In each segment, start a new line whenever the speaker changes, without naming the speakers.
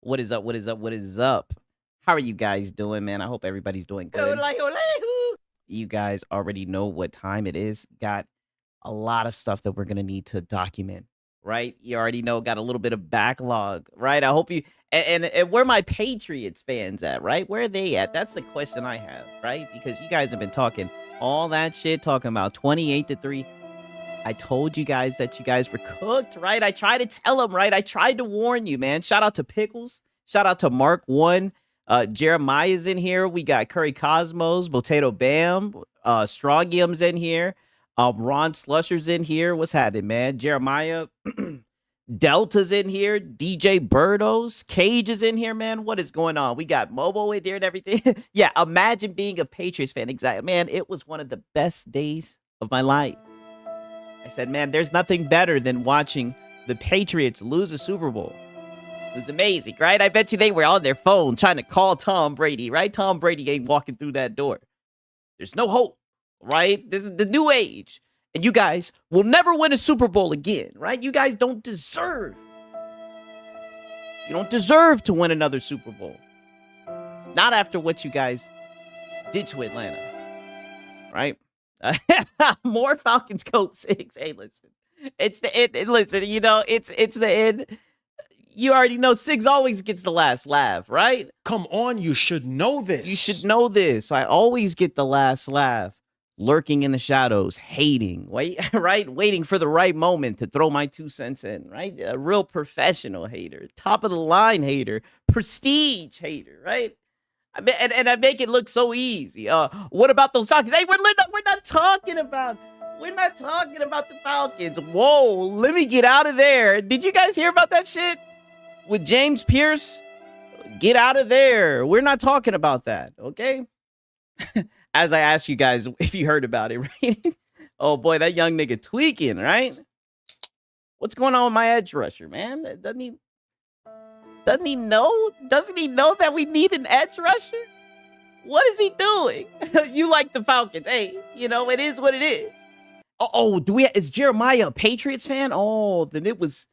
What is up? What is up? What is up? How are you guys doing, man? I hope everybody's doing good. You guys already know what time it is. Got a lot of stuff that we're gonna need to document, right? You already know, got a little bit of backlog, right? I hope you and where my Patriots fans at, right? Where are they at? That's the question I have, right? Because you guys have been talking all that shit, talking about 28-3. I told you guys that you guys were cooked, right? I tried to tell them, right? I tried to warn you, man. Shout out to Pickles. Shout out to Mark One. Jeremiah's in here. We got Curry Cosmos, Potato Bam, Strongium's in here. Ron Slusher's in here. What's happening, man? Jeremiah, Delta's in here. DJ Birdos, Cage is in here, man. What is going on? We got Mobo in here and everything. Yeah, imagine being a Patriots fan. Exactly, man. It was one of the best days of my life. I said, man, there's nothing better than watching the Patriots lose a Super Bowl. It was amazing, right? I bet you they were on their phone trying to call Tom Brady, right? Tom Brady ain't walking through that door. There's no hope, right? This is the new age. And you guys will never win a Super Bowl again, right? You guys don't deserve. You don't deserve to win another Super Bowl. Not after what you guys did to Atlanta, right? More Falcons Cope 6. Hey, listen. It's the end. Listen, you know, it's the end. You already know Six always gets the last laugh, right?
Come on, you should know this.
You should know this. I always get the last laugh. Lurking in the shadows, hating, right? Waiting for the right moment to throw my 2 cents in, right? A real professional hater, top of the line hater, prestige hater, right? I mean, and I make it look so easy. What about those Falcons? Hey, we're not talking about the Falcons. Whoa, let me get out of there. Did you guys hear about that shit with James Pierce? Get out of there. We're not talking about that, okay? As I asked you guys if you heard about it, right? Oh boy, that young nigga tweaking, right? What's going on with my edge rusher, man? Doesn't he know? Doesn't he know that we need an edge rusher? What is he doing? You like the Falcons. Hey, you know, it is what it is. Oh, is Jeremiah a Patriots fan? Oh, then it was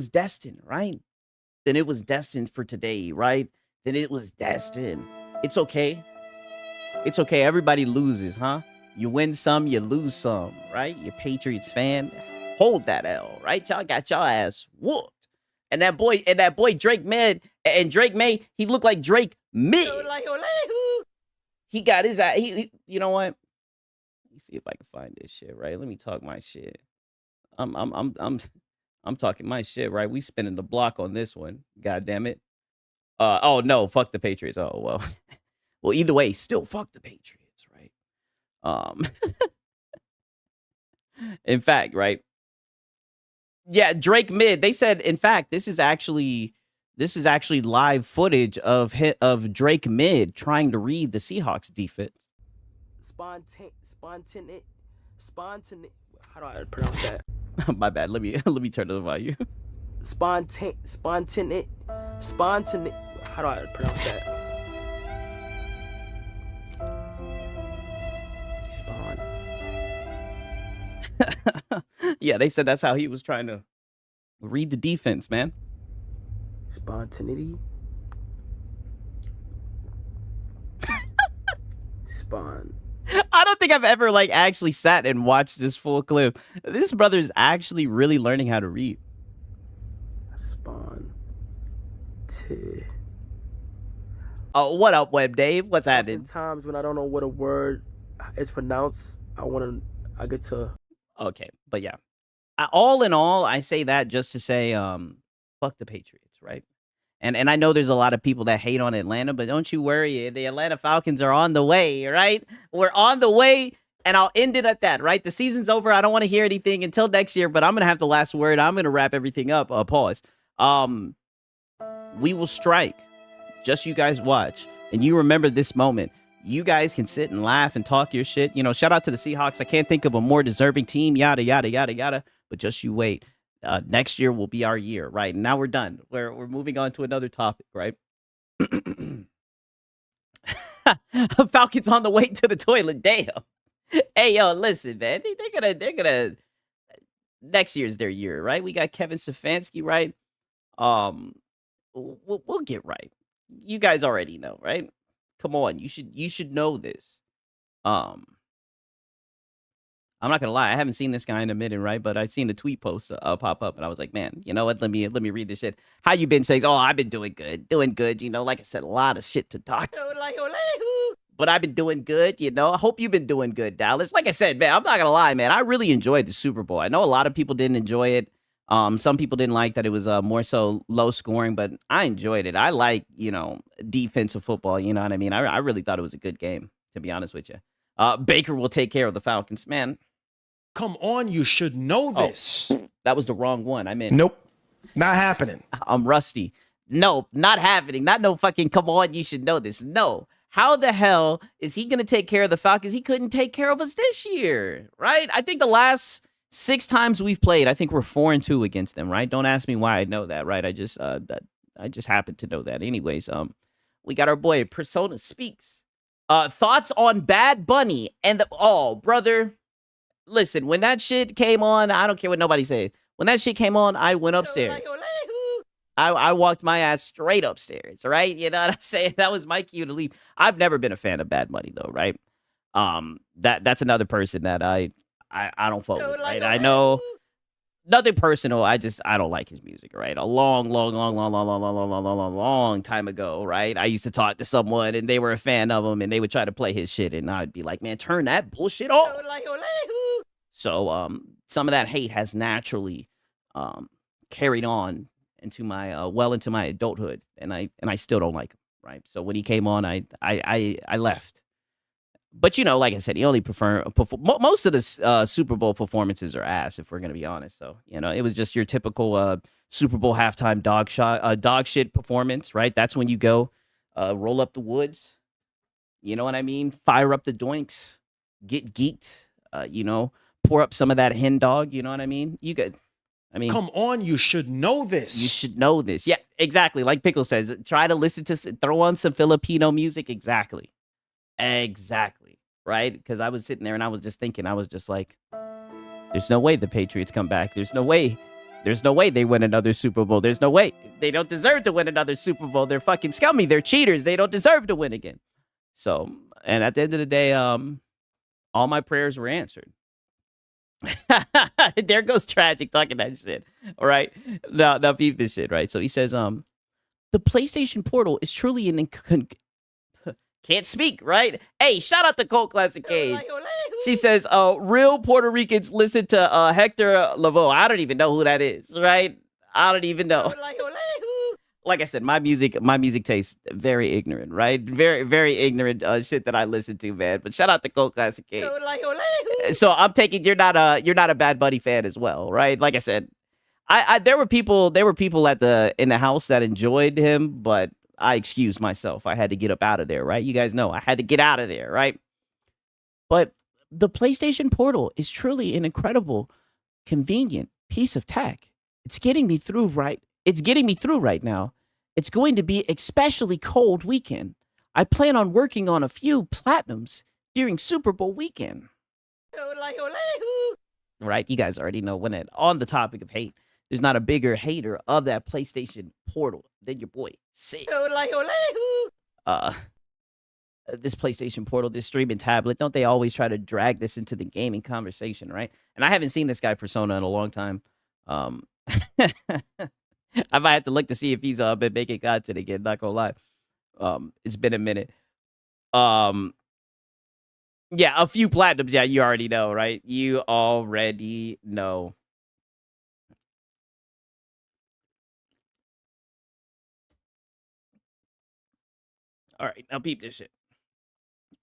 destined, right? Then it was destined for today, right? Then it was destined. It's okay. It's okay. Everybody loses, huh? You win some, you lose some, right? You're Patriots fan. Hold that L, right? Y'all got y'all ass whooped. And that boy Drake May, he looked like Drake Mid. He got his ass. You know what? Let me see if I can find this shit, right? Let me talk my shit. I'm talking my shit, right? We spinning the block on this one. God damn it. Oh no, fuck the Patriots. Oh well. Well, either way, still fuck the Patriots, right? In fact, right? Yeah, Drake Mid. They said, in fact, this is actually live footage of Drake Mid trying to read the Seahawks defense.
Spontaneous. How do I pronounce that?
My bad. Let me turn the volume.
Spontaneous. How do I pronounce that?
Yeah, they said that's how he was trying to read the defense, man.
Spontaneity.
I don't think I've ever actually sat and watched this full clip. This brother's actually really learning how to read. Oh, what up, Web Dave? What's happening?
Times when I don't know what a word is pronounced, I get to.
Okay, but yeah. All in all, I say that just to say, fuck the Patriots, right? And I know there's a lot of people that hate on Atlanta, but don't you worry. The Atlanta Falcons are on the way, right? We're on the way, and I'll end it at that, right? The season's over. I don't want to hear anything until next year, but I'm going to have the last word. I'm going to wrap everything up. Pause. We will strike. Just you guys watch. And you remember this moment. You guys can sit and laugh and talk your shit. You know, shout out to the Seahawks. I can't think of a more deserving team, yada, yada, yada, yada. But just you wait. Next year will be our year, right? And now we're done. We're moving on to another topic, right? Falcons on the way to the toilet. Damn. Hey, yo, listen, man. They're gonna. Next year's their year, right? We got Kevin Stefanski, right? we'll get right. You guys already know, right? Come on, you should know this. Um, I'm not gonna lie, I haven't seen this guy in a minute, right? But I seen a tweet post pop up, and I was like, man, you know what? Let me read this shit. How you been? Says, oh, I've been doing good, doing good. You know, like I said, a lot of shit to doc. But I've been doing good, you know. I hope you've been doing good, Dallas. Like I said, man, I'm not gonna lie, man. I really enjoyed the Super Bowl. I know a lot of people didn't enjoy it. Some people didn't like that it was more so low scoring, but I enjoyed it. I like, defensive football. You know what I mean? I really thought it was a good game, to be honest with you. Baker will take care of the Falcons, man.
Come on, you should know this.
That was the wrong one. I meant
Nope. Not happening.
I'm rusty. No, not happening. Not no fucking come on, you should know this. No. How the hell is he going to take care of the Falcons? He couldn't take care of us this year, right? I think the last 6 times we've played, I think we're 4-2 against them, right? Don't ask me why I know that, right? I just happen to know that. Anyways, we got our boy Persona Speaks. Thoughts on Bad Bunny and brother. Listen, when that shit came on, I don't care what nobody said. When that shit came on, I went upstairs. I walked my ass straight upstairs, right? You know what I'm saying? That was my cue to leave. I've never been a fan of Bad Bunny though, right? That's another person that I don't fuck with, right? I know nothing personal. I don't like his music, right? A long time ago, right? I used to talk to someone and they were a fan of him and they would try to play his shit and I'd be like, man, turn that bullshit off. So some of that hate has naturally carried on into my into my adulthood, and I still don't like him, right? So when he came on, I left. But like I said, he only most of the Super Bowl performances are ass, if we're gonna be honest. So it was just your typical Super Bowl halftime dog shit performance, right? That's when you go roll up the woods, you know what I mean? Fire up the doinks, get geeked, pour up some of that hen dog, you know what I mean?
Come on, you should know this.
You should know this. Yeah, exactly. Like Pickle says, try to throw on some Filipino music. Exactly. Right? Because I was sitting there and I was just thinking, I was just like, there's no way the Patriots come back. There's no way they win another Super Bowl. There's no way. They don't deserve to win another Super Bowl. They're fucking scummy. They're cheaters. They don't deserve to win again. So, and at the end of the day, all my prayers were answered. There goes Tragic talking that shit. All right. Now peep this shit, right? So he says, the PlayStation Portal is truly can't speak, right? Hey, shout out to Cold Classic Cage. She says, real Puerto Ricans listen to Hector Lavoe. I don't even know who that is, right? I don't even know. Like I said, my music tastes very ignorant, right? Very, very ignorant shit that I listen to, man. But shout out to Cold Classic Cage. So I'm taking you're not a Bad Bunny fan as well, right? Like I said, there were people in the house that enjoyed him, but I excused myself. I had to get up out of there, right? You guys know I had to get out of there, right? But the PlayStation Portal is truly an incredible, convenient piece of tech. It's getting me through right now. It's going to be especially cold weekend. I plan on working on a few platinums during Super Bowl weekend. Right? You guys already know on the topic of hate, there's not a bigger hater of that PlayStation Portal than your boy Sid. This PlayStation Portal, this streaming tablet, don't they always try to drag this into the gaming conversation, right? And I haven't seen this guy Persona in a long time. I might have to look to see if he's been making content again, not gonna lie. It's been a minute. Yeah, a few platinums. Yeah, you already know, right? You already know. All right, now peep this shit.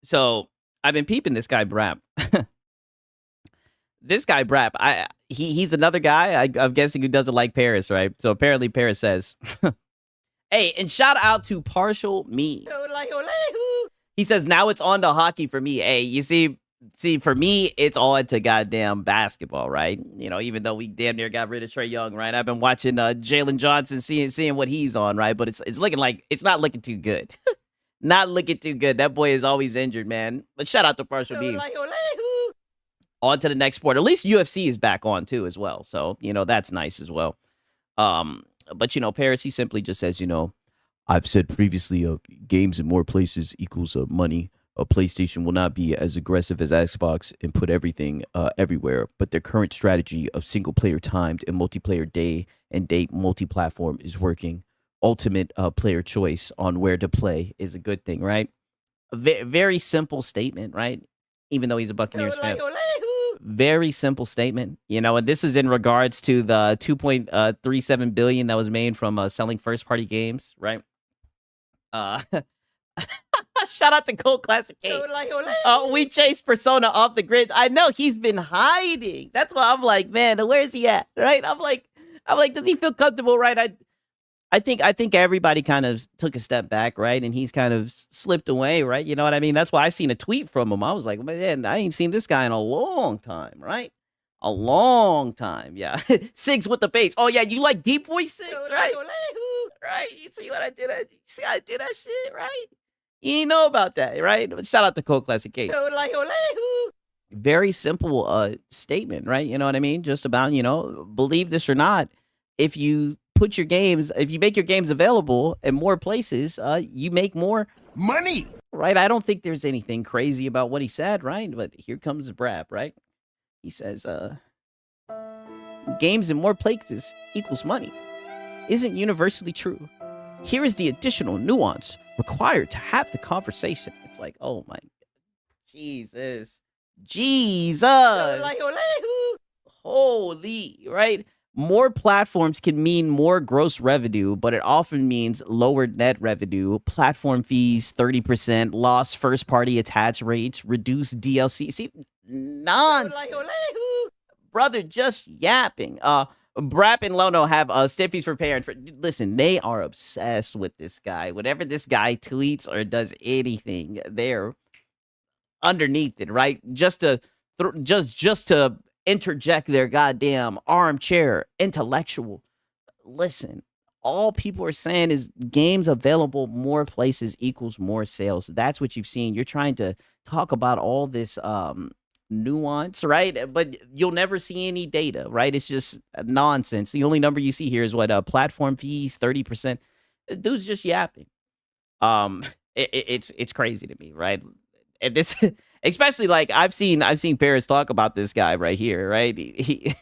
So I've been peeping this guy Brap. This guy Brap, he's another guy, I'm guessing, who doesn't like Paris, right? So apparently Paris says, hey, and shout out to Partial Me. He says, now it's on to hockey for me. Hey, you see, for me, it's on to goddamn basketball, right? Even though we damn near got rid of Trae Young, right? I've been watching Jalen Johnson, seeing what he's on, right? But it's looking like it's not looking too good. Not looking too good. That boy is always injured, man. But shout out to Partial Me. On to the next sport. At least UFC is back on too as well. So, that's nice as well. But Paris, he simply just says, I've said previously, games in more places equals money. PlayStation will not be as aggressive as Xbox and put everything everywhere, but their current strategy of single player timed and multiplayer day and date multi-platform is working. Ultimate player choice on where to play is a good thing, right? A very simple statement, right? Even though he's a Buccaneers fan. Very simple statement, and this is in regards to the 2.37 billion that was made from selling first-party games, right? Shout out to Cold Classic 8. We chased Persona off the grid. I know he's been hiding. That's why I'm like, man, where's he at? Right? I'm like, does he feel comfortable? Right? I think everybody kind of took a step back, right? And he's kind of slipped away, right? You know what I mean? That's why I seen a tweet from him. I was like, man, I ain't seen this guy in a long time, right? A long time, yeah. Sigs with the bass. Oh yeah, you like deep voice Sigs, right? Right? You see what I did? You see how I did that shit, right? You didn't know about that, right? Shout out to Cold Classic 8. Very simple statement, right? You know what I mean? Just about, believe this or not, if you make your games available in more places, you make more
money,
right? I don't think there's anything crazy about what he said, right? But here comes Brap, right? He says, games in more places equals money isn't universally true. Here is the additional nuance required to have the conversation. It's like, oh my, Jesus, holy, right? More platforms can mean more gross revenue, but it often means lower net revenue, platform fees, 30%, lost first-party attach rates, reduced DLC. See, nonsense. Brother, just yapping. Brap and Lono have stiffies for parent. Listen, they are obsessed with this guy. Whenever this guy tweets or does anything, they're underneath it, right? Just to interject their goddamn armchair intellectual. Listen, all people are saying is games available more places equals more sales. That's what you've seen. You're trying to talk about all this nuance, right? But you'll never see any data, right? It's just nonsense. The only number you see here is what platform fees, 30%. Dude's just yapping. It's crazy to me, right? And this especially like I've seen Paris talk about this guy right here, right? He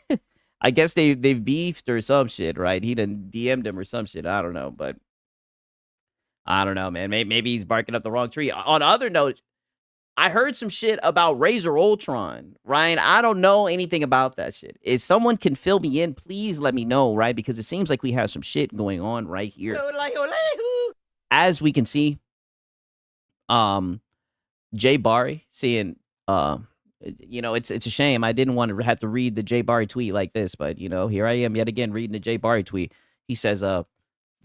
I guess they've beefed or some shit, right? He done DM'd him or some shit. I don't know, but I don't know, man. Maybe he's barking up the wrong tree. On other note, I heard some shit about Razor Ultron, Ryan. I don't know anything about that shit. If someone can fill me in, please let me know, right? Because it seems like we have some shit going on right here. As we can see, Jay Barry saying, it's a shame. I didn't want to have to read the Jay Barry tweet like this, but here I am yet again reading the Jay Barry tweet. He says,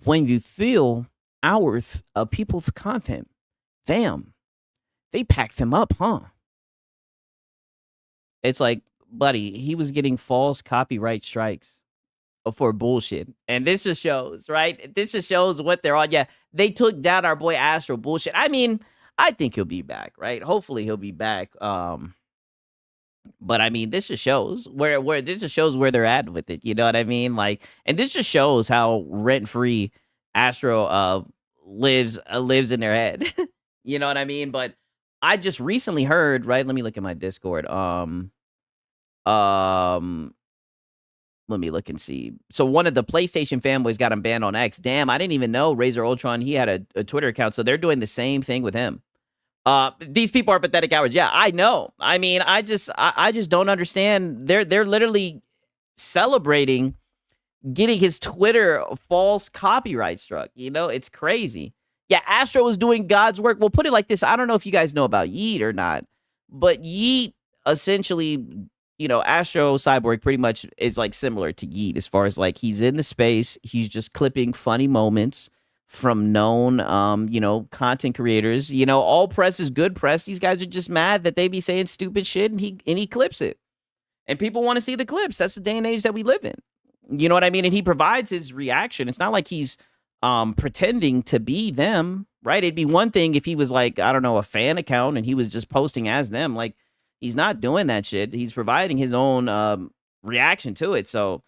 when you feel hours of people's content, damn, they pack them up, huh? It's like, buddy, he was getting false copyright strikes for bullshit. And this just shows, right? This just shows what they're on. Yeah, they took down our boy Astro bullshit. I mean, I think he'll be back, right? Hopefully he'll be back. But I mean, this just shows where they're at with it. You know what I mean? Like, and this just shows how rent-free Astro lives in their head. You know what I mean? But I just recently heard, right? Let me look at my Discord. Let me look and see. So one of the PlayStation fanboys got him banned on X. Damn, I didn't even know Razor Ultron, he had a Twitter account. So they're doing the same thing with him. These people are pathetic cowards. Yeah, I know. I mean, I just don't understand. They're literally celebrating getting his Twitter false copyright struck. It's crazy. Yeah, Astro was doing God's work. We'll put it like this. I don't know if you guys know about Yeet or not, but Yeet essentially, Astro Cyborg pretty much is like similar to Yeet as far as like he's in the space. He's just clipping funny moments from known, content creators. All press is good press. These guys are just mad that they be saying stupid shit and he clips it. And people want to see the clips. That's the day and age that we live in. You know what I mean? And he provides his reaction. It's not like he's pretending to be them, right? It'd be one thing if he was like, I don't know, a fan account and he was just posting as them. Like, he's not doing that shit. He's providing his own reaction to it. So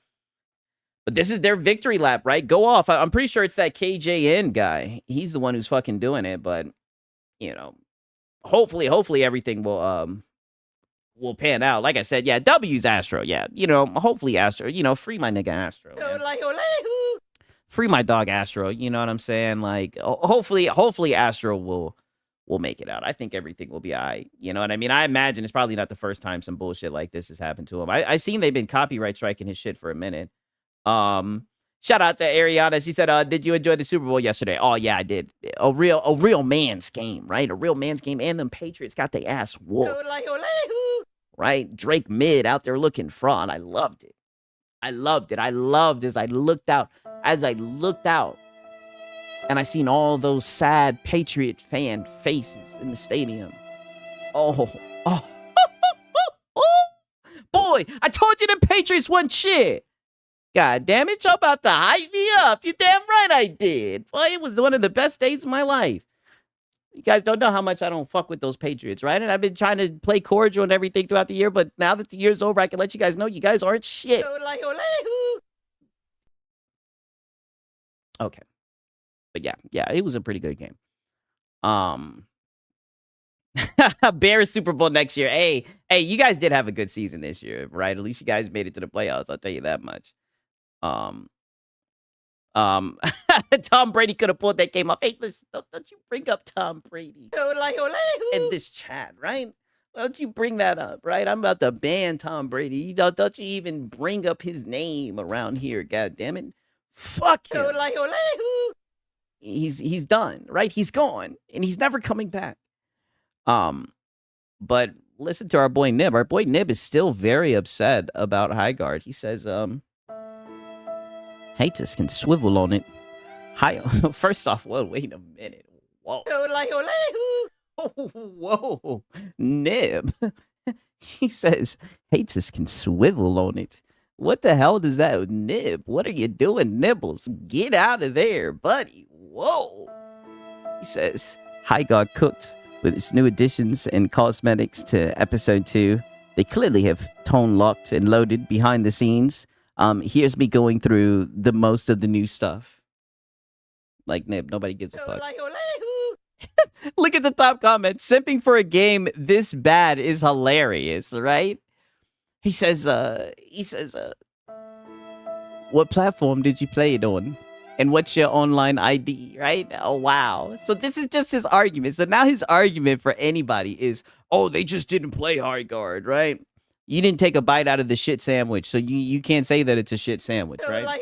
But this is their victory lap, right? Go off. I'm pretty sure it's that KJN guy. He's the one who's fucking doing it, but you know, hopefully everything will pan out. Like I said, yeah, W's Astro. Yeah, you know, hopefully Astro, you know, free my nigga Astro. Free my dog Astro. You know what I'm saying? Like, hopefully Astro will make it out. I think everything will be all right. You know what I mean? I imagine it's probably not the first time some bullshit like this has happened to him. I've seen they've been copyright striking his shit for a minute. Shout out to Ariana. She said, did you enjoy the Super Bowl yesterday? Oh yeah, I did. A real man's game, right? A real man's game. And them Patriots got their ass whooped. Right? Drake mid out there looking fraud. I loved it. I loved as I looked out and I seen all those sad Patriot fan faces in the stadium. Oh. Boy, I told you the Patriots won shit. God damn it, y'all about to hype me up. You damn right I did. Boy, it was one of the best days of my life. You guys don't know how much I don't fuck with those Patriots, right? And I've been trying to play cordial and everything throughout the year, but now that the year's over, I can let you guys know you guys aren't shit. Okay. But yeah, it was a pretty good game. Bears Super Bowl next year. Hey, you guys did have a good season this year, right? At least you guys made it to the playoffs. I'll tell you that much. Tom Brady could have pulled that game off. Hey, listen, don't you bring up Tom Brady in this chat, right? Don't you bring that up, right? I'm about to ban Tom Brady. Don't you even bring up his name around here, god damn it. Fuck him. He's done, right? He's gone, and he's never coming back. But listen to our boy Nib. Our boy Nib is still very upset about Highguard. He says, haters can swivel on it. First off, whoa, wait a minute. Whoa. Whoa. Nib. He says, haters can swivel on it. What the hell does that, Nib? What are you doing, Nibbles? Get out of there, buddy. Whoa. He says, Highguard cooked with its new additions and cosmetics to episode 2. They clearly have tone locked and loaded behind the scenes. Here's me going through the most of the new stuff. Like, Nib, nobody gives a fuck. Look at the top comment. Simping for a game this bad is hilarious, right? He says, what platform did you play it on? And what's your online ID, right? Oh, wow. So this is just his argument. So now his argument for anybody is, oh, they just didn't play Highguard, right? You didn't take a bite out of the shit sandwich, so you can't say that it's a shit sandwich, right?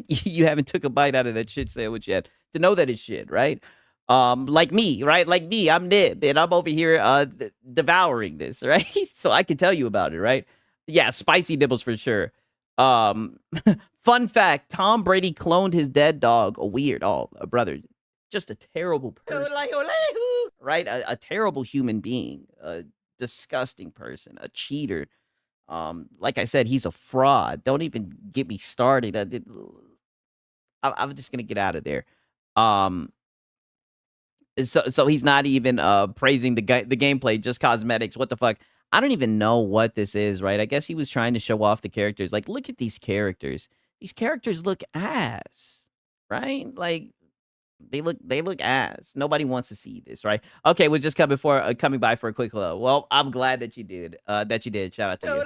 You haven't took a bite out of that shit sandwich yet to know that it's shit, right? Like me, right? Like me, I'm Nib, and I'm over here devouring this, right? So I can tell you about it, right? Yeah, spicy nibbles for sure. Fun fact, Tom Brady cloned his dead dog, a brother. Just a terrible person, right? A terrible human being, a disgusting person, a cheater. Like I said, he's a fraud. Don't even get me started. I'm just gonna get out of there. So he's not even praising the gameplay, just cosmetics. What the fuck? I don't even know what this is, right? I guess he was trying to show off the characters. Like, look at these characters. These characters look ass, right? Like, they look ass. Nobody wants to see this, right? Okay, we're just coming by for a quick hello. Well, I'm glad that you did. Shout out to you.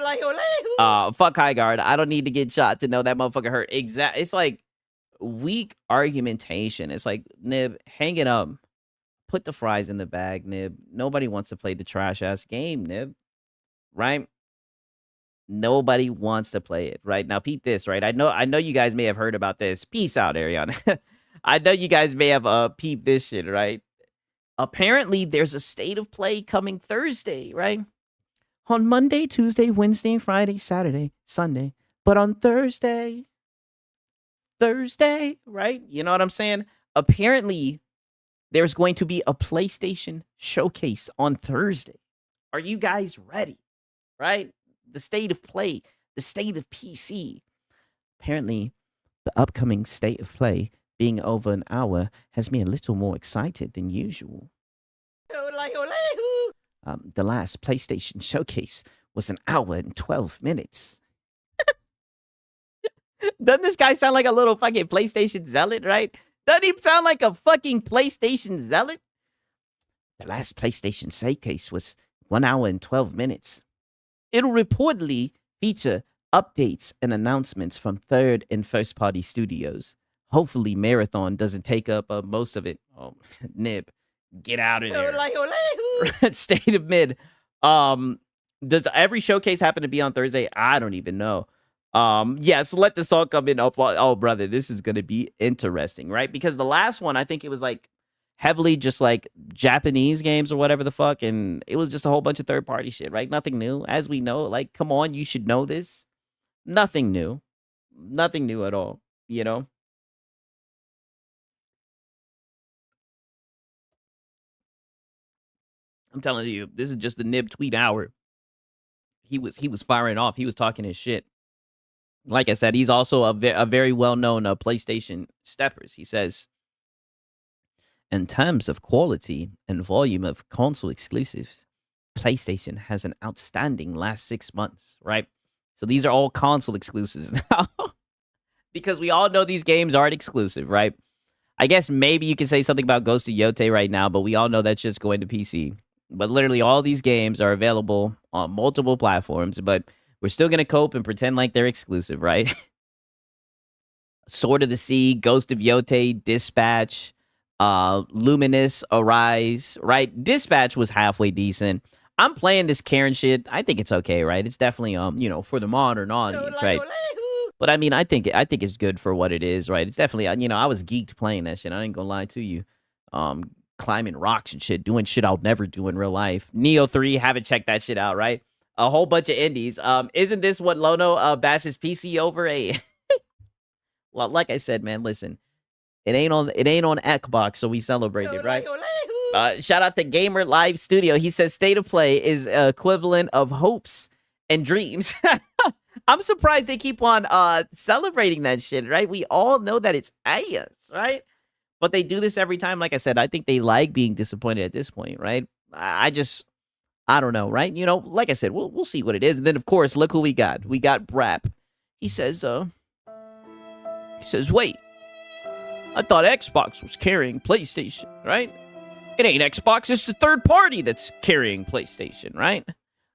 Fuck Highguard. I don't need to get shot to know that motherfucker hurt. It's like weak argumentation. It's like, Nib, hang it up. Put the fries in the bag, Nib. Nobody wants to play the trash ass game, Nib. Right? Nobody wants to play it. Right? Now, peep this, right? I know you guys may have heard about this. Peace out, Ariana. I know you guys may have peeped this shit, right? Apparently, there's a state of play coming Thursday, right? On Monday, Tuesday, Wednesday, Friday, Saturday, Sunday. But on Thursday, right? You know what I'm saying? Apparently, there's going to be a PlayStation showcase on Thursday. Are you guys ready? Right? The state of play, the state of PC. Apparently, the upcoming state of play being over an hour has me a little more excited than usual. The last PlayStation showcase was an hour and 12 minutes. Doesn't this guy sound like a little fucking PlayStation zealot, right? Doesn't he sound like a fucking PlayStation zealot? The last PlayStation showcase was 1 hour and 12 minutes. It'll reportedly feature updates and announcements from third and first party studios. Hopefully Marathon doesn't take up most of it. Oh, Nib, get out of there. State of Mid. Does every showcase happen to be on Thursday? I don't even know. So let this all come in. Oh, brother, this is going to be interesting, right? Because the last one, I think it was like heavily just like Japanese games or whatever the fuck. And it was just a whole bunch of third party shit, right? Nothing new. As we know, like, come on, you should know this. Nothing new. Nothing new at all, you know? I'm telling you, this is just the Nib tweet hour. He was firing off. He was talking his shit. Like I said, he's also a very well-known PlayStation steppers. He says, in terms of quality and volume of console exclusives, PlayStation has an outstanding last 6 months, right? So these are all console exclusives now. Because we all know these games aren't exclusive, right? I guess maybe you can say something about Ghost of Yote right now, but we all know that shit's going to PC. But literally all these games are available on multiple platforms, but we're still going to cope and pretend like they're exclusive, right? Sword of the Sea, Ghost of Yote, Dispatch, Luminous, Arise, right? Dispatch was halfway decent. I'm playing this Karen shit. I think it's okay, right? It's definitely, for the modern audience, right? But I mean, I think it's good for what it is, right? It's definitely, I was geeked playing that shit. I ain't gonna lie to you. Climbing rocks and shit, doing shit I'll never do in real life. Neo 3, haven't checked that shit out, right? A whole bunch of indies. Isn't this what Lono bashes PC over? Well, like I said, man, listen, it ain't on Xbox, so we celebrate it, right? Shout out to Gamer Live Studio. He says State of Play is equivalent of hopes and dreams. I'm surprised they keep on celebrating that shit, right? We all know that it's ass, right? But they do this every time. Like I said, I think they like being disappointed at this point, right? I don't know, right? Like I said, we'll see what it is. And then, of course, look who we got. We got Brap. He says, wait, I thought Xbox was carrying PlayStation, right? It ain't Xbox, it's the third party that's carrying PlayStation, right?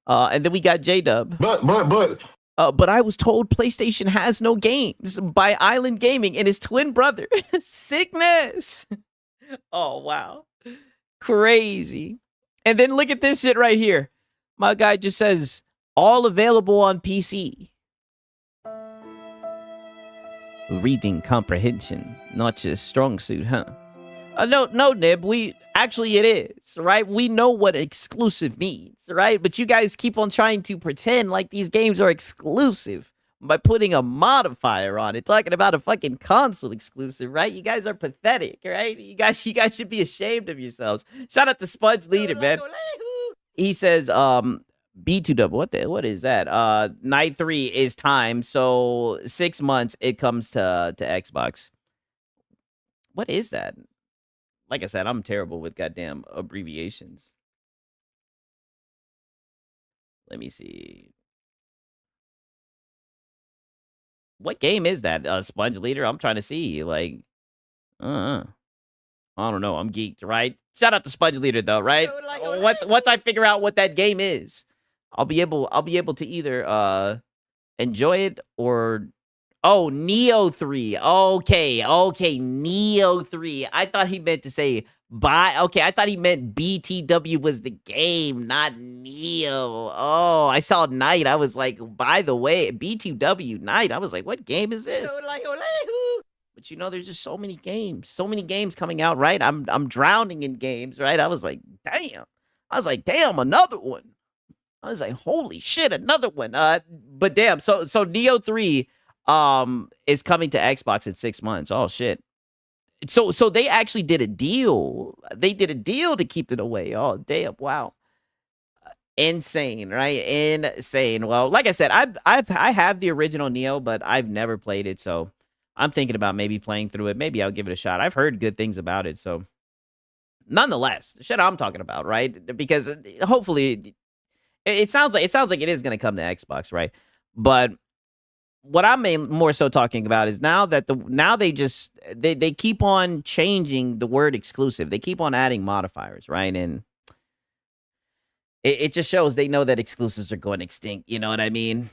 And then we got J-Dub. But I was told PlayStation has no games by Island Gaming and his twin brother. Sickness. Oh, wow. Crazy. And then look at this shit right here. My guy just says, all available on PC. Reading comprehension, not just strong suit, huh? No, Nib, it is, right? We know what exclusive means, right? But you guys keep on trying to pretend like these games are exclusive by putting a modifier on it, talking about a fucking console exclusive, right? You guys are pathetic, right? You guys should be ashamed of yourselves. Shout out to Spudge Leader, man. He says, B2W, what is that? Night 3 is time, so 6 months it comes to Xbox. What is that? Like I said, I'm terrible with goddamn abbreviations. Let me see. What game is that? Sponge Leader? I'm trying to see. Like, I don't know. I'm geeked, right? Shout out to Sponge Leader though, right? Once I figure out what that game is, I'll be able to either enjoy it or Neo 3. Okay, Neo 3. I thought he meant to say I thought he meant BTW was the game, not Neo. Oh, I saw Night. I was like, by the way, BTW Night. I was like, what game is this? But there's just so many games coming out, right? I'm drowning in games, right? I was like, damn, another one. I was like, holy shit, another one. But damn, so Neo 3 is coming to Xbox in 6 months. Oh shit. So they actually did a deal. They did a deal to keep it away. Oh damn, wow. Insane, right? Insane. Well, like I said, I have the original Neo, but I've never played it, so I'm thinking about maybe playing through it. Maybe I'll give it a shot. I've heard good things about it, so nonetheless, the shit I'm talking about, right? Because hopefully it sounds like it is going to come to Xbox, right? But what I'm more so talking about is now that they keep on changing the word exclusive. They keep on adding modifiers, right? And it just shows they know that exclusives are going extinct. You know what I mean?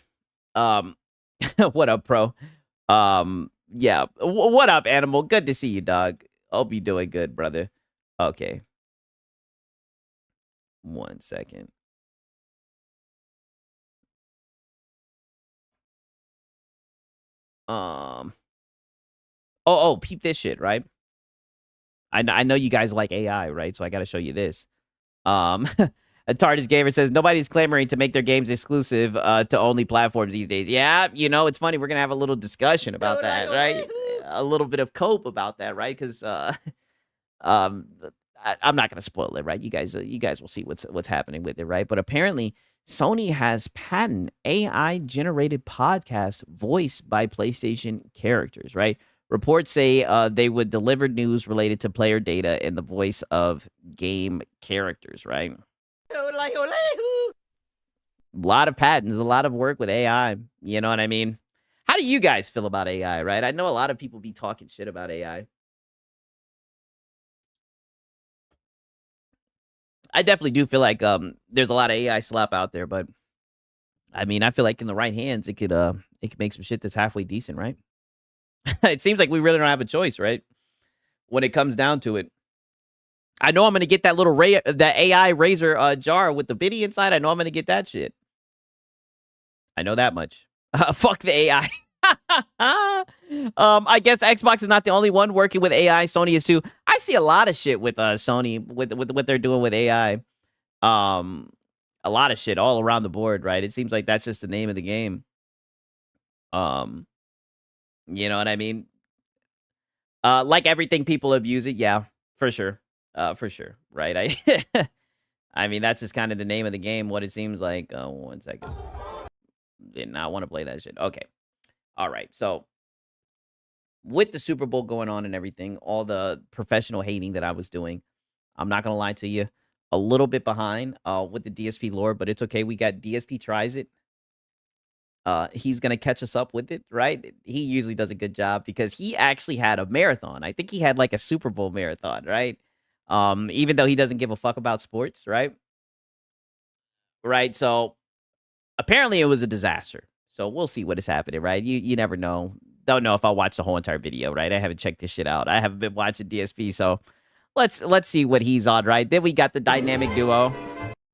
What up, pro? Yeah. What up, Animal? Good to see you, dog. Hope you doing good, brother. Okay. 1 second. Peep this shit, right? I know you guys like AI, right? So I got to show you this. A TARDIS Gamer says, nobody's clamoring to make their games exclusive to only platforms these days. Yeah, you know, it's funny. We're going to have a little discussion about that, right? A little bit of cope about that, right? Because I'm not going to spoil it, right? You guys will see what's happening with it, right? But apparently, Sony has patented AI-generated podcasts voiced by PlayStation characters, right? Reports say they would deliver news related to player data in the voice of game characters, right? A lot of patents, a lot of work with AI. You know what I mean? How do you guys feel about AI, right? I know a lot of people be talking shit about AI. I definitely do feel like there's a lot of AI slop out there, but I mean, I feel like in the right hands, it could make some shit that's halfway decent, right? It seems like we really don't have a choice, right? When it comes down to it. I know I'm going to get that little that AI razor jar with the biddy inside. I know I'm going to get that shit. I know that much. Fuck the AI. I guess Xbox is not the only one working with AI. Sony is too. I see a lot of shit with Sony with what they're doing with AI. A lot of shit all around the board, right? It seems like that's just the name of the game. You know what I mean? Like everything, people abuse it. Yeah, for sure. For sure. Right. I mean, that's just kind of the name of the game. What it seems like. 1 second. Did not want to play that shit. Okay. All right. So with the Super Bowl going on and everything, all the professional hating that I was doing, I'm not going to lie to you, a little bit behind with the DSP lore, but it's okay. We got DSP tries it. He's going to catch us up with it, right? He usually does a good job because he actually had a marathon. I think he had like a Super Bowl marathon, right? Even though he doesn't give a fuck about sports, right? Right. So apparently it was a disaster. So we'll see what is happening, right? You never know. Don't know if I'll watch the whole entire video, right? I haven't checked this shit out. I haven't been watching DSP, so let's see what he's on, right? Then we got the dynamic duo.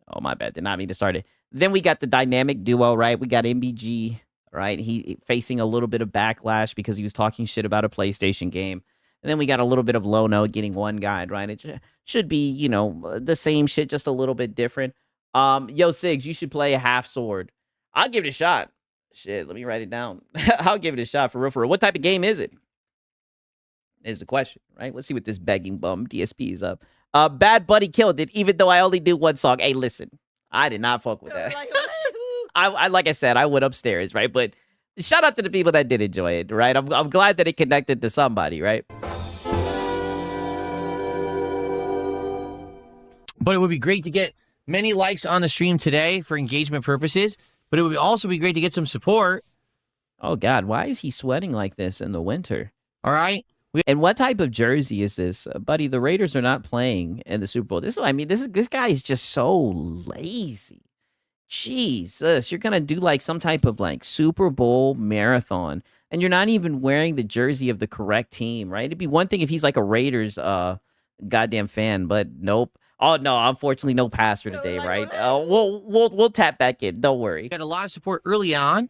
Oh, my bad. Did not mean to start it. Then we got the dynamic duo, right? We got MBG, right? He facing a little bit of backlash because he was talking shit about a PlayStation game. And then we got a little bit of Lono getting one guide, right? It should be, you know, the same shit, just a little bit different. Yo, Sigs, you should play a half sword. I'll give it a shot. Shit, let me write it down. I'll give it a shot for real, for real. What type of game is it? Is the question, right? Let's see what this begging bum DSP is up. Bad Buddy killed it, even though I only do one song. Hey, listen, I did not fuck with that. I like I said, I went upstairs, right? But shout out to the people that did enjoy it, right? I'm glad that it connected to somebody, right?
But it would be great to get many likes on the stream today for engagement purposes. But it would also be great to get some support.
Oh, God. Why is he sweating like this in the winter?
All right.
And what type of jersey is this? Buddy, the Raiders are not playing in the Super Bowl. This guy is just so lazy. Jesus. You're going to do like some type of like Super Bowl marathon. And you're not even wearing the jersey of the correct team, right? It'd be one thing if he's like a Raiders goddamn fan, but nope. Oh, no, unfortunately, no passer today, right? We'll tap back in. Don't worry.
Got a lot of support early on.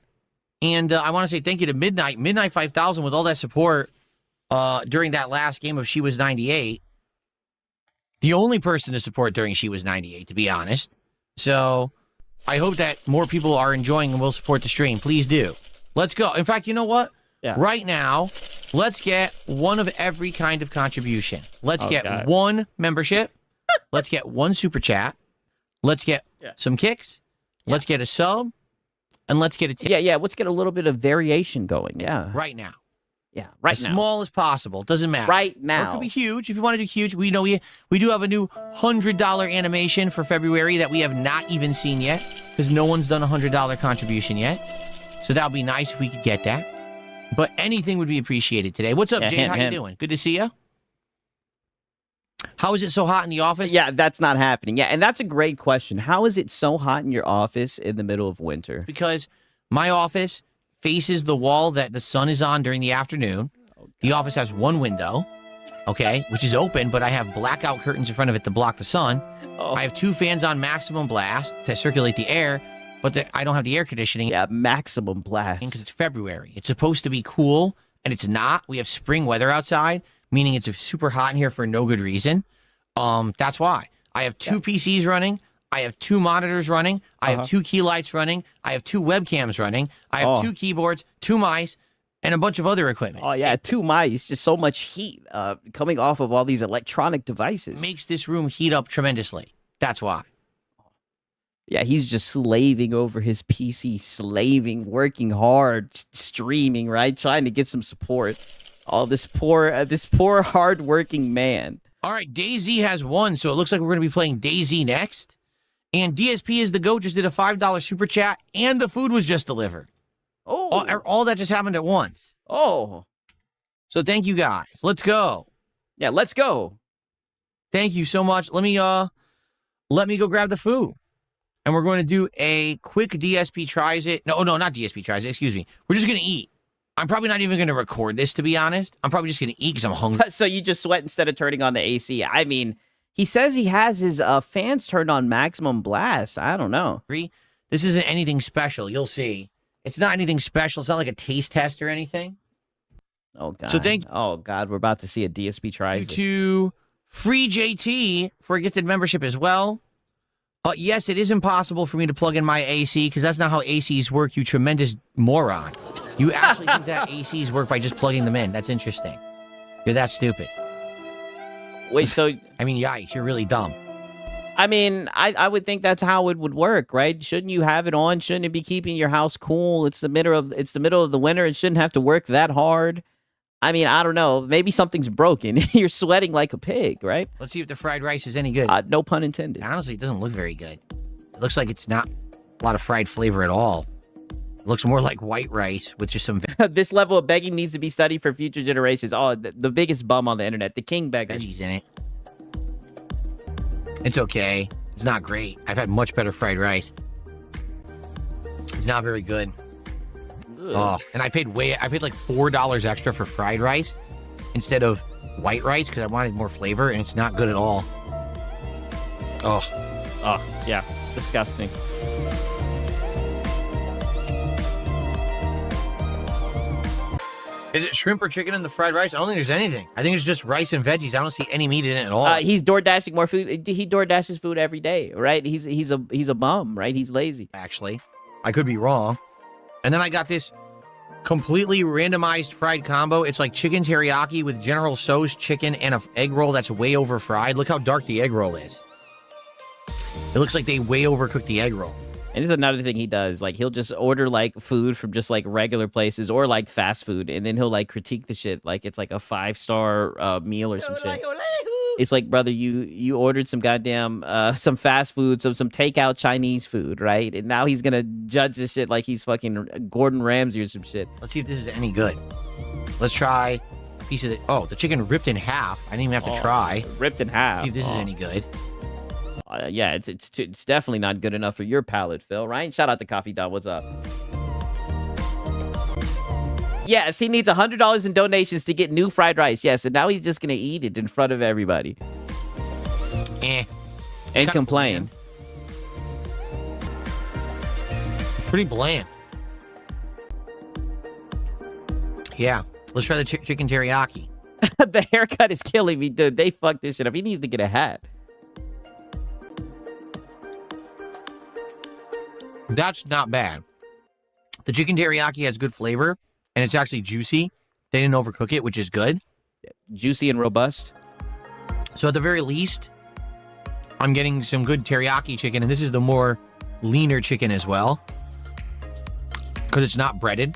And I want to say thank you to Midnight 5000 with all that support during that last game of She Was 98. The only person to support during She Was 98, to be honest. So I hope that more people are enjoying and will support the stream. Please do. Let's go. In fact, you know what?
Yeah.
Right now, let's get one of every kind of contribution. Let's get one membership. Let's get one super chat. Let's get some kicks. Yeah. Let's get a sub. And let's get a tip.
Yeah. Let's get a little bit of variation going. Yeah.
Right now.
Yeah, right now.
As small as possible. Doesn't matter.
Right now.
Or it could be huge. If you want to do huge, we know we do have a new $100 animation for February that we have not even seen yet because no one's done a $100 contribution yet. So that would be nice if we could get that. But anything would be appreciated today. What's up,
Yeah,
Jay? How you doing? Good to see you. How is it so hot in the office?
Yeah, that's not happening. Yeah, and that's a great question. How is it so hot in your office in the middle of winter?
Because my office faces the wall that the sun is on during the afternoon. The office has one window, okay, which is open, but I have blackout curtains in front of it to block the sun.
Oh.
I have 2 fans on maximum blast to circulate the air, but I don't have the air conditioning.
Yeah, maximum blast.
Because it's February. It's supposed to be cool, and it's not. We have spring weather outside, meaning it's super hot in here for no good reason. That's why. I have 2 PCs running. I have 2 monitors running. I have 2 key lights running. I have 2 webcams running. I have 2 keyboards, 2 mice, and a bunch of other equipment.
Oh, yeah, 2 mice. Just so much heat coming off of all these electronic devices.
Makes this room heat up tremendously. That's why.
Yeah, he's just slaving over his PC, slaving, working hard, streaming, right? Trying to get some support. All this poor hard-working man.
All right, DayZ has won, so it looks like we're going to be playing DayZ next. And DSP is the GOAT just did a $5 super chat, and the food was just delivered.
Oh.
All that just happened at once.
Oh.
So thank you guys. Let's go.
Yeah, let's go.
Thank you so much. Let me go grab the food. And we're going to do a quick DSP tries it. No, not DSP tries it. Excuse me. We're just going to eat. I'm probably not even going to record this, to be honest. I'm probably just going to eat because I'm hungry.
So you just sweat instead of turning on the AC. I mean, he says he has his fans turned on maximum blast. I don't know.
This isn't anything special. You'll see. It's not anything special. It's not like a taste test or anything.
Oh, God.
So
Oh, God. We're about to see a DSP tries it.
To Free JT for a gifted membership as well. Yes, it is impossible for me to plug in my AC because that's not how ACs work, you tremendous moron. You actually think that ACs work by just plugging them in. That's interesting. You're that stupid.
Wait, so...
I mean, yikes, you're really dumb.
I mean, I would think that's how it would work, right? Shouldn't you have it on? Shouldn't it be keeping your house cool? It's the middle of the winter. It shouldn't have to work that hard. I mean, I don't know. Maybe something's broken. You're sweating like a pig, right?
Let's see if the fried rice is any good.
No pun intended.
Honestly, it doesn't look very good. It looks like it's not a lot of fried flavor at all. It looks more like white rice with just some...
This level of begging needs to be studied for future generations. Oh, the biggest bum on the internet, the king beggar.
Veggies in it. It's okay. It's not great. I've had much better fried rice. It's not very good. Ugh. Oh, and I paid like $4 extra for fried rice instead of white rice because I wanted more flavor, and it's not good at all.
Oh, yeah, disgusting.
Is it shrimp or chicken in the fried rice? I don't think there's anything. I think it's just rice and veggies. I don't see any meat in it at all.
He's door dashing more food. He door dashes food every day, right? He's a bum, right? He's lazy.
Actually, I could be wrong. And then I got this completely randomized fried combo. It's like chicken teriyaki with General Tso's chicken and an egg roll that's way over fried. Look how dark the egg roll is. It looks like they way overcooked the egg roll.
And this is another thing he does. Like, he'll just order, like, food from just, like, regular places or, like, fast food. And then he'll, like, critique the shit like it's, like, a 5-star meal or some shit. It's like, brother, you ordered some goddamn, some fast food, some takeout Chinese food, right? And now he's gonna judge this shit like he's fucking Gordon Ramsay or some shit.
Let's see if this is any good. Let's try a piece of the chicken ripped in half. I didn't even have to try.
Ripped in half.
Let's see if this is any good.
Yeah, it's definitely not good enough for your palate, Phil, right? Shout out to Coffee Don. What's up? Yes, he needs $100 in donations to get new fried rice. Yes, and now he's just going to eat it in front of everybody. And complain.
Pretty bland. Yeah, let's try the chicken teriyaki.
The haircut is killing me, dude. They fucked this shit up. He needs to get a hat.
That's not bad. The chicken teriyaki has good flavor, and it's actually juicy. They didn't overcook it, which is good.
Juicy and robust.
So at the very least, I'm getting some good teriyaki chicken, and this is the more leaner chicken as well, because it's not breaded.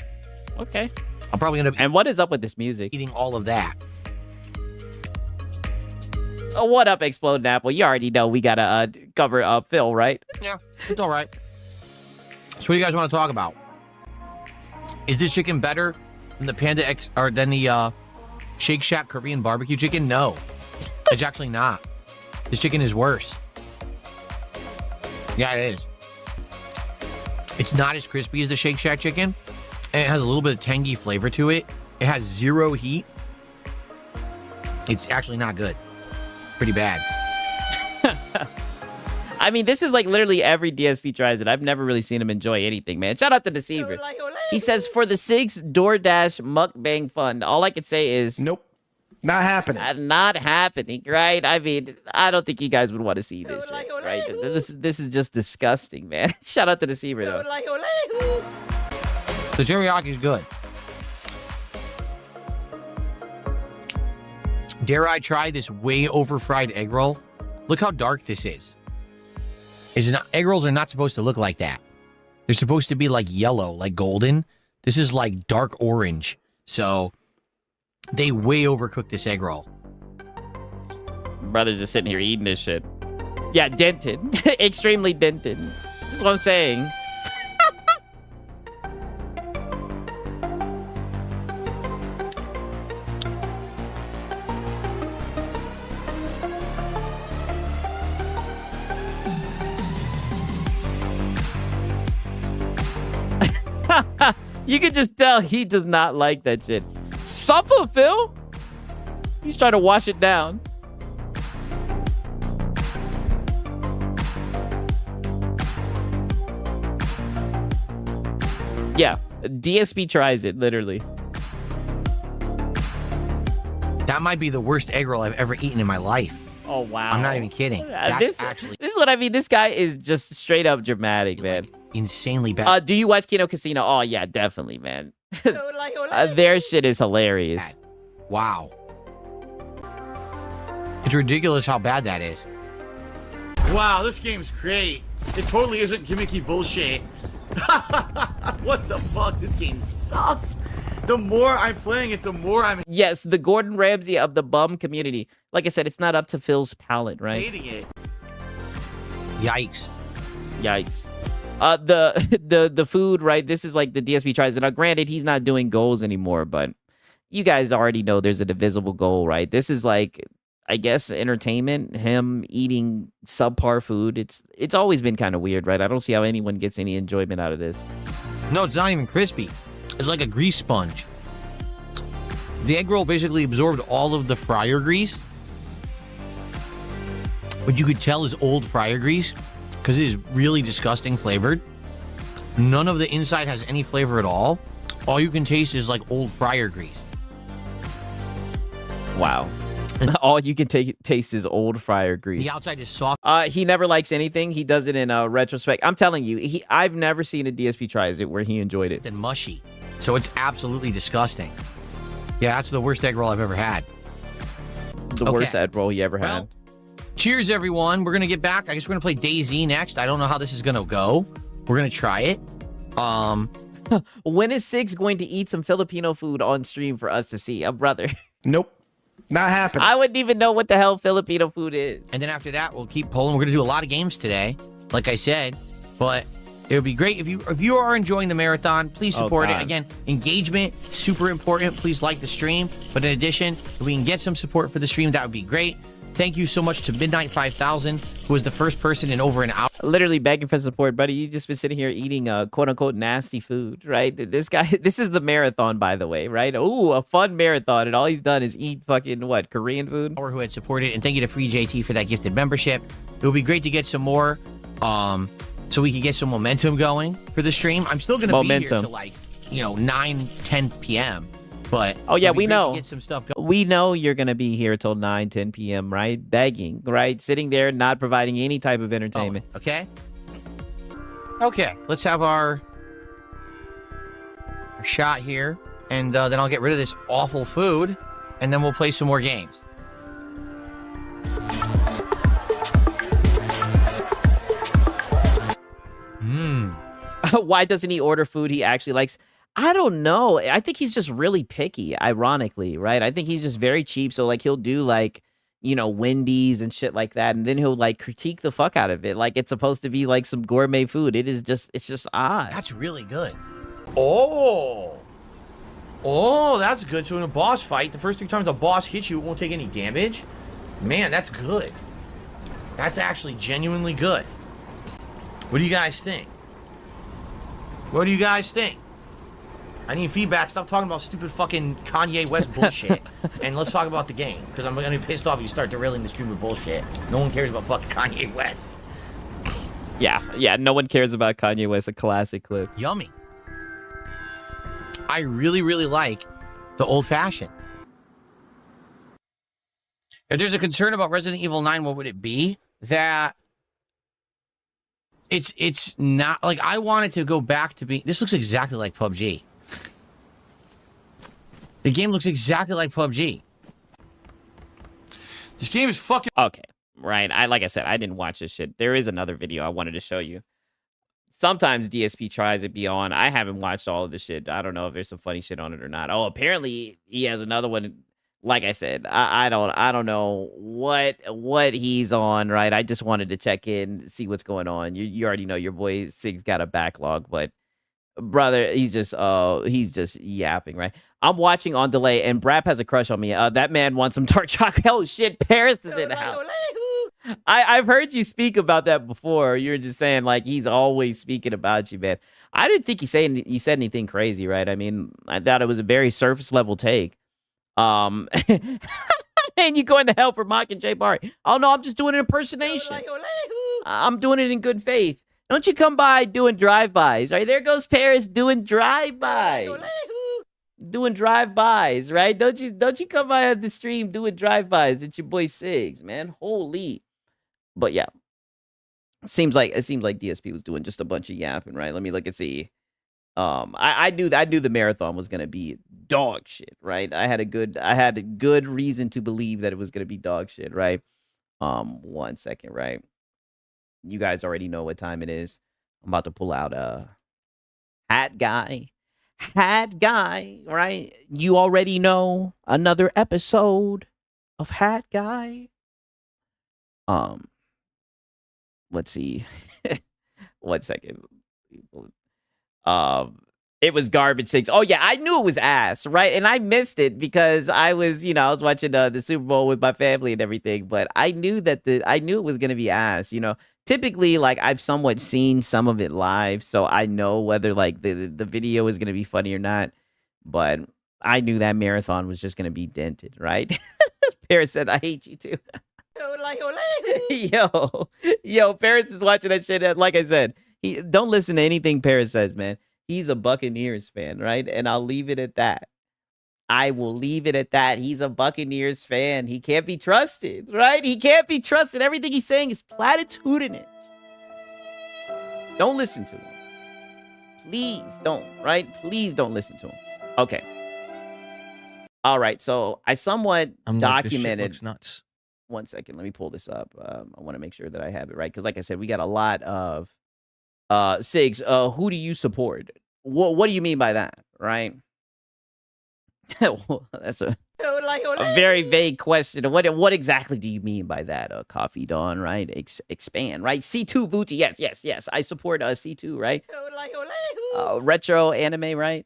Okay.
I'm probably going to...
And what is up with this music?
Eating all of that.
Oh, what up, Exploding Apple? You already know we got to cover Phil, right?
Yeah, it's all right. So what do you guys want to talk about? Is this chicken better than the Panda X or than the Shake Shack Korean barbecue chicken? No, it's actually not. This chicken is worse. Yeah, it is. It's not as crispy as the Shake Shack chicken, and it has a little bit of tangy flavor to it. It has zero heat. It's actually not good. Pretty bad.
I mean, this is like literally every DSP tries it. I've never really seen him enjoy anything, man. Shout out to Deceiver. He says, for the 6 DoorDash mukbang fund, all I could say is...
Nope. Not happening.
Not happening, right? I mean, I don't think you guys would want to see this shit, right? This is just disgusting, man. Shout out to Deceiver, though.
The teriyaki is good. Dare I try this way over-fried egg roll? Look how dark this is. Egg rolls are not supposed to look like that. They're supposed to be like yellow, like golden. This is like dark orange. So they way overcooked this egg roll.
Brothers just sitting here eating this shit. Yeah, dented. Extremely dented. That's what I'm saying. You can just tell he does not like that shit. Suffer, Phil? He's trying to wash it down. Yeah, DSP tries it, literally.
That might be the worst egg roll I've ever eaten in my life.
Oh, wow.
I'm not even kidding.
This is what I mean. This guy is just straight up dramatic, man.
Insanely bad.
Do you watch Kino Casino? Oh, yeah, definitely, man. Their shit is hilarious.
Wow. It's ridiculous how bad that is.
Wow, this game's great. It totally isn't gimmicky bullshit. What the fuck? This game sucks. The more I'm playing it, the more I'm
Yes, the Gordon Ramsay of the bum community. Like I said, it's not up to Phil's palate, right?
hating it.
Yikes.
Yikes. The food, right? This is like the DSP tries it. Now, granted, he's not doing goals anymore, but you guys already know there's a divisible goal, right? This is like, I guess, entertainment. Him eating subpar food. It's always been kind of weird, right? I don't see how anyone gets any enjoyment out of this.
No, it's not even crispy. It's like a grease sponge. The egg roll basically absorbed all of the fryer grease, which you could tell is old fryer grease because it is really disgusting flavored. None of the inside has any flavor at all. All you can taste is like old fryer grease.
Wow. All you can taste is old fryer grease.
The outside is soft.
He never likes anything. He does it in retrospect. I'm telling you, I've never seen a DSP tries it where he enjoyed it.
And mushy. So it's absolutely disgusting. Yeah, that's the worst egg roll I've ever had.
The worst egg roll he ever had.
Cheers, everyone. We're going to get back. I guess we're going to play DayZ next. I don't know how this is going to go. We're going to try it.
When is Six going to eat some Filipino food on stream for us to see? Brother.
Nope. Not happening.
I wouldn't even know what the hell Filipino food is.
And then after that, we'll keep polling. We're going to do a lot of games today, like I said. But it would be great if you are enjoying the marathon, please support it. Again, engagement, super important. Please like the stream. But in addition, if we can get some support for the stream, that would be great. Thank you so much to Midnight 5000, who was the first person in over an hour.
Literally begging for support, buddy. You just been sitting here eating quote unquote nasty food, right? This guy, this is the marathon, by the way, right? Ooh, a fun marathon. And all he's done is eat fucking what? Korean food?
Or who had supported. And thank you to Free JT for that gifted membership. It would be great to get some more, so we can get some momentum going for the stream. I'm still going to be here till like, 9, 10 p.m. But
oh yeah, we know.
Get some stuff going.
We know you're gonna be here till 9, 10 p.m. Right, begging, right, sitting there, not providing any type of entertainment.
Oh, okay. Let's have our shot here, and then I'll get rid of this awful food, and then we'll play some more games.
Why doesn't he order food he actually likes? I don't know. I think he's just really picky, ironically, right? I think he's just very cheap. So, like, he'll do, like, Wendy's and shit like that. And then he'll, like, critique the fuck out of it. Like, it's supposed to be, like, some gourmet food. It's just odd.
That's really good.
Oh.
Oh, that's good. So in a boss fight, the first 3 times the boss hits you, it won't take any damage. Man, that's good. That's actually genuinely good. What do you guys think? What do you guys think? I need feedback. Stop talking about stupid fucking Kanye West bullshit. And let's talk about the game. Because I'm going to be pissed off if you start derailing the stream with bullshit. No one cares about fucking Kanye West.
Yeah, no one cares about Kanye West, a classic clip.
Yummy. I really, really like the old-fashioned. If there's a concern about Resident Evil 9, what would it be? That it's not... Like, I want it to go back to being... This looks exactly like PUBG. The game looks exactly like PUBG.
This game is fucking...
Okay, right. Like I said, I didn't watch this shit. There is another video I wanted to show you. Sometimes DSP tries to be on. I haven't watched all of the shit. I don't know if there's some funny shit on it or not. Oh, apparently he has another one. Like I said, I don't know what he's on, right? I just wanted to check in, see what's going on. You already know your boy Sig's got a backlog, but brother, he's just yapping, right? I'm watching on delay, and Brap has a crush on me. That man wants some dark chocolate. Oh shit, Paris is in the house. I've heard you speak about that before. You were just saying like he's always speaking about you, man. I didn't think you said anything crazy, right? I mean, I thought it was a very surface level take. And you going to hell for mocking Jay Barry. Oh no, I'm just doing an impersonation. I'm doing it in good faith. Don't you come by doing drive-bys. Right, there goes Paris doing drive-bys. Doing drive-bys, right? Don't you come by on the stream doing drive-bys. It's your boy Sigs, man. Holy. But yeah. It seems like DSP was doing just a bunch of yapping, right? Let me look and see. I knew the marathon was gonna be dog shit, right? I had a good reason to believe that it was gonna be dog shit, right? 1 second, right? You guys already know what time it is. I'm about to pull out Hat Guy, right? You already know another episode of Hat Guy. Let's see. 1 second. It was Garbage 6. Oh yeah, I knew it was ass, right? And I missed it because I was watching the Super Bowl with my family and everything, but I knew it was gonna be ass, Typically, like, I've somewhat seen some of it live, so I know whether like the video is gonna be funny or not. But I knew that marathon was just gonna be dented, right? Paris said, "I hate you too." Yo, Paris is watching that shit. Like I said, don't listen to anything Paris says, man. He's a Buccaneers fan, right? And I'll leave it at that. I will leave it at that. He's a Buccaneers fan. He can't be trusted, right? He can't be trusted. Everything he's saying is platitudinous. Don't listen to him. Please don't, right? Please don't listen to him. Okay. All right. So I somewhat documented.
This shit looks nuts.
1 second. Let me pull this up. I want to make sure that I have it right. Because like I said, we got a lot of Sigs. Who do you support? What do you mean by that, right? Well, that's a very vague question. What exactly do you mean by that? Coffee Dawn, right? Expand, right? C2 Booty, yes. I support C2, right? Retro anime, right?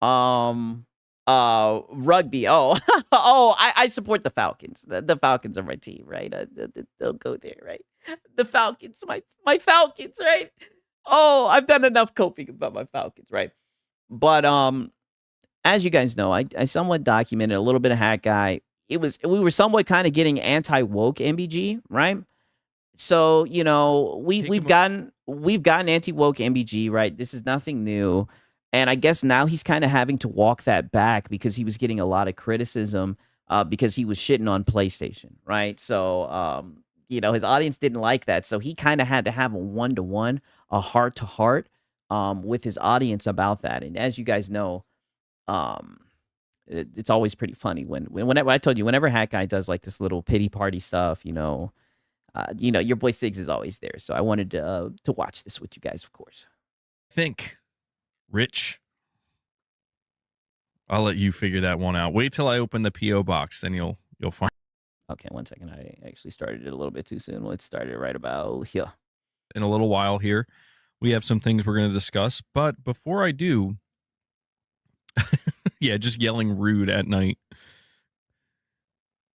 Rugby. Oh, I support the Falcons. The Falcons are my team, right? They'll go there, right? The Falcons, my Falcons, right? Oh, I've done enough coping about my Falcons, right? But as you guys know, I somewhat documented a little bit of Hat Guy. We were somewhat kind of getting anti-woke MBG, right? So, we've gotten anti-woke MBG, right? This is nothing new. And I guess now he's kind of having to walk that back because he was getting a lot of criticism because he was shitting on PlayStation, right? So, his audience didn't like that. So he kind of had to have a one-to-one, a heart-to-heart with his audience about that. And as you guys know, it's always pretty funny whenever I told you, whenever Hat Guy does like this little pity party stuff, your boy Sigs is always there. So I wanted to watch this with you guys, of course.
Think, Rich. I'll let you figure that one out. Wait till I open the PO box, then you'll find.
Okay, 1 second. I actually started it a little bit too soon. Let's start it right about here.
In a little while here, we have some things we're going to discuss, but before I do, Yeah, just yelling rude at night.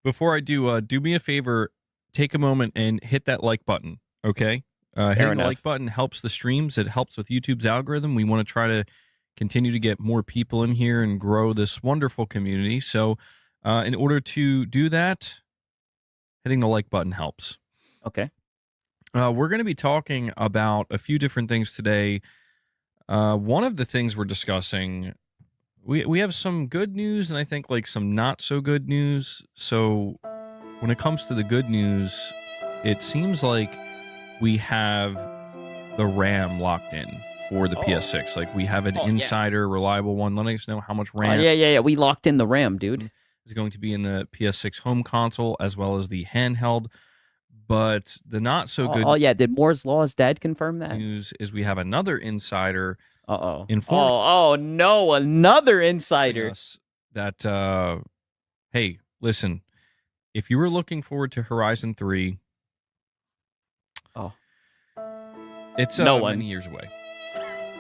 Before I do me a favor, take a moment and hit that like button, okay? Hitting the like button helps the streams. It helps with YouTube's algorithm. We want to try to continue to get more people in here and grow this wonderful community. So in order to do that, hitting the like button helps.
Okay.
We're going to be talking about a few different things today. One of the things we're discussing, we have some good news and I think like some not so good news. So when it comes to the good news, it seems like we have the RAM locked in for the PS6. Like we have an insider, reliable one letting us know how much RAM.
Yeah. We locked in the RAM, dude.
Is going to be in the PS6 home console as well as the handheld. But the not so good.
Oh yeah, did Moore's Law's dad confirm that?
News is we have another insider.
Oh
no,
another insider.
Us that hey, listen, if you were looking forward to Horizon 3, it's many years away.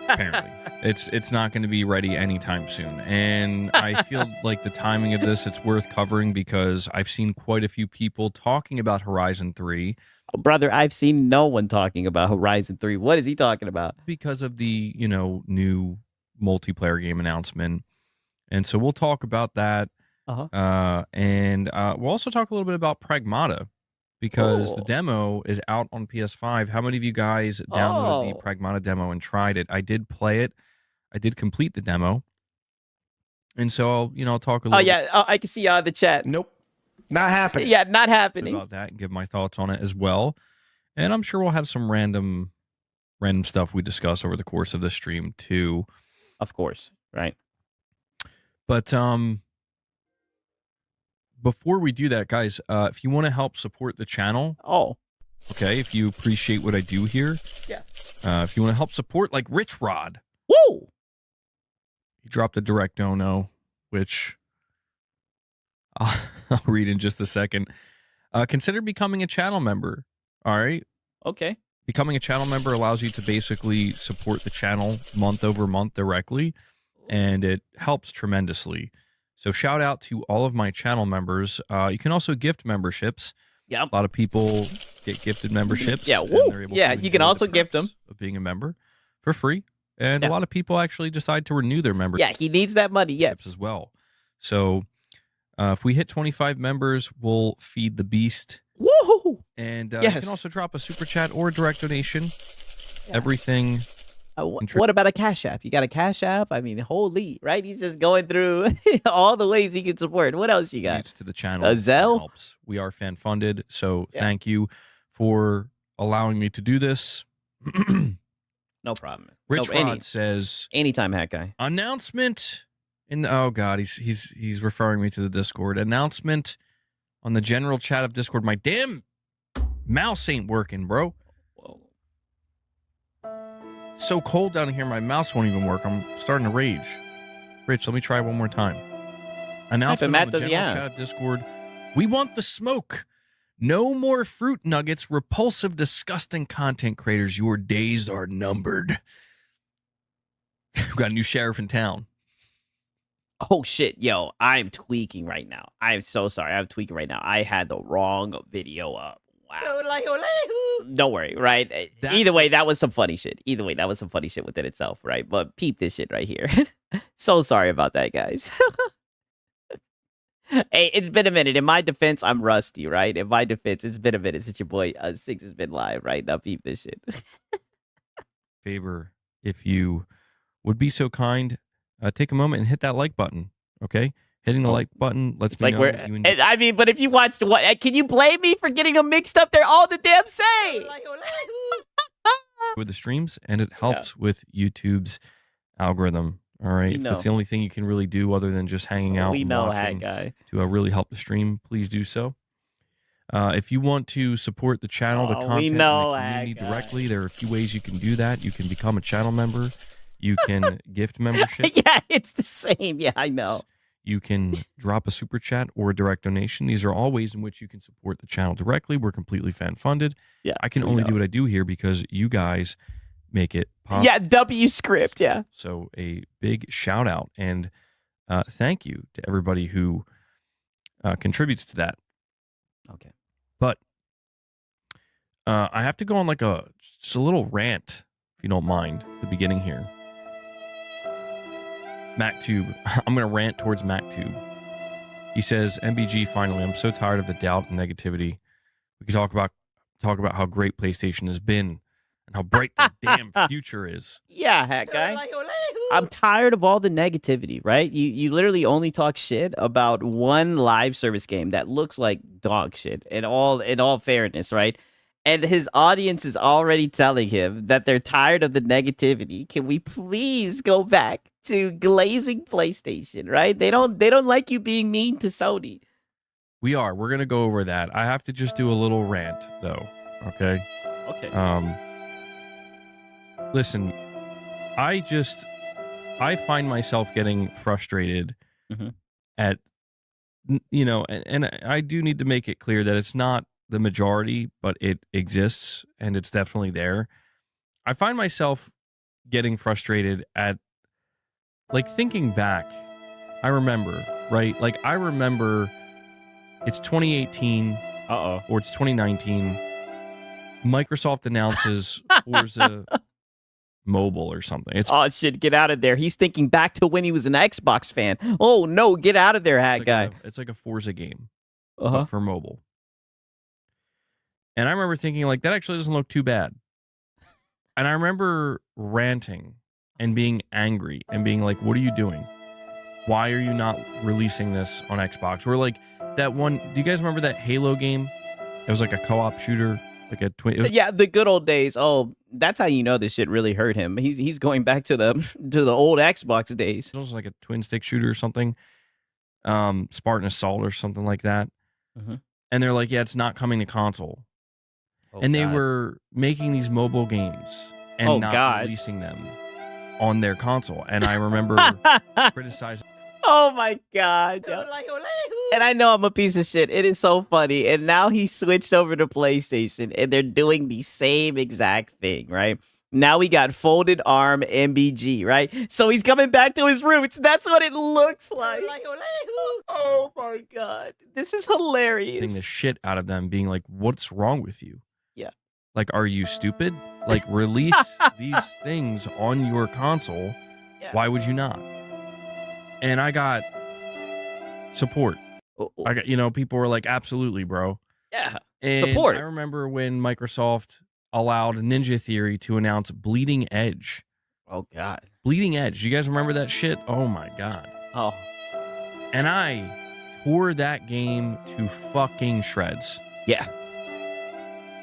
Apparently, it's not going to be ready anytime soon, and I feel like the timing of this, it's worth covering because I've seen quite a few people talking about Horizon 3.
Oh, brother, I've seen no one talking about Horizon 3. What is he talking about?
Because of the, new multiplayer game announcement. And so we'll talk about that. And we'll also talk a little bit about Pragmata because the demo is out on PS5. How many of you guys downloaded the Pragmata demo and tried it? I did play it. I did complete the demo. And so I'll talk a little bit.
I can see the chat.
Nope. Not happening.
Yeah, not happening.
About that and give my thoughts on it as well. And I'm sure we'll have some random stuff we discuss over the course of the stream too.
Of course, right.
But before we do that, guys, if you want to help support the channel, okay, if you appreciate what I do here, if you want to help support like Rich Rod, he dropped a direct dono, which I'll read in just a second. Consider becoming a channel member. All right.
Okay.
Becoming a channel member allows you to basically support the channel month over month directly, and it helps tremendously. So shout out to all of my channel members. You can also gift memberships.
Yeah.
A lot of people get gifted memberships.
Yeah. You can also gift them
of being a member for free. And a lot of people actually decide to renew their membership.
Yeah, he needs that money. Yes.
As well. So if we hit 25 members, we'll feed the beast.
Woohoo!
And you can also drop a super chat or a direct donation. Everything.
What about a Cash App? You got a Cash App? I mean, holy, right? He's just going through all the ways he can support. What else you got?
To the channel.
A Zelle?
Helps. We are fan funded, so thank you for allowing me to do this.
No problem.
Rich Rod says,
anytime, Hat Guy.
Announcement in the, oh god, he's referring me to the Discord. Announcement on the general chat of Discord. My damn mouse ain't working, bro. It's so cold down here, my mouse won't even work. I'm starting to rage. Rich, let me try one more time. Announcement on the general chat of Discord. We want the smoke. No more fruit nuggets, repulsive, disgusting content creators. Your days are numbered. We've got a new sheriff in town.
Oh, shit. Yo, I'm tweaking right now. I'm so sorry. I'm tweaking right now. I had the wrong video up. Wow. Don't worry, right? Either way, that was some funny shit. Either way, that was some funny shit within itself, right? But peep this shit right here. So sorry about that, guys. Hey, it's been a minute. In my defense, I'm rusty, right? In my defense, it's been a minute since your boy Six has been live, right? Now peep this shit.
Favor, if you would be so kind, take a moment and hit that like button, okay? Hitting the like button lets me know that you enjoy.
I mean, but if you watched what, can you blame me for getting them mixed up? They're all the damn same.
With the streams, and it helps with YouTube's algorithm. All right, if that's the only thing you can really do other than just hanging out and watching to really help the stream, please do so. If you want to support the channel, the content, and the community directly, there are a few ways you can do that. You can become a channel member. You can gift membership.
Yeah, it's the same. Yeah, I know.
You can drop a super chat or a direct donation. These are all ways in which you can support the channel directly. We're completely fan funded.
Yeah,
I can only do what I do here because you guys make it possible.
Yeah, W script. Yeah.
So a big shout out. And thank you to everybody who contributes to that.
Okay.
But I have to go on like just a little rant, if you don't mind, at the beginning here. MacTube. I'm going to rant towards MacTube. He says, MBG, finally, I'm so tired of the doubt and negativity. We can talk about how great PlayStation has been and how bright the damn future is.
Yeah, hat guy. I'm tired of all the negativity, right? You literally only talk shit about one live service game that looks like dog shit in all fairness, right? And his audience is already telling him that they're tired of the negativity. Can we please go back to glazing PlayStation, right? They don't like you being mean to Sony.
We're going to go over that. I have to just do a little rant though, okay?
Okay.
Listen, I find myself getting frustrated at, and I do need to make it clear that it's not the majority, but it exists and it's definitely there. I find myself getting frustrated at, like, thinking back. I remember, right? Like, I remember it's 2018 or it's 2019. Microsoft announces Forza Mobile or something.
Oh shit, get out of there. He's thinking back to when he was an Xbox fan. Oh no, get out of there, hat guy.
It's like a Forza game for mobile. And I remember thinking, like, that actually doesn't look too bad. And I remember ranting and being angry and being like, what are you doing? Why are you not releasing this on Xbox? Or like that one, do you guys remember that Halo game? It was like a co-op shooter, like a twin.
Yeah, the good old days. Oh, that's how you know this shit really hurt him. He's going back to the old Xbox days.
It was like a twin stick shooter or something. Spartan Assault or something like that. And they're like, yeah, it's not coming to console. And they were making these mobile games and not releasing them on their console. And I remember criticizing.
Oh my God. And I know I'm a piece of shit. It is so funny. And now he switched over to PlayStation and they're doing the same exact thing, right? Now we got folded arm MBG, right? So he's coming back to his roots. That's what it looks like. Oh my God. This is hilarious.
The shit out of them, being like, what's wrong with you?
Yeah.
Like, are you stupid? Like, release these things on your console.
Yeah.
Why would you not? And I got support. I got, people were like, absolutely, bro.
Yeah.
And
support.
I remember when Microsoft allowed Ninja Theory to announce Bleeding Edge.
Oh, God.
Bleeding Edge. You guys remember that shit? Oh, my God.
Oh.
And I tore that game to fucking shreds.
Yeah.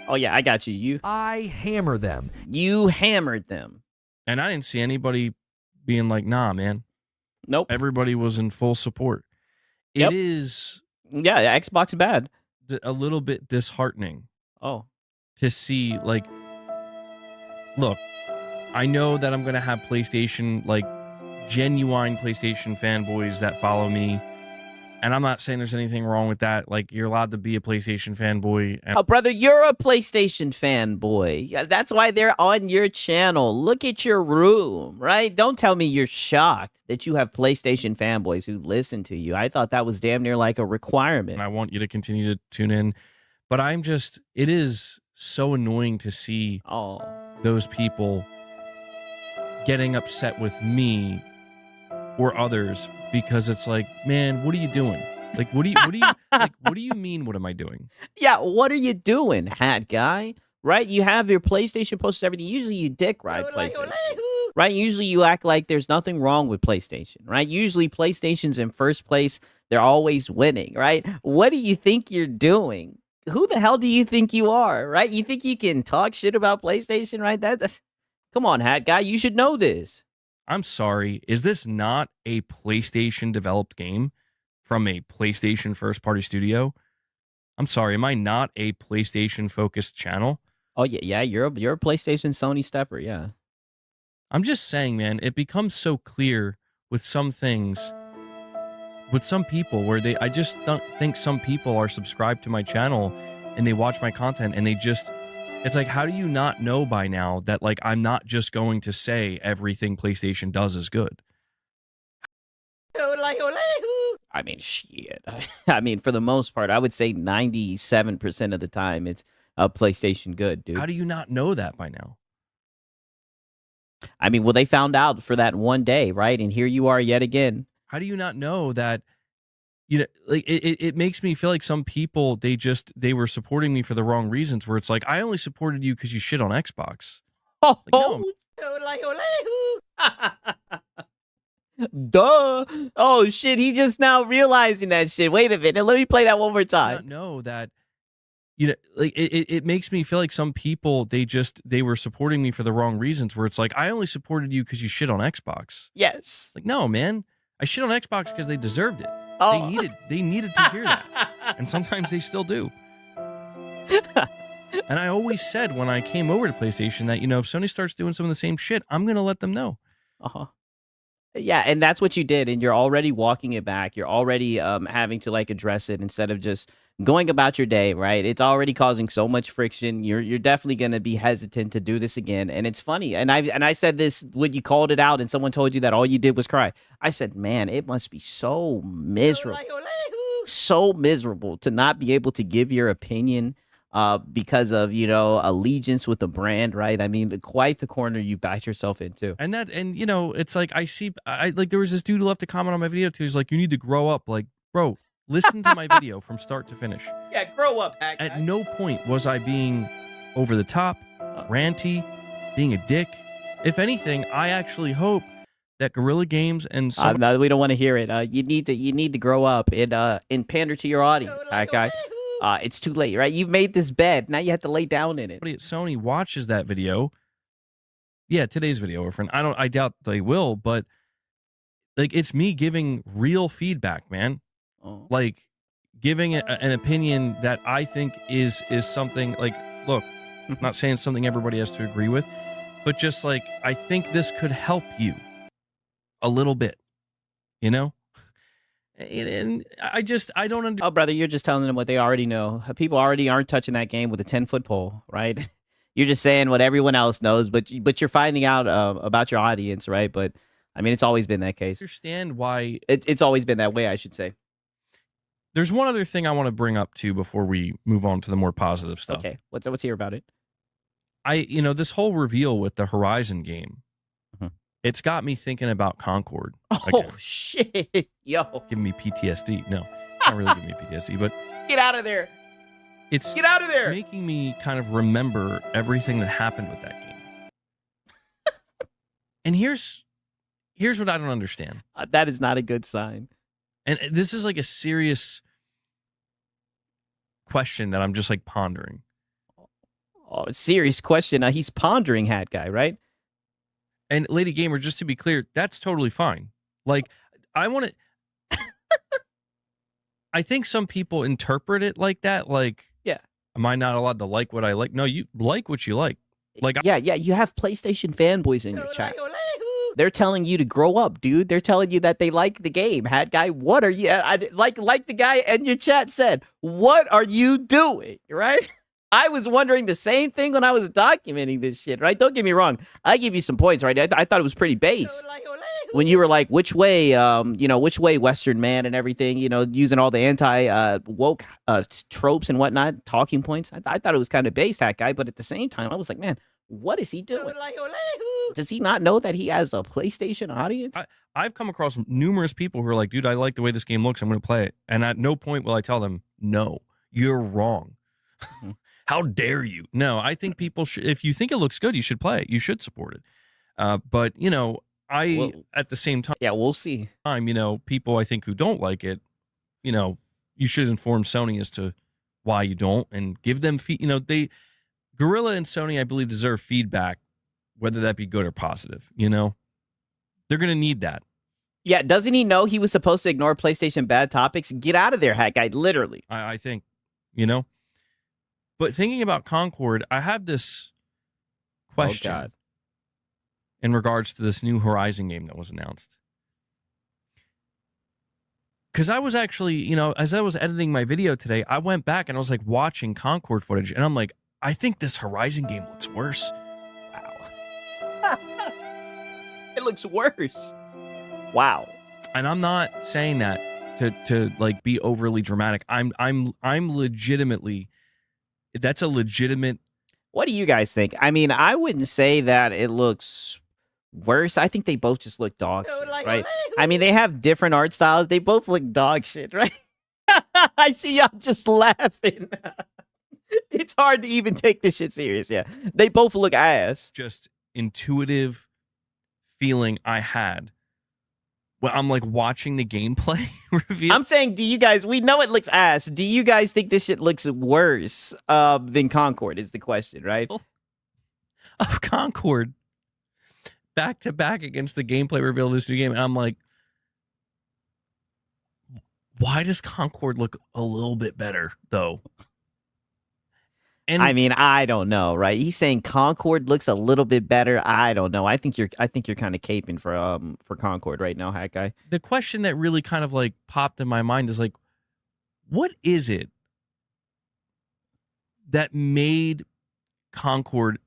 Oh, yeah, I got you.
I hammer them.
You hammered them.
And I didn't see anybody being like, nah, man.
Nope.
Everybody was in full support. It is...
Yeah, Xbox bad.
A little bit disheartening.
Oh.
To see, like... Look, I know that I'm going to have PlayStation, like, genuine PlayStation fanboys that follow me. And I'm not saying there's anything wrong with that. Like, you're allowed to be a PlayStation fanboy.
Oh, brother, you're a PlayStation fanboy. Yeah, that's why they're on your channel. Look at your room, right? Don't tell me you're shocked that you have PlayStation fanboys who listen to you. I thought that was damn near like a requirement.
And I want you to continue to tune in. But it is so annoying to see those people getting upset with me or others, because it's like, man, what are you doing? Like, what do you mean, what am I doing?
Yeah, what are you doing, hat guy? Right? You have your PlayStation posters, everything. Usually you dick ride PlayStation. Right? Usually you act like there's nothing wrong with PlayStation, right? Usually PlayStation's in first place. They're always winning, right? What do you think you're doing? Who the hell do you think you are, right? You think you can talk shit about PlayStation, right? Come on, hat guy. You should know this.
I'm sorry. Is this not a PlayStation developed game from a PlayStation first party studio? I'm sorry. Am I not a PlayStation focused channel?
Oh yeah. You're a PlayStation Sony stepper. Yeah.
I'm just saying, man, it becomes so clear with some things, with some people where I just think some people are subscribed to my channel and they watch my content and it's like, how do you not know by now that, like, I'm not just going to say everything PlayStation does is good?
I mean, shit. I mean, for the most part, I would say 97% of the time it's a PlayStation good, dude.
How do you not know that by now?
I mean, well, they found out for that one day, right? And here you are yet again.
How do you not know that? You know, like it makes me feel like some people they were supporting me for the wrong reasons. Where it's like I only supported you because you shit on Xbox.
Oh,
Like,
duh. Oh shit, he just now realizing that shit. Wait a minute, let me play that one more
I
time.
not know that. You know, like it makes me feel like some people they were supporting me for the wrong reasons. Where it's like I only supported you because you shit on Xbox.
Yes.
Like no, man, I shit on Xbox because they deserved it.
Oh.
They needed to hear that, and sometimes they still do. And I always said when I came over to PlayStation that, you know, if Sony starts doing some of the same shit, I'm gonna let them know.
Uh-huh. Yeah, and that's what you did, and you're already walking it back. You're already having to like address it instead of just going about your day, right? It's already causing so much friction. You're definitely gonna be hesitant to do this again. And it's funny. And I said this when you called it out and someone told you that all you did was cry. I said, man, it must be so miserable. So miserable to not be able to give your opinion because of, you know, allegiance with the brand, right? I mean, quite the corner you backed yourself into.
And you know, it's like I like there was this dude who left a comment on my video too. He's like, you need to grow up. Like, bro, listen to my video from start to finish.
Yeah, grow up, hack.
At no point was I being over the top, ranty, being a dick. If anything, I actually hope that Guerrilla Games and
No, we don't want to hear it. You need to grow up and pander to your audience, hack guy. It's too late, right? You've made this bed. Now you have to lay down in it.
somebody at Sony watches that video. Yeah, today's video, or friend. I doubt they will, but like it's me giving real feedback, man.
Oh.
Like giving an opinion that I think is something like, look, I'm not saying something everybody has to agree with, but just like I think this could help you a little bit, you know? And I don't understand.
Oh, brother, you're just telling them what they already know. People already aren't touching that game with a 10-foot pole, right? You're just saying what everyone else knows, but you're finding out about your audience, right? But I mean, it's always been that case.
Understand why
It's always been that way, I should say.
There's one other thing I want to bring up too before we move on to the more positive stuff.
Okay, let's hear about it.
This whole reveal with the Horizon game, it's got me thinking about Concord.
Oh,
again.
shit. Yo.
It's giving me PTSD. No, it's not really giving me PTSD, but
Get out of there.
it's
Get out of there.
making me kind of remember everything that happened with that game. And here's what I don't understand.
That is not a good sign.
And this is like a serious question that I'm just like pondering.
Oh, serious question. He's pondering, hat guy, right?
And Lady Gamer, just to be clear, that's totally fine. Like, I want to. I think some people interpret it like that. Like,
Yeah.
am I not allowed to like what I like? No, you like what you like. Like,
Yeah, you have PlayStation fanboys in your chat. They're telling you to grow up, dude. They're telling you that they like the game. Hat guy, what are you? Like the guy in your chat said, what are you doing? Right? I was wondering the same thing when I was documenting this shit, right? Don't get me wrong. I give you some points, right? I thought it was pretty base. When you were like, which way, which way, Western man and everything, using all the anti-woke tropes and whatnot, talking points. I thought it was kind of base, that guy. But at the same time, I was like, man, what is he doing? Does he not know that he has a PlayStation audience?
I've come across numerous people who are like, dude, I like the way this game looks. I'm going to play it. And at no point will I tell them, no, you're wrong. How dare you? No, I think people should, if you think it looks good, you should play it. You should support it. But, at the same time,
Yeah, we'll see.
People I think who don't like it, you should inform Sony as to why you don't and give them, Guerrilla and Sony, I believe, deserve feedback, whether that be good or positive, They're going to need that.
Yeah, doesn't he know he was supposed to ignore PlayStation bad topics? Get out of there, hat guy, literally.
I think, But thinking about Concord, I have this question in regards to this new Horizon game that was announced. Because I was actually, as I was editing my video today, I went back and I was like watching Concord footage, and I'm like, I think this Horizon game looks worse.
Wow. It looks worse. Wow.
And I'm not saying that to like be overly dramatic. I'm legitimately, that's a legitimate.
What do you guys think? I mean, I wouldn't say that it looks worse. I think they both just look dog shit, right? I mean, they have different art styles. They both look dog shit, right? I see y'all just laughing. It's hard to even take this shit serious. Yeah, they both look ass.
Just intuitive feeling I had. Well, I'm like watching the gameplay review.
I'm saying, do you guys, we know it looks ass. Do you guys think this shit looks worse than Concord is the question, right?
Of Concord back to back against the gameplay reveal of this new game. And I'm like, why does Concord look a little bit better though? And
I mean, I don't know, right? He's saying Concord looks a little bit better. I don't know. I think you're kind of caping for Concord right now, Hat Guy.
The question that really kind of like popped in my mind is like, what is it that made Concord,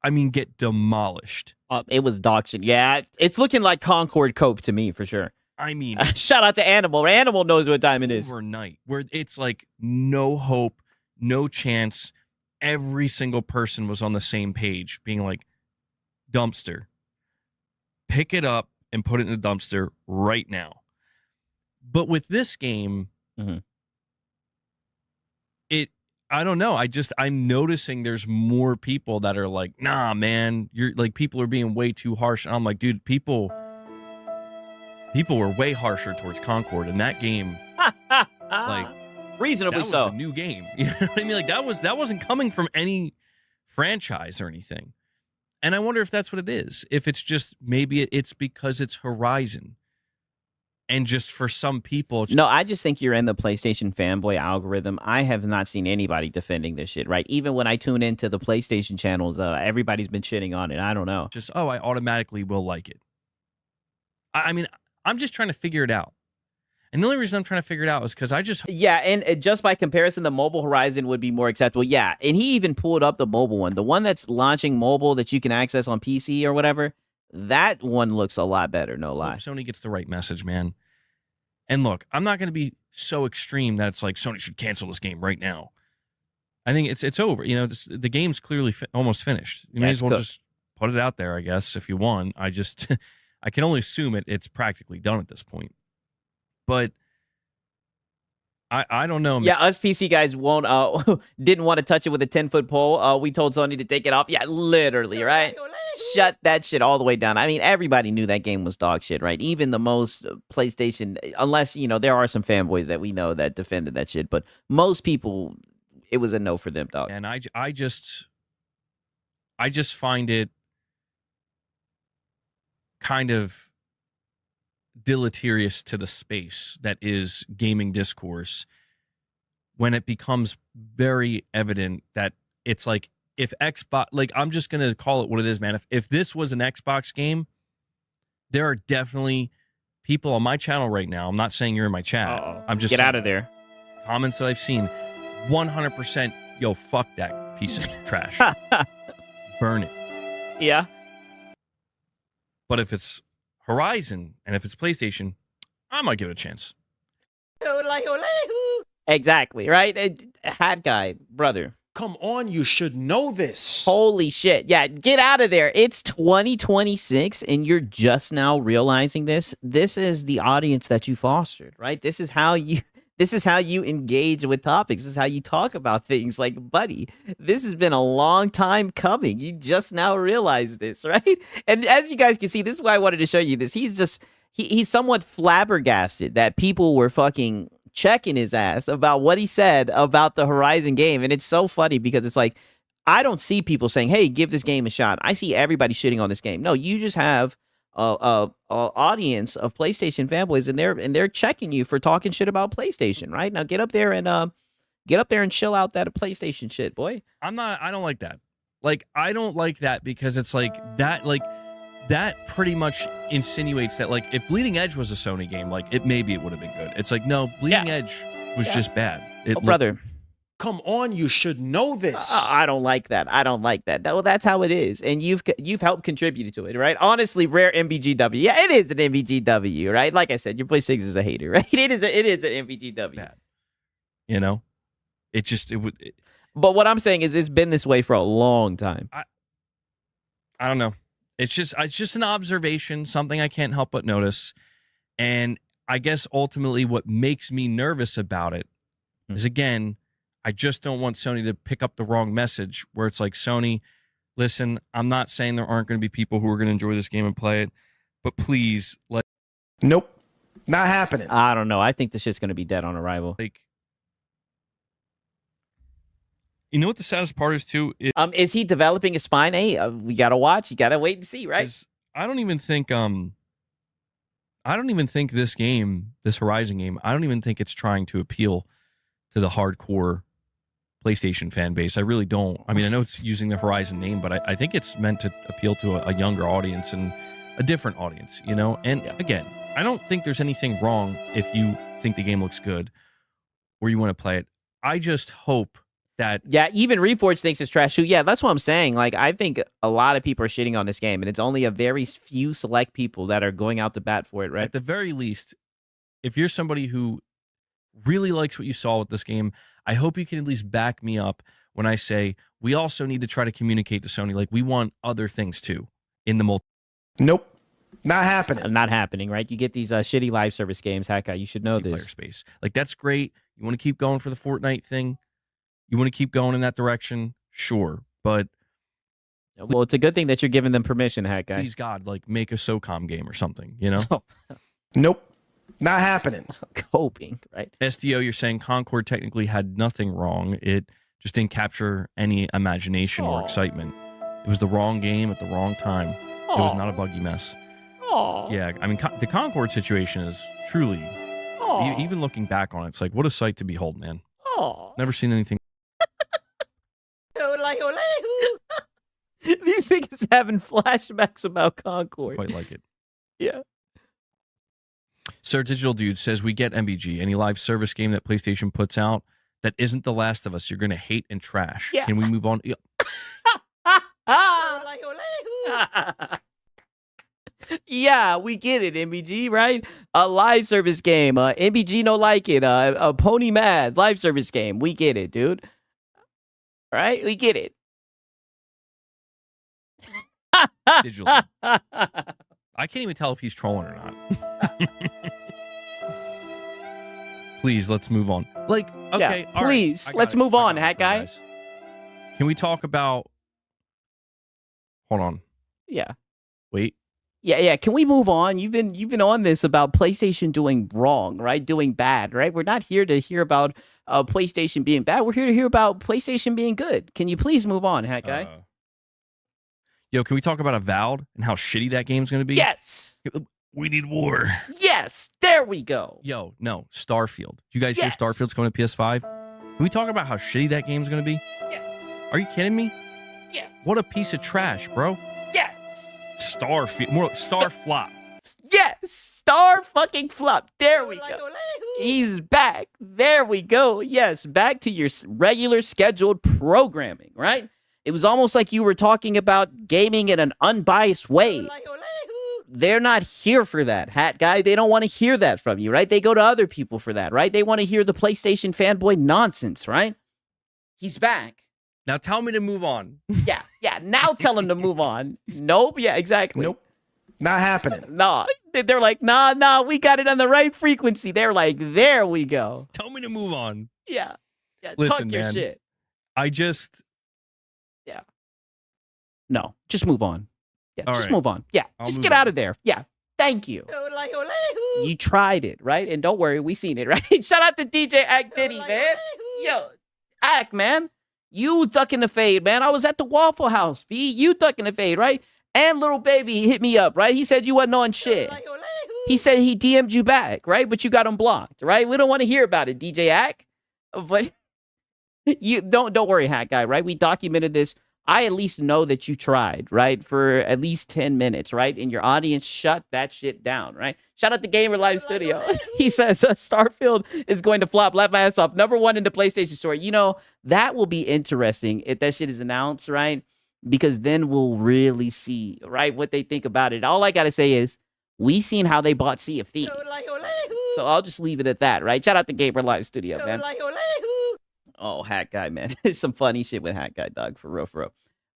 I mean, get demolished?
It was dog shit. Yeah, it's looking like Concord Cope to me for sure.
I mean,
shout out to Animal. Animal knows what time it is.
Overnight, where it's like no hope. No chance. Every single person was on the same page, being like, dumpster. Pick it up and put it in the dumpster right now. But with this game, I don't know. I'm noticing there's more people that are like, nah, man, you're like, people are being way too harsh. And I'm like, dude, people were way harsher towards Concord in that game. Like,
reasonably
that
so.
was a new game. You know what I mean? Like that wasn't coming from any franchise or anything. And I wonder if that's what it is. If it's just maybe it's because it's Horizon. And just for some people,
no, I just think you're in the PlayStation fanboy algorithm. I have not seen anybody defending this shit, right? Even when I tune into the PlayStation channels, everybody's been shitting on it. I don't know.
Just, I automatically will like it. I mean, I'm just trying to figure it out. And the only reason I'm trying to figure it out is because
Yeah, and just by comparison, the mobile Horizon would be more acceptable. Yeah, and he even pulled up the mobile one. The one that's launching mobile that you can access on PC or whatever, that one looks a lot better, no lie.
Sony gets the right message, man. And look, I'm not going to be so extreme that it's like Sony should cancel this game right now. I think it's over. You know, the game's clearly almost finished. You may as well just put it out there, I guess, if you want. I can only assume it's practically done at this point. But I don't know.
Yeah, us PC guys didn't want to touch it with a 10-foot pole. We told Sony to take it off. Yeah, literally, right? Shut that shit all the way down. I mean, everybody knew that game was dog shit, right? Even the most PlayStation, unless, there are some fanboys that we know that defended that shit, but most people, it was a no for them, dog.
And I just find it kind of deleterious to the space that is gaming discourse when it becomes very evident that it's like, if Xbox, like, I'm just going to call it what it is, man. If this was an Xbox game, there are definitely people on my channel right now. I'm not saying you're in my chat. I'm just
get out of there.
Comments that I've seen, 100%, yo, fuck that piece of trash. Burn it.
Yeah.
But if it's Horizon and if it's PlayStation, I might give it a chance.
Exactly, right? Hat Guy, brother.
Come on, you should know this.
Holy shit. Yeah, get out of there. It's 2026 and you're just now realizing this. This is the audience that you fostered, right? This is how you engage with topics. This is how you talk about things. Like, buddy, this has been a long time coming. You just now realize this, right? And as you guys can see, this is why I wanted to show you this. He's somewhat flabbergasted that people were fucking checking his ass about what he said about the Horizon game. And it's so funny because it's like, I don't see people saying, hey, give this game a shot. I see everybody shitting on this game. No, you just have a audience of PlayStation fanboys, and they're checking you for talking shit about PlayStation, right? Now get up there and chill out that PlayStation shit, boy.
I don't like that. Like, I don't like that because it's like that pretty much insinuates that, like, if Bleeding Edge was a Sony game, like, maybe it would have been good. It's like, no, Bleeding Edge was just bad.
Brother.
Come on, you should know this.
I don't like that. I don't like that. Well, that's how it is, and you've helped contribute to it, right? Honestly, rare MVGW. Yeah, it is an MVGW, right? Like I said, your boy Siggs is a hater, right? It is an MVGW.
Bad. You know, it would.
But what I'm saying is, it's been this way for a long time.
I don't know. It's just an observation, something I can't help but notice, and I guess ultimately what makes me nervous about it is, again, I just don't want Sony to pick up the wrong message where it's like, Sony, listen, I'm not saying there aren't going to be people who are going to enjoy this game and play it, but please,
Nope. Not happening.
I don't know. I think this shit's going to be dead on arrival.
You know what the saddest part is too?
Is he developing a spine? Hey, we got to watch. You got to wait and see, right?
I don't even think this game, this Horizon game, I don't even think it's trying to appeal to the hardcore PlayStation fan base. I really don't. I mean, I know it's using the Horizon name, but I think it's meant to appeal to a younger audience and a different audience, you know? And again, I don't think there's anything wrong if you think the game looks good or you want to play it. I just hope that...
Yeah, even Reforge thinks it's trash too. Yeah, that's what I'm saying. Like, I think a lot of people are shitting on this game, and it's only a very few select people that are going out to bat for it, right?
At the very least, if you're somebody who really likes what you saw with this game, I hope you can at least back me up when I say we also need to try to communicate to Sony, like, we want other things too in the
Nope. Not happening.
Not happening, right? You get these shitty live service games, Haka. You should know this.
Multiplayer space. Like, that's great. You want to keep going for the Fortnite thing? You want to keep going in that direction? Sure. But
well, it's a good thing that you're giving them permission, Haka.
Please, God, like, make a SOCOM game or something, you know?
Nope. Not happening.
Coping, right?
SDO, you're saying Concord technically had nothing wrong. It just didn't capture any imagination or excitement. It was the wrong game at the wrong time. It was not a buggy mess. Yeah, I mean, the Concord situation is truly, even looking back on it, it's like, what a sight to behold, man. Never seen anything.
These niggas having flashbacks about Concord.
Quite like it.
Yeah.
Sir Digital Dude says, we get MBG. Any live service game that PlayStation puts out that isn't The Last of Us, you're going to hate and trash.
Yeah.
Can we move on?
Yeah, we get it, MBG, right? A live service game. MBG no like it. A Pony Mad live service game. We get it, dude. Right? We get it.
Digital. I can't even tell if he's trolling or not. Please, let's move on. Like, okay,
yeah, please,
right.
let's move on, hat guy.
Guys. Can we talk about... Hold on.
Yeah.
Wait.
Yeah. Can we move on? You've been on this about PlayStation doing wrong, right? Doing bad, right? We're not here to hear about PlayStation being bad. We're here to hear about PlayStation being good. Can you please move on, hat guy?
Yo, can we talk about Avowed and how shitty that game's going to be?
Yes.
We need war.
Yes. There we go.
Yo, no. Starfield. You guys hear Starfield's going to PS5? Can we talk about how shitty that game's going to be?
Yes.
Are you kidding me?
Yes.
What a piece of trash, bro.
Yes.
Starfield. More like Star Flop.
Yes. Star fucking flop. There we go. He's back. There we go. Yes. Back to your regular scheduled programming, right? It was almost like you were talking about gaming in an unbiased way. They're not here for that, hat guy. They don't want to hear that from you, right? They go to other people for that, right? They want to hear the PlayStation fanboy nonsense, right? He's back.
Now tell me to move on.
Yeah. Now tell him to move on. Nope. Yeah, exactly.
Nope. Not happening.
Nah. They're like, nah, we got it on the right frequency. They're like, there we go.
Tell me to move on.
Yeah.
Listen,
talk your
man,
shit. Yeah. No, just move on. Yeah,
all
just
right.
move on. Yeah, just get out of there. Yeah, thank you. You tried it, right? And don't worry, we seen it, right? Shout out to DJ Ack Diddy, man. Yo, Ack, man. You ducking the fade, man. I was at the Waffle House, B. You ducking the fade, right? And Little Baby hit me up, right? He said you wasn't on shit. He said he DM'd you back, right? But you got him blocked, right? We don't want to hear about it, DJ Ack. But you don't worry, hat guy, right? We documented this I at least know that you tried, right? For at least 10 minutes, right? And your audience shut that shit down, right? Shout out to Gamer Live Studio. He says Starfield is going to flop. Laugh my ass off. #1 in the PlayStation Store. You know, that will be interesting if that shit is announced, right? Because then we'll really see, right, what they think about it. All I got to say is we seen how they bought Sea of Thieves. So I'll just leave it at that, right? Shout out to Gamer Live Studio, man. Oh, Hat Guy, man. It's some funny shit with Hat Guy, dog. For real, for real.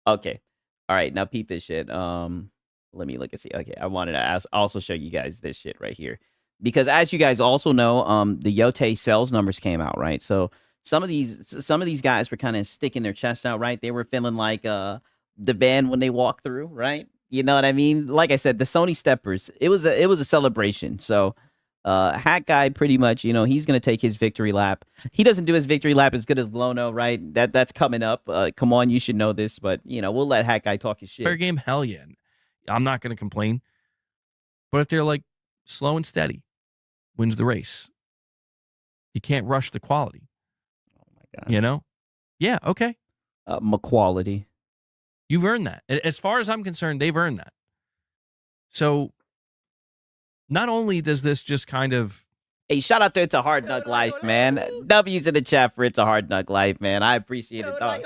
Okay. All right. Now peep this shit. Let me look and see. Okay. I wanted to also show you guys this shit right here. Because as you guys also know, the Yote sales numbers came out, right? So some of these guys were kind of sticking their chest out, right? They were feeling like the band when they walked through, right? You know what I mean? Like I said, the Sony steppers, it was a celebration. So Hat Guy pretty much, you know, he's gonna take his victory lap. He doesn't do his victory lap as good as Lono, right? That's coming up. Come on, you should know this, but you know, we'll let Hat Guy talk his shit.
Fair game, hell yeah. I'm not gonna complain. But if they're like slow and steady, wins the race. You can't rush the quality.
Oh my god.
You know? Yeah, okay.
McQuality.
You've earned that. As far as I'm concerned, they've earned that. So not only does this just kind of...
Hey, shout out to It's a Hard Nug Life, man. W's in the chat for It's a Hard Nug Life, man. I appreciate it, dog.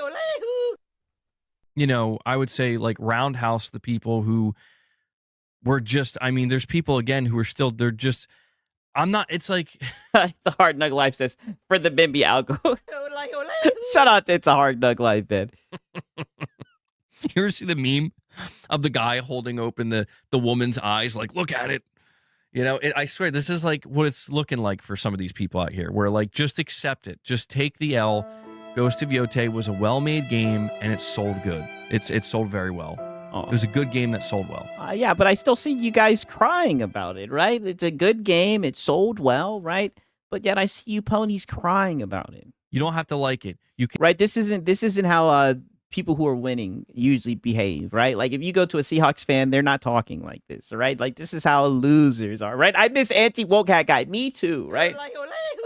You know, I would say like roundhouse the people who were just... I mean, there's people, again, who are still... They're just... I'm not... It's like...
The Hard Nug Life says, for the Bimby algo. Shout out to It's a Hard Nug Life, man.
You ever see the meme of the guy holding open the woman's eyes, like, look at it? You know, I swear, this is like what it's looking like for some of these people out here, where like, just accept it. Just take the L. Ghost of Yote was a well-made game, and it sold good. It sold very well.
Oh.
It was a good game that sold well.
Yeah, but I still see you guys crying about it, right? It's a good game. It sold well, right? But yet I see you ponies crying about it.
You don't have to like it. You can.
Right? This isn't how people who are winning usually behave, right? Like if you go to a Seahawks fan, they're not talking like this, right? Like this is how losers are, right? I miss anti-woke hat guy. Me too, right?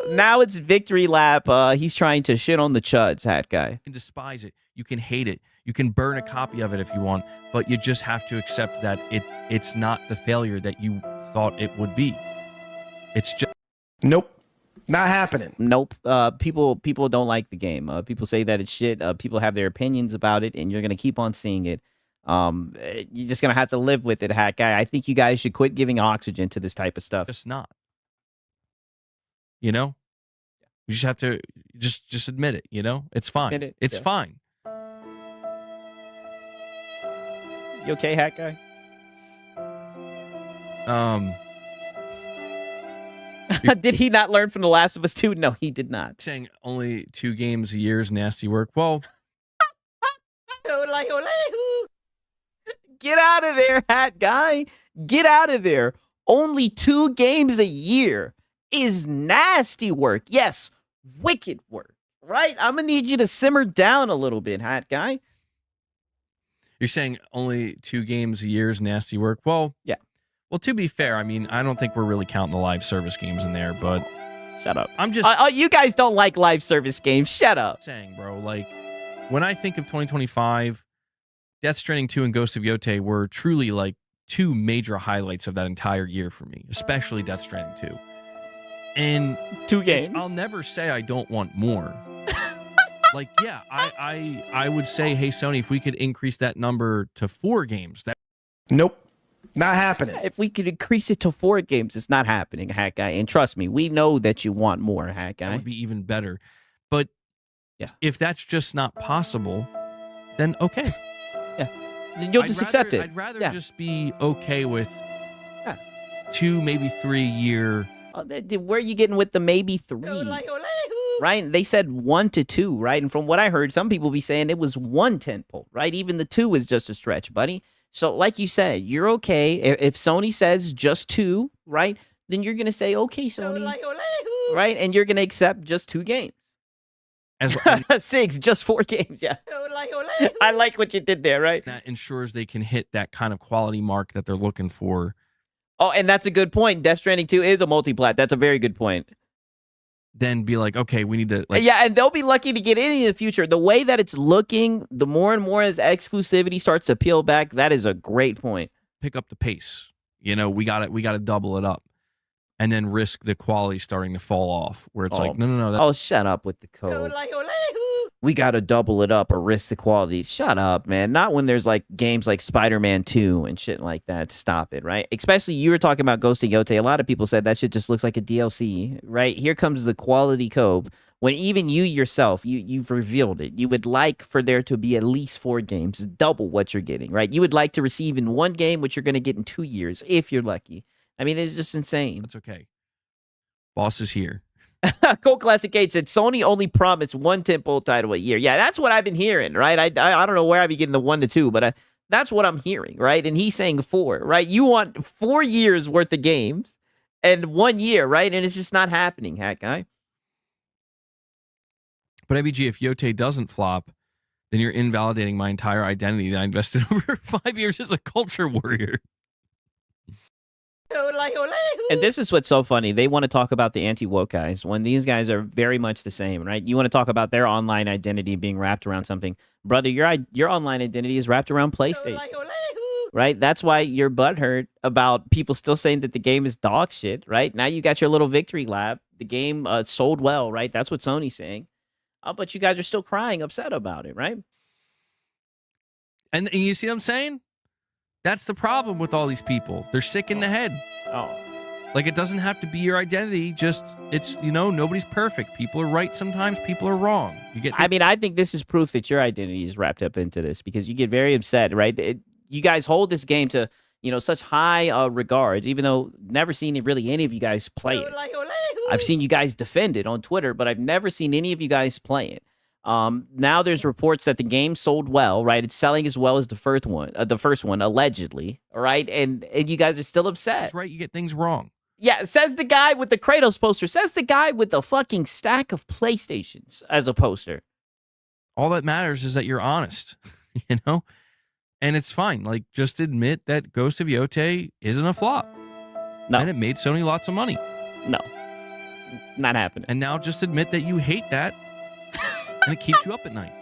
Now it's victory lap. He's trying to shit on the chuds, hat guy.
You can despise it. You can hate it. You can burn a copy of it if you want, but you just have to accept that it's not the failure that you thought it would be. It's just...
Nope. Not happening.
Nope. People don't like the game. People say that it's shit. People have their opinions about it, and you're gonna keep on seeing it. You're just gonna have to live with it, hat guy. I think you guys should quit giving oxygen to this type of stuff.
Just not. You know, you just have to just admit it. You know, it's fine. It's fine.
You okay, hat guy? Did he not learn from The Last of Us 2? No, he did not.
Saying only 2 games a year is nasty work. Well,
get out of there, hat guy. Get out of there. Only 2 games a year is nasty work. Yes, wicked work. Right? I'm going to need you to simmer down a little bit, hat guy.
You're saying only 2 games a year is nasty work? Well,
yeah.
Well, to be fair, I mean, I don't think we're really counting the live service games in there, but...
Shut up.
I'm just...
you guys don't like live service games. Shut up.
Saying, bro, like, when I think of 2025, Death Stranding 2 and Ghost of Yote were truly, like, 2 major highlights of that entire year for me, especially Death Stranding 2. And...
2 games?
I'll never say I don't want more. Like, yeah, I would say, hey, Sony, if we could increase that number to 4 games... that.
Nope. Not happening.
If we could increase it to 4 games, it's not happening, hat guy. And trust me, we know that you want more, hat guy.
That would be even better. But
yeah,
if that's just not possible, then okay.
Yeah, then you'll just accept it.
I'd rather just be okay with 2, maybe 3 year.
Where are you getting with the maybe 3? Right? They said 1 to 2, right? And from what I heard, some people be saying it was 1 tentpole, right? Even the 2 is just a stretch, buddy. So like you said, you're okay. If Sony says just 2, right, then you're going to say, okay, Sony, right? And you're going to accept just 2 games. 6, just 4 games, yeah. I like what you did there, right?
That ensures they can hit that kind of quality mark that they're looking for.
Oh, and that's a good point. Death Stranding 2 is a multi-plat. That's a very good point.
then be like, okay, we need to like
Yeah, and they'll be lucky to get any in the future. The way that it's looking, the more and more as exclusivity starts to peel back, that is a great point.
pick up the pace. You know, we got to double it up, and then risk the quality starting to fall off. Where it's like, no.
Oh, shut up with the code. We got to double it up or risk the quality. Shut up, man. Not when there's like games like Spider-Man 2 and shit like that. Stop it, right? Especially you were talking about Ghost of Yote. A lot of people said that shit just looks like a DLC, right? Here comes the quality code. When even you yourself, you've revealed it. You would like for there to be at least 4 games, double what you're getting, right? You would like to receive in 1 game what you're going to get in 2 years, if you're lucky. I mean, it's just insane.
That's okay. Boss is here.
Cold Classic 8 said Sony only promised 1 tentpole title a year. Yeah, that's what I've been hearing, right? I don't know where I'd be getting the 1 to 2, but that's what I'm hearing, right? And he's saying 4, right? You want 4 years worth of games and 1 year, right? And it's just not happening, Hat Guy.
But IBG, if Yote doesn't flop, then you're invalidating my entire identity that I invested over 5 years as a culture warrior.
And this is what's so funny. They want to talk about the anti-woke guys when these guys are very much the same, right? You want to talk about their online identity being wrapped around something. Brother, your online identity is wrapped around PlayStation, right? That's why you're butthurt about people still saying that the game is dog shit, right? Now you got your little victory lap. The game sold well, right? That's what Sony's saying. But you guys are still crying, upset about it, right?
And you see what I'm saying? That's the problem with all these people. They're sick in the head.
Oh.
Like, it doesn't have to be your identity. Just, it's, you know, nobody's perfect. People are right sometimes. People are wrong.
I mean, I think this is proof that your identity is wrapped up into this because you get very upset, right? You guys hold this game to, you know, such high regards, even though never seen really any of you guys play it. I've seen you guys defend it on Twitter, but I've never seen any of you guys play it. Now there's reports that the game sold well, right? It's selling as well as the first one, allegedly, right? And you guys are still upset.
That's right. You get things wrong.
Yeah, says the guy with the Kratos poster. Says the guy with the fucking stack of PlayStations as a poster.
All that matters is that you're honest, you know? And it's fine. Like, just admit that Ghost of Yote isn't a flop.
No.
And it made Sony lots of money.
No. Not happening.
And now just admit that you hate that and it keeps you up at night.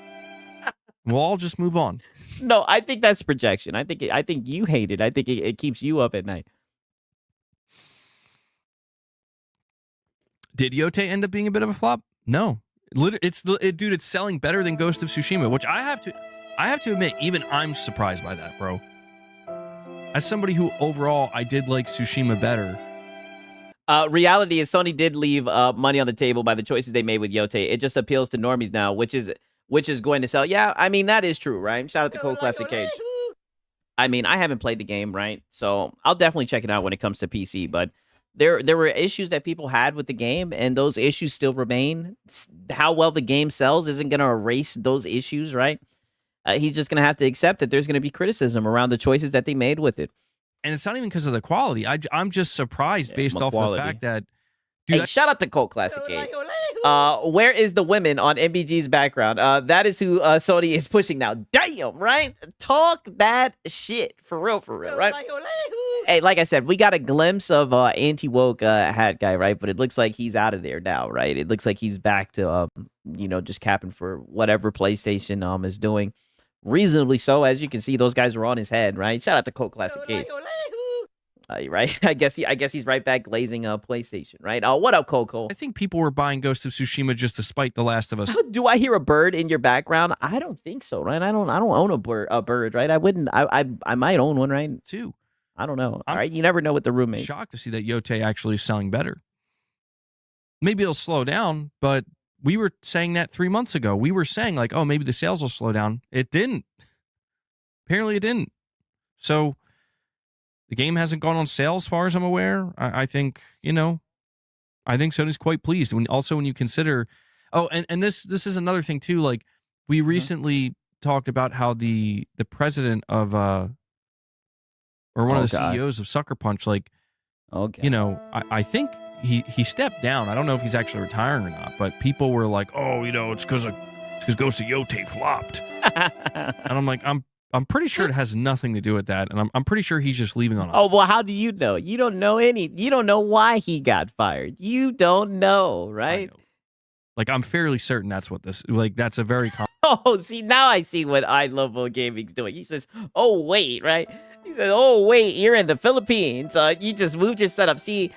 We'll all just move on.
No, I think that's projection. I think you hate it. I think it keeps you up at night.
Did Yote end up being a bit of a flop? No. Dude, it's selling better than Ghost of Tsushima, which I have to admit, even I'm surprised by that, bro. As somebody who overall I did like Tsushima better.
Reality is Sony did leave money on the table by the choices they made with Yote. It just appeals to normies now, which is going to sell. Yeah, I mean, that is true, right? Shout out to Cold Classic Cage. I mean, I haven't played the game, right? So I'll definitely check it out when it comes to PC, but there were issues that people had with the game, and those issues still remain. How well the game sells isn't going to erase those issues, right? He's just going to have to accept that there's going to be criticism around the choices that they made with it.
And it's not even because of the quality. I'm just surprised based off the fact that... Dude,
hey, shout out to Cold Classic 8. Where is the women on MBG's background? That is who Sony is pushing now. Damn, right? Talk that shit. For real, right? Hey, like I said, we got a glimpse of anti-woke hat guy, right? But it looks like he's out of there now, right? It looks like he's back to, just capping for whatever PlayStation is doing. Reasonably so. As you can see, those guys were on his head, right? Shout out to Cold Classic Cage. Right? I guess he's right back glazing PlayStation, right? What up, Coco?
I think people were buying Ghost of Tsushima just to spite The Last of Us.
Do I hear a bird in your background? I don't think so, right? I don't own a bird, right? I wouldn't. I might own one, right?
Too.
I don't know. All right, you never know with the roommates.
Shocked to see that Yote actually is selling better. Maybe it'll slow down, but we were saying that 3 months ago. We were saying like, oh, maybe the sales will slow down. It didn't. Apparently, it didn't. So. The game hasn't gone on sale as far as I'm aware. I think, I think Sony's quite pleased. When you consider, and this is another thing too. Like we recently talked about how the president of or one of the CEOs of Sucker Punch, like, I think he stepped down. I don't know if he's actually retiring or not, but people were like, oh, it's because Ghost of Yote flopped, and I'm like, I'm pretty sure it has nothing to do with that, and I'm pretty sure he's just leaving on.
Oh, well, how do you know? You don't know you don't know why he got fired. You don't know, right?
Like, I'm fairly certain that's what this, like, that's a very common.
Oh, see, now I see what I Love Mo Gaming's doing. He says, oh, wait, right? He says, oh, wait, you're in the Philippines. You just moved your setup. See,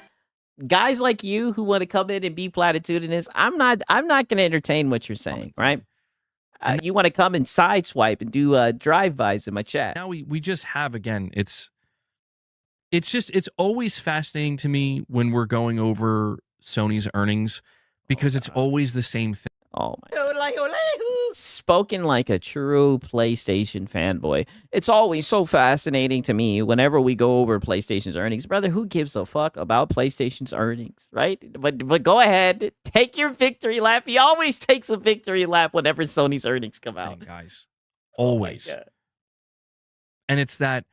guys like you who want to come in and be platitudinous, I'm not going to entertain what you're saying, right? You want to come and sideswipe and do drive-bys in my chat.
Now we just have, again, it's always fascinating to me when we're going over Sony's earnings because it's always the same thing.
Oh my God. Spoken like a true PlayStation fanboy. It's always so fascinating to me whenever we go over PlayStation's earnings. Brother, who gives a fuck about PlayStation's earnings, right? But go ahead, take your victory lap. He always takes a victory lap whenever Sony's earnings come out.
Guys, always.
Oh,
and it's that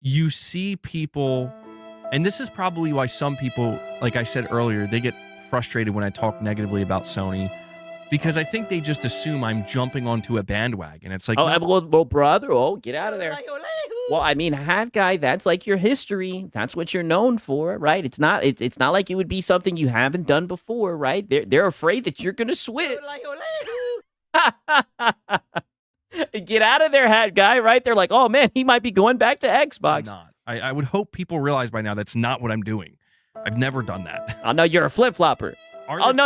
you see people, and this is probably why some people, like I said earlier, they get frustrated when I talk negatively about Sony, because I think they just assume I'm jumping onto a bandwagon. It's like,
well, brother, get out of there. Well, I mean, Hat Guy, that's like your history. That's what you're known for, right? It's not like it would be something you haven't done before, right? They're afraid that you're gonna switch. Get out of there, Hat Guy, right? They're like, oh man, he might be going back to Xbox.
I'm not. I would hope people realize by now that's not what I'm doing. I've never done that.
Oh no, you're a flip-flopper. Oh no.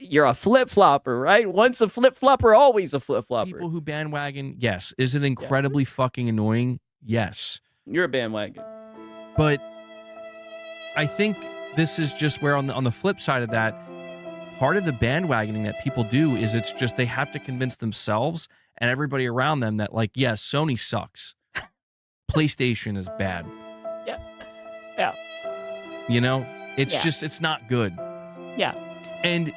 You're a flip-flopper, right? Once a flip-flopper, always a flip-flopper.
People who bandwagon, yes. Is it incredibly fucking annoying? Yes.
You're a bandwagon.
But I think this is just where on the flip side of that, part of the bandwagoning that people do is it's just they have to convince themselves and everybody around them that, like, yes, Sony sucks. PlayStation is bad.
Yeah.
You know? It's just, it's not good.
Yeah.
And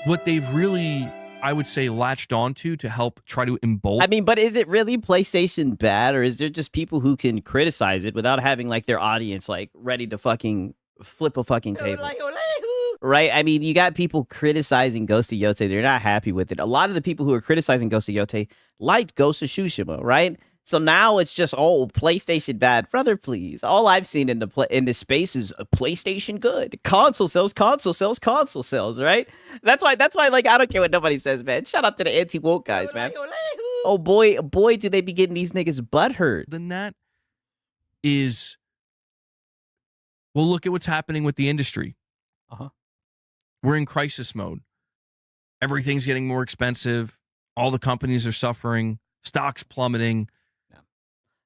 what they've really, I would say, latched onto to help try to embolden.
I mean, but is it really PlayStation bad, or is there just people who can criticize it without having, like, their audience, like, ready to fucking flip a fucking table? Right? I mean, you got people criticizing Ghost of Yotei. They're not happy with it. A lot of the people who are criticizing Ghost of Yotei liked Ghost of Tsushima, right? So now it's just, oh, PlayStation bad. Brother, please. All I've seen in the space is PlayStation good. Console sales, right? That's why, like, I don't care what nobody says, man. Shout out to the anti-woke guys, man. Oh, boy, do they be getting these niggas butthurt.
Then that is, well, look at what's happening with the industry.
Uh-huh.
We're in crisis mode. Everything's getting more expensive. All the companies are suffering. Stocks plummeting.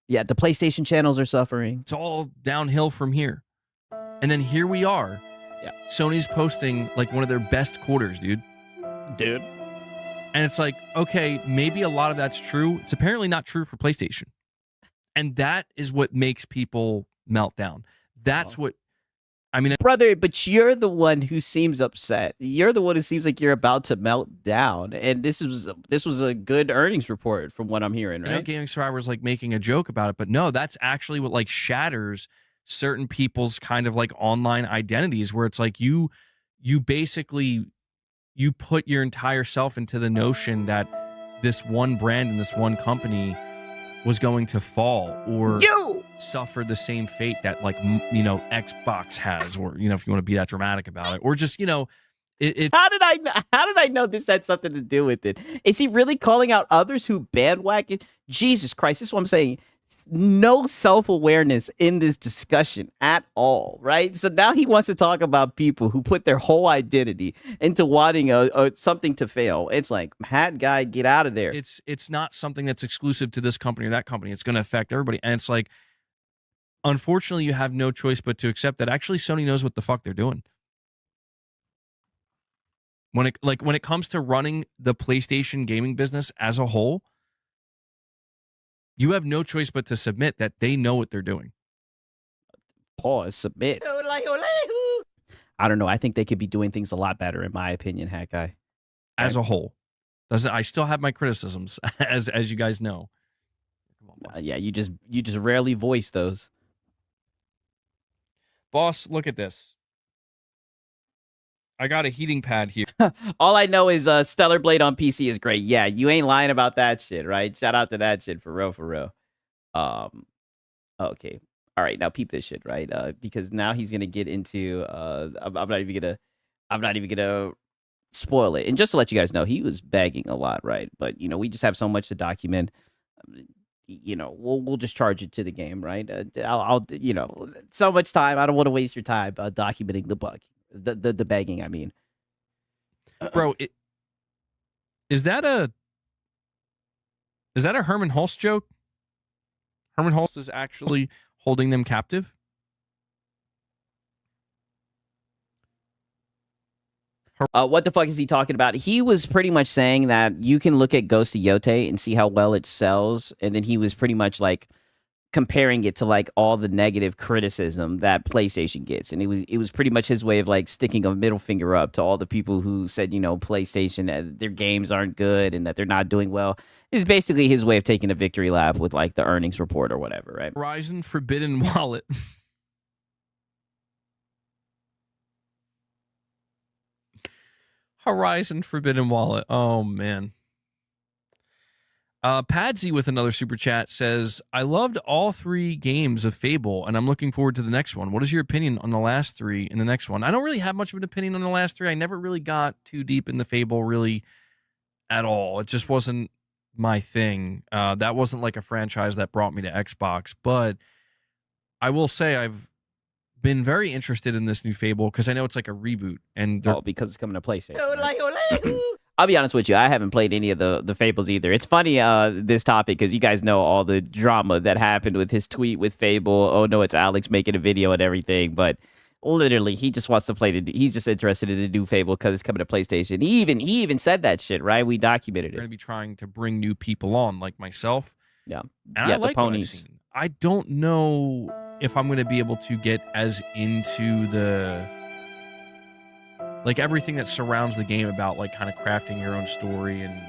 Yeah, the PlayStation channels are suffering.
It's all downhill from here. And then here we are.
Yeah.
Sony's posting like one of their best quarters, dude. And it's like, okay, maybe a lot of that's true. It's apparently not true for PlayStation. And that is what makes people melt down. That's what, I mean,
brother, but you're the one who seems upset. You're the one who seems like you're about to melt down. And this was a good earnings report from what I'm hearing, right?
I know Gaming Survivor's like making a joke about it, but no, that's actually what like shatters certain people's kind of like online identities, where it's like you basically, you put your entire self into the notion that this one brand and this one company was going to fall or suffer the same fate that, like, you know, Xbox has, or, you know, if you want to be that dramatic about it, or just, you know,
How did I know this had something to do with it? Is he really calling out others who bandwagon? Jesus Christ, this is what I'm saying. No self-awareness in this discussion at all, right? So now he wants to talk about people who put their whole identity into wanting something to fail. It's like, Hat Guy, get out of there.
It's not something that's exclusive to this company or that company. It's going to affect everybody. And it's like, unfortunately, you have no choice but to accept that actually Sony knows what the fuck they're doing. When it comes to running the PlayStation gaming business as a whole, you have no choice but to submit that they know what they're doing.
Pause, submit. I don't know. I think they could be doing things a lot better, in my opinion, Hat Guy.
As a whole. I still have my criticisms, as you guys know.
Yeah, you just rarely voice those.
Boss, look at this. I got a heating pad here.
All I know is Stellar Blade on PC is great. Yeah, you ain't lying about that shit, right? Shout out to that shit for real, for real. Okay. All right, now peep this shit, right? Because now he's gonna get into. I'm not even gonna spoil it. And just to let you guys know, he was begging a lot, right? But we just have so much to document. We'll just charge it to the game, right? I'll so much time. I don't want to waste your time documenting the begging. I mean,
Bro, is that a Herman Hulst joke? Herman Hulst is actually holding them captive?
What the fuck is he talking about? He was pretty much saying that you can look at Ghost of Yote and see how well it sells, and then he was pretty much like comparing it to like all the negative criticism that PlayStation gets, and it was pretty much his way of like sticking a middle finger up to all the people who said PlayStation their games aren't good and that they're not doing well. It's basically his way of taking a victory lap with like the earnings report or whatever, right?
Horizon Forbidden Wallet. Horizon Forbidden Wallet. Oh, man. Padsy with another super chat says, I loved all 3 games of Fable, and I'm looking forward to the next one. What is your opinion on the last 3 in the next one? I don't really have much of an opinion on the last 3. I never really got too deep in the Fable really at all. It just wasn't my thing. That wasn't like a franchise that brought me to Xbox, but I will say I've been very interested in this new Fable because I know it's like a reboot, and
because it's coming to PlayStation. Right? I'll be honest with you, I haven't played any of the Fables either. It's funny this topic because you guys know all the drama that happened with his tweet with Fable. Oh no, it's Alex making a video and everything, but literally he just wants to play he's just interested in the new Fable because it's coming to PlayStation. He even said that shit, right? We documented it.
We're gonna be trying to bring new people on like myself.
Yeah,
and I like the ponies. What I've seen. I don't know if I'm going to be able to get as into the like everything that surrounds the game about like kind of crafting your own story and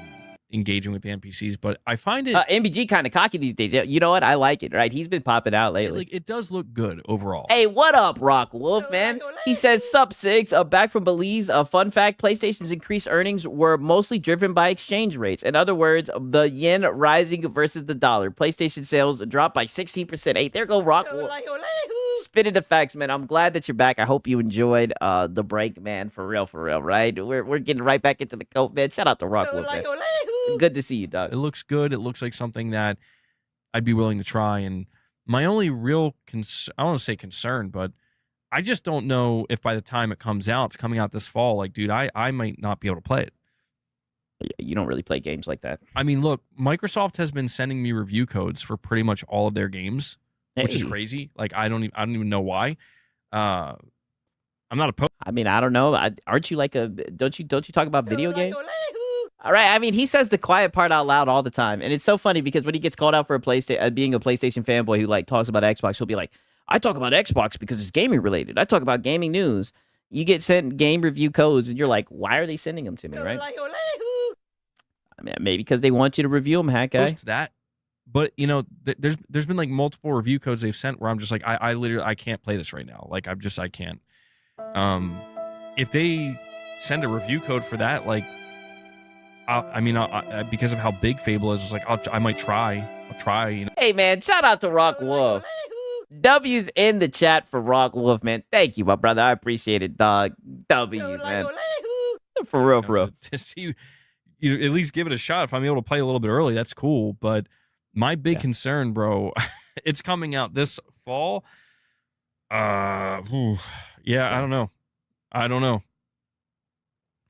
engaging with the NPCs, but I find it
MBG kind of cocky these days. You know what? I like it, right? He's been popping out lately.
It does look good overall.
Hey, what up, Rock Wolf, man? He says, sup, Six. Back from Belize. Fun fact, PlayStation's increased earnings were mostly driven by exchange rates. In other words, the yen rising versus the dollar. PlayStation sales dropped by 16%. Hey, there go Rock Wolf. Spitting the facts, man. I'm glad that you're back. I hope you enjoyed the break, man. For real, right? We're getting right back into the coat, man. Shout out to Rock Wolf, man. Good to see you, dog.
It looks good. It looks like something that I'd be willing to try. And my only real I don't want to say concern, but I just don't know if by the time it comes out, it's coming out this fall. Like, dude, I might not be able to play it.
You don't really play games like that.
I mean, look, Microsoft has been sending me review codes for pretty much all of their games, which is crazy. Like, I don't even know why. I'm not opposed.
I mean, I don't know. Aren't you like don't you talk about video games? All right. I mean, he says the quiet part out loud all the time. And it's so funny because when he gets called out for being a PlayStation fanboy who like talks about Xbox, he'll be like, I talk about Xbox because it's gaming related. I talk about gaming news. You get sent game review codes and you're like, why are they sending them to me, right? I mean, maybe because they want you to review them, hack guy.
To that. But, there's been like multiple review codes they've sent where I'm just like, I literally, I can't play this right now. Like, I can't. If they send a review code for that, like, because of how big Fable is, it's like I might try. I'll try.
Hey man, shout out to Rock Wolf. W's in the chat for Rock Wolf, man. Thank you, my brother. I appreciate it, dog. W's, man. For real.
To see you at least give it a shot. If I'm able to play a little bit early, that's cool. But my big concern, bro, it's coming out this fall. I don't know.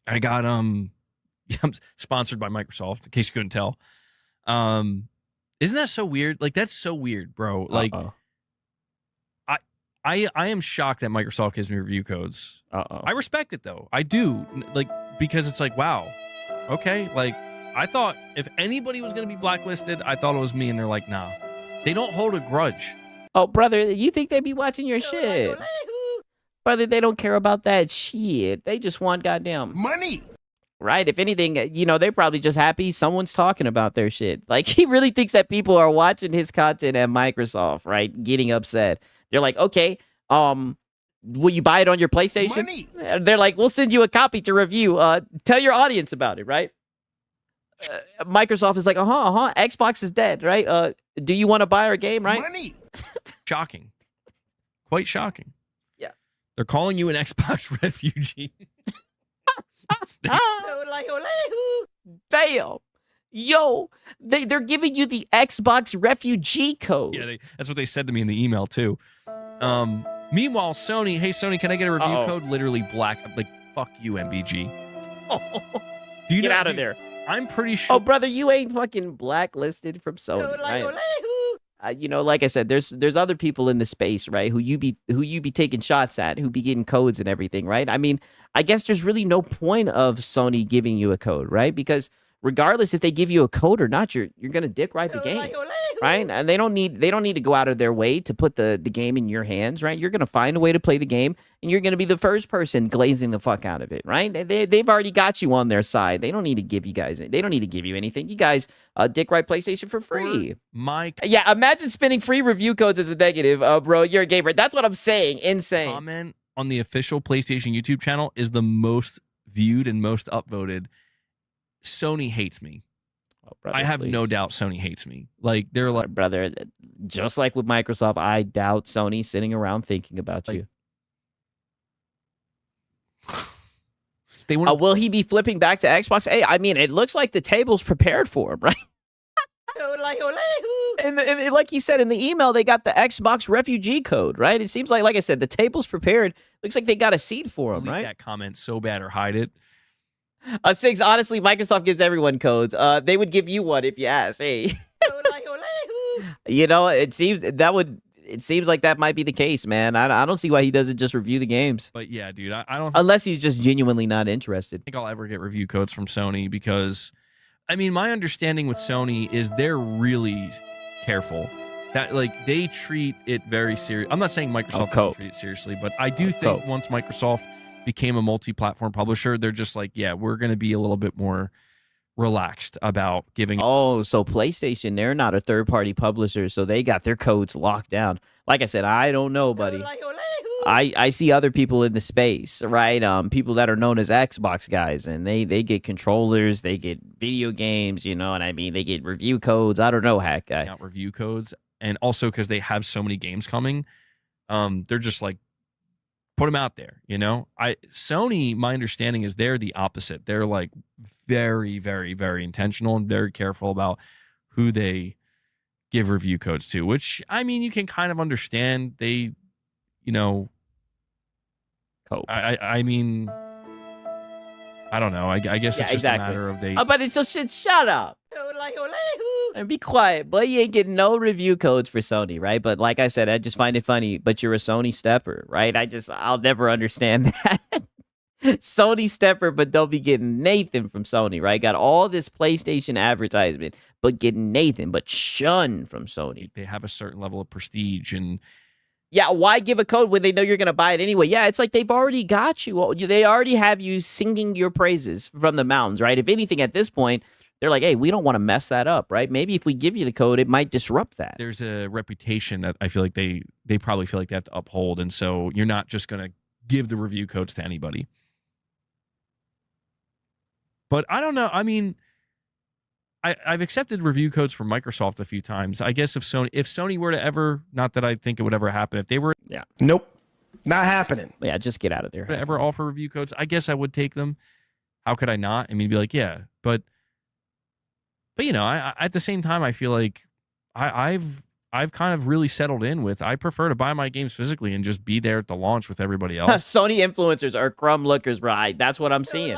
I got I'm sponsored by Microsoft, in case you couldn't tell. Isn't that so weird? Like, that's so weird, bro. Like, I am shocked that Microsoft gives me review codes. I respect it though. I do, like, because it's like, wow, okay. Like, I thought if anybody was gonna be blacklisted, I thought it was me, and they're like, nah, they don't hold a grudge.
Oh, brother, you think they'd be watching your shit? Brother, they don't care about that shit. They just want goddamn
money.
Right? If anything, they're probably just happy someone's talking about their shit. Like, he really thinks that people are watching his content at Microsoft, right? Getting upset. They're like, okay, will you buy it on your PlayStation?
Money.
They're like, we'll send you a copy to review. Tell your audience about it, right? Microsoft is like, Xbox is dead, right? Do you want to buy our game, right?
Money.
Shocking. quite shocking.
Yeah.
They're calling you an Xbox refugee.
Damn. Yo, they're giving you the Xbox refugee code.
Yeah, that's what they said to me in the email too. Meanwhile, Sony, hey Sony, can I get a review code? Literally black, like fuck you, MBG. Do you
Get
know,
out of there.
I'm pretty sure.
Oh, brother, you ain't fucking blacklisted from Sony, right? Like I said, there's other people in the space, right? Who you be taking shots at, who be getting codes and everything, right? I mean, I guess there's really no point of Sony giving you a code, right? Because regardless if they give you a code or not, you're gonna dick ride the game, right? And they don't need to go out of their way to put the game in your hands, right? You're gonna find a way to play the game, and you're gonna be the first person glazing the fuck out of it, right? They've already got you on their side. They don't need to give you guys. They don't need to give you anything. You guys dick ride PlayStation for free. Yeah, imagine spending free review codes as a negative, bro. You're a gamer. That's what I'm saying. Insane.
Comment on the official PlayStation YouTube channel is the most viewed and most upvoted. Sony hates me.
Oh, brother,
I have
please.
no doubt Sony hates me. Like they're like,
brother, just like with Microsoft, I doubt Sony sitting around thinking about you.
They want.
Will he be flipping back to Xbox? Hey, I mean, it looks like the table's prepared for him, right? And like he said in the email, they got the Xbox refugee code, right? It seems like I said, the table's prepared. Looks like they got a seat for him,
delete
right?
that comment so bad or hide it.
Six, honestly, Microsoft gives everyone codes. They would give you one if you ask. Hey, it seems like that might be the case, man. I don't see why he doesn't just review the games.
But yeah, dude, I don't.
Unless he's just genuinely not interested.
Think I'll ever get review codes from Sony because, I mean, my understanding with Sony is they're really careful. That like they treat it very serious. I'm not saying Microsoft doesn't treat it seriously, but I do think once Microsoft became a multi-platform publisher, they're just like, yeah, we're going to be a little bit more relaxed about giving.
Oh, so PlayStation, they're not a third-party publisher, so they got their codes locked down. Like I said, I don't know, buddy. I see other people in the space, right? People that are known as Xbox guys, and they get controllers, they get video games, you know what I mean? They get review codes. I don't know, hack guy.
Out review codes, and also because they have so many games coming, they're just like, put them out there, you know. Sony, my understanding is they're the opposite. They're like very, very, very intentional and very careful about who they give review codes to. Which I mean, you can kind of understand. They, you know, I mean, I don't know. I guess it's just a matter of they.
But it's just shut up. And be quiet, boy. You ain't getting no review codes for Sony, right? But like I said, I just find it funny. But you're a Sony stepper, right? I'll never understand that. Sony stepper, but don't be getting Nathan from Sony, right? Got all this PlayStation advertisement, but getting Nathan, but shun from Sony.
They have a certain level of prestige and.
Yeah, why give a code when they know you're going to buy it anyway? Yeah, it's like they've already got you. They already have you singing your praises from the mountains, right? If anything, at this point, they're like, hey, we don't want to mess that up, right? Maybe if we give you the code, it might disrupt that.
There's a reputation that I feel like they probably feel like they have to uphold. And so you're not just going to give the review codes to anybody. But I don't know. I mean, I've accepted review codes from Microsoft a few times. I guess if Sony were to ever, not that I think it would ever happen, if they were
Nope. Not happening.
Yeah, just get out of there.
to ever offer review codes, I guess I would take them. How could I not? I mean, be like, yeah, but you know, I at the same time, I feel like I've kind of really settled in with. I prefer to buy my games physically and just be there at the launch with everybody else.
Sony influencers are crumb lookers, right? That's what I'm seeing.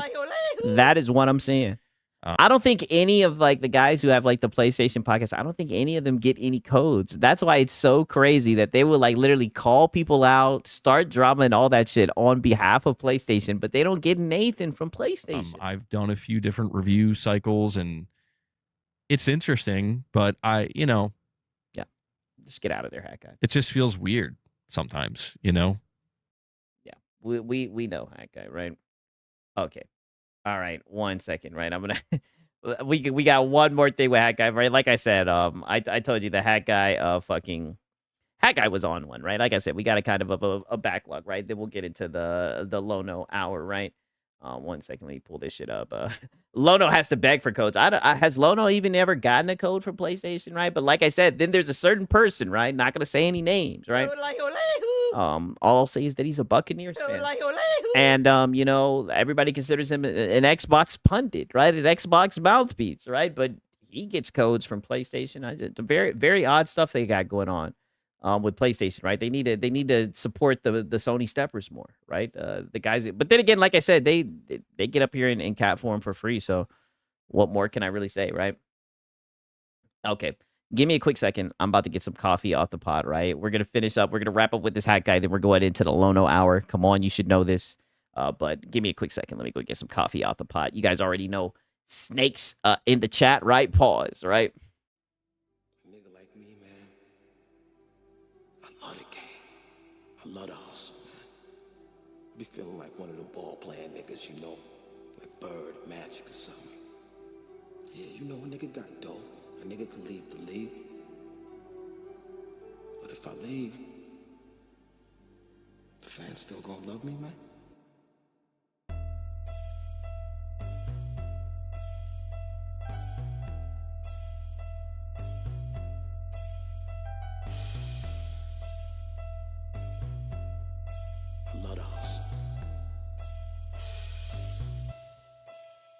That is what I'm seeing. I don't think any of like the guys who have like the PlayStation podcast, I don't think any of them get any codes. That's why it's so crazy that they will like literally call people out, start drama and all that shit on behalf of PlayStation, but they don't get Nathan from PlayStation.
I've done a few different review cycles and it's interesting, but
just get out of there, hack guy.
it just feels weird sometimes, you know?
Yeah, we know hack guy, right? Okay. All right, 1 second, right? I'm gonna we got one more thing with hack guy, right? Like I said, I told you the hack guy hack guy was on one, right? Like I said, we got a kind of a backlog, right? Then we'll get into the Lono hour, right? 1 second, let me pull this shit up. Lono has to beg for codes. Has Lono even ever gotten a code from PlayStation, right? But like I said, then there's a certain person, right? Not gonna say any names, right? All I'll say is that he's a Buccaneers fan. And, everybody considers him an Xbox pundit, right? An Xbox mouthpiece, right? But he gets codes from PlayStation. It's a very, very odd stuff they got going on with PlayStation, right? They need to support the Sony steppers more, right? The guys, but then again, like I said, they get up here in cat form for free. So what more can I really say, right? Okay. Give me a quick second. I'm about to get some coffee off the pot, right? We're going to finish up. We're going to wrap up with this hat guy. Then we're going into the Lono hour. Come on. You should know this. But give me a quick second. Let me go get some coffee off the pot. You guys already know snakes in the chat, right? Pause, right?
Nigga like me, man. I love the game. I love the hustle, man. Be feeling like one of the ball playing niggas, you know? Like Bird, Magic or something. Yeah, you know a nigga got dough. A nigga could leave the league. But if I leave, the fans still gonna love me, man? I love the hustle.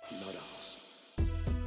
I love the hustle.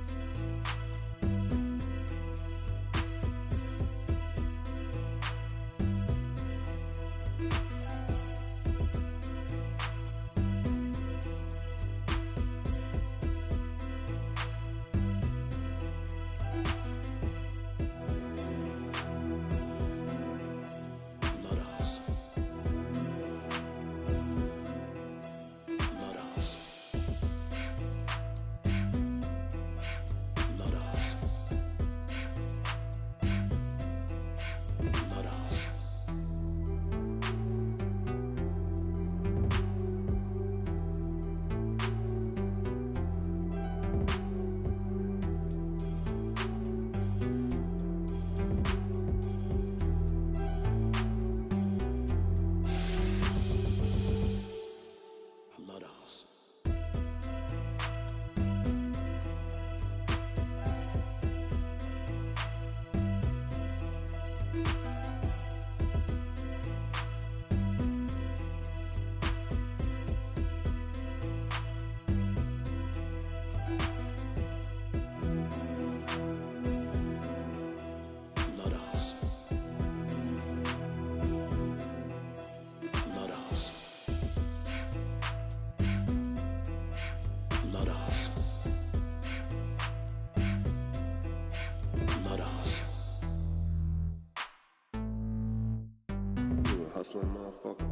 Hustling motherfucker.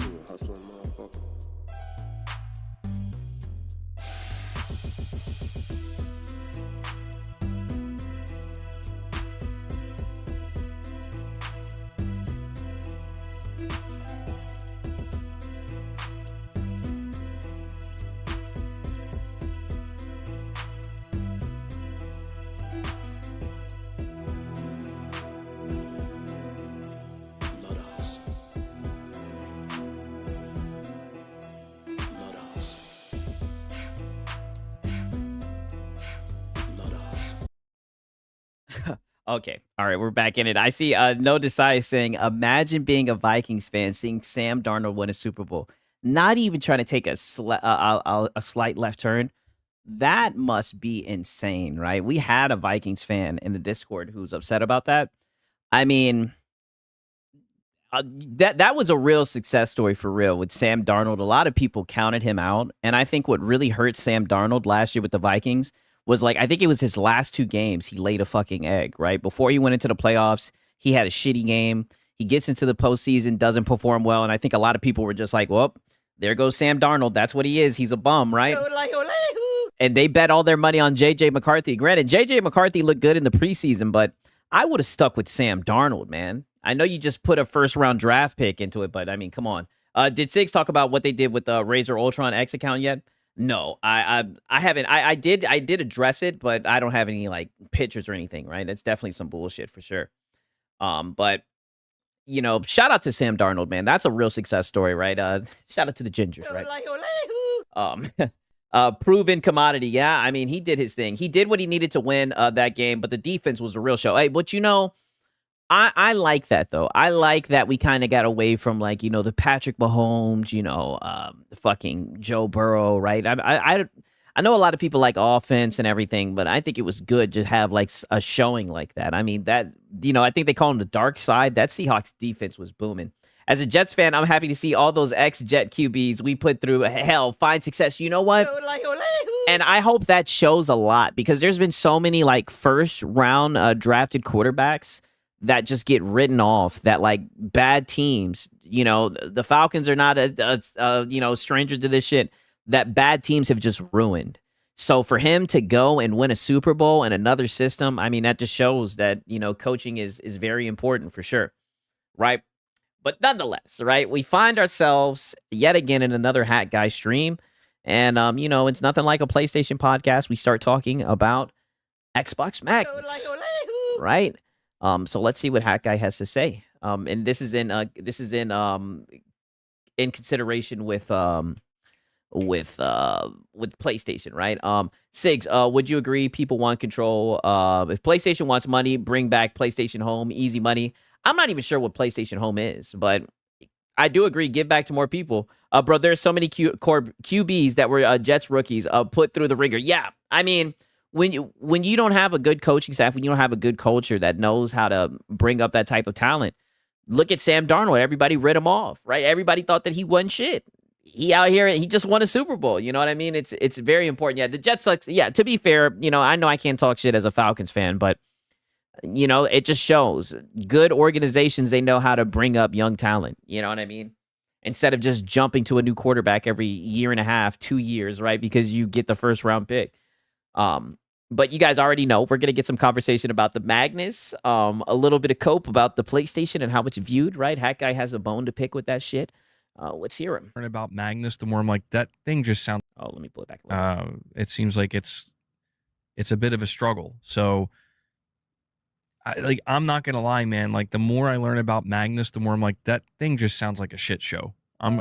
You a hustling motherfucker.
Okay. All right. We're back in it. I see No Desai saying, imagine being a Vikings fan, seeing Sam Darnold win a Super Bowl, not even trying to take a slight left turn. That must be insane, right? We had a Vikings fan in the Discord who's upset about that. I mean, that was a real success story for real with Sam Darnold. A lot of people counted him out. And I think what really hurt Sam Darnold last year with the Vikings was, like, I think it was his last 2 games, he laid a fucking egg, right? Before he went into the playoffs, he had a shitty game. He gets into the postseason, doesn't perform well. And I think a lot of people were just like, well, there goes Sam Darnold. That's what he is. He's a bum, right? And they bet all their money on J.J. McCarthy. Granted, J.J. McCarthy looked good in the preseason, but I would have stuck with Sam Darnold, man. I know you just put a first-round draft pick into it, but, I mean, come on. Did Sigs talk about what they did with the Razer Ultron X account yet? No, I haven't. I did address it, but I don't have any, like, pictures or anything, right? It's definitely some bullshit for sure. But, you know, shout out to Sam Darnold, man. That's a real success story, right? Shout out to the Gingers, right? Proven commodity. Yeah, I mean, he did his thing. He did what he needed to win that game, but the defense was a real show. Hey, but I like that though. I like that we kind of got away from like, the Patrick Mahomes, fucking Joe Burrow, right? I know a lot of people like offense and everything, but I think it was good to have like a showing like that. I mean, that, I think they call him the dark side. That Seahawks defense was booming. As a Jets fan, I'm happy to see all those ex-Jet QBs we put through hell find success. You know what? And I hope that shows a lot because there's been so many like first round drafted quarterbacks that just get written off, that like bad teams, the Falcons are not a stranger to this shit, that bad teams have just ruined. So for him to go and win a Super Bowl in another system, I mean, that just shows that, coaching is very important for sure. Right. But nonetheless, right, we find ourselves yet again in another Hat Guy stream. And, it's nothing like a PlayStation podcast. We start talking about Xbox Magnets, right? So let's see what Hat Guy has to say. And this is in consideration with PlayStation, right? Sigs, would you agree people want control? If PlayStation wants money, bring back PlayStation Home, easy money. I'm not even sure what PlayStation Home is, but I do agree, give back to more people. Bro, there's so many QBs that were Jets rookies put through the ringer. Yeah, I mean, when you don't have a good coaching staff, when you don't have a good culture that knows how to bring up that type of talent, look at Sam Darnold. Everybody read him off, right? Everybody thought that he wasn't shit. He out here, he just won a Super Bowl. You know what I mean? It's very important. Yeah, the Jets, to be fair, I know I can't talk shit as a Falcons fan, but it just shows good organizations. They know how to bring up young talent. You know what I mean? Instead of just jumping to a new quarterback every year and a half, 2 years, right? Because you get the first round pick. But you guys already know we're going to get some conversation about the Magnus, a little bit of cope about the PlayStation and how it's viewed, right? Hat Guy has a bone to pick with that shit. Let's hear him.
Learn about Magnus, the more I'm like, that thing just sounds.
Oh, let me pull it back a little bit.
It seems like it's a bit of a struggle. So, I'm not gonna lie, man. Like, the more I learn about Magnus, the more I'm like, that thing just sounds like a shit show. I'm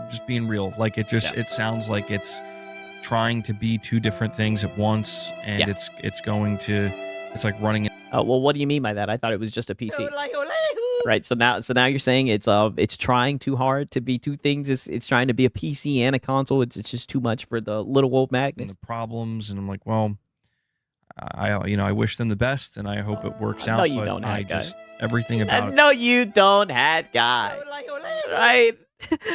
just being real. Like, it sounds like it's trying to be two different things at once, and it's like running.
Well, what do you mean by that? I thought it was just a PC. Right. So now you're saying it's trying too hard to be two things. It's trying to be a PC and a console. It's just too much for the little old Magnus.
And the problems, and I'm like, well, I wish them the best, and I hope it works out.
No, you don't, Hat Guy.
Everything about it.
No, you don't, Hat Guy. Right.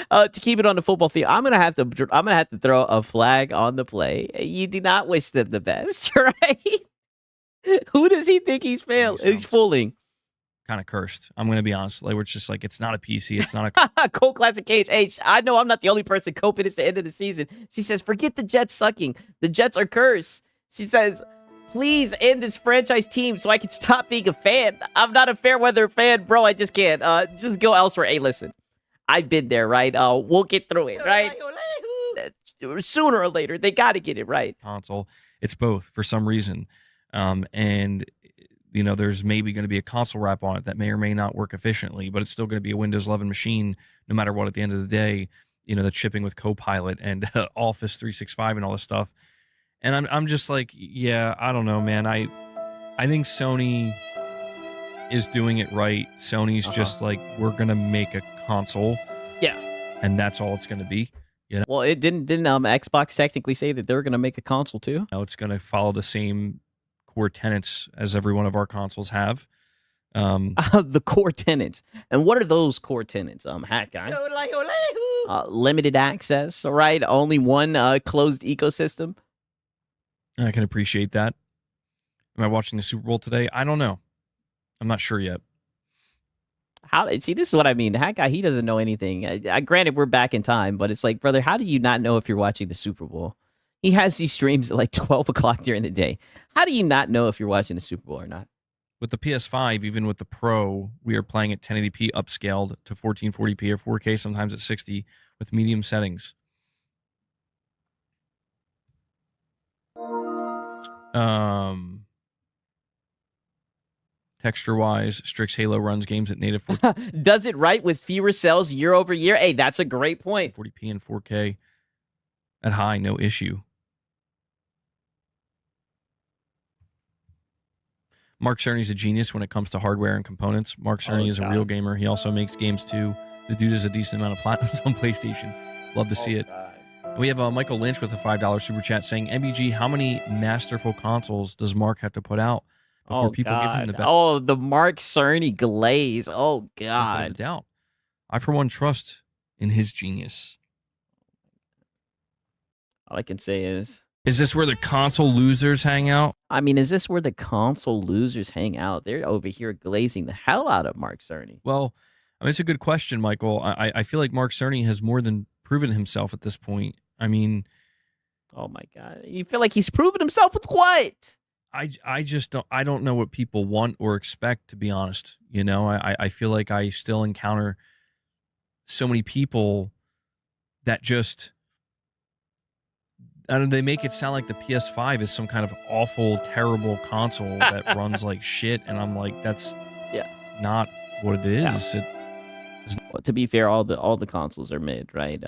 To keep it on the football theme, I'm gonna have to throw a flag on the play. You do not wish them the best, right? Who does he think he's fooling?
Kind of cursed. I'm gonna be honest. Like, we're just like, it's not a PC. It's not
a Cold Classic Cage. Hey, I know I'm not the only person coping. It's the end of the season. She says, forget the Jets sucking. The Jets are cursed. She says, please end this franchise team so I can stop being a fan. I'm not a fair weather fan, bro. I just can't. Just go elsewhere. Hey, listen, I've been there, right? We'll get through it, right? Sooner or later, they got to get it right.
Console. It's both for some reason. And there's maybe going to be a console wrap on it that may or may not work efficiently, but it's still going to be a Windows 11 machine no matter what at the end of the day, that's shipping with Copilot and Office 365 and all this stuff. And I'm just like, yeah, I don't know, man. I think Sony is doing it right. Sony's just like, we're going to make a console.
Yeah.
And that's all it's going to be.
Well, it didn't Xbox technically say that they were going to make a console too?
No, it's going to follow the same core tenets as every one of our consoles have.
The core tenets. And what are those core tenets, Hat Guy? Limited access, all right? Only one closed ecosystem.
I can appreciate that. Am I watching the Super Bowl today? I don't know. I'm not sure yet.
See, this is what I mean. Hat Guy, he doesn't know anything. Granted, we're back in time, but it's like, brother, how do you not know if you're watching the Super Bowl? He has these streams at like 12 o'clock during the day. How do you not know if you're watching the Super Bowl or not?
With the PS5, even with the Pro, we are playing at 1080p upscaled to 1440p or 4K, sometimes at 60 with medium settings. Texture-wise, Strix Halo runs games at native 4K.
Does it right with fewer cells year over year? Hey, that's a great point.
40p and 4K. at high, no issue. Mark Cerny's a genius when it comes to hardware and components. Mark Cerny is a real gamer. He also makes games too. The dude has a decent amount of platinums on PlayStation. Love to see it. We have Michael Lynch with a $5 super chat saying, MBG, how many masterful consoles does Mark have to put out before people give him the best?
Oh, the Mark Cerny glaze. Oh, God.
Doubt. I, for one, trust in his genius.
All I can say is
this where the console losers hang out?
I mean, is this where the console losers hang out? They're over here glazing the hell out of Mark Cerny.
Well, I mean, it's a good question, Michael. I feel like Mark Cerny has more than proven himself at this point. I mean,
oh my God, you feel like he's proven himself with what?
I just don't know what people want or expect, to be honest. You know, I feel like I still encounter so many people that just, I don't know, they make it sound like the PS5 is some kind of awful, terrible console that runs like shit, and I'm like, that's not what it is.
Yeah. Well, to be fair, all the consoles are mid, right?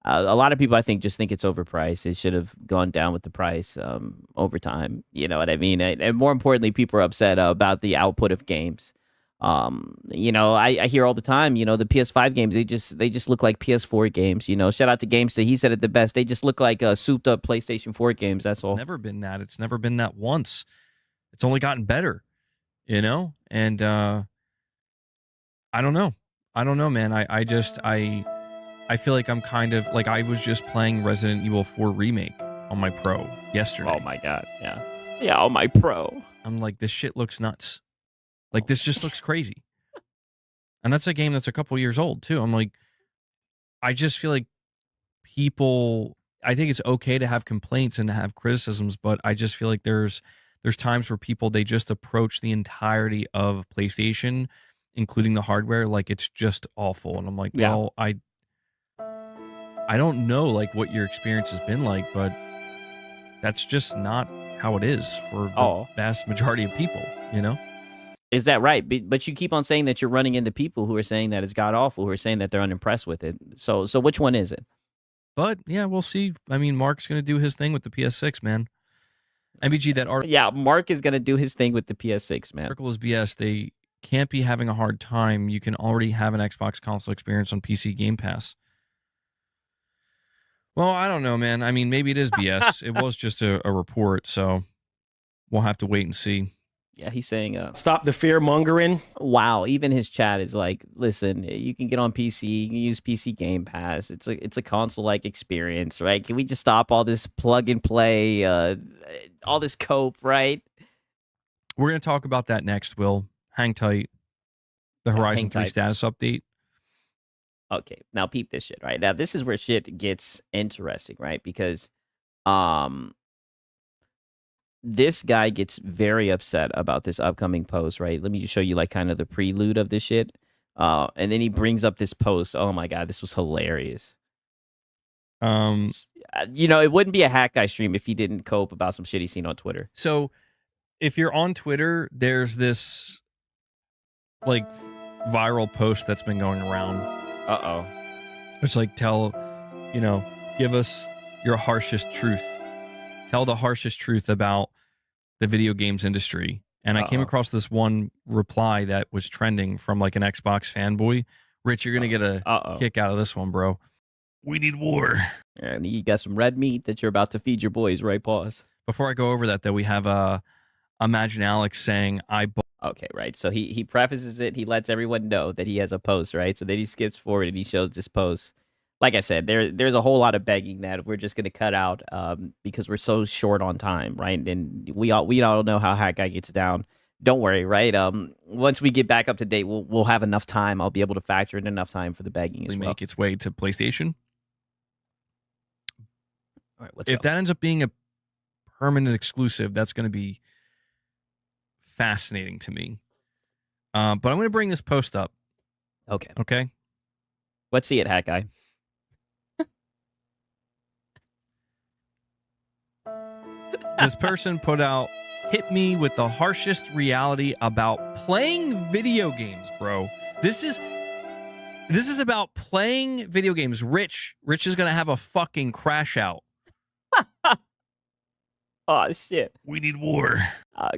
A lot of people, I think, just think it's overpriced. It should have gone down with the price over time. You know what I mean? And more importantly, people are upset about the output of games. You know, I hear all the time, you know, the PS5 games, they just look like PS4 games. You know, shout out to GameStop. He said it the best. They just look like souped up PlayStation 4 games. That's all.
Never been that. It's never been that once. It's only gotten better, you know? And I don't know. I don't know, man. I feel like I'm kind of like, I was just playing Resident Evil 4 Remake on my Pro yesterday.
Oh my God. Yeah. Yeah, on my Pro.
I'm like, this shit looks nuts. Like, this just looks crazy. And that's a game that's a couple years old, too. I'm like, I just feel like people, I think it's okay to have complaints and to have criticisms, but I just feel like there's times where people, they just approach the entirety of PlayStation, including the hardware, like it's just awful. And I'm like, well, I don't know, like, what your experience has been like, but that's just not how it is for the vast majority of people, you know?
Is that right? But you keep on saying that you're running into people who are saying that it's god awful, who are saying that they're unimpressed with it. So which one is it?
But yeah, we'll see. I mean, Mark's going to do his thing with the PS6, man. MBG, that article.
Yeah, Mark is going to do his thing with the PS6, man.
Article is BS. They can't be having a hard time. You can already have an Xbox console experience on PC Game Pass. Well, I don't know, man. I mean, maybe it is BS. It was just a report, so we'll have to wait and see.
Yeah, he's saying
stop the fear mongering.
Wow, even his chat is like, listen, you can get on PC, you can use PC Game Pass. It's a console-like experience, right? Can we just stop all this plug and play, all this cope, right?
We're going to talk about that next, Will. Hang tight. The Horizon 3 status update.
Okay, now peep this shit, right? Now this is where shit gets interesting, right? Because this guy gets very upset about this upcoming post, right? Let me just show you like kind of the prelude of this shit. And then he brings up this post. Oh my God, this was hilarious. You know, it wouldn't be a Hack Guy stream if he didn't cope about some shit he's seen on Twitter.
So if you're on Twitter, there's this like viral post that's been going around.
Uh-oh.
It's like, give us your harshest truth. Tell the harshest truth about the video games industry. And I came across this one reply that was trending from like an Xbox fanboy. Rich, you're going to get a kick out of this one, bro. We need war.
And you got some red meat that you're about to feed your boys, right? Pause.
Before I go over that, though, we have Imagine Alex saying,
Okay, right. So he prefaces it. He lets everyone know that he has a post, right? So then he skips forward and he shows this post. Like I said, there's a whole lot of begging that we're just going to cut out because we're so short on time, right? And we all know how Hack Guy gets down. Don't worry, right? Once we get back up to date, we'll have enough time. I'll be able to factor in enough time for the begging as well.
Make its way to PlayStation.
All right,
if that ends up being a permanent exclusive, that's going to be fascinating to me. But I'm going to bring this post up.
Okay.
Okay.
Let's see it, Hack Guy.
This person put out, hit me with the harshest reality about playing video games, bro. This is This is about playing video games. Rich is going to have a fucking crash out.
Oh, shit.
We need war.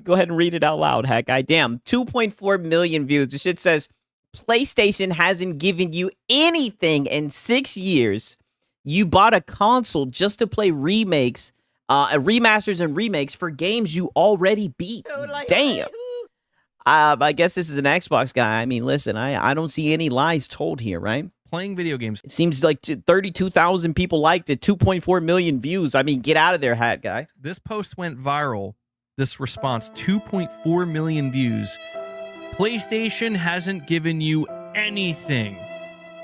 Go ahead and read it out loud, Hat Guy. Damn, 2.4 million views. The shit says, PlayStation hasn't given you anything in 6 years. You bought a console just to play remasters and remakes for games you already beat. Damn. I guess this is an Xbox guy. I mean, listen, I don't see any lies told here, right?
Playing video games.
It seems like 32,000 people liked it, 2.4 million views. I mean, get out of there, Hat Guy.
This post went viral. This response, 2.4 million views. PlayStation hasn't given you anything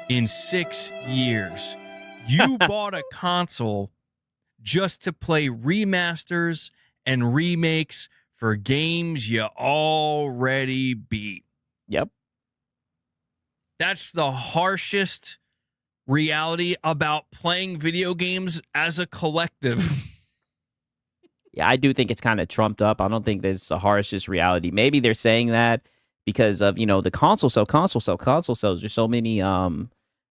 in 6 years. You bought a console just to play remasters and remakes for games you already beat.
Yep.
That's the harshest reality about playing video games as a collective.
Yeah, I do think it's kind of trumped up. I don't think that's the harshest reality. Maybe they're saying that because of, the console sales. There's so many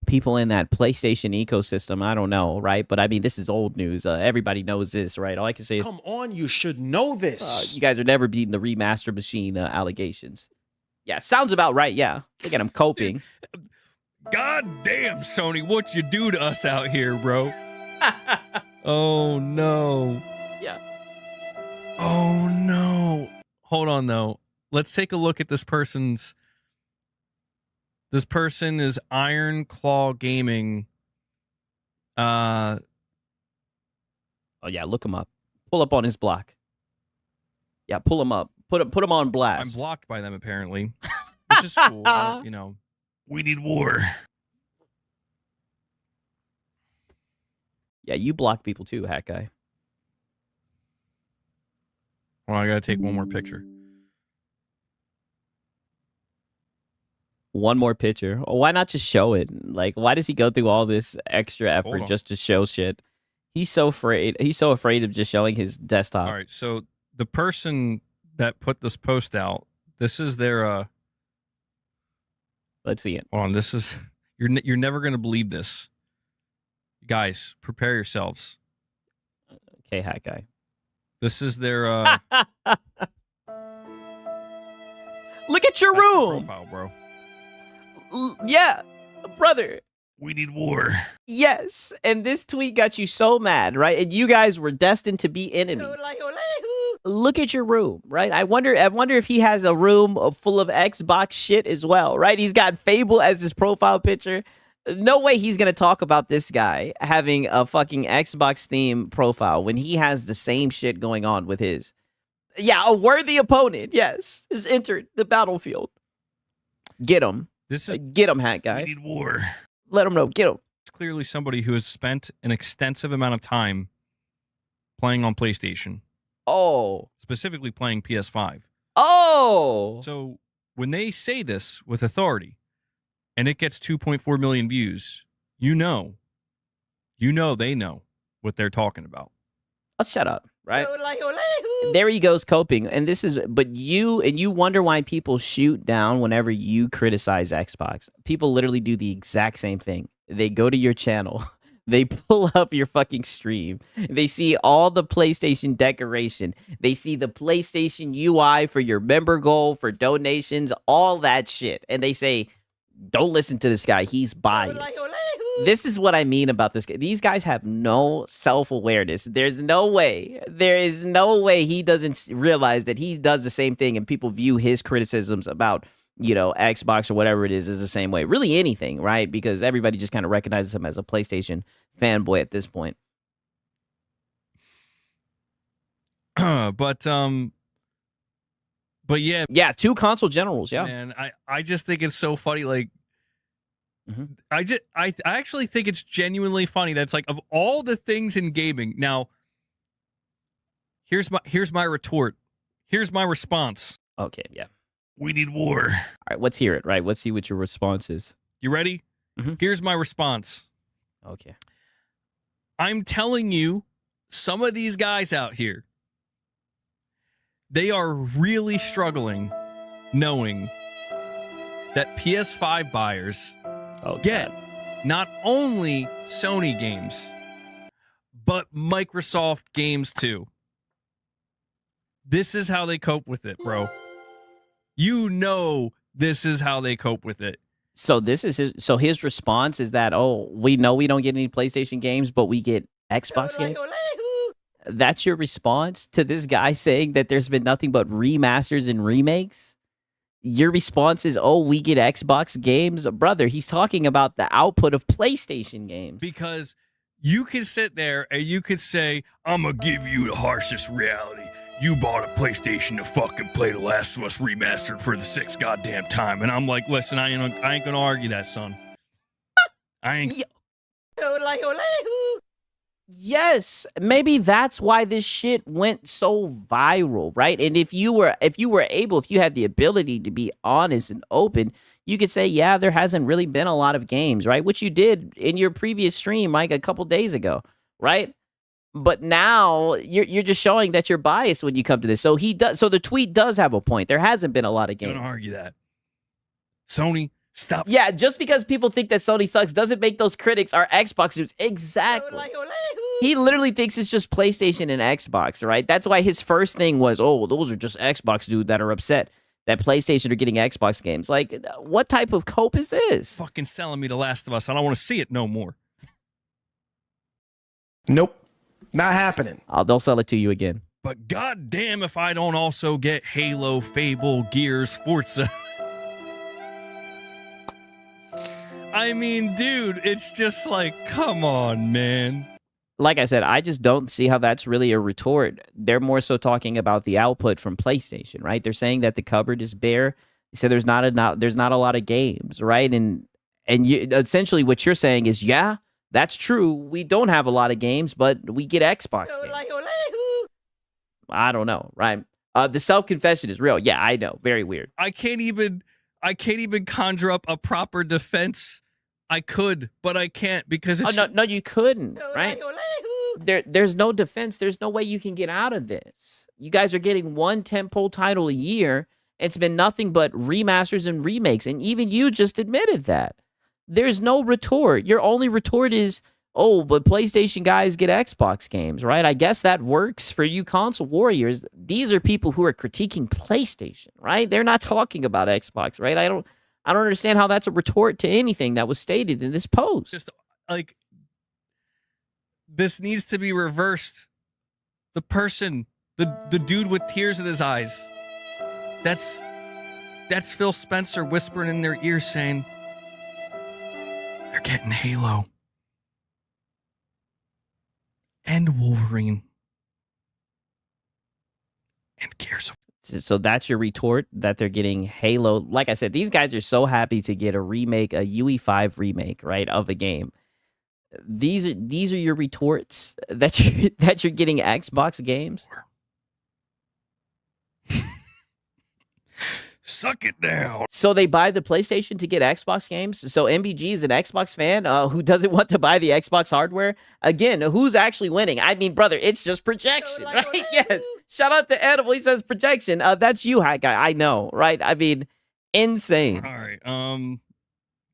people in that PlayStation ecosystem. I don't know, right? But I mean, this is old news. Everybody knows this, right? All I can say is,
Come on, you should know this.
you guys are never beating the remaster machine allegations. Yeah, sounds about right. Yeah, look at him coping.
God damn, Sony, what you do to us out here, bro? Oh, no.
Yeah.
Oh, no. Hold on, though. Let's take a look at this person's... This person is Iron Claw Gaming.
Oh, yeah, look him up. Pull up on his block. Yeah, pull him up. Put him on blast.
I'm blocked by them, apparently. Which is cool. We need war.
Yeah, you block people too, Hat Guy.
Well, I gotta take one more picture.
One more picture. Why not just show it? Like, why does he go through all this extra effort just to show shit? He's so afraid. He's so afraid of just showing his desktop.
All right, so the person that put this post out, this is their
Let's see it.
hold on, this is you're never gonna believe this. Guys, prepare yourselves.
Okay, Hat Guy.
This is their
Look at your room.
profile, bro.
Yeah, brother.
We need war.
Yes, and this tweet got you so mad, right? And you guys were destined to be enemies. Look at your room, right? I wonder if he has a room full of Xbox shit as well, right? He's got Fable as his profile picture. No way he's gonna talk about this guy having a fucking Xbox theme profile when he has the same shit going on with his. Yeah, a worthy opponent, yes, has entered the battlefield. Get him.
This is
Get him, Hat Guy.
we need war.
Let him know. Get him.
It's clearly somebody who has spent an extensive amount of time playing on PlayStation,
Oh.
specifically playing PS5.
Oh.
So when they say this with authority and it gets 2.4 million views, you know they know what they're talking about.
Oh, shut up, right? There he goes coping. And this is, but you wonder why people shoot down whenever you criticize Xbox. People literally do the exact same thing. They go to your channel. They pull up your fucking stream. They see all the PlayStation decoration. They see the PlayStation UI for your member goal, for donations, all that shit. And they say, don't listen to this guy. He's biased. This is what I mean about this guy. These guys have no self-awareness. There is no way he doesn't realize that he does the same thing and people view his criticisms about, Xbox or whatever it is the same way. Really anything, right? Because everybody just kind of recognizes him as a PlayStation fanboy at this point.
But yeah.
Yeah, two console generals, yeah.
Man, I just think it's so funny. Like, I actually think it's genuinely funny. That's like, of all the things in gaming. Now, here's my retort. Here's my response.
Okay, yeah.
We need war.
All right, let's hear it, right? Let's see what your response is.
You ready? Here's my response.
Okay.
I'm telling you, some of these guys out here, they are really struggling knowing that PS5 buyers get not only Sony games, but Microsoft games too. This is how they cope with it, bro. You know this is how they cope with it.
So his response is that, oh, we know we don't get any PlayStation games, but we get Xbox games. That's your response to this guy saying that there's been nothing but remasters and remakes? Your response is, oh, we get Xbox games? Brother, he's talking about the output of PlayStation games.
Because you can sit there and you could say, I'm going to give you the harshest reality. You bought a PlayStation to fucking play The Last of Us remastered for the 6th goddamn time. And I'm like, listen, I ain't going to argue that, son. I ain't...
Yes, maybe that's why this shit went so viral, right? And if you had the ability to be honest and open, you could say, yeah, there hasn't really been a lot of games, right? Which you did in your previous stream, like a couple days ago, right? But now you're just showing that you're biased when you come to this. So so the tweet does have a point. There hasn't been a lot of games.
I'm gonna argue that. Sony, stop.
Yeah, just because people think that Sony sucks doesn't make those critics our Xbox dudes. Exactly. He literally thinks it's just PlayStation and Xbox, right? That's why his first thing was, oh, those are just Xbox dudes that are upset that PlayStation are getting Xbox games. Like, what type of cope is this?
Fucking selling me The Last of Us. I don't want to see it no more.
Nope. Not happening.
They'll sell it to you again.
But goddamn if I don't also get Halo, Fable, Gears, Forza. I mean, dude, it's just like, come on, man.
Like I said, I just don't see how that's really a retort. They're more so talking about the output from PlayStation, right? They're saying that the cupboard is bare. They say there's not a lot of games, right? And you, essentially what you're saying is, yeah, that's true. We don't have a lot of games, but we get Xbox games. I don't know, right? The self-confession is real. Yeah, I know. Very weird.
I can't even conjure up a proper defense. I could, but I can't because it's...
no, you couldn't, right? There's no defense. There's no way you can get out of this. You guys are getting one tentpole title a year. It's been nothing but remasters and remakes, and even you just admitted that. There's no retort. Your only retort is, oh, but PlayStation guys get Xbox games, right? I guess that works for you console warriors. These are people who are critiquing PlayStation, right? They're not talking about Xbox, right? I don't understand how that's a retort to anything that was stated in this post.
Just like, this needs to be reversed. The person, the dude with tears in his eyes, that's Phil Spencer whispering in their ear saying, they're getting Halo and Wolverine and Gears of...
So that's your retort, that they're getting Halo. Like I said, these guys are so happy to get a remake, a UE5 remake, right, of a game. These are your retorts that you're getting Xbox games.
Suck it down.
So they buy the PlayStation to get Xbox games. So MBG is an Xbox fan who doesn't want to buy the Xbox hardware. Again, who's actually winning? I mean, brother, it's just projection, right? Yes. Shout out to Edible. He says projection. That's you, Hack Guy. I know, right? I mean, insane.
All right.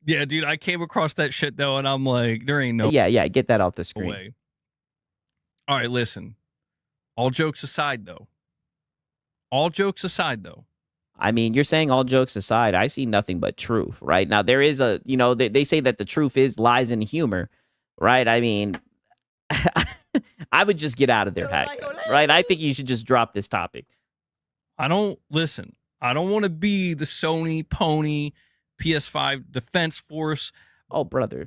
Yeah, dude, I came across that shit though, and I'm like, there ain't no...
Yeah, get that off the screen.
Way. All right, listen. All jokes aside, though.
I mean, you're saying all jokes aside, I see nothing but truth, right? Now, there is they say that the truth lies in humor, right? I mean, I would just get out of there, Hack Guy, right? I think you should just drop this topic.
I don't want to be the Sony pony PS5 Defense Force.
Oh, brother.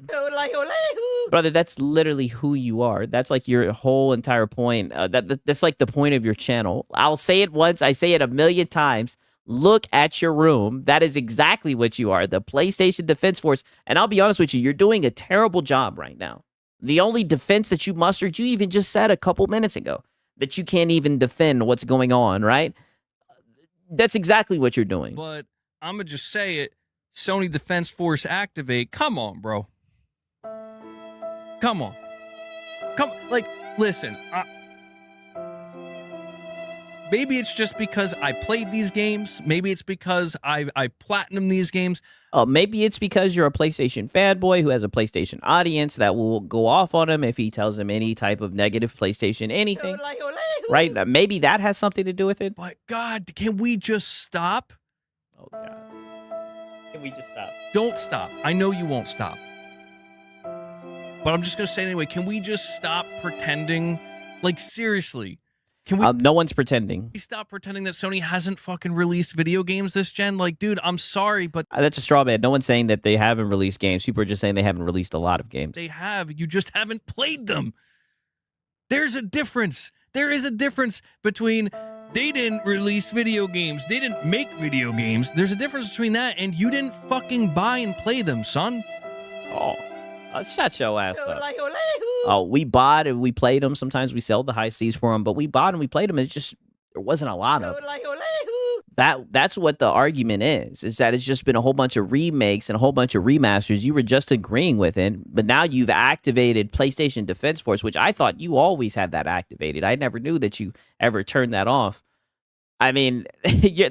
Brother, that's literally who you are. That's like your whole entire point. That's like the point of your channel. I'll say it once. I say it a million times. Look at your room. That is exactly what you are. The PlayStation Defense Force. And I'll be honest with you. You're doing a terrible job right now. The only defense that you mustered, you even just said a couple minutes ago that you can't even defend what's going on, right? That's exactly what you're doing.
But I'm going to just say it. Sony Defense Force activate. Come on, bro. Come on. Listen. Maybe it's just because I played these games. Maybe it's because I platinum these games.
Maybe it's because you're a PlayStation fanboy who has a PlayStation audience that will go off on him if he tells him any type of negative PlayStation anything. Right? Maybe that has something to do with it.
But God, can we just stop?
Oh, God. Can we just stop?
Don't stop. I know you won't stop. But I'm just going to say it anyway. Can we just stop pretending? Like, seriously. Can we
No one's pretending.
stop pretending that Sony hasn't fucking released video games this gen? Like, dude, I'm sorry, but
That's a straw man. No one's saying that they haven't released games. People are just saying they haven't released a lot of games.
they have. You just haven't played them. There's a difference. There is a difference between they didn't release video games. They didn't make video games. There's a difference between that and you didn't fucking buy and play them, son.
Oh, shut your ass up. Oh, we bought and we played them. Sometimes we sell the high seas for them, but we bought and we played them. It's just, there wasn't a lot of them. That's what the argument is that it's just been a whole bunch of remakes and a whole bunch of remasters you were just agreeing with it, but now you've activated PlayStation Defense Force, which I thought you always had that activated. I never knew that you ever turned that off. I mean,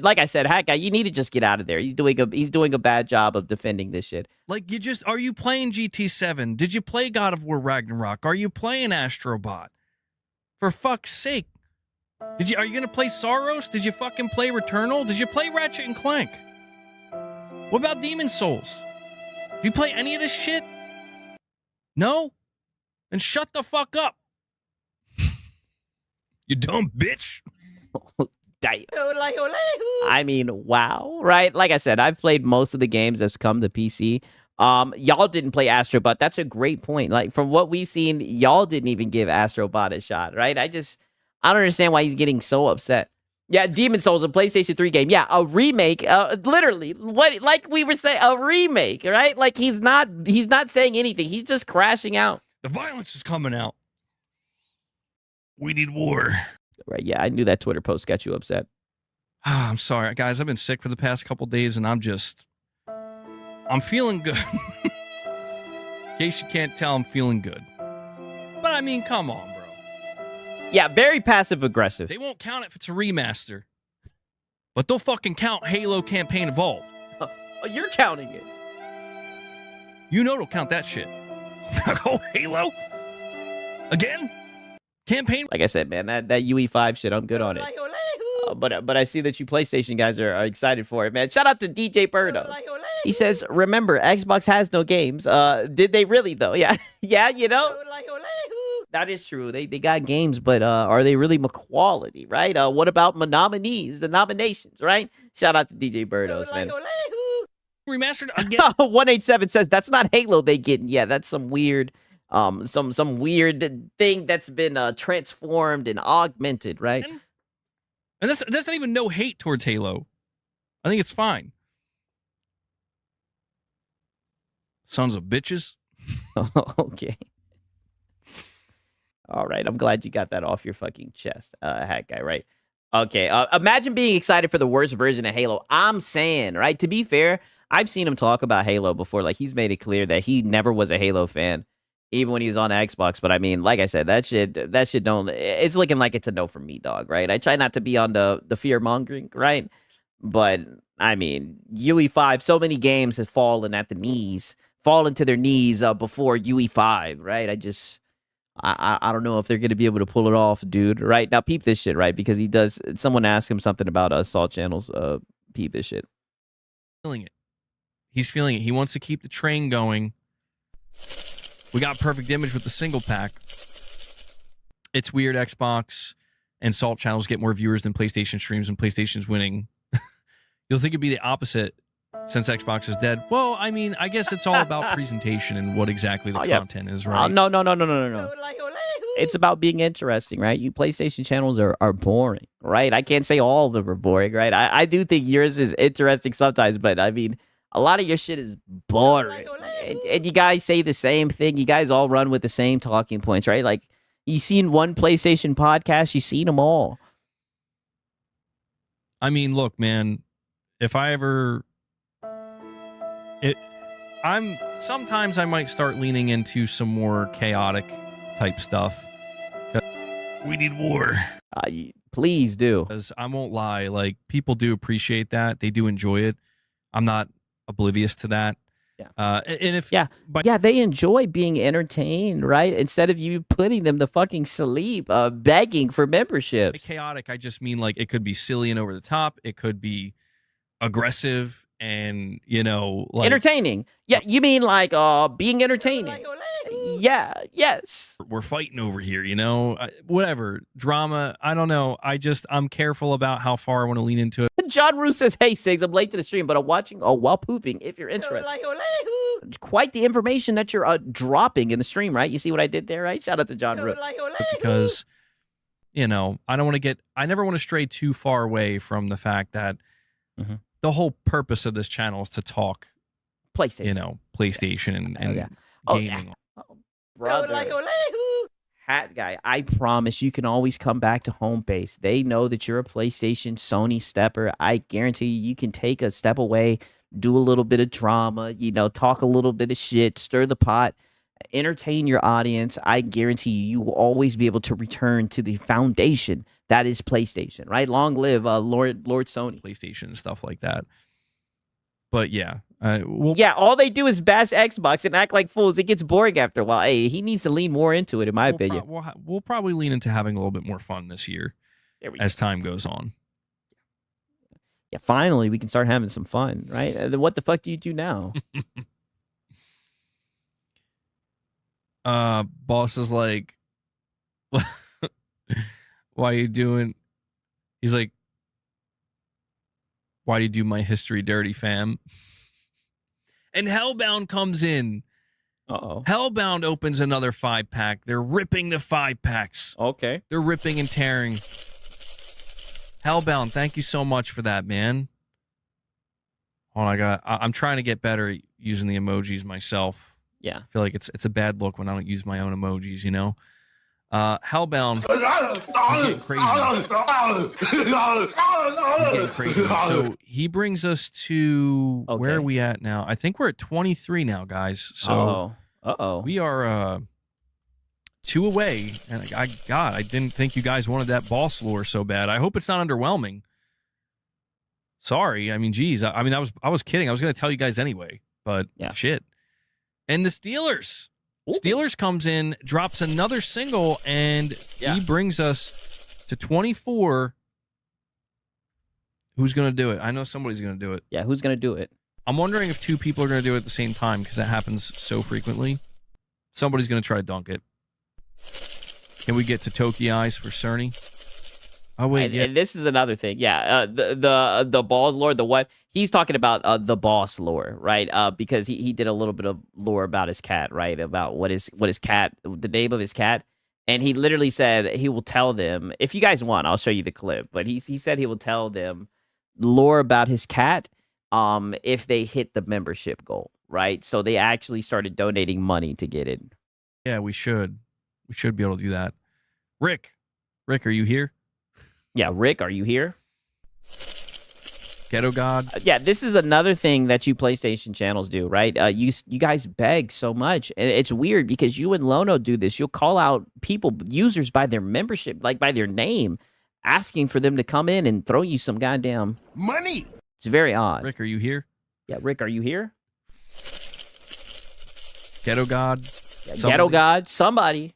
like I said, Hat Guy, you need to just get out of there. He's doing a bad job of defending this shit.
Like, are you playing GT7? Did you play God of War Ragnarok? Are you playing Astrobot? For fuck's sake. Are you going to play Soros? Did you fucking play Returnal? Did you play Ratchet and Clank? What about Demon Souls? Did you play any of this shit? No? Then shut the fuck up. You dumb bitch.
I mean, wow, right? Like I said, I've played most of the games that's come to PC. Y'all didn't play Astrobot. That's a great point. Like, from what we've seen, y'all didn't even give Astrobot a shot, right? I don't understand why he's getting so upset. Yeah, Demon Souls, a PlayStation 3 game. Yeah, a remake. Literally, like we were saying, a remake, right? Like, he's not saying anything. He's just crashing out.
The violence is coming out. We need war.
Right, yeah, I knew that Twitter post got you upset.
I'm sorry, guys. I've been sick for the past couple days, and I'm feeling good. In case you can't tell, I'm feeling good. But I mean, come on, bro.
Yeah, very passive-aggressive.
They won't count it if it's a remaster. But they'll fucking count Halo Campaign Evolved.
Oh, you're counting it.
You know they'll count that shit. Oh, Halo? Again? Campaign?
Like I said, man, that UE5 shit, I'm good on it. But I see that you PlayStation guys are excited for it, man. Shout out to DJ Birdo. He says, remember, Xbox has no games. Did they really, though? Yeah, yeah, you know? That is true. They got games, but are they really quality, right? What about the nominations, right? Shout out to DJ Birdos, man.
Remastered again?
187 says, that's not Halo they getting. Yeah, that's some weird... some weird thing that's been transformed and augmented, right?
And that's not even no hate towards Halo. I think it's fine. Sons of bitches.
Okay. All right. I'm glad you got that off your fucking chest, Hat Guy, right? Okay. Imagine being excited for the worst version of Halo. I'm saying, right? To be fair, I've seen him talk about Halo before. Like, he's made it clear that he never was a Halo fan, even when he was on Xbox. But I mean, like I said, that shit don't, it's looking like it's a no for me, dog, right? I try not to be on the fear mongering, right? But I mean, UE5, so many games have fallen to their knees before UE5, right? I don't know if they're going to be able to pull it off, dude, right? Now, peep this shit, right? Because someone asked him something about Assault Channels, peep this shit.
Feeling it. He's feeling it. He wants to keep the train going. We got perfect image with the single pack. It's weird Xbox and Salt channels get more viewers than PlayStation streams, and PlayStation's winning. You'll think it'd be the opposite since Xbox is dead. Well, I mean, I guess it's all about presentation and what exactly the content is, right?
No. It's about being interesting, right? You PlayStation channels are boring, right? I can't say all of them are boring, right? I do think yours is interesting sometimes, but I mean, a lot of your shit is boring. And you guys say the same thing. You guys all run with the same talking points, right? Like, you seen one PlayStation podcast, you seen them all.
I mean, look, man, if I ever... Sometimes I might start leaning into some more chaotic type stuff. We need war.
Please do.
Because I won't lie, like people do appreciate that. They do enjoy it. I'm not oblivious to that.
Yeah.
And if
Yeah, they enjoy being entertained, right? Instead of you putting them to fucking sleep, begging for memberships.
chaotic, I just mean like it could be silly and over the top. It could be aggressive and like
Entertaining. Yeah, you mean like being entertaining. Yeah, yes.
we're fighting over here, whatever drama. I don't know. I'm careful about how far I want to lean into it.
John Roos says, hey, Sigs, I'm late to the stream, but I'm watching while pooping if you're interested. Quite the information that you're dropping in the stream, right? You see what I did there, right? Shout out to John Roos.
Because, I don't want to I never want to stray too far away from the fact that the whole purpose of this channel is to talk
PlayStation.
PlayStation and gaming.
Oh, brother. Hat guy, I promise you can always come back to home base. They know that you're a PlayStation Sony stepper. I guarantee you can take a step away, do a little bit of drama, talk a little bit of shit, stir the pot, entertain your audience. I guarantee you will always be able to return to the foundation that is PlayStation, right? Long live Lord Sony.
PlayStation and stuff like that. But yeah,
all they do is bash Xbox and act like fools. It gets boring after a while. Hey, he needs to lean more into it, in my opinion.
We'll probably lean into having a little bit more fun this year as time goes on.
Yeah, finally we can start having some fun, right? Then what the fuck do you do now?
Boss is like, why are you doing? He's like, why do you do my history dirty, fam? And Hellbound comes in.
Uh-oh.
Hellbound opens another 5-pack. They're ripping the 5-packs.
Okay.
They're ripping and tearing. Hellbound, thank you so much for that, man. Hold on, I'm trying to get better at using the emojis myself.
Yeah.
I feel like it's a bad look when I don't use my own emojis, Hellbound, he's getting crazy. So he brings us to where are we at now? I think we're at 23 now, guys. So we are 2 away. And I didn't think you guys wanted that boss lore so bad. I hope it's not underwhelming. Sorry. I mean, geez. I was kidding. I was going to tell you guys anyway, but shit. And the Steelers. Ooh. Steelers comes in, drops another single, and he brings us to 24. Who's going to do it? I know somebody's going to do it.
Yeah, who's going to do it?
I'm wondering if 2 people are going to do it at the same time because that happens so frequently. Somebody's going to try to dunk it. Can we get to Toki Eyes for Cerny? Oh, wait,
and this is another thing. Yeah, the balls lore, the what? He's talking about the boss lore, right? Because he did a little bit of lore about his cat, right? About what his cat, the name of his cat. And he literally said he will tell them, if you guys want, I'll show you the clip. But he said he will tell them lore about his cat if they hit the membership goal, right? So they actually started donating money to get it.
Yeah, we should. We should be able to do that. Rick, are you here?
Yeah, Rick, are you here?
Ghetto God.
Yeah, this is another thing that you PlayStation channels do, right? You guys beg so much. And it's weird because you and Lono do this. You'll call out users by their membership, like by their name, asking for them to come in and throw you some goddamn
money.
It's very odd.
Rick, are you here?
Yeah, Rick, are you here?
Ghetto God.
Yeah, Ghetto God. Somebody.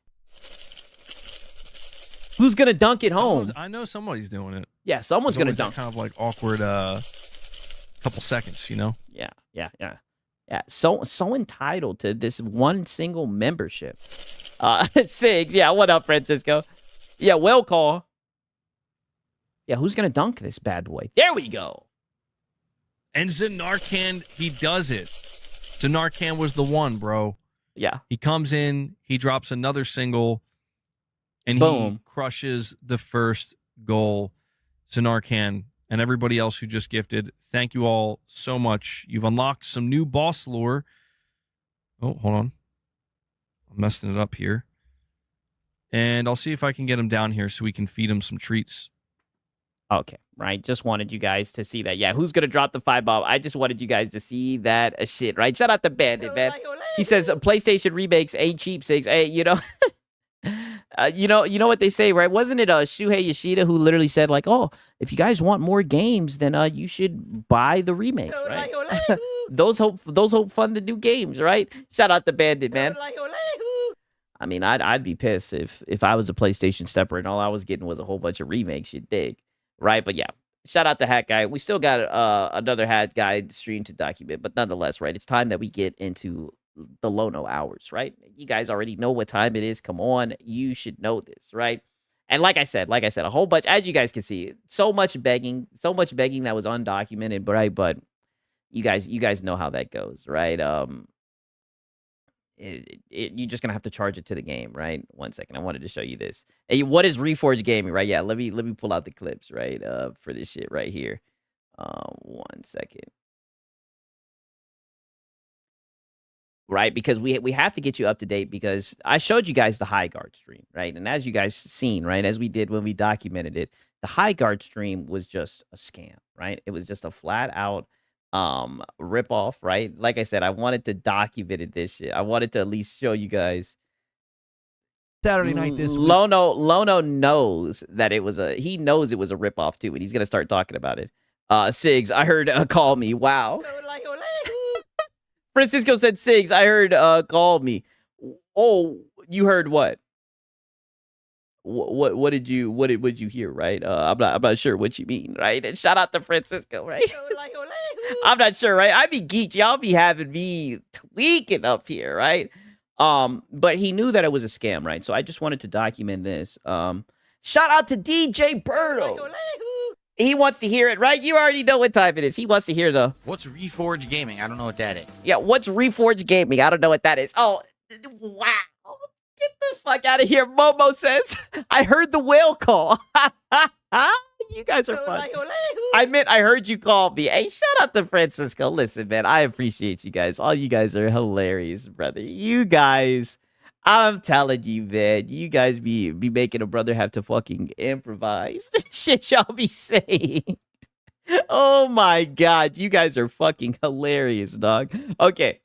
Who's going to dunk it home?
I know somebody's doing it.
Yeah, someone's going to dunk.
Kind of like awkward couple seconds,
Yeah. So entitled to this one single membership. Sigs. Yeah, what up, Francisco? Yeah, well call. Yeah, who's going to dunk this bad boy? There we go.
And Zanarkand, he does it. Zanarkand was the one, bro.
Yeah.
He comes in, he drops another single, and
Boom.
He crushes the first goal. Zanarkand and everybody else who just gifted, thank you all so much. You've unlocked some new boss lore. Oh, hold on. I'm messing it up here. And I'll see if I can get him down here so we can feed him some treats.
Okay, right. Just wanted you guys to see that. Yeah, who's going to drop the 5-bomb? I just wanted you guys to see that shit, right? Shout out to Bandit, man. He says PlayStation remakes ain't cheap, Sigs. Hey, You know what they say, right? Wasn't it Shuhei Yoshida who literally said like, "Oh, if you guys want more games, then you should buy the remakes, right?" those hope fund the new games, right? Shout out to Bandit, man. I mean, I'd be pissed if I was a PlayStation stepper and all I was getting was a whole bunch of remakes. You dig, right? But yeah, shout out to Hat Guy. We still got another Hat Guy stream to document, but nonetheless, right? It's time that we get into the Lono hours, right? You guys already know what time it is. Come on, you should know this, right? And like I said, a whole bunch, as you guys can see, so much begging that was undocumented, right? But you guys know how that goes, right? You're just gonna have to charge it to the game, right? 1 second, I wanted to show you this. Hey, what is Reforged Gaming, right? Yeah, let me pull out the clips, right? For this shit right here. 1 second. Right, because we have to get you up to date because I showed you guys the High Guard stream, right? And as you guys seen, right, as we did when we documented it, the High Guard stream was just a scam, right? It was just a flat out rip off, right? Like I said, I wanted to document this shit. I wanted to at least show you guys.
Saturday night this week.
Lono knows that he knows it was a rip off too, and he's gonna start talking about it. Sigs, I heard call me. Wow. Francisco said, Sigs, I heard call me. Oh, you heard what? What did you hear, right? I'm not sure what you mean, right? And shout out to Francisco, right? I'm not sure, right? I be geeked. Y'all be having me tweaking up here, right? But he knew that it was a scam, right? So I just wanted to document this. Shout out to DJ Birdo. He wants to hear it, right? You already know what time it is. He wants to hear
What's Reforged Gaming? I don't know what that is.
Yeah, what's Reforged Gaming? I don't know what that is. Oh, wow. Get the fuck out of here, Momo says. I heard the whale call. You guys are fun. I heard you call me. Hey, shout out to Francisco. Listen, man, I appreciate you guys. All you guys are hilarious, brother. You guys, I'm telling you, man, you guys be making a brother have to fucking improvise. Shit y'all be saying. Oh my God, you guys are fucking hilarious, dog. Okay.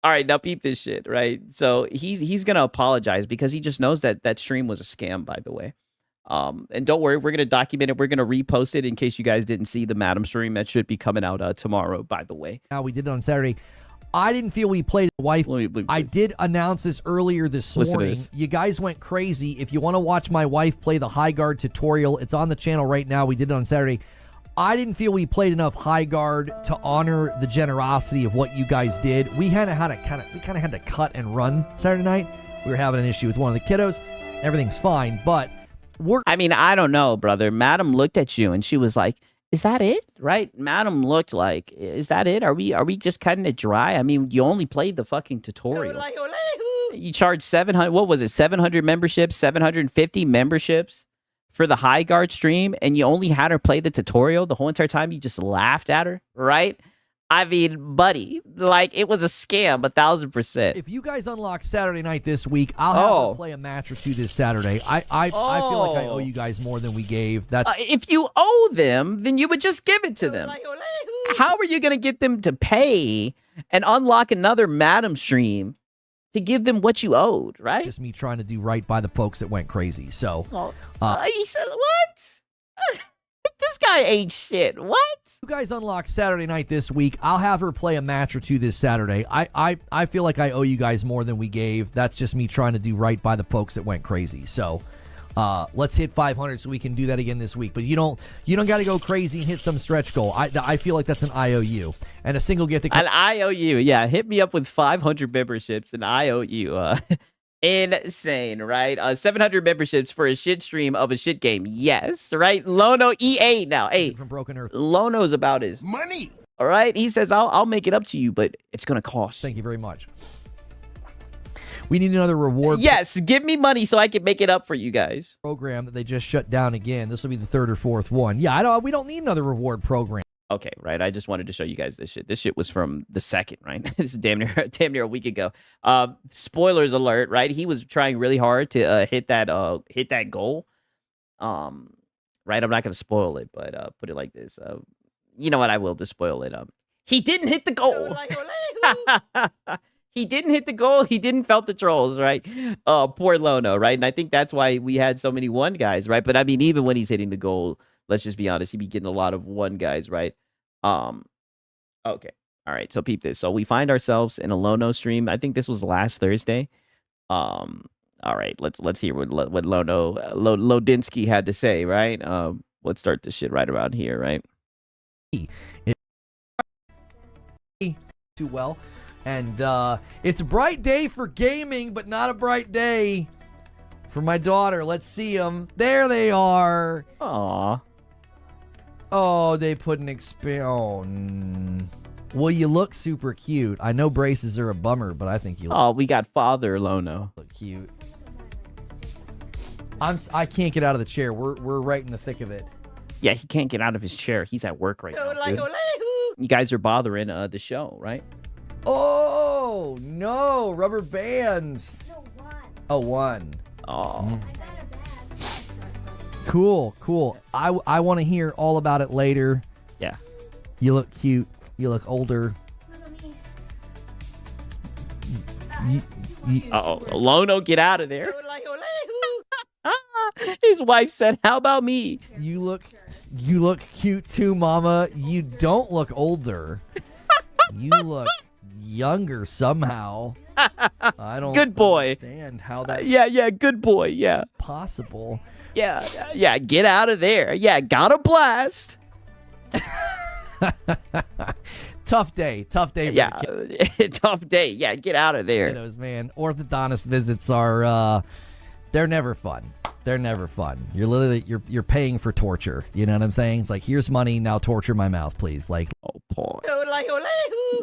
All right, now peep this shit, right? So he's gonna apologize because he just knows that stream was a scam, by the way. And don't worry, we're gonna document it. We're gonna repost it in case you guys didn't see the Madam stream that should be coming out tomorrow, by the way.
Now we did it on Saturday. I didn't feel we played a wife. I did announce this earlier this morning. You guys went crazy. If you want to watch my wife play the High Guard tutorial, it's on the channel right now. We did it on Saturday. I didn't feel we played enough High Guard to honor the generosity of what you guys did. We kind of had to cut and run Saturday night. We were having an issue with one of the kiddos. Everything's fine, but
I mean, I don't know, brother. Madam looked at you and she was like, "Is that it?" Right? Madam looked like, "Is that it? Are we just cutting it dry?" I mean, you only played the fucking tutorial. You charged 700. What was it? 700 memberships, 750 memberships for the High Guard stream, and you only had her play the tutorial the whole entire time. You just laughed at her, right? I mean, buddy, like, it was a scam, 1,000%.
If you guys unlock Saturday night this week, I'll have to play a match or two this Saturday. I feel like I owe you guys more than we gave. That's
if you owe them, then you would just give it to them. How are you going to get them to pay and unlock another Madam stream to give them what you owed, right?
Just me trying to do right by the folks that went crazy. So,
he said, what? This guy ain't shit. What?
You guys unlock Saturday night this week. I'll have her play a match or two this Saturday. I feel like I owe you guys more than we gave. That's just me trying to do right by the folks that went crazy. So, let's hit 500 so we can do that again this week. But you don't got to go crazy and hit some stretch goal. I feel like that's an IOU and a single gift.
An IOU, yeah. Hit me up with 500 memberships, and IOU. Insane, right? 700 memberships for a shit stream of a shit game. Yes, right? Lono EA now. Hey,
from Broken Earth.
Lono's about his
money.
All right? He says, I'll make it up to you, but it's going to cost.
Thank you very much. We need another reward.
Yes, give me money so I can make it up for you guys.
Program that they just shut down again. This will be the third or fourth one. Yeah, we don't need another reward program.
Okay, right. I just wanted to show you guys this shit. This shit was from the second, right? This is damn near a week ago. Spoilers alert, right? He was trying really hard to hit that goal. Right. I'm not gonna spoil it, but put it like this. You know what? I will just spoil it. He didn't hit the goal. He he didn't hit the goal. He didn't felt the trolls, right? Poor Lono, right? And I think that's why we had so many one guys, right? But I mean, even when he's hitting the goal, let's just be honest, he be getting a lot of one guys, right? Okay. All right. So peep this. So we find ourselves in a Lono stream. I think this was last Thursday. All right. Let's hear what Lono Lodinsky had to say, right? Let's start this shit right around here, right?
Too well. And it's a bright day for gaming, but not a bright day for my daughter. Let's see them. There they are.
Aw.
Oh, they put an Well, you look super cute. I know braces are a bummer, but I think you look
we got Father Lono.
cute. I can't get out of the chair. We're right in the thick of it.
Yeah, he can't get out of his chair. He's at work right now. Dude. You guys are bothering the show, right?
Oh, no. Rubber bands.
No, one.
Oh, one.
Oh.
I got a bag.
Cool. I want to hear all about it later.
Yeah.
You look cute. You look older.
What about me?
Lono, get out of there. His wife said, "How about me?"
You look cute too, Mama. You don't look older. You look younger somehow. I don't
Good boy.
understand how that's
Yeah, good boy. Yeah.
possible.
Yeah, get out of there. Yeah, got a blast.
Tough day for the
Tough day. Yeah, get out of there.
kiddos, man. Orthodontist visits are they're never fun. They're never fun. You're literally you're paying for torture. You know what I'm saying? It's like, here's money, now torture my mouth, please. Like,
Oh, poor.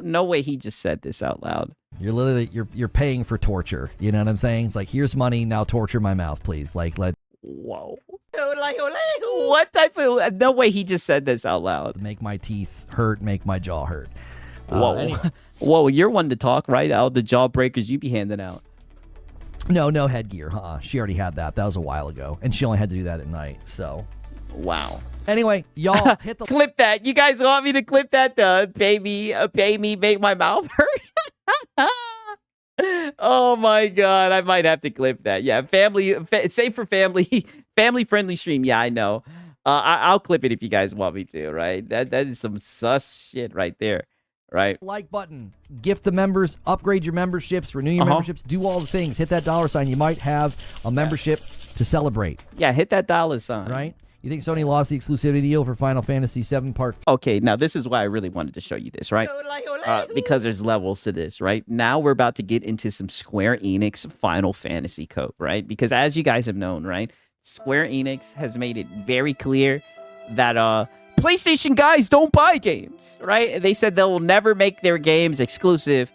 No way he just said this out loud.
you're literally you're paying for torture. You know what I'm saying? It's like, here's money, now torture my mouth, please. Like,
Whoa. What type of... No way he just said this out loud.
make my teeth hurt, make my jaw hurt.
Whoa.
Anyway.
Whoa, you're one to talk, right? All the jawbreakers you be handing out.
No headgear. She already had that. That was a while ago, and she only had to do that at night. So,
Wow.
anyway, y'all hit the
Clip that. You guys want me to clip that? Pay me, make my mouth hurt? Oh my God. I might have to clip that. Yeah. Safe for family friendly stream. Yeah, I know. I'll clip it if you guys want me to, right? That is some sus shit right there. Right.
like button, gift the members, upgrade your memberships, renew your memberships, do all the things. Hit that $. You might have a membership to celebrate.
Yeah, hit that $.
Right? You think Sony lost the exclusivity deal for Final Fantasy VII Part?
Okay, now this is why I really wanted to show you this, right? Because there's levels to this, right? Now we're about to get into some Square Enix Final Fantasy code, right? Because as you guys have known, right, Square Enix has made it very clear that PlayStation guys don't buy games, right? They said they'll never make their games exclusive.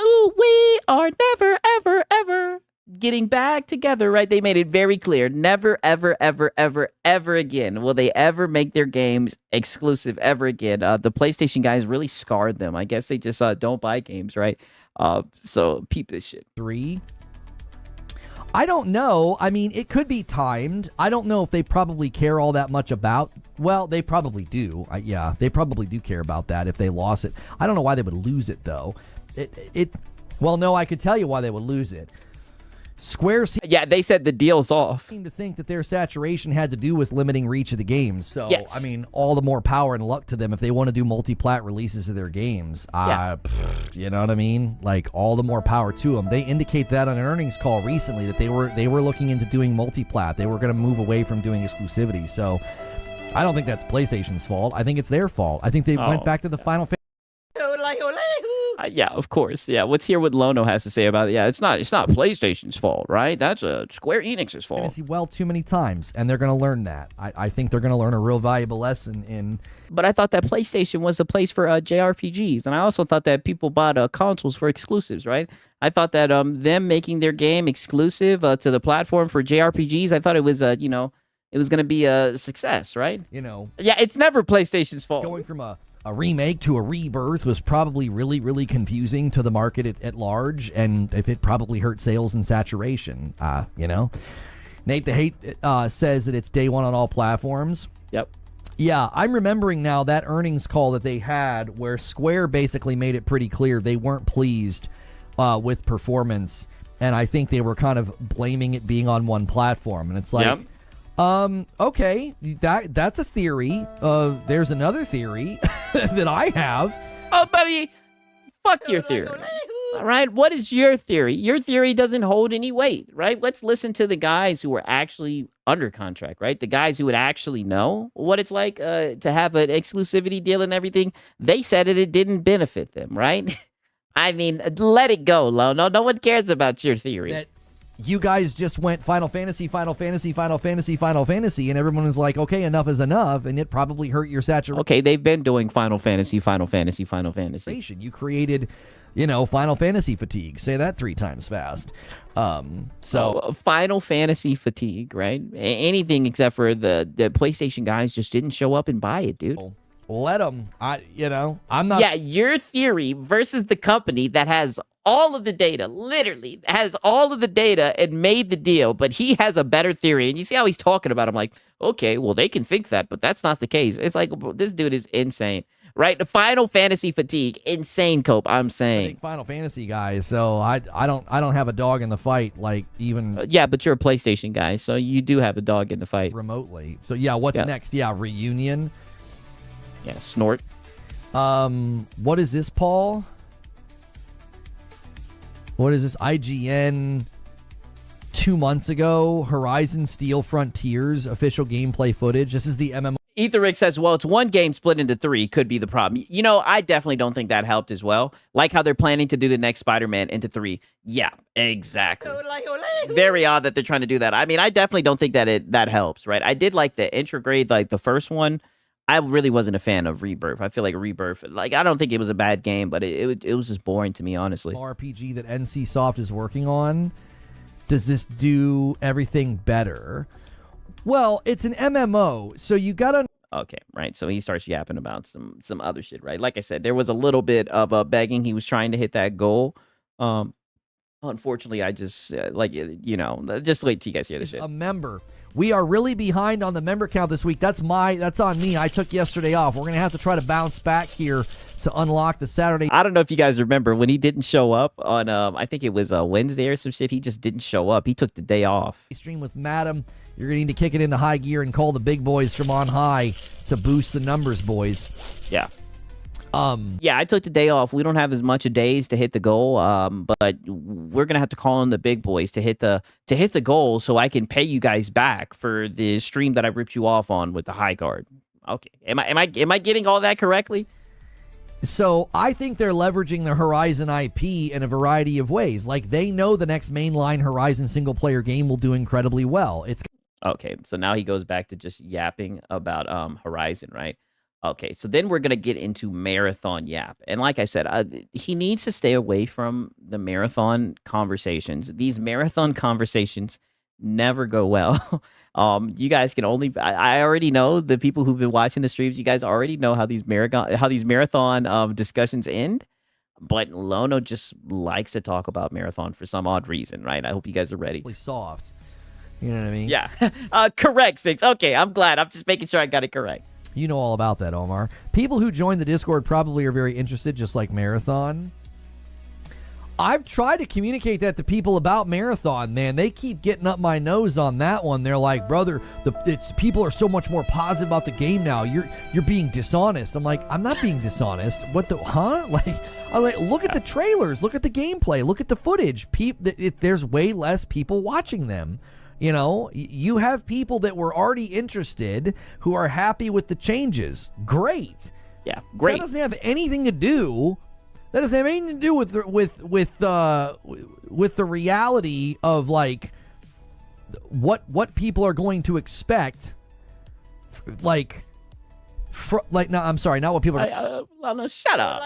Ooh, we are never, ever, ever getting back together, right? They made it very clear. Never, ever, ever, ever, ever again will they ever make their games exclusive ever again. The PlayStation guys really scarred them. I guess they just don't buy games, right? So peep this shit.
3. I don't know. I mean, it could be timed. I don't know if they probably care all that much about. Well, they probably do. Yeah, they probably do care about that if they lost it. I don't know why they would lose it, though. Well, no, I could tell you why they would lose it. Square
Yeah, they said the deal's off.
seemed to think that their saturation had to do with limiting reach of the games. So,
Yes.
I mean, all the more power and luck to them if they want to do multi-plat releases of their games.
Yeah.
You know what I mean? Like, all the more power to them. They indicate that on an earnings call recently that they were looking into doing multi-plat. They were going to move away from doing exclusivity. So, I don't think that's PlayStation's fault. I think it's their fault. I think they went back to the Final Fantasy.
Yeah, of course. Yeah, let's hear what Lono has to say about it. Yeah, it's not PlayStation's fault, right? That's Square Enix's fault.
Fantasy well too many times, and they're going to learn that. I think they're going to learn a real valuable lesson in.
But I thought that PlayStation was the place for JRPGs, and I also thought that people bought consoles for exclusives, right? I thought that them making their game exclusive to the platform for JRPGs, I thought it was it was going to be a success, right?
You know,
Yeah, it's never PlayStation's fault.
going from a remake to a rebirth was probably really, really confusing to the market at large, and if it probably hurt sales and saturation, you know. Nate the Hate says that it's day one on all platforms.
Yep.
Yeah, I'm remembering now that earnings call that they had where Square basically made it pretty clear they weren't pleased with performance, and I think they were kind of blaming it being on one platform. And it's like, okay, that's a theory. There's another theory that I have.
Oh, buddy, fuck your theory. All right, what is your theory? Your theory doesn't hold any weight, right? Let's listen to the guys who were actually under contract, right? The guys who would actually know what it's like to have an exclusivity deal and everything. They said it didn't benefit them, right? I mean, let it go, Lono. No one cares about your theory.
That you guys just went Final Fantasy, Final Fantasy, Final Fantasy, Final Fantasy, and everyone was like, okay, enough is enough, and it probably hurt your saturation.
Okay, they've been doing Final Fantasy, Final Fantasy, Final Fantasy.
You created, Final Fantasy fatigue. Say that 3 times fast.
Final Fantasy fatigue, right? Anything except for the PlayStation guys just didn't show up and buy it, dude.
Let them. I'm not.
Yeah, your theory versus the company that has all of the data, literally has all of the data and made the deal, but he has a better theory. And you see how he's talking about him like, okay, well, they can think that, but that's not the case. It's like, this dude is insane, right? The Final Fantasy fatigue, insane, Cope, I'm saying.
I think Final Fantasy guy, so I don't have a dog in the fight, like even.
Yeah, but you're a PlayStation guy, so you do have a dog in the fight.
Remotely. So yeah, what's next? Yeah, Reunion.
Yeah, Snort.
What is this, Paul? What is this? IGN 2 months ago, Horizon Steel Frontiers official gameplay footage. This is the MMO.
Etherix says, well, it's one game split into 3 could be the problem. I definitely don't think that helped as well. Like how they're planning to do the next Spider-Man into 3. Yeah, exactly. Very odd that they're trying to do that. I mean, I definitely don't think that helps, right? I did like the Intrograde, like the first one. I really wasn't a fan of Rebirth. I feel like Rebirth, I don't think it was a bad game, but it was just boring to me, honestly.
RPG that NCSoft is working on. Does this do everything better? Well, it's an MMO, so you gotta.
Okay, right. So he starts yapping about some other shit, right? Like I said, there was a little bit of begging. He was trying to hit that goal. Unfortunately, I just just wait till you guys hear this shit.
A member. We are really behind on the member count this week. That's on me. I took yesterday off. We're going to have to try to bounce back here to unlock the Saturday.
I don't know if you guys remember when he didn't show up on, I think it was Wednesday or some shit. He just didn't show up. He took the day off.
Stream with Madam. You're going to need to kick it into high gear and call the big boys from on high to boost the numbers, boys.
Yeah. Yeah, I took the day off. We don't have as much days to hit the goal, but we're gonna have to call on the big boys to hit the goal, so I can pay you guys back for the stream that I ripped you off on with the high guard. Okay, am I getting all that correctly?
So I think they're leveraging the Horizon IP in a variety of ways. Like they know the next mainline Horizon single player game will do incredibly well. It's
okay. So now he goes back to just yapping about Horizon, right? Okay, so then we're going to get into Marathon Yap. And like I said, he needs to stay away from the marathon conversations. These marathon conversations never go well. You guys can only... I already know the people who've been watching the streams. You guys already know how these marathon discussions end. But Lono just likes to talk about marathon for some odd reason, right? I hope you guys are ready.
Soft. You know what I mean?
Yeah. Correct, Six. Okay, I'm glad. I'm just making sure I got it correct.
You know all about that, Omar. People who join the Discord probably are very interested, just like Marathon. I've tried to communicate that to people about Marathon, man. They keep getting up my nose on that one. They're like, brother, people are so much more positive about the game now. You're being dishonest. I'm like, I'm not being dishonest. What the, huh? Like, look at the trailers. Look at the gameplay. Look at the footage. There's way less people watching them. You have people that were already interested who are happy with the changes. Great.
Yeah, great.
That doesn't have anything to do. That doesn't have anything to do with the reality of like what people are going to expect. No, I'm sorry, not what people are.
No, shut up.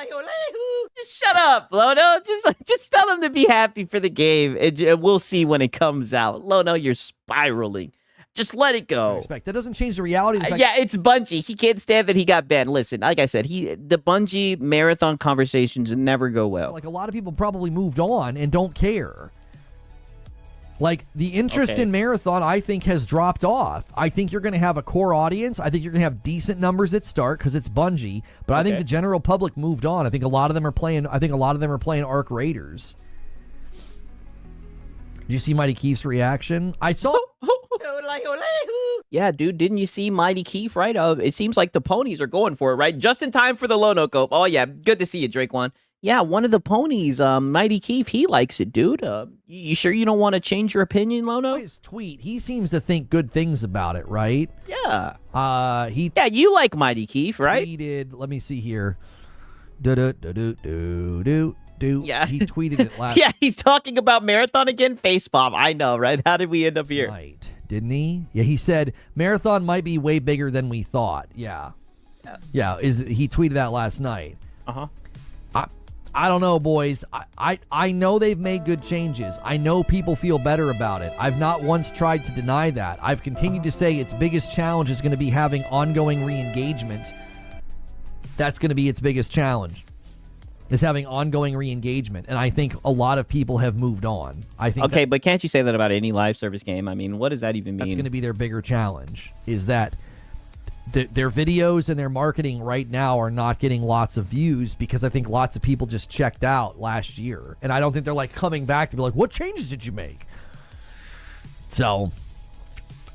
Just shut up, Lono. Just tell him to be happy for the game, and we'll see when it comes out. Lono, you're spiraling. Just let it go.
That doesn't change the reality.
Yeah, it's Bungie. He can't stand that he got banned. Listen, like I said, the Bungie marathon conversations never go well.
Like a lot of people probably moved on and don't care. Like, the interest in Marathon, I think, has dropped off. I think you're going to have a core audience. I think you're going to have decent numbers at start because it's Bungie. But I think the general public moved on. I think a lot of them are playing Arc Raiders. Did you see Mighty Keith's reaction? I saw.
Yeah, dude, didn't you see Mighty Keith, right? It seems like the ponies are going for it, right? Just in time for the Lono Cope. Oh, yeah, good to see you, Drake One. Yeah, one of the ponies, Mighty Keith, he likes it, dude. You sure you don't want to change your opinion, Lono?
His tweet, he seems to think good things about it, right?
Yeah.
Yeah,
you like Mighty Keith, right?
Tweeted, let me see here. Yeah. He tweeted it last
Yeah, he's talking about Marathon again. Facepalm. I know, right? How did we end up here?
night, didn't he? Yeah, he said Marathon might be way bigger than we thought. Yeah. He tweeted that last night.
Uh-huh.
I don't know, boys. I know they've made good changes. I know people feel better about it. I've not once tried to deny that. I've continued to say its biggest challenge is going to be having ongoing re-engagement. That's going to be its biggest challenge, is having ongoing re-engagement. And I think a lot of people have moved on. I think
okay, but can't you say that about any live service game? I mean, what does that even mean?
that's going to be their bigger challenge, is that their videos and their marketing right now are not getting lots of views because I think lots of people just checked out last year. And I don't think they're like coming back to be like, what changes did you make? So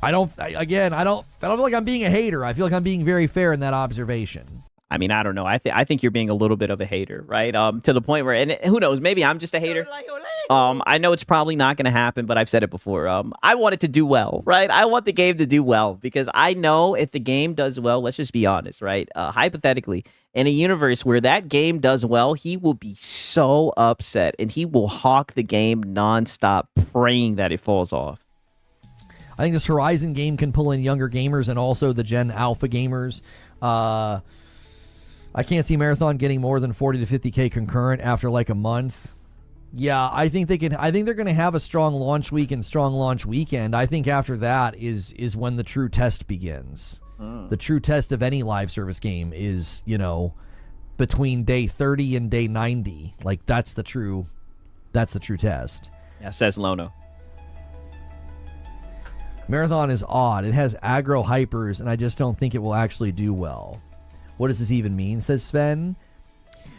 I don't feel like I'm being a hater. I feel like I'm being very fair in that observation.
I mean, I don't know. I think you're being a little bit of a hater, right? To the point where, and who knows, maybe I'm just a hater. I know it's probably not going to happen, but I've said it before. I want it to do well, right? I want the game to do well because I know if the game does well, let's just be honest, right? Hypothetically, in a universe where that game does well, he will be so upset and he will hawk the game nonstop, praying that it falls off.
I think this Horizon game can pull in younger gamers and also the Gen Alpha gamers. I can't see Marathon getting more than 40 to 50K concurrent after like a month. Yeah, I think they can. I think they're going to have a strong launch week and strong launch weekend. I think after that is when the true test begins. The true test of any live service game is, between day 30 and day 90. Like that's the true test.
Yeah, says Lono.
Marathon is odd. It has aggro hypers, and I just don't think it will actually do well. What does this even mean, says Sven?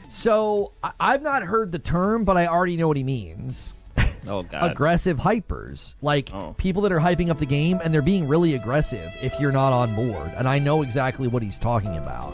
So, I've not heard the term, but I already know what he means.
Oh, God.
Aggressive hypers. Like, people that are hyping up the game, and they're being really aggressive if you're not on board. And I know exactly what he's talking about.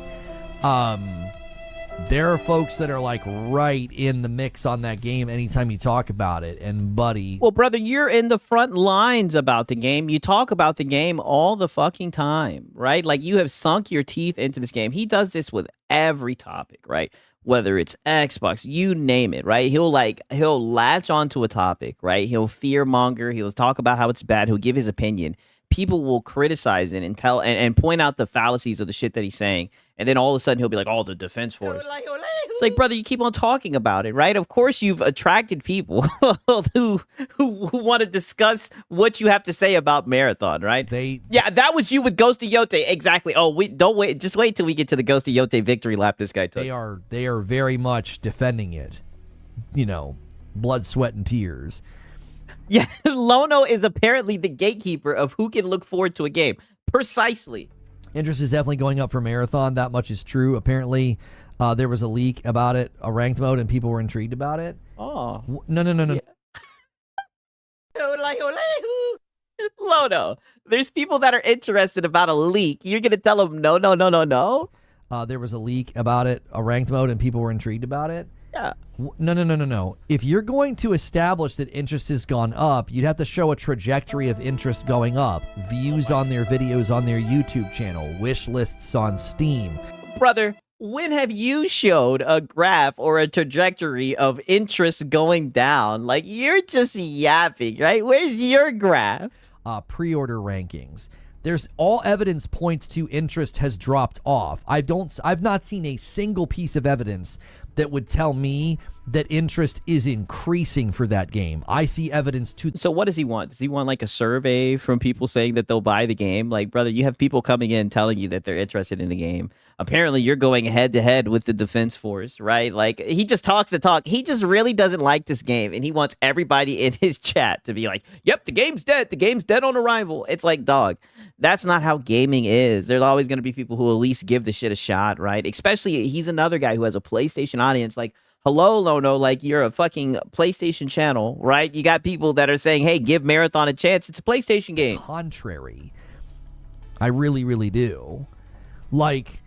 There are folks that are, like, right in the mix on that game anytime you talk about it. And, buddy...
Well, brother, you're in the front lines about the game. You talk about the game all the fucking time, right? Like, you have sunk your teeth into this game. He does this with every topic, right? Whether it's Xbox, you name it, right? He'll latch onto a topic, right? He'll fearmonger. He'll talk about how it's bad. He'll give his opinion. People will criticize it and tell and point out the fallacies of the shit that he's saying. And then all of a sudden he'll be like, oh, the defense force. It's like, brother, you keep on talking about it, right? Of course you've attracted people who want to discuss what you have to say about Marathon, right? Yeah, that was you with Ghost of Yote. Exactly. Oh, don't wait. Just wait till we get to the Ghost of Yote victory lap this guy took.
They are very much defending it. Blood, sweat, and tears.
Yeah, Lono is apparently the gatekeeper of who can look forward to a game. Precisely.
Interest is definitely going up for Marathon. That much is true. Apparently, there was a leak about it, a ranked mode, and people were intrigued about it.
Oh.
No.
Yeah. Lono, there's people that are interested about a leak. You're going to tell them no.
There was a leak about it, a ranked mode, and people were intrigued about it.
Yeah.
No. If you're going to establish that interest has gone up, you'd have to show a trajectory of interest going up. Views on their videos on their YouTube channel, wish lists on Steam.
Brother, when have you showed a graph or a trajectory of interest going down? Like, you're just yapping, right? Where's your graph?
Pre-order rankings. There's all evidence points to interest has dropped off. I've not seen a single piece of evidence that would tell me that interest is increasing for that game. I see evidence to...
So what does he want? Does he want like a survey from people saying that they'll buy the game? Like, brother, you have people coming in telling you that they're interested in the game. Apparently, you're going head to head with the defense force, right? Like, he just talks the talk. He just really doesn't like this game, and he wants everybody in his chat to be like, yep, the game's dead. The game's dead on arrival. It's like, dog, that's not how gaming is. There's always going to be people who at least give the shit a shot, right? Especially, he's another guy who has a PlayStation audience. Like, hello, Lono, like you're a fucking PlayStation channel, right? You got people that are saying, hey, give Marathon a chance. It's a PlayStation game.
Contrary. I really, really do. Like,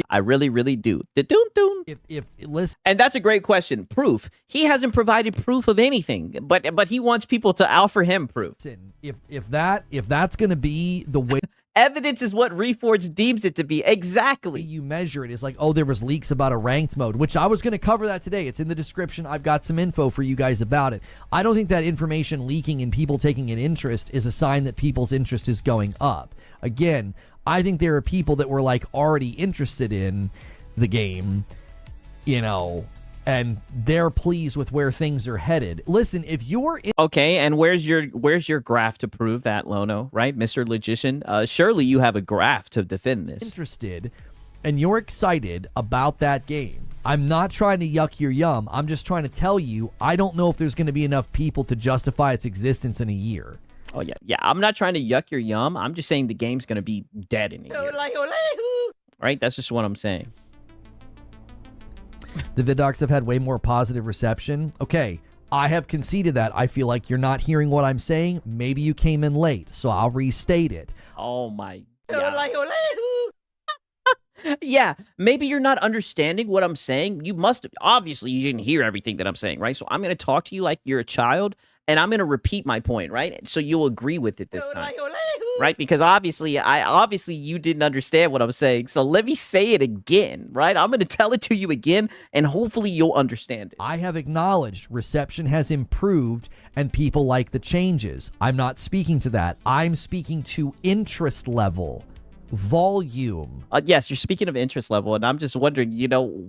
I really, really do. Da-doon-doon.
if listen,
And that's a great question. Proof. He hasn't provided proof of anything, but he wants people to offer him proof.
if that's going to be the way
Evidence is what Reforged deems it to be. Exactly.
you measure it is like, oh, there was leaks about a ranked mode, which I was going to cover that today. It's in the description. I've got some info for you guys about it. I don't think that information leaking and people taking an interest is a sign that people's interest is going up. Again, I think there are people that were like already interested in the game, you know, and they're pleased with where things are headed. Listen, if you're
Okay, and where's your graph to prove that, Lono, right? Mr. Logician? Surely you have a graph to defend this.
interested and you're excited about that game, I'm not trying to yuck your yum. I'm just trying to tell you, I don't know if there's going to be enough people to justify its existence in a year.
Oh, yeah. Yeah, I'm not trying to yuck your yum. I'm just saying the game's going to be dead in a year. Right? That's just what I'm saying.
The vid docs have had way more positive reception. Okay, I have conceded that. I feel like you're not hearing what I'm saying. Maybe you came in late, so I'll restate it.
Oh, my God. Yeah, maybe you're not understanding what I'm saying. You must have. Obviously, you didn't hear everything that I'm saying, right? So I'm going to talk to you like you're a child, and I'm going to repeat my point, right? So you'll agree with it this time. Right? Because obviously you didn't understand what I'm saying. So let me say it again, right? I'm going to tell it to you again, and hopefully you'll understand it.
I have acknowledged reception has improved and people like the changes. I'm not speaking to that. I'm speaking to interest level, volume.
Yes, you're speaking of interest level, and I'm just wondering,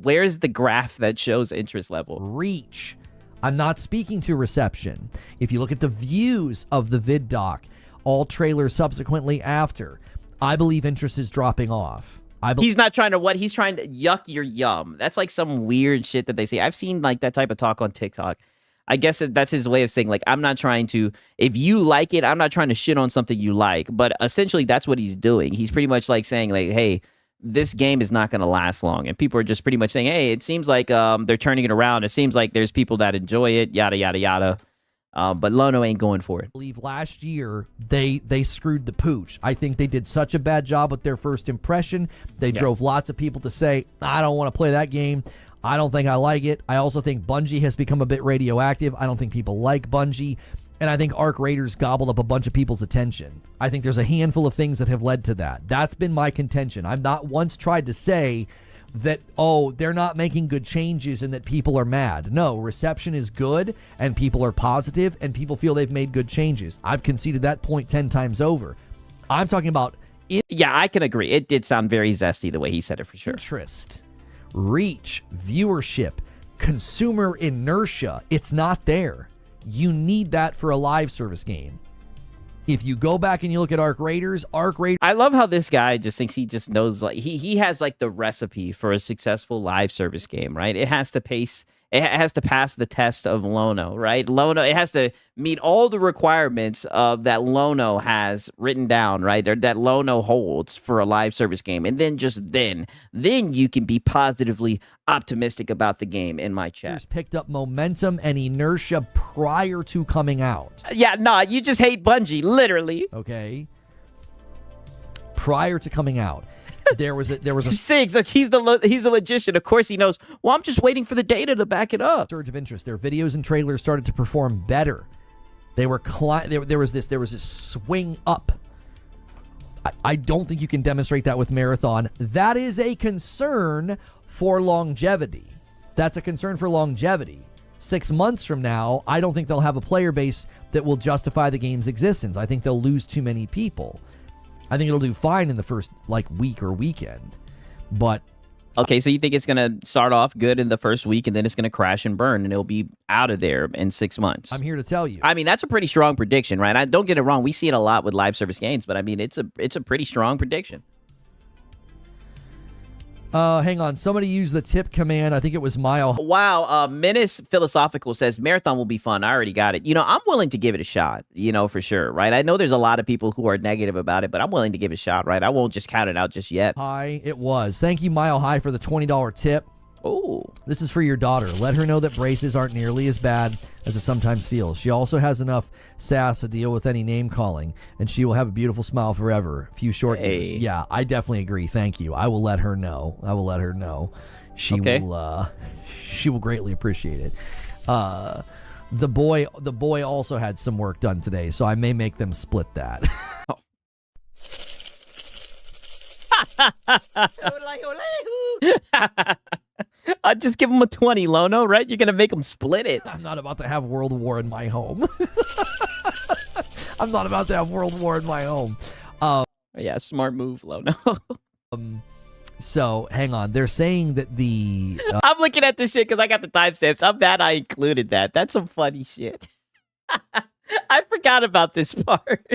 where's the graph that shows interest level?
Reach. I'm not speaking to reception. If you look at the views of the vid doc, all trailers subsequently after, I believe interest is dropping off.
He's not trying to he's trying to yuck your yum. That's like some weird shit that they say. I've seen like that type of talk on TikTok. I guess that's his way of saying, like, I'm not trying to, if you like it, I'm not trying to shit on something you like. But essentially that's what he's doing. He's pretty much like saying, like, hey, this game is not going to last long. And people are just pretty much saying, hey, it seems like they're turning it around. It seems like there's people that enjoy it, yada, yada, yada. But Lono ain't going for it.
I believe last year they screwed the pooch. I think they did such a bad job with their first impression. They drove lots of people to say, I don't want to play that game. I don't think I like it. I also think Bungie has become a bit radioactive. I don't think people like Bungie. And I think Arc Raiders gobbled up a bunch of people's attention. I think there's a handful of things that have led to that. That's been my contention. I've not once tried to say that, oh, they're not making good changes and that people are mad. No, reception is good and people are positive and people feel they've made good changes. I've conceded that point 10 times over. I'm talking about
yeah, I can agree. It did sound very zesty the way he said it for sure.
Interest, reach, viewership, consumer inertia. It's not there. You need that for a live service game. If you go back and you look at Arc Raiders.
I love how this guy just thinks he just knows, like, he has like the recipe for a successful live service game, right? It has to pass the test of Lono, right? Lono, it has to meet all the requirements of that Lono has written down, right? Or that Lono holds for a live service game. And then you can be positively optimistic about the game in my chat.
Picked up momentum and inertia prior to coming out.
Yeah, nah, you just hate Bungie, literally.
Okay. Prior to coming out. There was a
Sigs, like he's the logician. Of course he knows. Well, I'm just waiting for the data to back it up.
Surge of interest. Their videos and trailers started to perform better. They were there was this swing up. I don't think you can demonstrate that with Marathon. That is a concern for longevity. That's a concern for longevity. 6 months from now, I don't think they'll have a player base that will justify the game's existence. I think they'll lose too many people. I think it'll do fine in the first week or weekend, but
okay. So you think it's gonna start off good in the first week, and then it's gonna crash and burn, and it'll be out of there in 6 months?
I'm here to tell you.
I mean, that's a pretty strong prediction, right? Don't get it wrong. We see it a lot with live service games, but I mean, it's a pretty strong prediction.
Hang on. Somebody used the tip command. I think it was Mile.
Wow. Menace Philosophical says, Marathon will be fun. I already got it. I'm willing to give it a shot, for sure, right? I know there's a lot of people who are negative about it, but I'm willing to give it a shot, right? I won't just count it out just yet.
Hi, it was. Thank you, Mile High, for the $20 tip.
Oh.
This is for your daughter. Let her know that braces aren't nearly as bad as it sometimes feels. She also has enough sass to deal with any name calling, and she will have a beautiful smile forever. A few short years. Yeah, I definitely agree. Thank you. I will let her know. She will greatly appreciate it. The boy also had some work done today, so I may make them split that.
I'll just give him a 20, Lono, right? You're going to make him split it.
I'm not about to have World War in my home. I'm not about to have World War in my home.
Yeah, smart move, Lono.
So, hang on. They're saying that the...
I'm looking at this shit because I got the timestamps. I'm mad I included that. That's some funny shit. I forgot about this part.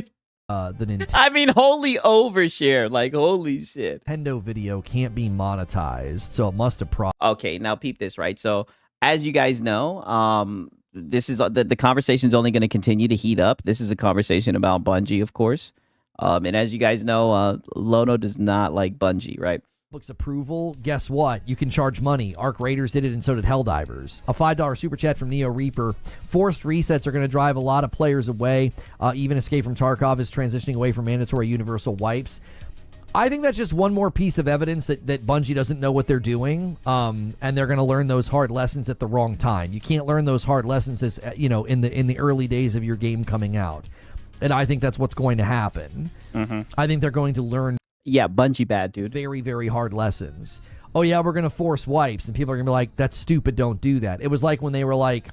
The Nintendo...
I mean, holy overshare. Like, holy shit.
Nintendo video can't be monetized, so it must have...
Okay, now peep this, right? So, as you guys know, this is the conversation's only going to continue to heat up. This is a conversation about Bungie, of course. And as you guys know, Lono does not like Bungie, right?
Book's approval, guess what? You can charge money. Arc Raiders did it, and so did Helldivers. A $5 super chat from Neo Reaper. Forced resets are going to drive a lot of players away. Even Escape from Tarkov is transitioning away from mandatory universal wipes. I think that's just one more piece of evidence that Bungie doesn't know what they're doing, and they're going to learn those hard lessons at the wrong time. You can't learn those hard lessons as in the early days of your game coming out, and I think that's what's going to happen. I think they're going to learn.
Yeah, Bungie bad, dude.
Very, very hard lessons. Oh, yeah, we're going to force wipes. And people are going to be like, that's stupid, don't do that. It was like when they were like,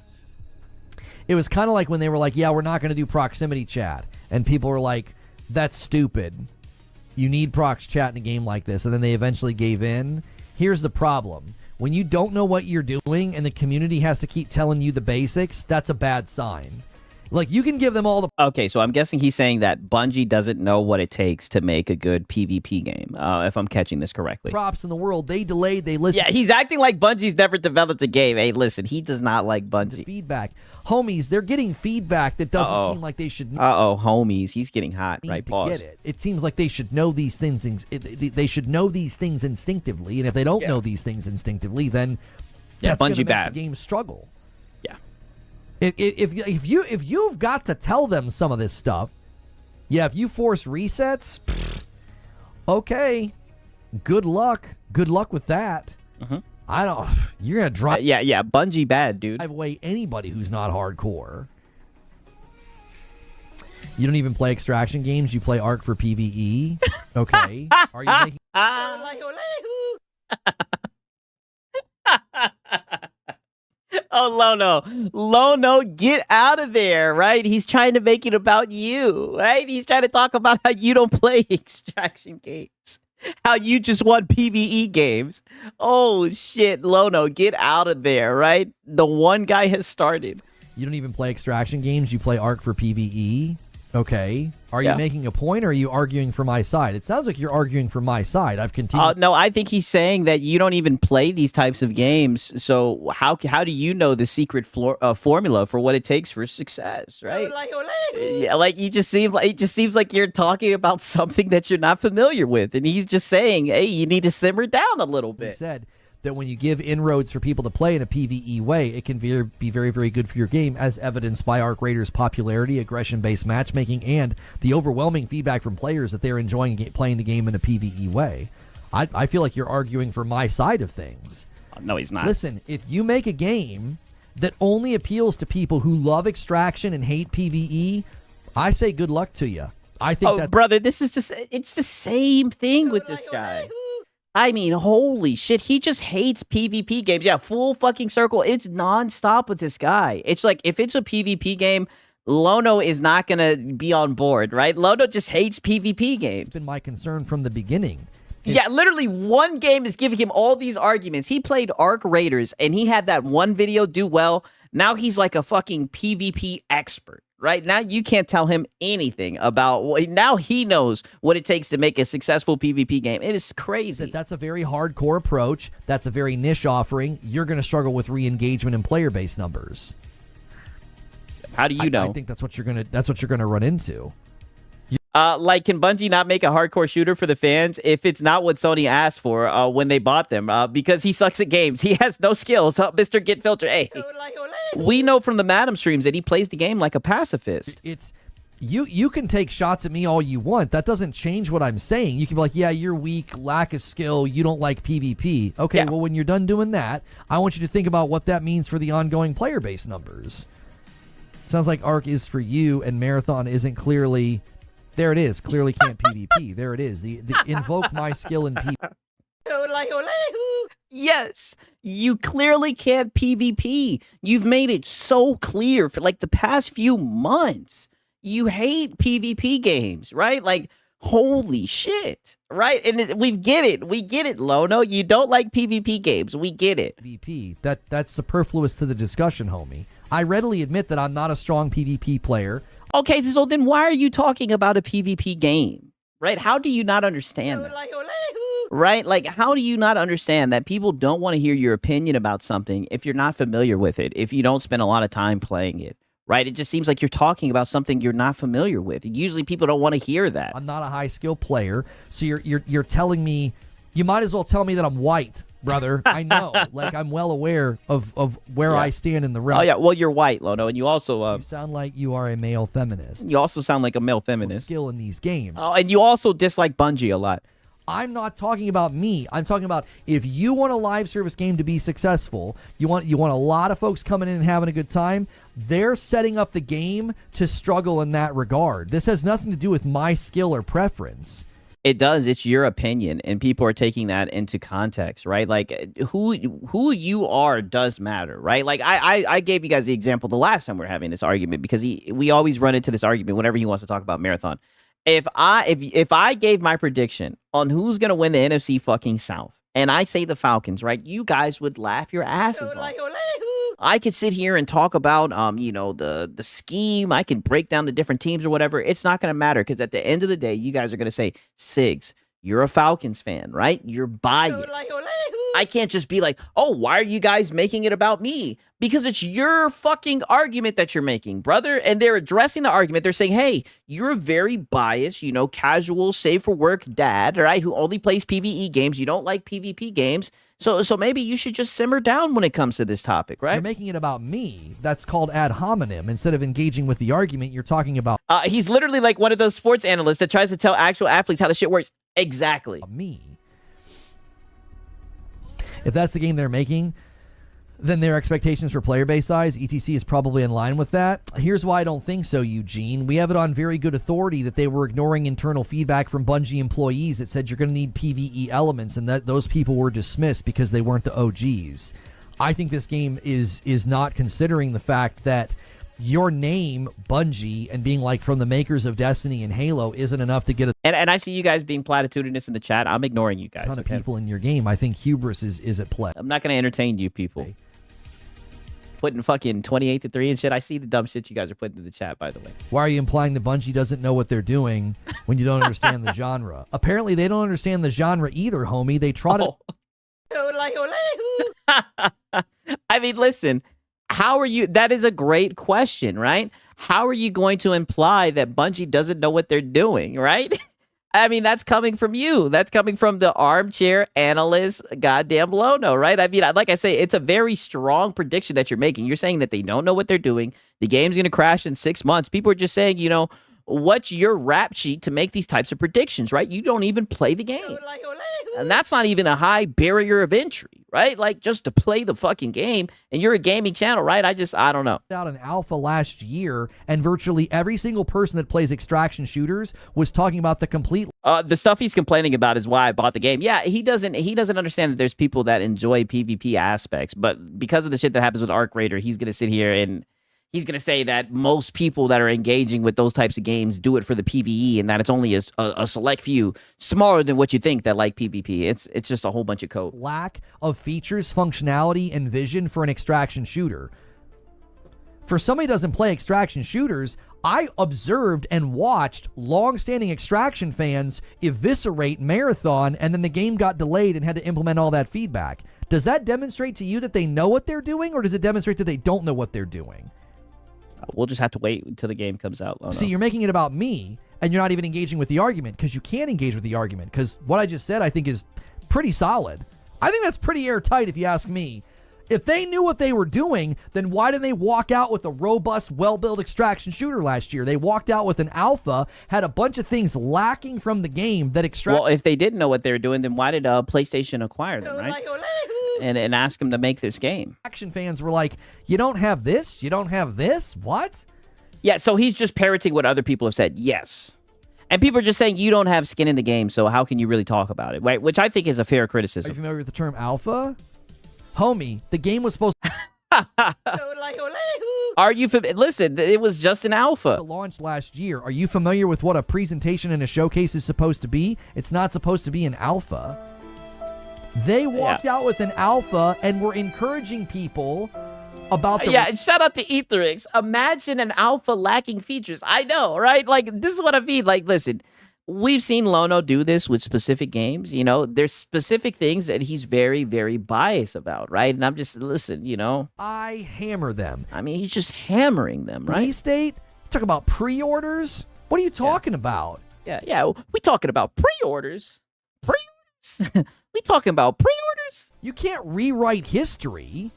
it was kind of like when they were like, yeah, we're not going to do proximity chat. And people were like, that's stupid. You need prox chat in a game like this. And then they eventually gave in. Here's the problem. When you don't know what you're doing and the community has to keep telling you the basics, that's a bad sign. Like, you can give them all the...
Okay, so I'm guessing he's saying that Bungie doesn't know what it takes to make a good PvP game, if I'm catching this correctly.
Props in the world. They delayed, they listened.
Yeah, he's acting like Bungie's never developed a game. Hey, listen, he does not like Bungie.
Feedback. Homies, they're getting feedback that doesn't seem like they should...
homies. He's getting hot, right? Pause.
Get it. It seems like they should know these things. They should know these things instinctively, and if they don't know these things instinctively, then that's going to make the game struggle. If you've got to tell them some of this stuff, if you force resets, okay, good luck with that. I don't. You're gonna drive.
Yeah, Bungie bad, dude.
Drive away anybody who's not hardcore. You don't even play extraction games. You play Arc for PvE. Okay. Are you making?
Oh, Lono, get out of there, right? He's trying to make it about you, right? He's trying to talk about how you don't play extraction games, how you just want PvE games. Oh, shit, Lono, get out of there, right? The one guy has started.
You don't even play extraction games. You play Arc for PvE. Okay. Are you making a point, or are you arguing for my side? It sounds like you're arguing for my side. I've continued.
No, I think he's saying that you don't even play these types of games. So how do you know the secret formula for what it takes for success, right? Yeah, like it just seems like you're talking about something that you're not familiar with, and he's just saying, hey, you need to simmer down a little bit.
You said that when you give inroads for people to play in a PvE way, it can be very, very good for your game, as evidenced by Arc Raiders' popularity, aggression-based matchmaking, and the overwhelming feedback from players that they're enjoying playing the game in a PvE way. I feel like you're arguing for my side of things.
No, he's not.
Listen, if you make a game that only appeals to people who love extraction and hate PvE, I say good luck to you. I think
brother, this is it's the same thing with this guy. I mean, holy shit, he just hates PvP games. Yeah, full fucking circle. It's nonstop with this guy. It's like, if it's a PvP game, Lono is not going to be on board, right? Lono just hates PvP games.
It's been my concern from the beginning.
Yeah, literally one game is giving him all these arguments. He played Arc Raiders, and he had that one video do well. Now he's like a fucking PvP expert. Right now, you can't tell him anything about. Now he knows what it takes to make a successful PvP game. It is crazy.
That's a very hardcore approach. That's a very niche offering. You're going to struggle with re-engagement and player base numbers.
How do you know?
I think that's what you're going to run into.
Like, can Bungie not make a hardcore shooter for the fans if it's not what Sony asked for when they bought them? Because he sucks at games. He has no skills. Mr. Get Filter. Hey, we know from the Madam streams that he plays the game like a pacifist.
It's you can take shots at me all you want. That doesn't change what I'm saying. You can be like, yeah, you're weak, lack of skill, you don't like PvP. Okay, well, when you're done doing that, I want you to think about what that means for the ongoing player base numbers. Sounds like Arc is for you and Marathon isn't clearly... There it is. Clearly can't PvP. There it is. The invoke my skill in PvP.
Yes, you clearly can't PvP. You've made it so clear for like the past few months. You hate PvP games, right? Like, holy shit, right? And we get it, Lono. You don't like PvP games. We get it.
PvP. That's superfluous to the discussion, homie. I readily admit that I'm not a strong PvP player.
Okay, so then why are you talking about a PvP game, right? How do you not understand that? Right? Like, how do you not understand that people don't want to hear your opinion about something if you're not familiar with it, if you don't spend a lot of time playing it, right? It just seems like you're talking about something you're not familiar with. Usually people don't want to hear that.
I'm not a high skill player, so you're telling me, you might as well tell me that I'm white, brother. I know. Like, I'm well aware of where I stand in the realm.
Oh, yeah. Well, you're white, Lono, and you also...
you sound like you are a male feminist.
You also sound like a male feminist.
Skill in these games.
Oh, and you also dislike Bungie a lot.
I'm not talking about me. I'm talking about if you want a live service game to be successful, you want a lot of folks coming in and having a good time, they're setting up the game to struggle in that regard. This has nothing to do with my skill or preference.
It does. It's your opinion, and people are taking that into context, right? Like, who you are does matter, right? Like, I gave you guys the example the last time we were having this argument because we always run into this argument whenever he wants to talk about Marathon. If I gave my prediction on who's gonna win the NFC fucking South, and I say the Falcons, right? You guys would laugh your asses off. I could sit here and talk about the scheme. I can break down the different teams or whatever. It's not going to matter because at the end of the day, you guys are going to say, Sigs, you're a Falcons fan, right? You're biased. I can't just be like, oh, why are you guys making it about me? Because it's your fucking argument that you're making, brother. And they're addressing the argument. They're saying, hey, you're a very biased, casual, save for work dad, right? Who only plays PvE games. You don't like PvP games. So maybe you should just simmer down when it comes to this topic, right?
You're making it about me. That's called ad hominem. Instead of engaging with the argument, you're talking about...
he's literally like one of those sports analysts that tries to tell actual athletes how the shit works. Exactly.
Me. If that's the game they're making, then their expectations for player base size, ETC, is probably in line with that. Here's why I don't think so, Eugene. We have it on very good authority that they were ignoring internal feedback from Bungie employees that said you're going to need PvE elements, and that those people were dismissed because they weren't the OGs. I think this game is not considering the fact that your name, Bungie, and being like from the makers of Destiny and Halo isn't enough to get a
and I see you guys being platitudinous in the chat. I'm ignoring you guys.
ton of people in your game. I think hubris is at play.
I'm not going to entertain you people. Okay. Putting fucking 28-3 and shit. I see the dumb shit you guys are putting in the chat, by the way.
Why are you implying that Bungie doesn't know what they're doing when you don't understand the genre? Apparently, they don't understand the genre either, homie. They try to...
I mean, listen, how are you... That is a great question, right? How are you going to imply that Bungie doesn't know what they're doing, right? I mean, that's coming from you. That's coming from the armchair analyst, goddamn Lono, right? I mean, like I say, it's a very strong prediction that you're making. You're saying that they don't know what they're doing. The game's going to crash in 6 months. People are just saying, what's your rap sheet to make these types of predictions, right? You don't even play the game. And that's not even a high barrier of entry, right? Like, just to play the fucking game, and you're a gaming channel, right? I don't know.
Out an alpha last year, and virtually every single person that plays extraction shooters was talking about the complete...
The stuff he's complaining about is why I bought the game. Yeah, he doesn't understand that there's people that enjoy PvP aspects, but because of the shit that happens with Arc Raider, he's going to sit here and he's going to say that most people that are engaging with those types of games do it for the PvE, and that it's only a select few, smaller than what you think, that like PvP. It's just a whole bunch of code.
Lack of features, functionality, and vision for an extraction shooter. For somebody who doesn't play extraction shooters, I observed and watched long-standing extraction fans eviscerate Marathon, and then the game got delayed and had to implement all that feedback. Does that demonstrate to you that they know what they're doing, or does it demonstrate that they don't know what they're doing?
We'll just have to wait until the game comes out. Lono.
See, you're making it about me, and you're not even engaging with the argument because you can't engage with the argument because what I just said I think is pretty solid. I think that's pretty airtight if you ask me. If they knew what they were doing, then why didn't they walk out with a robust, well-built extraction shooter last year? They walked out with an alpha, had a bunch of things lacking from the game that extract.
Well, if they didn't know what they were doing, then why did PlayStation acquire them, right? And ask them to make this game.
Action fans were like, you don't have this? You don't have this? What?
Yeah, so he's just parroting what other people have said. Yes. And people are just saying you don't have skin in the game, so how can you really talk about it, right? Which I think is a fair
Are
criticism.
you familiar with the term alpha? Homie, the game was supposed
Are you listen, it was just an alpha.
to launch last year. Are you familiar with what a presentation and a showcase is supposed to be? It's not supposed to be an alpha. They walked out with an alpha and were encouraging people about the...
Yeah, and shout out to Etherix. Imagine an alpha lacking features. I know, right? Like, this is what I mean. Like, listen, we've seen Lono do this with specific games. You know, there's specific things that he's very, very biased about, right? And I'm just, listen, you know.
I hammer them.
I mean, he's just hammering them, right?
Release date? Talk about pre-orders? What are you talking about?
Yeah. We talking about pre-orders. Pre-orders? We talking about pre-orders?
You can't rewrite history.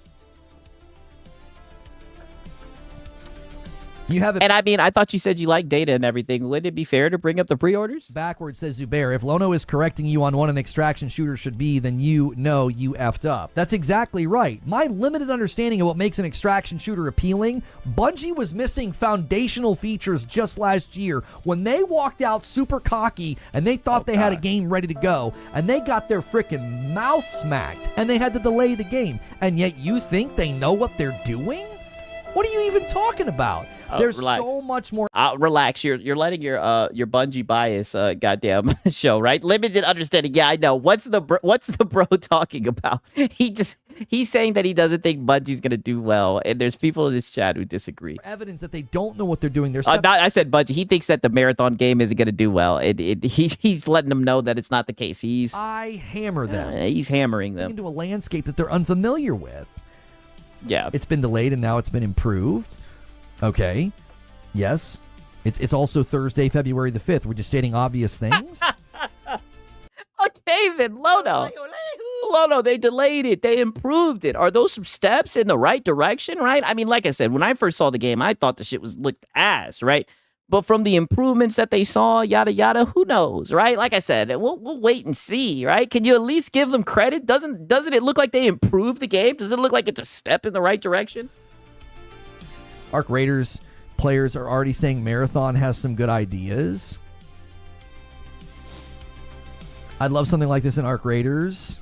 You have it
And I mean, I thought you said you like data and everything. Wouldn't it be fair to bring up the pre-orders?
backwards, says Zubair. If Lono is correcting you on what an extraction shooter should be, then you know you effed up. That's exactly right. My limited understanding of what makes an extraction shooter appealing, Bungie was missing foundational features just last year when they walked out super cocky and they thought they had a game ready to go, and they got their frickin' mouth smacked, and they had to delay the game. And yet you think they know what they're doing? What are you even talking about? There's
relax.
so much more.
Relax. You're letting your Bungie bias goddamn show, right? Limited understanding. Yeah, I know. What's the bro talking about? He's saying that he doesn't think Bungie's gonna do well, and there's people in this chat who disagree.
Evidence that they don't know what they're doing. There's
I said Bungie. He thinks that the marathon game isn't gonna do well. He's letting them know that it's not the case.
I hammer them
He's hammering them
into a landscape that they're unfamiliar with.
Yeah.
It's been delayed and now it's been improved. Okay. Yes. It's also Thursday, February the 5th. We're just stating obvious things.
Okay, then, Lono, they delayed it. They improved it. Are those some steps in the right direction, right? I mean, like I said, when I first saw the game, I thought the shit looked ass, right? But from the improvements that they saw, yada, yada, who knows, right? Like I said, we'll wait and see, right? Can you at least give them credit? Doesn't it look like they improved the game? Does it look like it's a step in the right direction?
Arc Raiders players are already saying Marathon has some good ideas. I'd love something like this in Arc Raiders.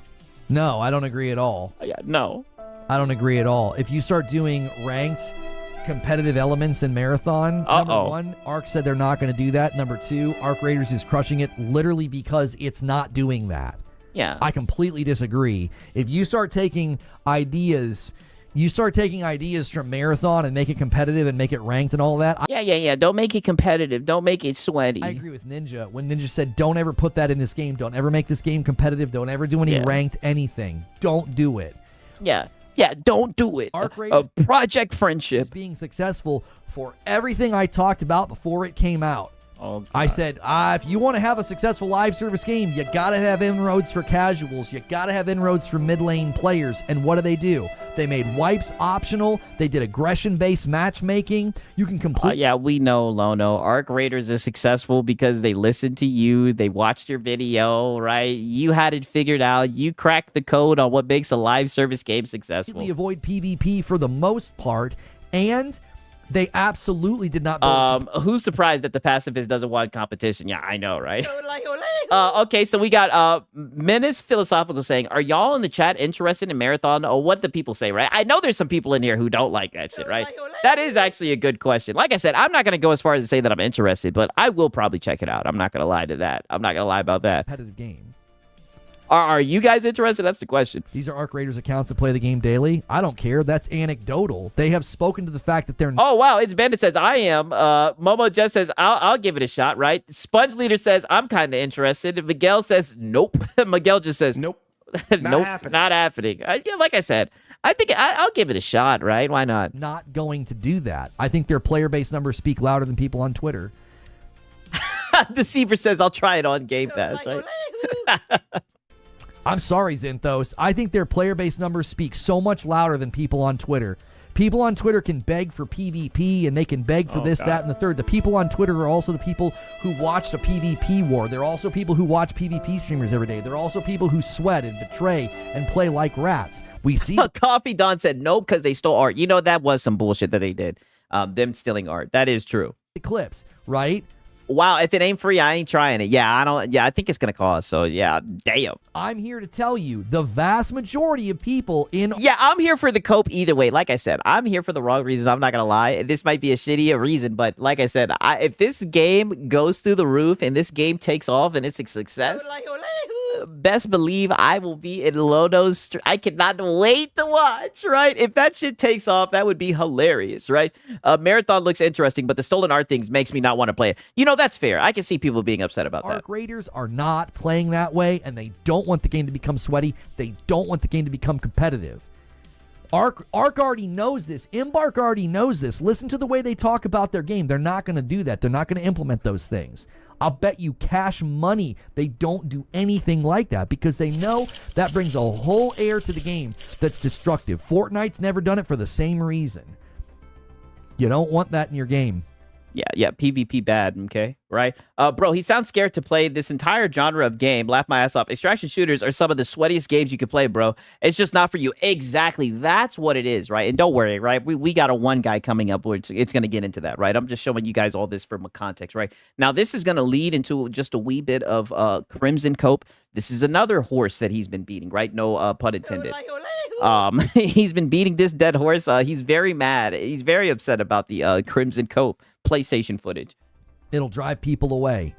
No, I don't agree at all.
Yeah, no.
I don't agree at all. If you start doing ranked competitive elements in Marathon, number one, Arc said they're not going to do that. Number two, Arc Raiders is crushing it literally because it's not doing that.
Yeah.
I completely disagree. If you start taking ideas from Marathon and make it competitive and make it ranked and all that.
Yeah. Don't make it competitive. Don't make it sweaty.
I agree with Ninja. When Ninja said, don't ever put that in this game. Don't ever make this game competitive. Don't ever do any ranked anything. Don't do it.
Yeah, don't do it.
Arc Raiders
Project Friendship
is being successful for everything I talked about before it came out.
Oh, God.
I said, if you want to have a successful live service game, you got to have inroads for casuals. You got to have inroads for mid-lane players. And what do? They made wipes optional. They did aggression-based matchmaking. You can complete...
yeah, we know, Lono. Arc Raiders is successful because they listened to you. They watched your video, right? You had it figured out. You cracked the code on what makes a live service game successful.
Avoid PvP for the most part, and... they absolutely did not build.
Who's surprised that the pacifist doesn't want competition? Yeah, I know, right? Okay, so we got Menace Philosophical saying, are y'all in the chat interested in Marathon? Or what the people say, right? I know there's some people in here who don't like that shit, right? That is actually a good question. Like I said, I'm not going to go as far as to say that I'm interested, but I will probably check it out. I'm not going to lie to that. I'm not going to lie about that.
Competitive game.
Are you guys interested? That's the question.
These are Arc Raiders accounts that play the game daily. I don't care. That's anecdotal. They have spoken to the fact that they're...
Oh, wow. It's Bandit says, I am. Momo just says, I'll give it a shot, right? Sponge Leader says, I'm kind of interested. Miguel says, nope. Miguel just says,
Nope.
nope, not happening. Yeah, like I said, I think I'll give it a shot, right? Why not?
Not going to do that. I think their player base numbers speak louder than people on Twitter.
Deceiver says I'll try it on Game Pass, right?
I'm sorry, Zinthos. I think their player base numbers speak so much louder than people on Twitter. People on Twitter can beg for PvP, and they can beg for this, that, and the third. The people on Twitter are also the people who watch the PvP war. They're also people who watch PvP streamers every day. They're also people who sweat and betray and play like rats. We see...
Coffee Don said nope because they stole art. You know, that was some bullshit that they did. Them stealing art. That is true.
Clips, right?
Wow, if it ain't free, I ain't trying it. Yeah, I think it's gonna cost. So yeah, damn.
I'm here to tell you, the vast majority of people in...
Yeah, I'm here for the cope either way. Like I said, I'm here for the wrong reasons. I'm not gonna lie. This might be a shitty reason, but like I said, if this game goes through the roof and this game takes off and it's a success, best believe I will be in Lono's. I cannot wait to watch, right? If that shit takes off, that would be hilarious, right? Marathon looks interesting, but the stolen art things makes me not want to play it. You know, that's fair. I can see people being upset about that.
Arc Raiders are not playing that way, and they don't want the game to become sweaty. They don't want the game to become competitive. Arc already knows this. Embark already knows this. Listen to the way they talk about their game. They're not going to do that. They're not going to implement those things. I'll bet you cash money they don't do anything like that because they know that brings a whole air to the game that's destructive. Fortnite's never done it for the same reason. You don't want that in your game.
Yeah, PvP bad, okay, right? Bro, he sounds scared to play this entire genre of game. Laugh my ass off. Extraction shooters are some of the sweatiest games you could play, bro. It's just not for you. Exactly, that's what it is, right? And don't worry, right? We got a one guy coming up where it's going to get into that, right? I'm just showing you guys all this from a context, right? Now, this is going to lead into just a wee bit of Crimson Cope. This is another horse that he's been beating, right? No pun intended. He's been beating this dead horse. He's very mad. He's very upset about the Crimson Cope PlayStation footage.
It'll drive people away.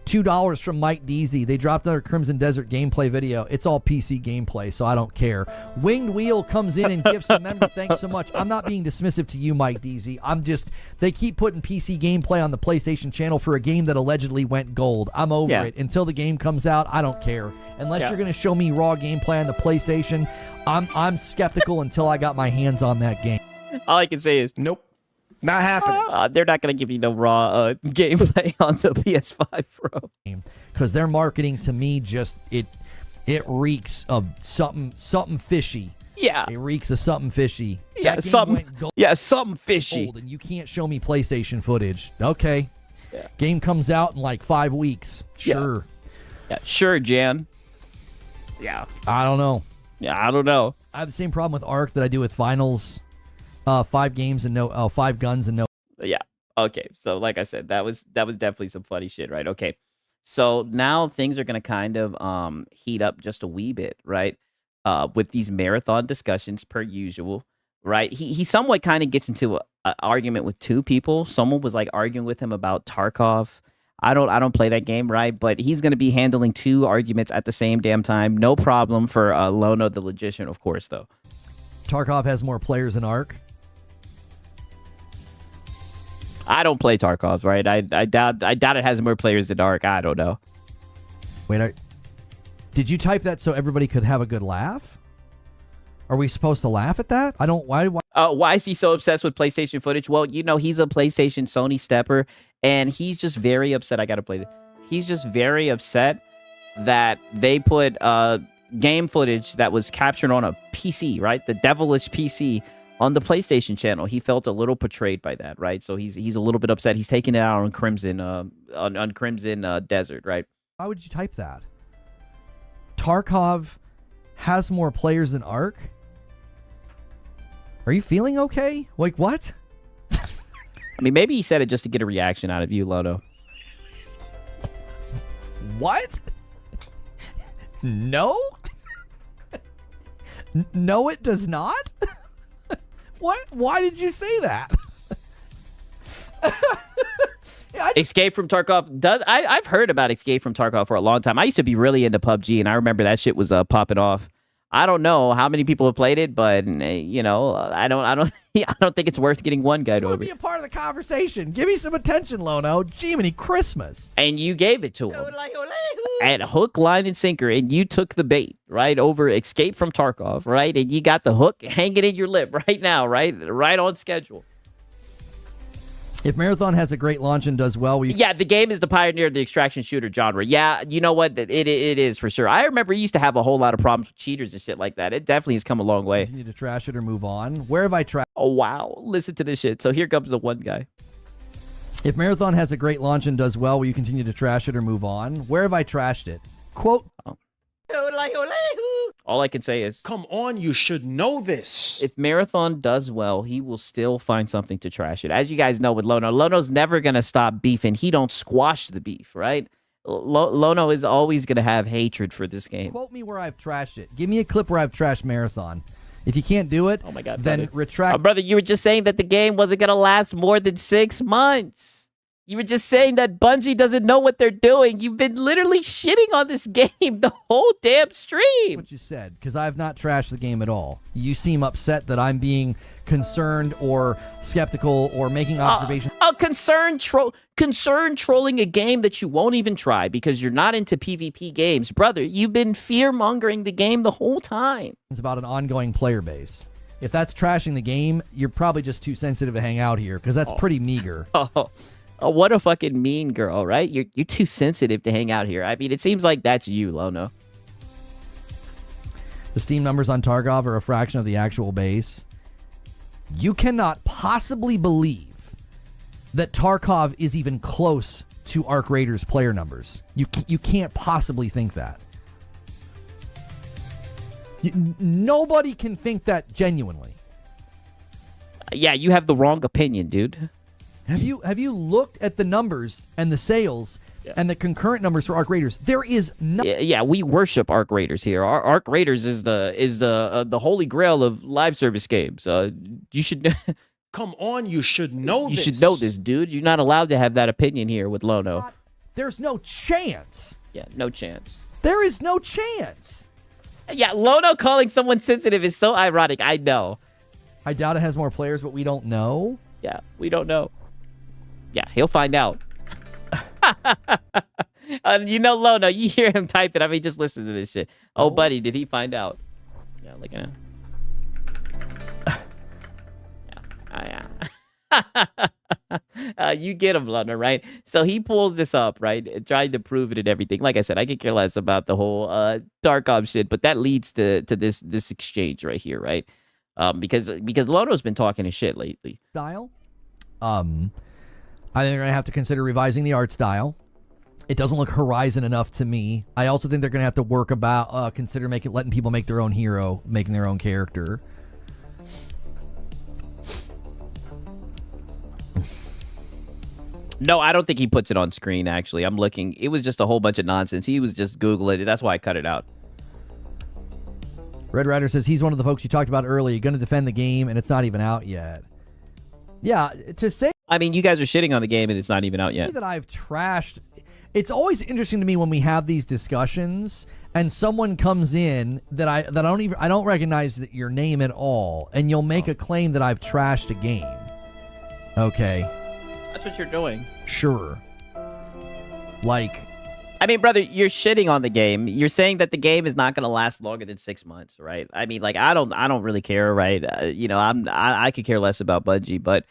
$2 from Mike DZ. They dropped another Crimson Desert gameplay video. It's all PC gameplay, so I don't care. Winged Wheel comes in and gives some member. Thanks so much. I'm not being dismissive to you, Mike DZ. They keep putting PC gameplay on the PlayStation channel for a game that allegedly went gold. I'm over it. Until the game comes out, I don't care. Unless you're going to show me raw gameplay on the PlayStation, I'm skeptical until I got my hands on that game.
All I can say is,
nope. Not happening.
They're not going to give you no raw gameplay on the PS5 Pro.
Because their marketing to me just, it reeks of something fishy.
Yeah.
It reeks of something fishy.
Yeah, something fishy.
And you can't show me PlayStation footage. Okay. Yeah. Game comes out in like 5 weeks. Sure.
Yeah, sure, Jan. Yeah.
I don't know.
Yeah, I don't know.
I have the same problem with Ark that I do with Finals. 5 games and 5 guns and no.
Yeah. Okay. So like I said, that was definitely some funny shit, right? Okay. So now things are gonna kind of heat up just a wee bit, right? With these marathon discussions per usual, right? He somewhat kind of gets into an argument with 2 people. Someone was like arguing with him about Tarkov. I don't play that game, right? But he's gonna be handling 2 arguments at the same damn time. No problem for Lono the Logician, of course, though.
Tarkov has more players than Ark.
I don't play Tarkov, right? I doubt it has more players than Ark. I don't know.
Wait, did you type that so everybody could have a good laugh? Are we supposed to laugh at that? I don't. Why?
Why is he so obsessed with PlayStation footage? Well, you know, he's a PlayStation Sony stepper, and he's just very upset. I gotta play this. He's just very upset that they put game footage that was captured on a PC, right? The devilish PC. On the PlayStation channel, he felt a little betrayed by that, right? So he's a little bit upset. He's taking it out on Crimson, on Crimson Desert, right?
Why would you type that? Tarkov has more players than Ark. Are you feeling okay? Like what?
I mean, maybe he said it just to get a reaction out of you, Lono.
What? No. No, it does not. What? Why did you say that?
Escape from Tarkov I've heard about Escape from Tarkov for a long time. I used to be really into PUBG, and I remember that shit was popping off. I don't know how many people have played it, but you know, I don't I don't think it's worth getting one guy to over.
Be a part of the conversation. Give me some attention, Lono. Jiminy Christmas.
And you gave it to him at hook, line, and sinker, and you took the bait right over Escape from Tarkov, right? And you got the hook hanging in your lip right now, right on schedule.
If Marathon has a great launch and does well,
yeah, the game is the pioneer of the extraction shooter genre. Yeah, you know what? It is for sure. I remember it used to have a whole lot of problems with cheaters and shit like that. It definitely has come a long way.
Continue to trash it or move on. Where have I trashed?
Oh, wow. Listen to this shit. So here comes the one guy.
If Marathon has a great launch and does well, will you continue to trash it or move on? Where have I trashed it? Quote.
Oh. All I can say is,
come on, you should know this.
If Marathon does well, he will still find something to trash it. As you guys know with Lono, Lono's never going to stop beefing. He don't squash the beef, right? Lono is always going to have hatred for this game.
Quote me where I've trashed it. Give me a clip where I've trashed Marathon. If you can't do it,
oh my God,
then
brother.
retract.
Brother, you were just saying that the game wasn't going to last more than 6 months. You were just saying that Bungie doesn't know what they're doing. You've been literally shitting on this game the whole damn stream.
What you said, because I've not trashed the game at all. You seem upset that I'm being concerned or skeptical or making observations.
Concern trolling a game that you won't even try because you're not into PvP games. Brother, you've been fear-mongering the game the whole time.
It's about an ongoing player base. If that's trashing the game, you're probably just too sensitive to hang out here because that's pretty meager.
Oh, what a fucking mean girl, right? You're too sensitive to hang out here. I mean, it seems like that's you, Lono.
The Steam numbers on Tarkov are a fraction of the actual base. You cannot possibly believe that Tarkov is even close to Arc Raiders player numbers. You can't possibly think that. Nobody can think that genuinely.
Yeah, you have the wrong opinion, dude.
Have you looked at the numbers and the sales and the concurrent numbers for Arc Raiders? There is no.
Yeah, we worship Arc Raiders here. Our Arc Raiders is the holy grail of live service games. You should.
Come on, you should know this.
You should know this, dude. You're not allowed to have that opinion here with Lono.
There's no chance.
Yeah, no chance.
There is no chance.
Yeah, Lono calling someone sensitive is so ironic. I know.
I doubt it has more players, but we don't know.
Yeah, we don't know. Yeah, he'll find out. You know, Lono, you hear him typing. I mean, just listen to this shit. Oh, buddy, did he find out? Yeah, look at him. You get him, Lono, right? So he pulls this up, right? Trying to prove it and everything. Like I said, I could care less about the whole Tarkov shit, but that leads to this exchange right here, right? Because Lono's been talking his shit lately.
Style? I think they're going to have to consider revising the art style. It doesn't look Horizon enough to me. I also think they're going to have to work about, consider letting people make their own hero, making their own character.
No, I don't think he puts it on screen, actually. I'm looking. It was just a whole bunch of nonsense. He was just Googling it. That's why I cut it out.
Red Rider says he's one of the folks you talked about earlier. You're going to defend the game, and it's not even out yet. Yeah, to say...
I mean, you guys are shitting on the game, and it's not even out yet.
That I've trashed... It's always interesting to me when we have these discussions, and someone comes in that I don't recognize your name at all, and you'll make a claim that I've trashed a game. Okay.
That's what you're doing.
Sure. Like...
I mean, brother, you're shitting on the game. You're saying that the game is not going to last longer than 6 months, right? I mean, like, I don't really care, right? You know, I could care less about Bungie, but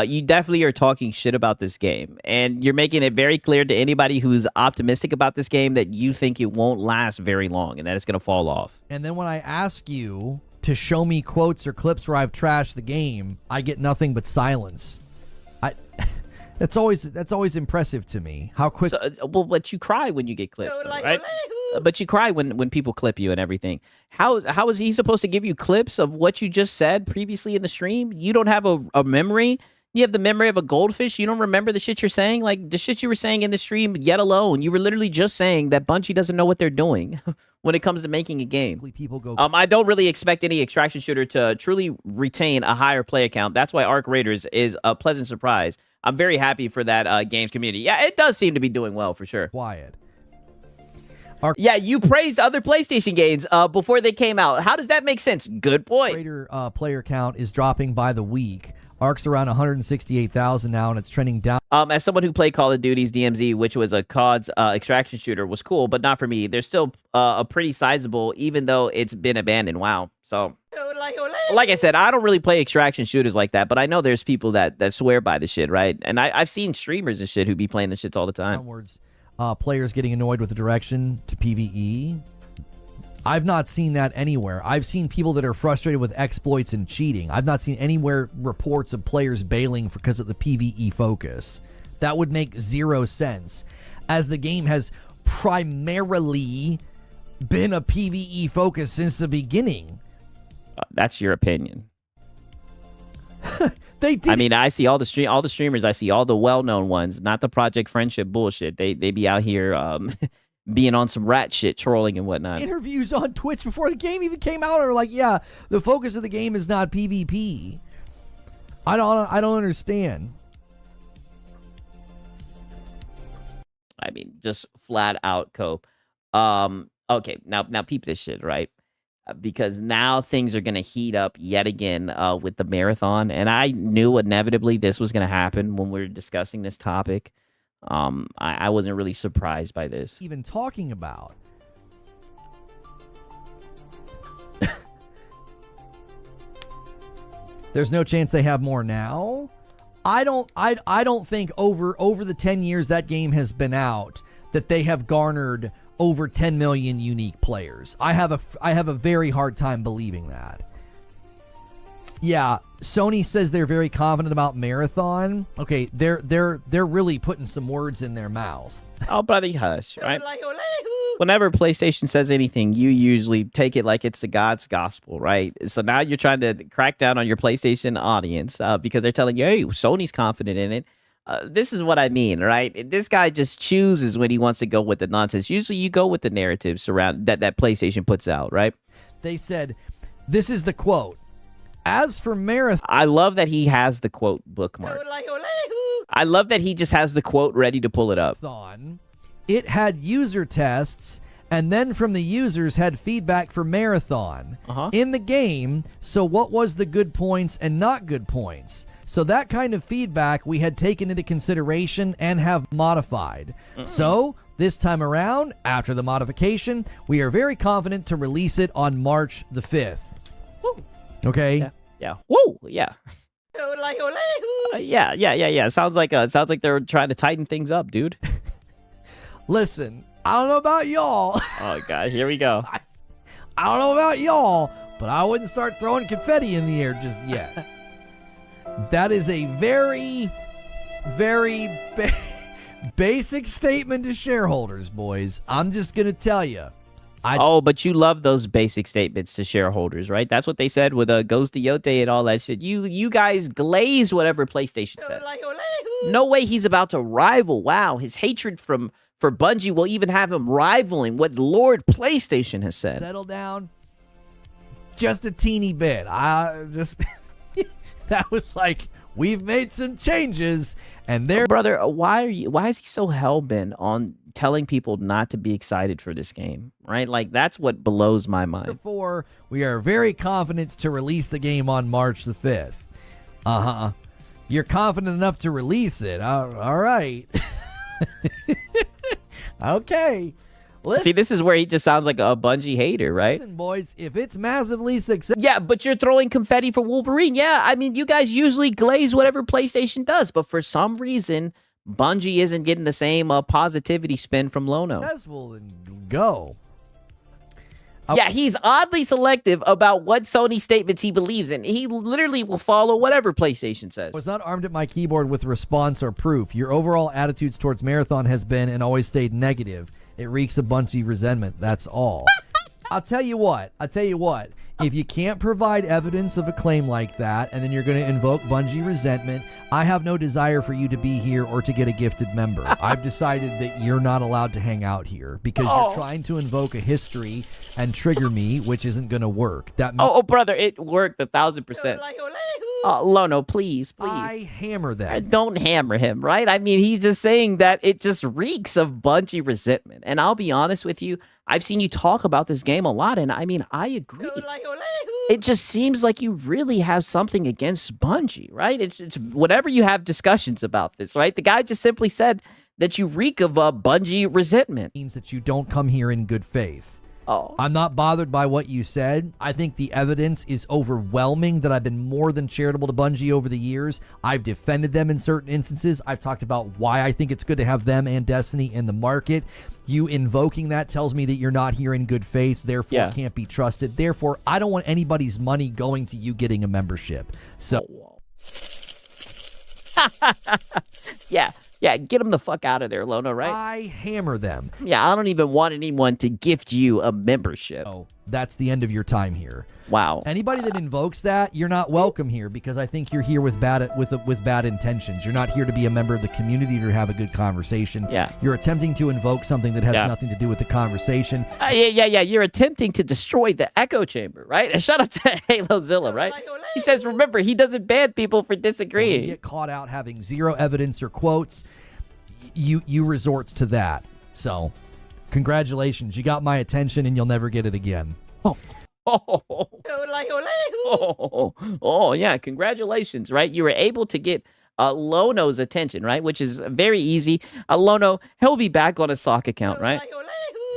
you definitely are talking shit about this game, and you're making it very clear to anybody who's optimistic about this game that you think it won't last very long and that it's going to fall off.
And then when I ask you to show me quotes or clips where I've trashed the game, I get nothing but silence. That's always impressive to me. How quick?
Well, but you cry when you get clips, though, right? But you cry when people clip you and everything. How is he supposed to give you clips of what you just said previously in the stream? You don't have a memory. You have the memory of a goldfish. You don't remember the shit you're saying, like the shit you were saying in the stream. Yet alone, you were literally just saying that Bungie doesn't know what they're doing when it comes to making a game.
People go.
I don't really expect any extraction shooter to truly retain a higher player count. That's why Arc Raiders is a pleasant surprise. I'm very happy for that games community. Yeah, it does seem to be doing well for sure.
Quiet.
Yeah, you praised other PlayStation games before they came out. How does that make sense? Good point.
Player count is dropping by the week. Ark's around 168,000 now, and it's trending down.
As someone who played Call of Duty's DMZ, which was a COD's extraction shooter, was cool, but not for me. They're still a pretty sizable, even though it's been abandoned. Wow. So, like I said, I don't really play extraction shooters like that, but I know there's people that swear by the shit, right? And I've seen streamers and shit who be playing the shits all the time.
Downwards, players getting annoyed with the direction to PvE. I've not seen that anywhere. I've seen people that are frustrated with exploits and cheating. I've not seen anywhere reports of players bailing because of the PvE focus. That would make zero sense, as the game has primarily been a PvE focus since the beginning.
That's your opinion.
They did.
I mean, I see all the streamers. I see all the well-known ones, not the Project Friendship bullshit. They be out here being on some rat shit, trolling and whatnot.
Interviews on Twitch before the game even came out are like, yeah, the focus of the game is not PvP. I don't understand.
I mean, just flat out cope. Okay, now peep this shit, right? Because now things are gonna heat up yet again with the marathon, and I knew inevitably this was gonna happen when we were discussing this topic. I wasn't really surprised by this.
Even talking about. There's no chance they have more now. I don't think over the 10 years that game has been out that they have garnered over 10 million unique players. I have a very hard time believing that. Yeah, Sony says they're very confident about Marathon. Okay, they're really putting some words in their mouths.
Oh, brother, hush, right? Whenever PlayStation says anything, you usually take it like it's the God's gospel, right? So now you're trying to crack down on your PlayStation audience because they're telling you, hey, Sony's confident in it. This is what I mean, right? This guy just chooses when he wants to go with the nonsense. Usually you go with the narratives around that PlayStation puts out, right?
They said, this is the quote. As for Marathon...
I love that he has the quote bookmark. I love that he just has the quote ready to pull it up.
It had user tests, and then from the users had feedback for Marathon in the game. So what was the good points and not good points? So that kind of feedback we had taken into consideration and have modified. So this time around, after the modification, we are very confident to release it on March the 5th. Okay.
Yeah. Woo. Yeah. Yeah. Sounds like they're trying to tighten things up, dude.
Listen, I don't know about y'all.
Oh God, here we go.
I don't know about y'all, but I wouldn't start throwing confetti in the air just yet. That is a very, very basic statement to shareholders, boys. I'm just gonna tell you.
But you love those basic statements to shareholders, right? That's what they said with Ghost of Yote and all that shit. You guys glaze whatever PlayStation said. No way he's about to rival. Wow, his hatred for Bungie will even have him rivaling what Lord PlayStation has said.
Settle down. Just a teeny bit. That was like, we've made some changes, and they're...
Brother, why is he so hell-bent on telling people not to be excited for this game, right? Like, that's what blows my mind.
Therefore, we are very confident to release the game on March the 5th. You're confident enough to release it. All right. Okay.
See, this is where he just sounds like a Bungie hater, right?
Listen, boys, if it's massively successful...
Yeah, but you're throwing confetti for Wolverine. Yeah, I mean, you guys usually glaze whatever PlayStation does, but for some reason, Bungie isn't getting the same positivity spin from Lono.
Successful, then go.
Yeah, he's oddly selective about what Sony statements he believes in. He literally will follow whatever PlayStation says.
I was not armed at my keyboard with response or proof. Your overall attitudes towards Marathon has been and always stayed negative. It reeks of Bungie resentment. That's all. I'll tell you what. If you can't provide evidence of a claim like that, and then you're going to invoke Bungie resentment, I have no desire for you to be here or to get a gifted member. I've decided that you're not allowed to hang out here because you're trying to invoke a history and trigger me, which isn't going to work. That
brother, it worked 1,000%. Lono, please.
I hammer them.
Don't hammer him, right? I mean, he's just saying that it just reeks of Bungie resentment. And I'll be honest with you, I've seen you talk about this game a lot, and I mean, I agree. It just seems like you really have something against Bungie, right? It's whenever you have discussions about this, right? The guy just simply said that you reek of Bungie resentment.
Means that you don't come here in good faith.
Oh.
I'm not bothered by what you said. I think the evidence is overwhelming that I've been more than charitable to Bungie over the years. I've defended them in certain instances. I've talked about why I think it's good to have them and Destiny in the market. You invoking that tells me that you're not here in good faith, therefore can't be trusted. Therefore, I don't want anybody's money going to you getting a membership. So,
Yeah, get him the fuck out of there, Lono, right?
I hammer them.
Yeah, I don't even want anyone to gift you a membership.
Oh, that's the end of your time here.
Wow.
Anybody that invokes that, you're not welcome here, because I think you're here with bad intentions. You're not here to be a member of the community or have a good conversation.
Yeah.
You're attempting to invoke something that has nothing to do with the conversation.
Yeah. You're attempting to destroy the echo chamber, right? And shout out to HaloZilla, right? He says, remember, he doesn't ban people for disagreeing.
When you get caught out having zero evidence or quotes, you resort to that. So, congratulations. You got my attention, and you'll never get it again.
Oh, yeah, congratulations, right? You were able to get Lono's attention, right? Which is very easy. Lono, he'll be back on a sock account, right?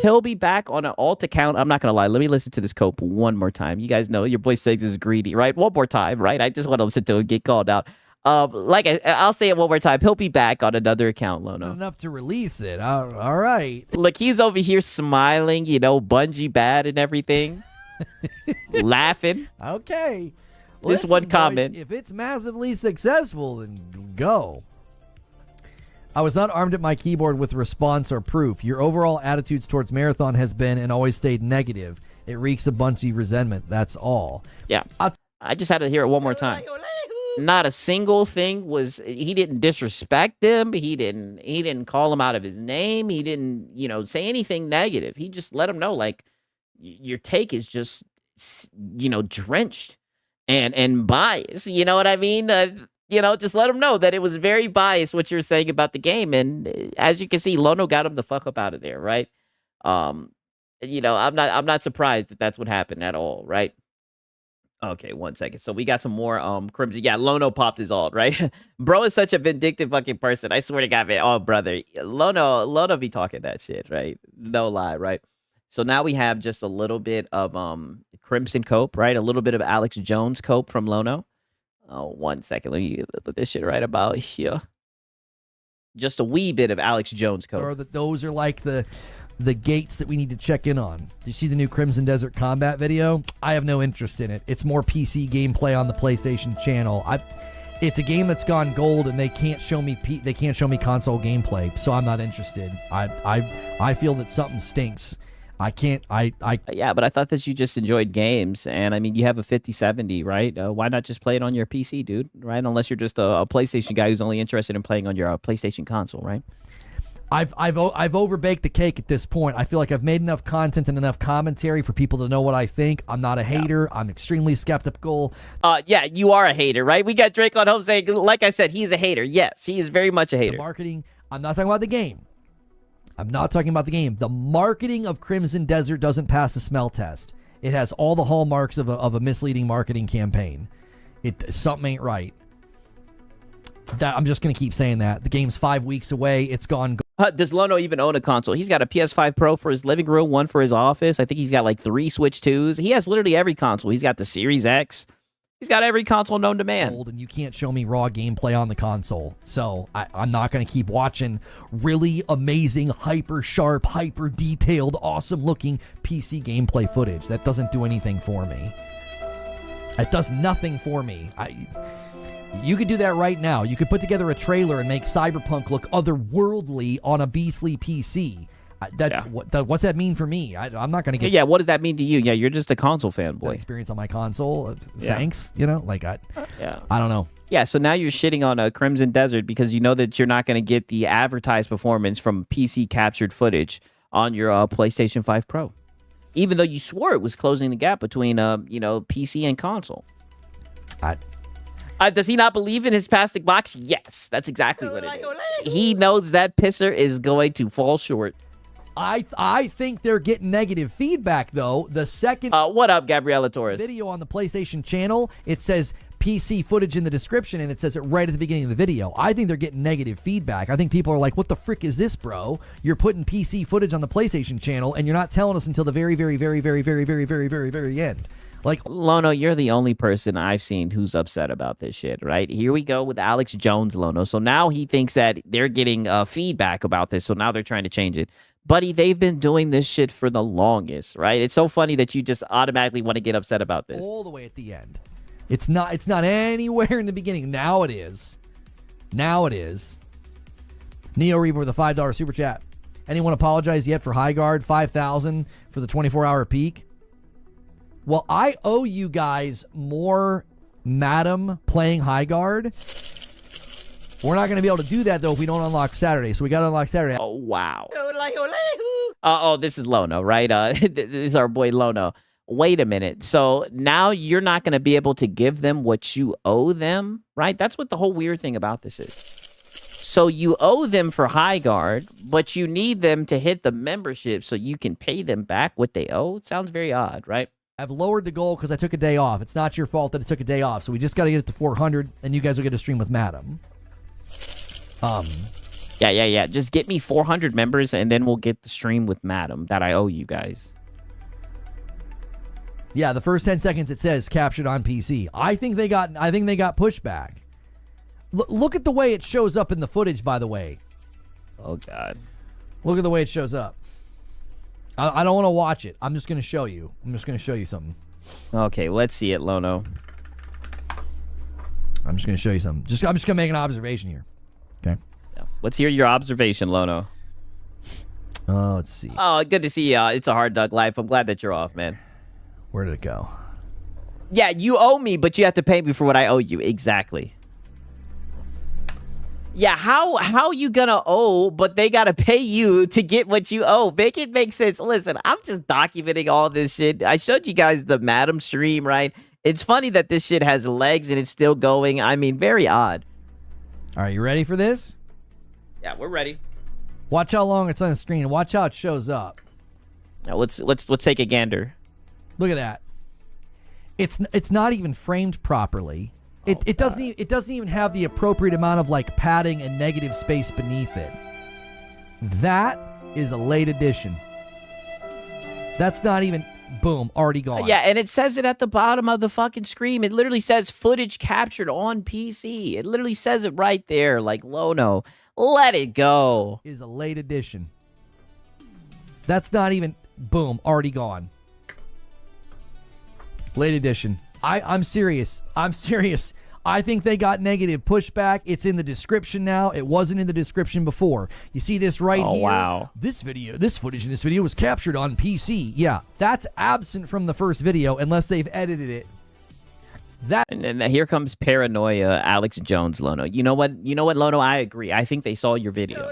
He'll be back on an alt account. I'm not going to lie. Let me listen to this cope one more time. You guys know your boy Siggs is greedy, right? One more time, right? I just want to listen to him get called out. I'll say it one more time. He'll be back on another account, Lono.
Not enough to release it. All right.
Look, he's over here smiling, Bungie bad and everything. Laughing.
Okay.
This
Listen,
one comment.
Boys, if it's massively successful, then go. I was not armed at my keyboard with response or proof. Your overall attitudes towards Marathon has been and always stayed negative. It reeks of Bungie resentment. That's all.
Yeah. I just had to hear it one more time. Not a single thing was, he didn't disrespect them. He didn't call him out of his name. He didn't, say anything negative. He just let him know, like, your take is just, drenched and biased. You know what I mean? Just let him know that it was very biased what you're saying about the game. And as you can see, Lono got him the fuck up out of there, right? I'm not surprised that that's what happened at all, right? Okay, 1 second. So we got some more Crimson. Yeah, Lono popped his alt, right? Bro is such a vindictive fucking person. I swear to God, man. Oh, brother. Lono be talking that shit, right? No lie, right? So now we have just a little bit of Crimson Cope, right? A little bit of Alex Jones Cope from Lono. Oh, 1 second. Let me put this shit right about here. Just a wee bit of Alex Jones Cope.
Or that those are like the gates that we need to check in on. Did you see the new Crimson Desert Combat video? I have no interest in it. It's more PC gameplay on the PlayStation channel. It's a game that's gone gold, and they can't show me console gameplay, so I'm not interested. I feel that something stinks. I can't.
Yeah, but I thought that you just enjoyed games, and I mean, you have a 5070, right? Why not just play it on your PC, dude? Right? Unless you're just a PlayStation guy who's only interested in playing on your PlayStation console, right?
I've overbaked the cake at this point. I feel like I've made enough content and enough commentary for people to know what I think. I'm not a hater. I'm extremely skeptical.
Yeah, you are a hater, right? We got Drake on home saying, like I said, he's a hater. Yes, he is very much a hater.
The marketing. I'm not talking about the game. I'm not talking about the game. The marketing of Crimson Desert doesn't pass the smell test. It has all the hallmarks of a misleading marketing campaign. Something ain't right. I'm just going to keep saying that. The game's 5 weeks away. It's gone.
Does Lono even own a console? He's got a PS5 Pro for his living room, one for his office. I think he's got like 3 Switch 2s. He has literally every console. He's got the Series X. He's got every console known to man.
And you can't show me raw gameplay on the console. So I'm not going to keep watching really amazing, hyper sharp, hyper detailed, awesome looking PC gameplay footage. That doesn't do anything for me. It does nothing for me. You could do that right now. You could put together a trailer and make Cyberpunk look otherworldly on a beastly PC. What's that mean for me? I'm not going to get...
Yeah, what does that mean to you? Yeah, you're just a console fanboy.
Experience on my console. Thanks. I don't know.
Yeah, so now you're shitting on a Crimson Desert because you know that you're not going to get the advertised performance from PC captured footage on your PlayStation 5 Pro. Even though you swore it was closing the gap between PC and console. Does he not believe in his plastic box? Yes, that's exactly what it is. He knows that pisser is going to fall short.
I think they're getting negative feedback, though. The second
what up, Gabriela Torres?
video on the PlayStation channel, it says PC footage in the description, and it says it right at the beginning of the video. I think they're getting negative feedback. I think people are like, what the frick is this, bro? You're putting PC footage on the PlayStation channel, and you're not telling us until the very, very, very, very, very, very, very, very, very end. Like,
Lono, you're the only person I've seen who's upset about this shit, right? Here we go with Alex Jones, Lono. So now he thinks that they're getting feedback about this, so now they're trying to change it. Buddy, they've been doing this shit for the longest, right? It's so funny that you just automatically want to get upset about this.
All the way at the end. It's not anywhere in the beginning. Now it is. Now it is. Neo Reaver with a $5 super chat. Anyone apologize yet for High Guard 5,000 for the 24-hour peak? Well, I owe you guys more Madam playing High Guard. We're not going to be able to do that, though, if we don't unlock Saturday. So we got to unlock Saturday.
Oh, wow. Oh, this is Lono, right? This is our boy Lono. Wait a minute. So now you're not going to be able to give them what you owe them, right? That's what the whole weird thing about this is. So you owe them for High Guard, but you need them to hit the membership so you can pay them back what they owe. It sounds very odd, right?
I've lowered the goal because I took a day off. It's not your fault that I took a day off. So we just got to get it to 400, and you guys will get a stream with Madam.
Yeah. Just get me 400 members, and then we'll get the stream with Madam that I owe you guys.
Yeah, the first 10 seconds it says captured on PC. I think they got pushback. Look at the way it shows up in the footage, by the way.
Oh, God.
Look at the way it shows up. I don't want to watch it. I'm just going to show you. I'm just going to show you something.
Okay, let's see it, Lono.
I'm just going to show you something. I'm just going to make an observation here. Okay.
Yeah. Let's hear your observation, Lono.
Let's see.
Oh, good to see you. It's a hard dog life. I'm glad that you're off, man.
Where did it go?
Yeah, you owe me, but you have to pay me for what I owe you. Exactly. Yeah, how you gonna owe, but they gotta pay you to get what you owe? Make it make sense. Listen, I'm just documenting all this shit. I showed you guys the Madam stream, right? It's funny that this shit has legs and it's still going. I mean, very odd.
All right, you ready for this?
Yeah, we're ready.
Watch how long it's on the screen. Watch how it shows up.
Now let's take a gander.
Look at that. It's not even framed properly. It doesn't even have the appropriate amount of like padding and negative space beneath it. That is a late edition. That's not even boom, already gone.
Yeah, and it says it at the bottom of the fucking screen. It literally says footage captured on PC. It literally says it right there, like Lono. Let it go.
Is a late edition. That's not even boom, already gone. Late edition. I'm serious. I'm serious. I think they got negative pushback. It's in the description now. It wasn't in the description before. You see this right here?
Wow.
This footage in this video was captured on PC. Yeah, that's absent from the first video unless they've edited it.
And then here comes paranoia, Alex Jones, Lono. You know what, Lono? I agree. I think they saw your video.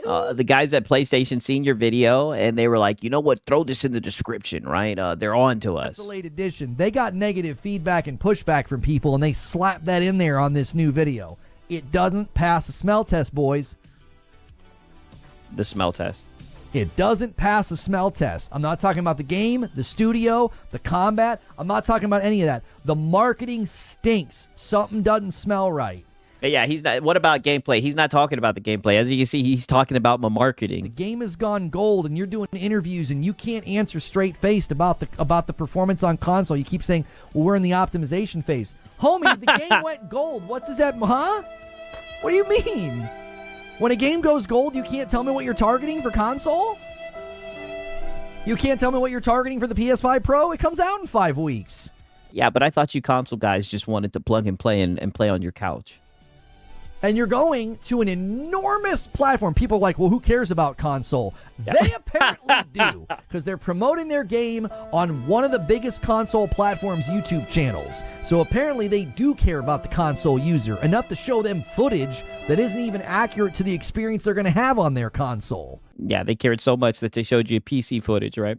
The guys at PlayStation seen your video, and they were like, you know what? Throw this in the description, right? They're on to us.
That's a late edition. They got negative feedback and pushback from people, and they slapped that in there on this new video. It doesn't pass the smell test, boys.
The smell test.
It doesn't pass the smell test. I'm not talking about the game, the studio, the combat. I'm not talking about any of that. The marketing stinks. Something doesn't smell right.
Yeah, he's not. What about gameplay? He's not talking about the gameplay. As you can see, he's talking about my marketing.
The game has gone gold, and you're doing interviews, and you can't answer straight-faced about the performance on console. You keep saying, well, we're in the optimization phase. Homie, the game went gold. What does that, huh? What do you mean? When a game goes gold, you can't tell me what you're targeting for console? You can't tell me what you're targeting for the PS5 Pro? It comes out in 5 weeks.
Yeah, but I thought you console guys just wanted to plug and play and play on your couch.
And you're going to an enormous platform. People are like, well, who cares about console? Yeah. They apparently do, because they're promoting their game on one of the biggest console platforms' YouTube channels. So apparently they do care about the console user, enough to show them footage that isn't even accurate to the experience they're going to have on their console.
Yeah, they cared so much that they showed you PC footage, right?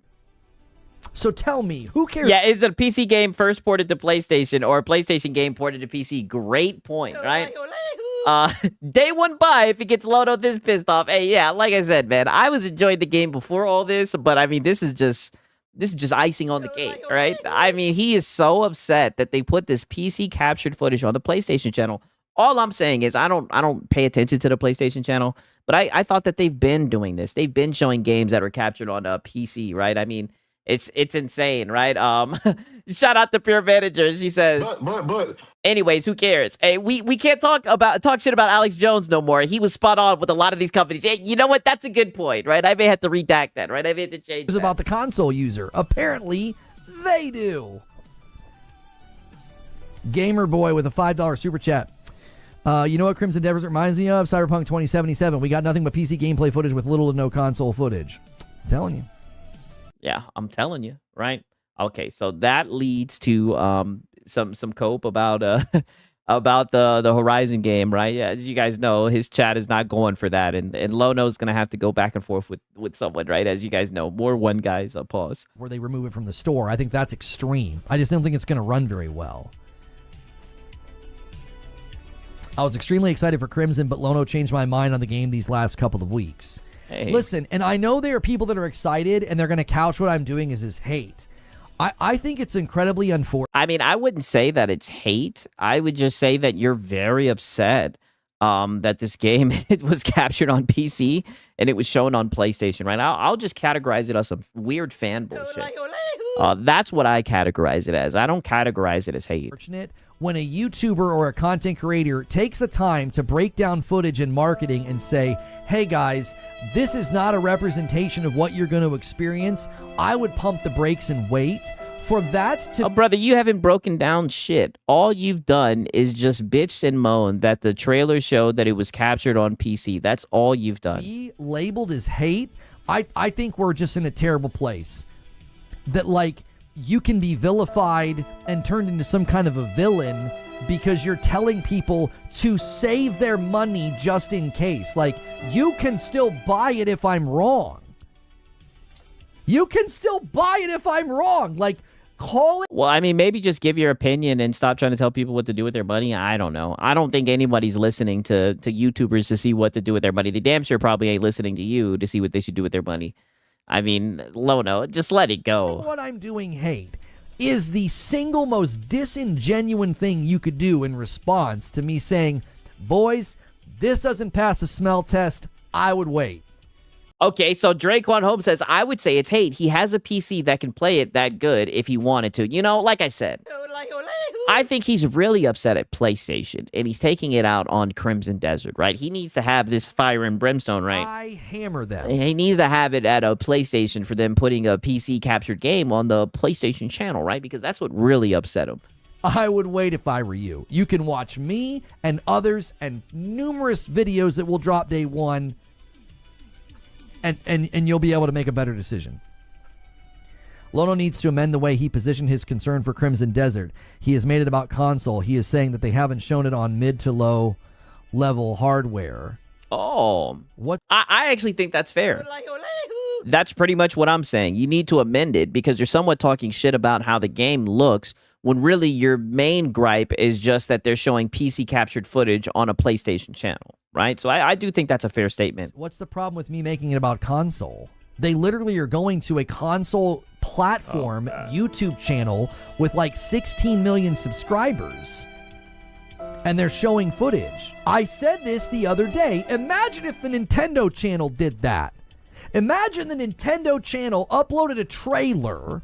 So tell me, who cares?
Yeah, is it a PC game first ported to PlayStation or a PlayStation game ported to PC? Great point, right? Day one buy if it gets Lono this pissed off. Hey, yeah, like I said, man, I was enjoying the game before all this, but I mean, this is just icing on the cake, right? I mean, he is so upset that they put this PC captured footage on the PlayStation channel. All I'm saying is I don't pay attention to the PlayStation channel, but I thought that they've been doing this. They've been showing games that were captured on a PC, right? I mean, it's insane, right? Shout out to Pure Manager. She says,
But
anyways, who cares? Hey, we can't talk shit about Alex Jones no more. He was spot on with a lot of these companies. Hey, you know what? That's a good point, right? I may have to redact that, right? I may have to change
It's
that.
about the console user. Apparently, they do. Gamer Boy with a $5 super chat. You know what Crimson Desert reminds me of? Cyberpunk 2077. We got nothing but PC gameplay footage with little to no console footage. I'm telling you.
Yeah, I'm telling you, right? Okay, so that leads to some cope about about the Horizon game, right? Yeah, as you guys know, his chat is not going for that, and Lono's gonna have to go back and forth with someone, right? As you guys know, more one guys. Pause.
Where they remove it from the store. I think that's extreme. I just don't think it's going to run very well. I was extremely excited for Crimson, but Lono changed my mind on the game these last couple of weeks.
Hey.
Listen, and I know there are people that are excited, and they're going to couch what I'm doing as hate. I think it's incredibly unfortunate.
I mean, I wouldn't say that it's hate. I would just say that you're very upset that this game it was captured on PC and it was shown on PlayStation, right? I'll just categorize it as some weird fan bullshit. That's what I categorize it as. I don't categorize it as hate.
When a YouTuber or a content creator takes the time to break down footage and marketing and say, hey guys, this is not a representation of what you're going to experience, I would pump the brakes and wait for that to...
Oh, brother, you haven't broken down shit. All you've done is just bitched and moaned that the trailer showed that it was captured on PC. That's all you've done.
Be labeled as hate. I think we're just in a terrible place. That, like, you can be vilified and turned into some kind of a villain because you're telling people to save their money just in case. Like, you can still buy it if I'm wrong. You can still buy it if I'm wrong. Like, call it.
Well, I mean, maybe just give your opinion and stop trying to tell people what to do with their money. I don't know. I don't think anybody's listening to YouTubers to see what to do with their money. They damn sure probably ain't listening to you to see what they should do with their money. I mean, Lono, just let it go.
What I'm doing hate is the single most disingenuous thing you could do in response to me saying, boys, this doesn't pass a smell test. I would wait.
Okay, so Drake on Home says, I would say it's hate. He has a PC that can play it that good if he wanted to. You know, like I said, I think he's really upset at PlayStation, and he's taking it out on Crimson Desert, right? He needs to have this fire and brimstone, right?
I hammer them.
He needs to have it at a PlayStation for them putting a PC captured game on the PlayStation channel, right? Because that's what really upset him.
I would wait if I were you. You can watch me and others and numerous videos that will drop day one, and you'll be able to make a better decision. Lono needs to amend the way he positioned his concern for Crimson Desert. He has made it about console. He is saying that they haven't shown it on mid to low level hardware.
Oh.
What?
I actually think that's fair. That's pretty much what I'm saying. You need to amend it because you're somewhat talking shit about how the game looks when really your main gripe is just that they're showing PC captured footage on a PlayStation channel, right? So I do think that's a fair statement.
What's the problem with me making it about console? They literally are going to a console platform YouTube channel with like 16 million subscribers. And they're showing footage. I said this the other day. Imagine if the Nintendo channel did that. Imagine the Nintendo channel uploaded a trailer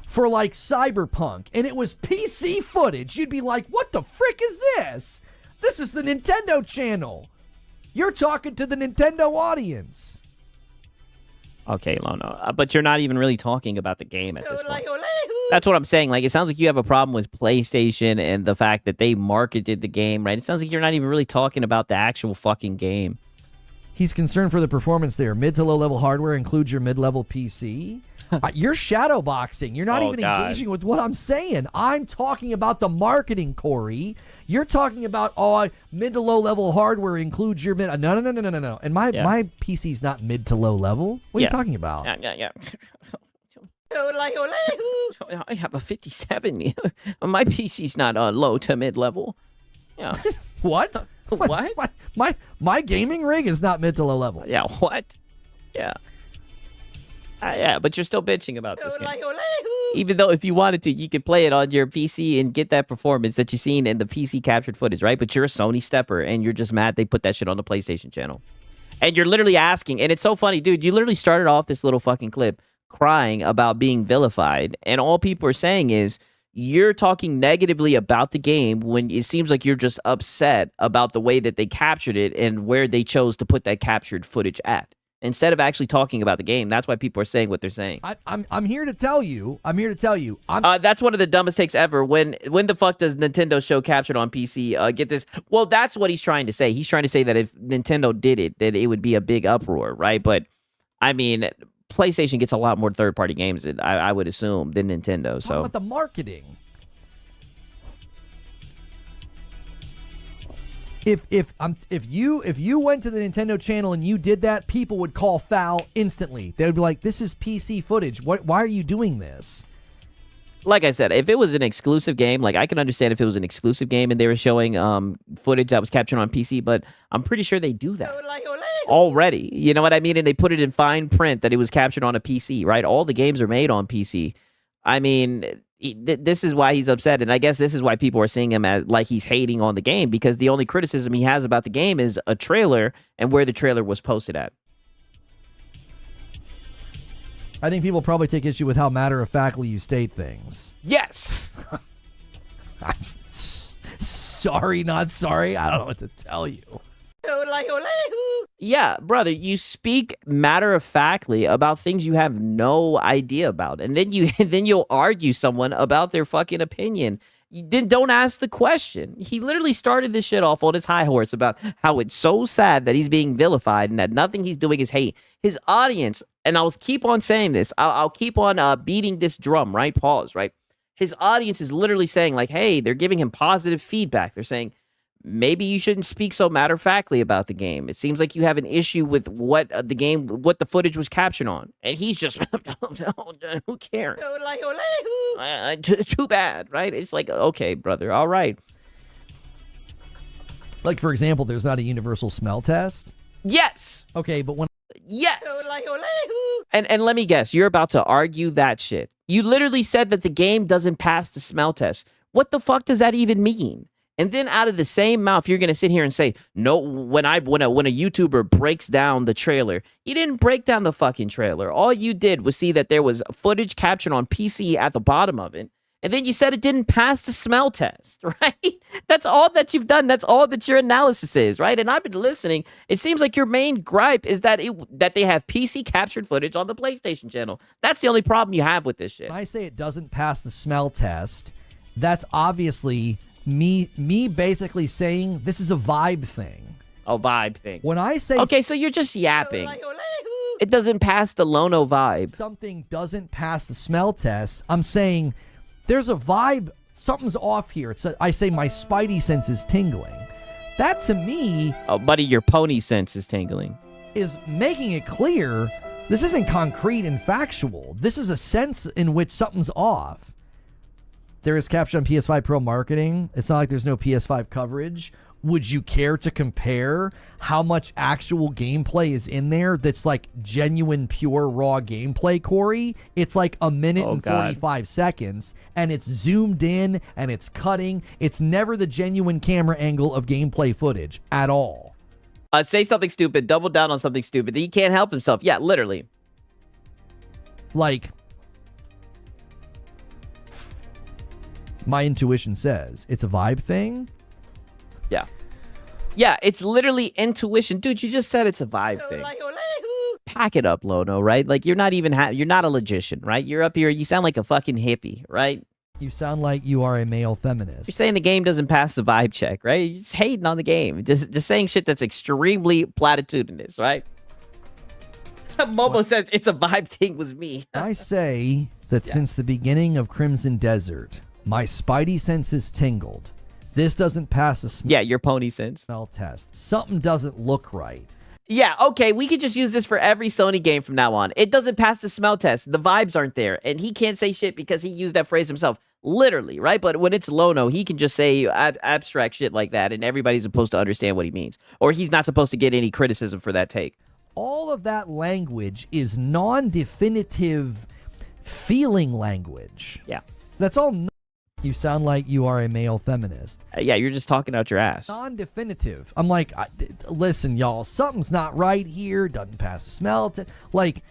for like Cyberpunk and it was PC footage. You'd be like, what the frick is this? This is the Nintendo channel. You're talking to the Nintendo audience.
Okay, Lono, but you're not even really talking about the game at this point. That's what I'm saying. Like, it sounds like you have a problem with PlayStation and the fact that they marketed the game, right? It sounds like you're not even really talking about the actual fucking game.
He's concerned for the performance there. Mid to low level hardware includes your mid-level PC. You're shadowboxing. You're not even engaging with what I'm saying. I'm talking about the marketing, Corey. You're talking about, mid to low level hardware includes your mid. No. And my PC's not mid to low level. What are you talking about?
Yeah. I have a 57. My PC's not low to mid level. Yeah.
What?
What?
My gaming rig is not mid to low level.
Yeah, what? Yeah. Yeah, but you're still bitching about this game. Even though if you wanted to, you could play it on your PC and get that performance that you've seen in the PC captured footage, right? But you're a Sony stepper, and you're just mad they put that shit on the PlayStation channel. And you're literally asking, and it's so funny, dude, you literally started off this little fucking clip crying about being vilified, and all people are saying is, you're talking negatively about the game when it seems like you're just upset about the way that they captured it and where they chose to put that captured footage at. Instead of actually talking about the game, that's why people are saying what they're saying.
I'm here to tell you.
That's one of the dumbest takes ever. When the fuck does Nintendo show captured on PC? Get this. Well, that's what he's trying to say. He's trying to say that if Nintendo did it, that it would be a big uproar, right? But I mean, PlayStation gets a lot more third-party games, I would assume, than Nintendo. So
what about the marketing? If you went to the Nintendo channel and you did that, people would call foul instantly. They would be like, "This is PC footage. Why are you doing this?"
Like I said, if it was an exclusive game, like I can understand if it was an exclusive game and they were showing footage that was captured on PC, but I'm pretty sure they do that already. You know what I mean? And they put it in fine print that it was captured on a PC, right? All the games are made on PC. I mean, this is why he's upset, and I guess this is why people are seeing him as like he's hating on the game, because the only criticism he has about the game is a trailer and where the trailer was posted at.
I think people probably take issue with how matter-of-factly you state things.
Yes.
I'm sorry, not sorry. I don't know what to tell you.
Yeah, brother, you speak matter-of-factly about things you have no idea about, and then you'll argue someone about their fucking opinion. Then don't ask the question. He literally started this shit off on his high horse about how it's so sad that he's being vilified and that nothing he's doing is hate. His audience, and I'll keep on saying this, I'll keep on beating this drum, right? Pause, right? His audience is literally saying, like, hey, they're giving him positive feedback. They're saying, maybe you shouldn't speak so matter-of-factly about the game. It seems like you have an issue with what the footage was captured on. And he's just, who cares? Too bad, right? It's like, okay, brother, all right.
Like, for example, there's not a universal smell test?
Yes.
Okay, but when...
Yes. And let me guess, you're about to argue that shit. You literally said that the game doesn't pass the smell test. What the fuck does that even mean? And then out of the same mouth, you're going to sit here and say, no, when a YouTuber breaks down the trailer, you didn't break down the fucking trailer. All you did was see that there was footage captured on PC at the bottom of it. And then you said it didn't pass the smell test, right? That's all that you've done. That's all that your analysis is, right? And I've been listening. It seems like your main gripe is that they have PC captured footage on the PlayStation channel. That's the only problem you have with this shit.
When I say it doesn't pass the smell test, that's obviously... Me basically saying this is a vibe thing.
A vibe thing.
When I say...
Okay, so you're just yapping. It doesn't pass the Lono vibe.
Something doesn't pass the smell test. I'm saying there's a vibe. Something's off here. I say my spidey sense is tingling. That to me...
Oh, buddy, your pony sense is tingling.
Is making it clear this isn't concrete and factual. This is a sense in which something's off. There is capture on PS5 Pro marketing. It's not like there's no PS5 coverage. Would you care to compare how much actual gameplay is in there that's like genuine, pure, raw gameplay, Corey? It's like a minute and 45 seconds, and it's zoomed in, and it's cutting. It's never the genuine camera angle of gameplay footage at all.
Say something stupid. Double down on something stupid. He can't help himself. Yeah, literally.
Like... my intuition says it's a vibe thing.
Yeah. Yeah, it's literally intuition. Dude, you just said it's a vibe thing. Pack it up, Lono, right? Like, you're not even you're not a logician, right? You're up here, you sound like a fucking hippie, right?
You sound like you are a male feminist.
You're saying the game doesn't pass the vibe check, right? You're just hating on the game. Just saying shit that's extremely platitudinous, right? Momo says it's a vibe thing was me.
I say that since the beginning of Crimson Desert, my spidey senses tingled. This doesn't pass the
your pony sense.
Smell test. Something doesn't look right.
Yeah, okay, we could just use this for every Sony game from now on. It doesn't pass the smell test. The vibes aren't there. And he can't say shit because he used that phrase himself. Literally, right? But when it's Lono, he can just say abstract shit like that, and everybody's supposed to understand what he means. Or he's not supposed to get any criticism for that take.
All of that language is non-definitive feeling language.
Yeah.
That's all. You sound like you are a male feminist.
Yeah, you're just talking out your ass.
Non-definitive. I'm like, listen, y'all, something's not right here. Doesn't pass the smell. Like,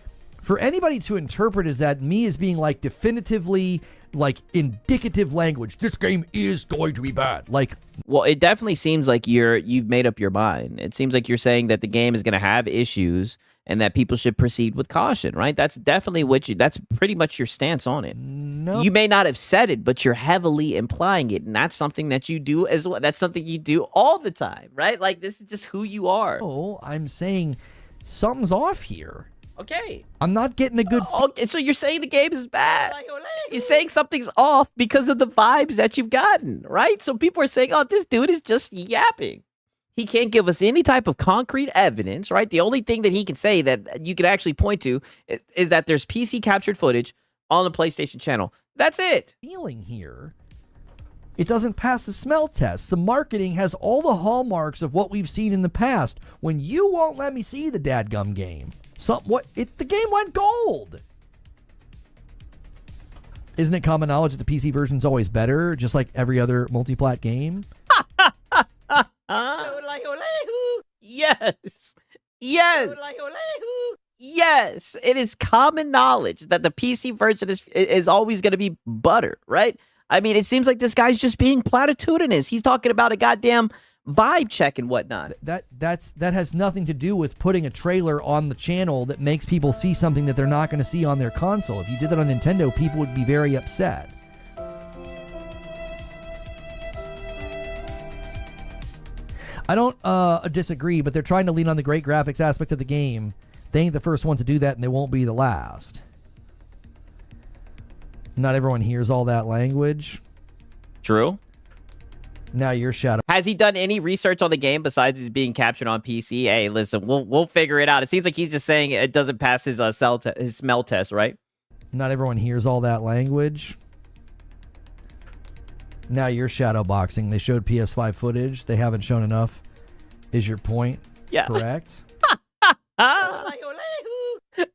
for anybody to interpret as that me as being like definitively like indicative language, this game is going to be bad. Like,
well, it definitely seems like you've made up your mind. It seems like you're saying that the game is going to have issues and that people should proceed with caution, right? That's definitely that's pretty much your stance on it.
No.
You may not have said it, but you're heavily implying it, and that's something that you do as well. That's something you do all the time, right? Like, this is just who you are.
Oh, I'm saying something's off here.
Okay.
I'm not getting a good...
Okay, so you're saying the game is bad. You're saying something's off because of the vibes that you've gotten, right? So people are saying, oh, this dude is just yapping. He can't give us any type of concrete evidence, right? The only thing that he can say that you can actually point to is that there's PC captured footage on the PlayStation channel. That's it.
Feeling here, it doesn't pass the smell test. The marketing has all the hallmarks of what we've seen in the past. When you won't let me see the dadgum game, the game went gold. Isn't it common knowledge that the PC version's always better, just like every other multi-plat game?
Yes. Yes. Yes. It is common knowledge that the PC version is always going to be butter, right? I mean, it seems like this guy's just being platitudinous. He's talking about a goddamn vibe check and whatnot.
That has nothing to do with putting a trailer on the channel that makes people see something that they're not going to see on their console. If you did that on Nintendo, people would be very upset. I don't disagree, but they're trying to lean on the great graphics aspect of the game. They ain't the first one to do that, and they won't be the last. Not everyone hears all that language.
True.
Now you're shadow.
Has he done any research on the game besides it's being captured on PC? Hey, listen, we'll figure it out. It seems like he's just saying it doesn't pass his his smell test, right?
Not everyone hears all that language. Now you're shadow boxing. They showed PS5 footage. They haven't shown enough. Is your point correct?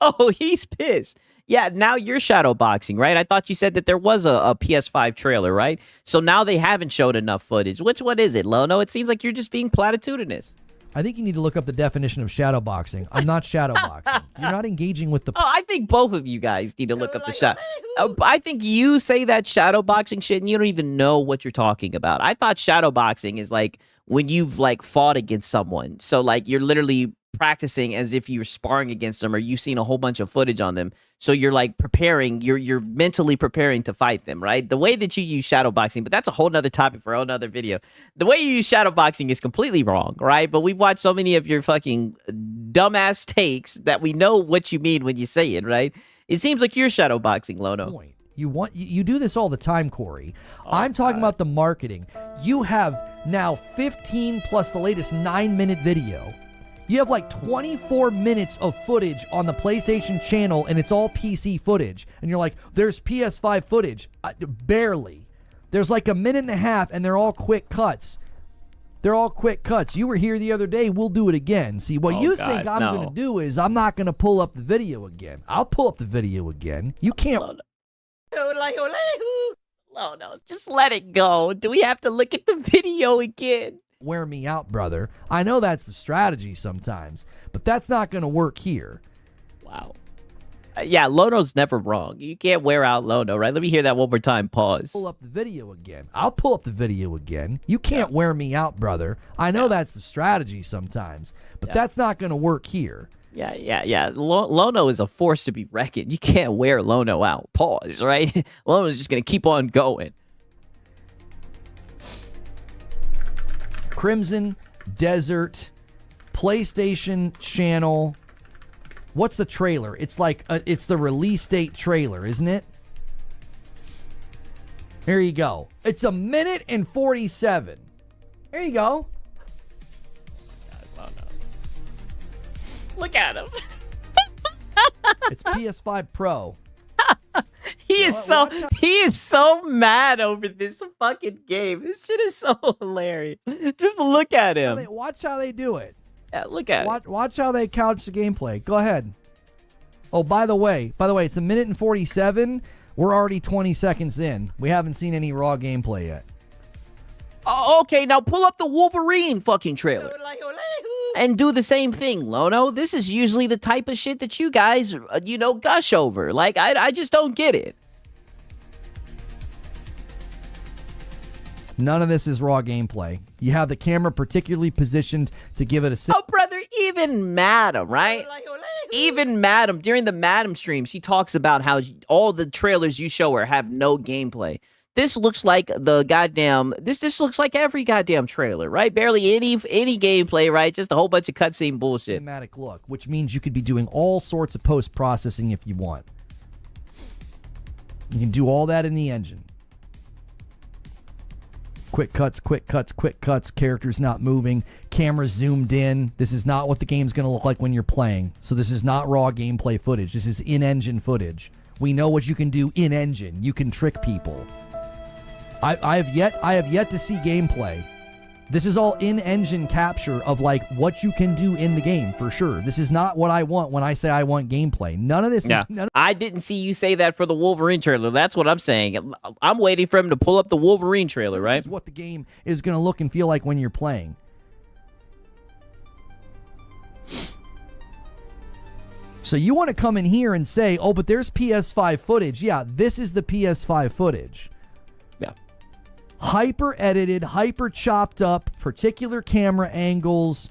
Oh, he's pissed. Yeah, now you're shadow boxing, right? I thought you said that there was a PS5 trailer, right? So now they haven't showed enough footage. Which one is it, Lono? It seems like you're just being platitudinous.
I think you need to look up the definition of shadow boxing. I'm not shadow boxing. You're not engaging with the...
Oh, I think both of you guys need to look up the shadow... I think you say that shadow boxing shit and you don't even know what you're talking about. I thought shadow boxing is like when you've like fought against someone. So like you're literally practicing as if you're sparring against them or you've seen a whole bunch of footage on them. So you're like preparing, you're mentally preparing to fight them, right? The way that you use shadow boxing, but that's a whole nother topic for a whole nother video. The way you use shadow boxing is completely wrong, right? But we've watched so many of your fucking dumbass takes that we know what you mean when you say it, right? It seems like you're shadow boxing, Lono.
You do this all the time, Corey. I'm talking about the marketing. You have now 15 plus the latest 9-minute video. You have like 24 minutes of footage on the PlayStation channel, and it's all PC footage. And you're like, there's PS5 footage. Barely. There's like a minute and a half, and they're all quick cuts. They're all quick cuts. You were here the other day. We'll do it again. See, what you think I'm going to do is I'm not going to pull up the video again. I'll pull up the video again. You can't...
No, just let it go. Do we have to look at the video again?
Wear me out, brother. I know that's the strategy sometimes, but that's not going to work here.
Wow. Yeah, Lono's never wrong. You can't wear out Lono, right? Let me hear that one more time. Pause.
Pull up the video again. I'll pull up the video again. You can't wear me out, brother. I know that's the strategy sometimes, but that's not going to work here.
Yeah. Lono is a force to be reckoned. You can't wear Lono out. Pause, right? Lono's just going to keep on going.
Crimson Desert PlayStation channel. What's the trailer? It's like it's the release date trailer, isn't it? There you go. It's 1 minute and 47. There you go.
Look at him.
It's PS5 Pro.
He is so mad over this fucking game. This shit is so hilarious. Just look at him.
Watch how they do it.
Yeah, look at it.
Watch how they couch the gameplay. Go ahead. Oh, by the way, it's 1:47. We're already 20 seconds in. We haven't seen any raw gameplay yet.
Oh, okay, now pull up the Wolverine fucking trailer. And do the same thing, Lono. This is usually the type of shit that you guys, gush over. Like, I just don't get it.
None of this is raw gameplay. You have the camera particularly positioned to give it a...
Oh, brother, even Madam, right? Even Madam, during the Madam stream, she talks about how all the trailers you show her have no gameplay. This looks like the goddamn... This looks like every goddamn trailer, right? Barely any gameplay, right? Just a whole bunch of cutscene bullshit.
Cinematic look, which means you could be doing all sorts of post-processing if you want. You can do all that in the engine. Quick cuts, characters not moving, camera zoomed in. This is not what the game's going to look like when you're playing. So this is not raw gameplay footage. This is in-engine footage. We know what you can do in-engine. You can trick people. I have yet to see gameplay. This is all in-engine capture of like what you can do in the game for sure. This is not what I want when I say I want gameplay. None of this is...
I didn't see you say that for the Wolverine trailer. That's what I'm saying. I'm waiting for him to pull up the Wolverine trailer, right?
This is what the game is going to look and feel like when you're playing. So you want to come in here and say, oh, but there's PS5 footage. Yeah, this is the PS5 footage.
Yeah.
Hyper edited, hyper chopped up, particular camera angles,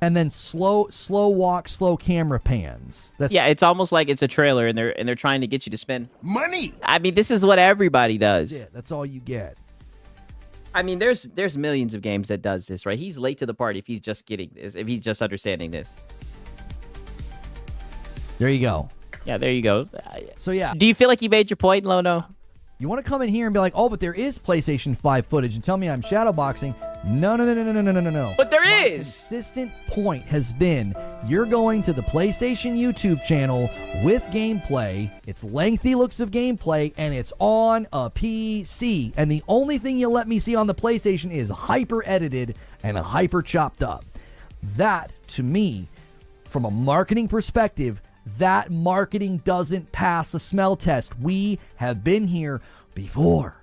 and then slow walk, slow camera pans.
Yeah, it's almost like it's a trailer and they're trying to get you to spend
money.
I mean, this is what everybody does.
That's it. That's all you get.
I mean, there's millions of games that does this, right? He's late to the party if he's just getting this, if he's just understanding this.
There you go.
Yeah, there you go.
So yeah.
Do you feel like you made your point, Lono?
You want to come in here and be like, oh, but there is PlayStation 5 footage and tell me I'm shadowboxing. No.
But there
My
is.
consistent point has been you're going to the PlayStation YouTube channel with gameplay. It's lengthy looks of gameplay, and it's on a PC. And the only thing you'll let me see on the PlayStation is hyper edited and hyper chopped up. That, to me, from a marketing perspective, that marketing doesn't pass the smell test. We have been here before.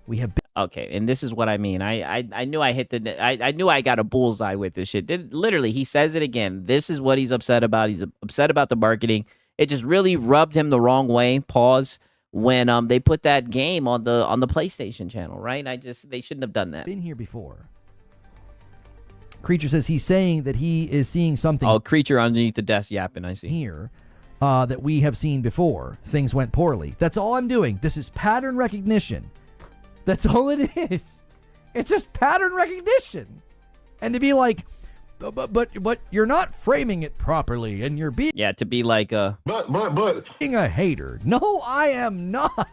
We have been.
Okay, and this is what I mean. I knew I hit I knew I got a bullseye with this shit. Literally, he says it again. This is what he's upset about. He's upset about the marketing. It just really rubbed him the wrong way. Pause. When they put that game on the PlayStation channel, right? They shouldn't have done that.
Been here before. Creature says he's saying that he is seeing something.
Oh, Creature underneath the desk yapping. I see.
Here. That we have seen before. Things went poorly. That's all I'm doing. This is pattern recognition. That's all it is. It's just pattern recognition. And to be like, but you're not framing it properly, and you're being...
Yeah, to be like
but being a hater. No, I am not.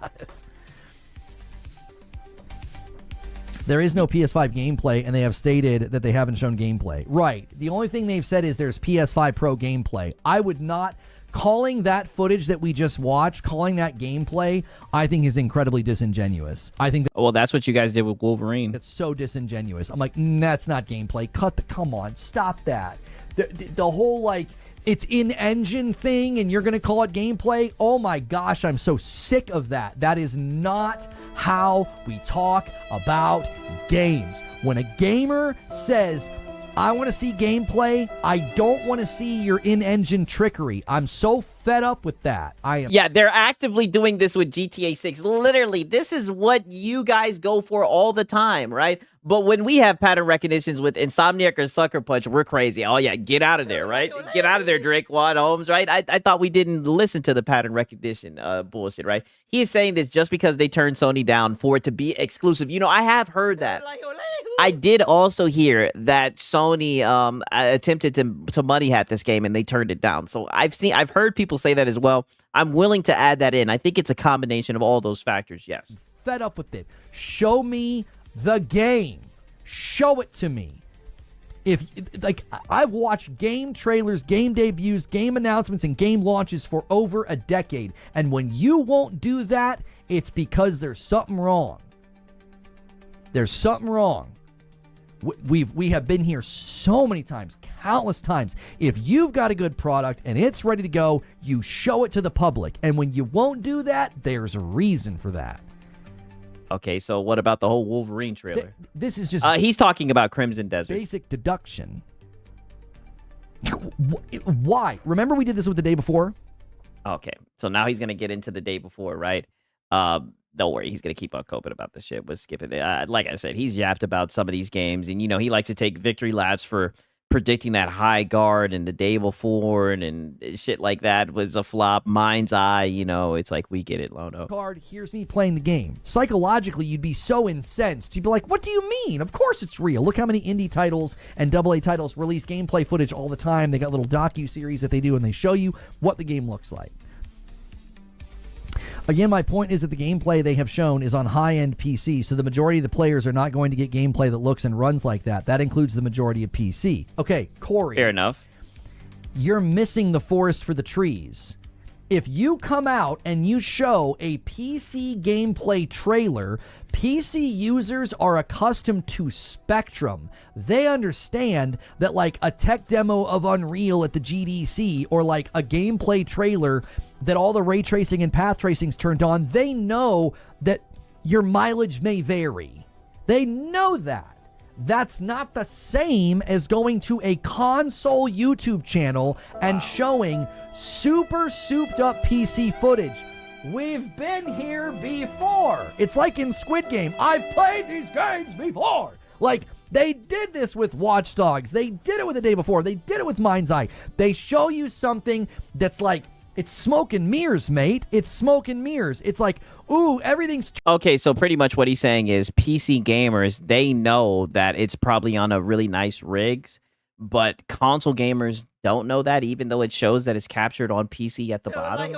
There is no PS5 gameplay, and they have stated that they haven't shown gameplay. Right. The only thing they've said is there's PS5 Pro gameplay. I would not... Calling that footage that we just watched, calling that gameplay, I think is incredibly disingenuous. I think
well, that's what you guys did with Wolverine.
It's so disingenuous. I'm like, that's not gameplay. Come on, stop that. The whole, like, it's in-engine thing and you're going to call it gameplay? Oh my gosh, I'm so sick of that. That is not how we talk about games. When a gamer says, I want to see gameplay, I don't want to see your in-engine trickery. I'm so fed up with that.
Yeah, they're actively doing this with GTA 6. Literally, this is what you guys go for all the time, right? But when we have pattern recognitions with Insomniac or Sucker Punch, we're crazy. Oh, yeah, get out of there, right? Get out of there, Drake Watt Holmes, right? I thought we didn't listen to the pattern recognition bullshit, right? He is saying this just because they turned Sony down for it to be exclusive. You know, I have heard that. I did also hear that Sony attempted to money hat this game and they turned it down. So I've heard people say that as well. I'm willing to add that in. I think it's a combination of all those factors, yes.
Fed up with it. Show me the game. Show it to me. If like I've watched game trailers, game debuts, game announcements, and game launches for over a decade, and when you won't do that, it's because there's something wrong. There's something wrong. We have been here so many times, countless times. If you've got a good product and it's ready to go, you show it to the public. And when you won't do that, there's a reason for that.
Okay, so what about the whole Wolverine trailer?
This is just
he's talking about Crimson Desert.
basic deduction. Why? Remember we did this with the day before?
Okay, so now he's going to get into the day before, right? Don't worry, he's going to keep on coping about this shit. We'll skip it. Like I said, he's yapped about some of these games, and, he likes to take victory laps for predicting that high guard and the day before and shit like that was a flop. Mind's Eye, it's like, we get it, Lono.
Card, here's me playing the game. Psychologically, you'd be so incensed. You'd be like, what do you mean? Of course it's real. Look how many indie titles and AA titles release gameplay footage all the time. They got little docu-series that they do, and they show you what the game looks like. Again, my point is that the gameplay they have shown is on high-end PC, so the majority of the players are not going to get gameplay that looks and runs like that. That includes the majority of PC. Okay, Corey.
Fair enough.
You're missing the forest for the trees. If you come out and you show a PC gameplay trailer, PC users are accustomed to Spectrum. They understand that like a tech demo of Unreal at the GDC or like a gameplay trailer that all the ray tracing and path tracing's turned on, they know that your mileage may vary. They know that. That's not the same as going to a console YouTube channel and showing super souped up PC footage. We've been here before. It's like in Squid Game. I've played these games before. Like, they did this with Watch Dogs. They did it with the day before. They did it with Mind's Eye. They show you something that's like, it's smoke and mirrors, mate. It's smoke and mirrors. It's like, ooh, everything's...
Okay, so pretty much what he's saying is PC gamers, they know that it's probably on a really nice rigs, but console gamers don't know that, even though it shows that it's captured on PC at the bottom.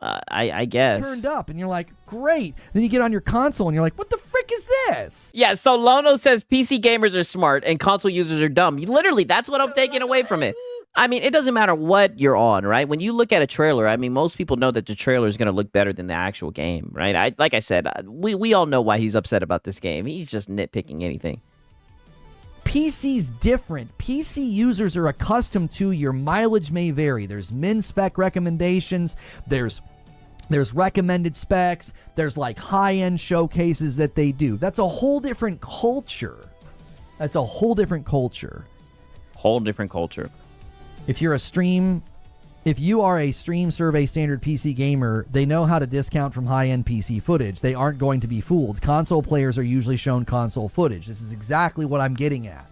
I guess.
Turned up, and you're like, great. Then you get on your console, and you're like, what the frick is this?
Yeah, so Lono says PC gamers are smart and console users are dumb. Literally, that's what I'm taking away from it. I mean, it doesn't matter what you're on, right? When you look at a trailer, I mean, most people know that the trailer is going to look better than the actual game, right? Like I said, we all know why he's upset about this game. He's just nitpicking anything.
PC's different. PC users are accustomed to your mileage may vary. There's min spec recommendations. There's recommended specs. There's like high-end showcases that they do. That's a whole different culture.
Whole different culture.
If you are a stream survey standard PC gamer, they know how to discount from high-end PC footage. They aren't going to be fooled. Console players are usually shown console footage. This is exactly what I'm getting at.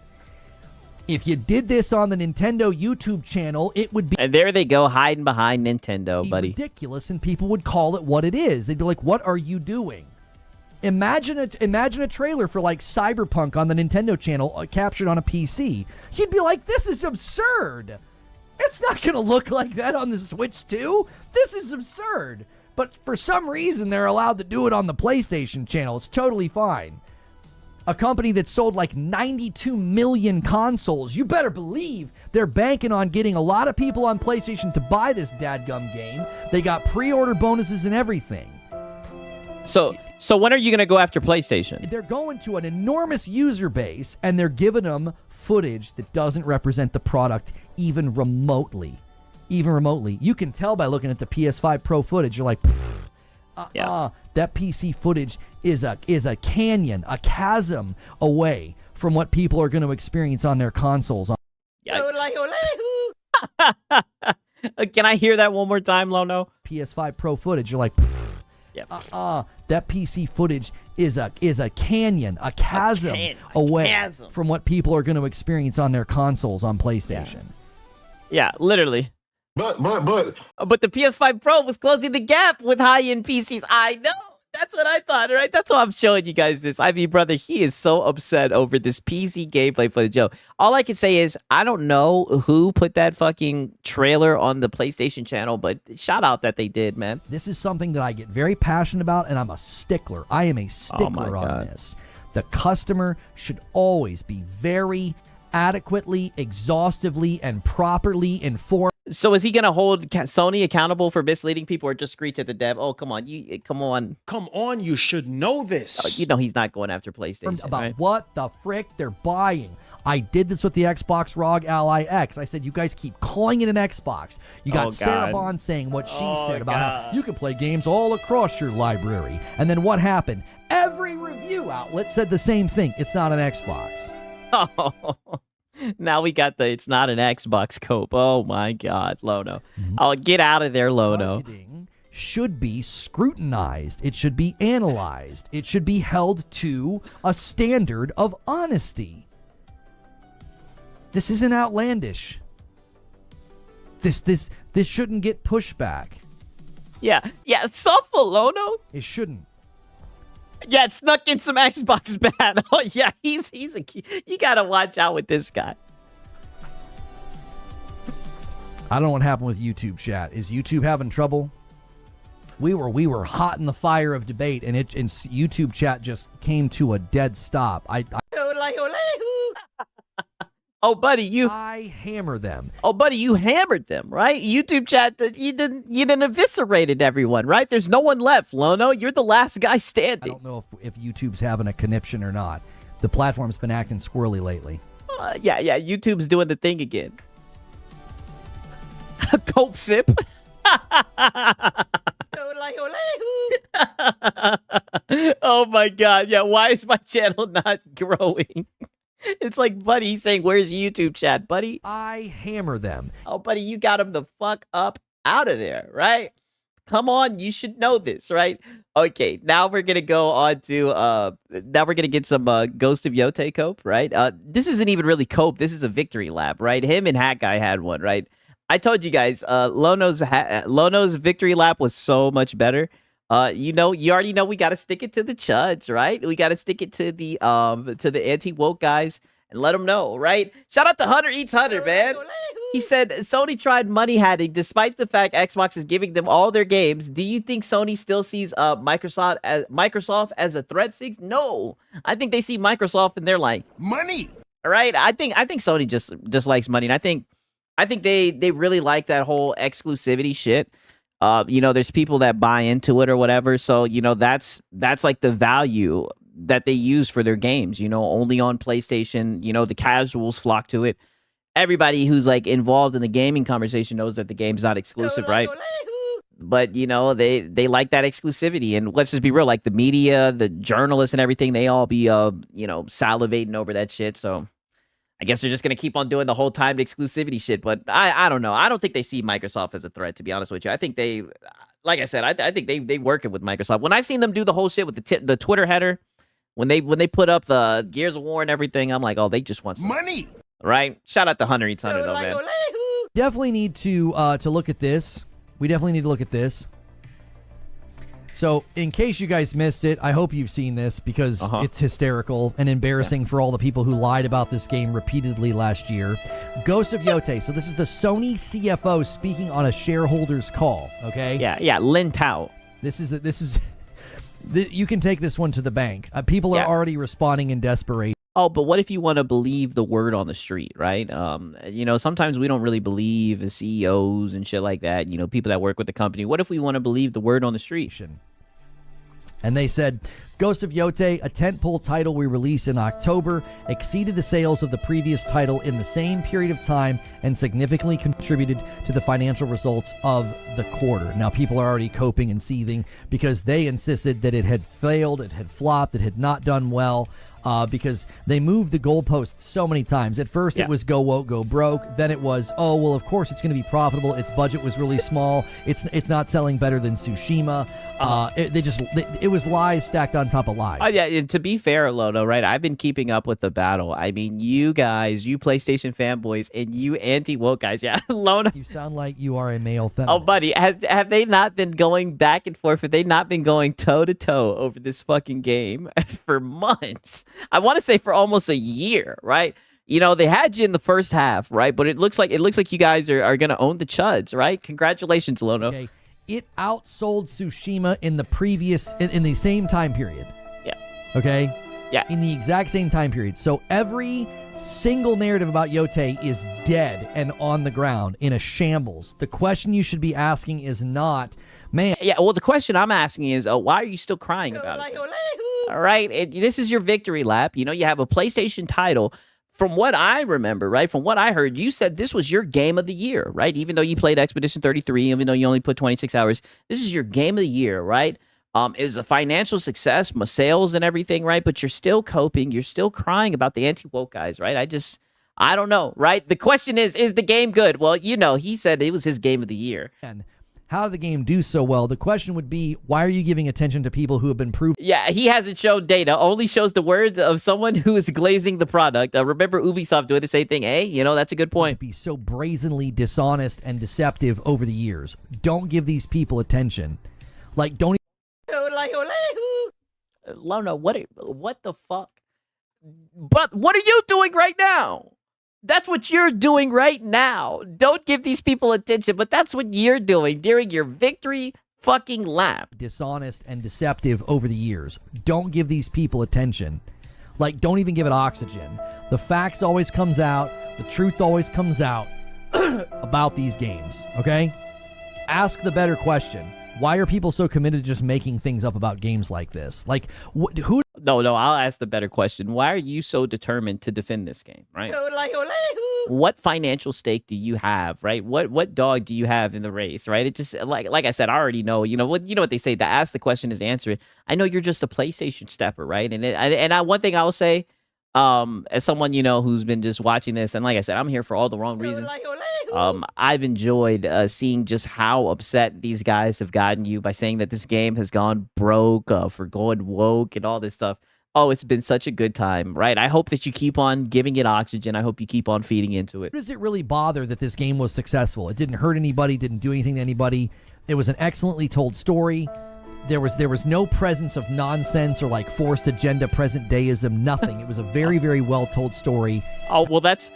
If you did this on the Nintendo YouTube channel, it would be...
And there they go, hiding behind Nintendo, buddy.
Ridiculous, and people would call it what it is. They'd be like, what are you doing? Imagine a trailer for like Cyberpunk on the Nintendo channel captured on a PC. You'd be like, this is absurd. It's not going to look like that on the Switch 2. This is absurd. But for some reason, they're allowed to do it on the PlayStation channel. It's totally fine. A company that sold like 92 million consoles. You better believe they're banking on getting a lot of people on PlayStation to buy this dadgum game. They got pre-order bonuses and everything.
So when are you going to go after PlayStation?
They're going to an enormous user base, and they're giving them footage that doesn't represent the product even remotely. You can tell by looking at the PS5 Pro footage. You're like, that PC footage is a canyon, a chasm away from what people are going to experience on their consoles.
Can I hear that one more time, Lono?
PS5 Pro footage. You're like, that PC footage is a canyon, a chasm away from what people are going to experience on their consoles on PlayStation.
Yeah, literally.
But
the PS5 Pro was closing the gap with high-end PCs. I know. That's what I thought, right? That's why I'm showing you guys this. I mean, brother, he is so upset over this PC gameplay footage. Yo, all I can say is I don't know who put that fucking trailer on the PlayStation channel, but shout out that they did, man.
This is something that I get very passionate about, and I'm a stickler. I am a stickler on this. The customer should always be very adequately, exhaustively, and properly informed.
So is he going to hold Sony accountable for misleading people, or just screech at the dev? Oh, come on. Come on,
you should know this.
You know he's not going after PlayStation,
about
right?
what the frick they're buying. I did this with the Xbox ROG Ally X. I said, you guys keep calling it an Xbox. You got Sarah Bond saying what she said about how you can play games all across your library. And then what happened? Every review outlet said the same thing. It's not an Xbox.
Oh, now we got it's not an Xbox cope. Oh my God, Lono. Oh, get out of there, Lono.
Marketing should be scrutinized. It should be analyzed. It should be held to a standard of honesty. This isn't outlandish. This shouldn't get pushback.
Yeah, softball, Lono.
It shouldn't.
Yeah, it snuck in some Xbox bad. Oh yeah, he's you gotta watch out with this guy.
I don't know what happened with YouTube chat. Is YouTube having trouble? We were hot in the fire of debate, and YouTube chat just came to a dead stop.
Oh, buddy,
I hammer them.
Oh, buddy, you hammered them, right? YouTube chat, you didn't eviscerated everyone, right? There's no one left, Lono. You're the last guy standing.
I don't know if YouTube's having a conniption or not. The platform's been acting squirrely lately.
Yeah, YouTube's doing the thing again. Cope sip. Oh my God, yeah, why is my channel not growing? It's like, buddy, he's saying, where's YouTube chat, buddy?
I hammer them.
Oh, buddy, you got him the fuck up out of there, right? Come on, you should know this, right? Okay, now we're gonna go on to now we're gonna get some Ghost of Yote cope, right? This isn't even really cope, this is a victory lap, right? Him and Hat Guy had one, right? I told you guys, Lono's victory lap was so much better. You already know we got to stick it to the chuds, right? We got to stick it to the anti-woke guys and let them know, right? Shout out to Hunter Eats Hunter, man. He said Sony tried money hacking despite the fact Xbox is giving them all their games. Do you think Sony still sees Microsoft as a threat? Six? No, I think they see Microsoft and they're like money, right? I think Sony just likes money, and I think they really like that whole exclusivity shit. There's people that buy into it or whatever. So, that's like the value that they use for their games, only on PlayStation, the casuals flock to it. Everybody who's like involved in the gaming conversation knows that the game's not exclusive, right? But, they like that exclusivity. And let's just be real, like the media, the journalists and everything, they all be, salivating over that shit. So I guess they're just going to keep on doing the whole timed exclusivity shit. But I don't know. I don't think they see Microsoft as a threat, to be honest with you. I think they, like I said, I think they working with Microsoft. When I seen them do the whole shit with the Twitter header, when they put up the Gears of War and everything, I'm like, oh, they just want some money, right? Shout out to Hunter Eats Hunter, though, man.
Definitely need to look at this. We definitely need to look at this. So, in case you guys missed it, I hope you've seen this because it's hysterical and embarrassing for all the people who lied about this game repeatedly last year. Ghost of Yote. So, this is the Sony CFO speaking on a shareholders call, okay?
Yeah, Lin Tao.
You can take this one to the bank. People are already responding in desperation.
Oh, but what if you want to believe the word on the street, right? Sometimes we don't really believe in CEOs and shit like that, people that work with the company. What if we want to believe the word on the street?
And they said, Ghost of Yote, a tentpole title we released in October, exceeded the sales of the previous title in the same period of time and significantly contributed to the financial results of the quarter. Now, people are already coping and seething because they insisted that it had failed, it had flopped, it had not done well. Because they moved the goalposts so many times. At first, it was go woke, go broke. Then it was, oh, well, of course it's going to be profitable. Its budget was really small. It's not selling better than Tsushima. It was lies stacked on top of lies.
Yeah, to be fair, Lono, right? I've been keeping up with the battle. I mean, you guys, you PlayStation fanboys, and you anti-woke guys, yeah, Lono.
You sound like you are a male feminist.
Oh, buddy, have they not been going back and forth? Have they not been going toe-to-toe over this fucking game for months? I want to say for almost a year, right? They had you in the first half, right? But it looks like you guys are going to own the chuds, right? Congratulations, Lono.
Okay. It outsold Tsushima in the same time period.
Yeah.
Okay.
Yeah.
In the exact same time period. So every single narrative about Yote is dead and on the ground in a shambles. The question you should be asking is not, man.
Yeah, well, the question I'm asking is, why are you still crying about it? All right, this is your victory lap. You know, you have a PlayStation title. From what I remember, right, from what I heard, you said this was your game of the year, right? Even though you played Expedition 33, even though you only put 26 hours, this is your game of the year, right? It was a financial success, my sales and everything, right? But you're still coping. You're still crying about the anti-woke guys, right? I don't know, right? The question is the game good? Well, you know, he said it was his game of the year.
And how did the game do so well? The question would be, why are you giving attention to people who have been proven?
Yeah, he hasn't shown data, only shows the words of someone who is glazing the product. Remember Ubisoft doing the same thing? Hey, you know, that's a good point.
Be so brazenly dishonest and deceptive over the years. Don't give these people attention. Like, don't.
Lona, what the fuck? But what are you doing right now? That's what you're doing right now. Don't give these people attention, but that's what you're doing during your victory fucking lap.
Dishonest and deceptive over the years. Don't give these people attention. Like, don't even give it oxygen. The facts always comes out. The truth always comes out about these games, okay? Ask the better question. Why are people so committed to just making things up about games like this? Like, who?
No, I'll ask the better question. Why are you so determined to defend this game, right? What financial stake do you have, right? What dog do you have in the race, right? It just, like I said, I already know. You know what they say, to ask the question is to answer it. I know you're just a PlayStation stepper, right? And one thing I will say, as someone, you know, who's been just watching this, and like I said, I'm here for all the wrong reasons. I've enjoyed seeing just how upset these guys have gotten you by saying that this game has gone broke, for going woke and all this stuff. Oh, it's been such a good time, right? I hope that you keep on giving it oxygen. I hope you keep on feeding into it.
Does it really bother that this game was successful? It didn't hurt anybody, didn't do anything to anybody. It was an excellently told story. There was no presence of nonsense or like forced agenda, present dayism, nothing. It was a very, very well told story.
Oh, well, that's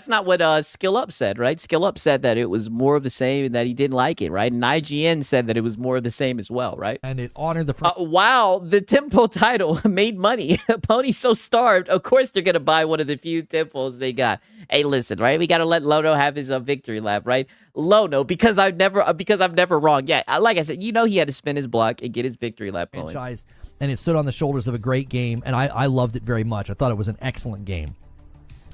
not what Skill Up said, right? Skill Up said that it was more of the same and that he didn't like it, right? And IGN said that it was more of the same as well, right?
And it honored the...
wow, the Tempo title made money. Pony's so starved. Of course they're going to buy one of the few Tempos they got. Hey, listen, right? We got to let Lono have his victory lap, right? Lono, because I'm never wrong. Yeah, like I said, you know he had to spin his block and get his victory lap going.
Franchise, and it stood on the shoulders of a great game, and I loved it very much. I thought it was an excellent game.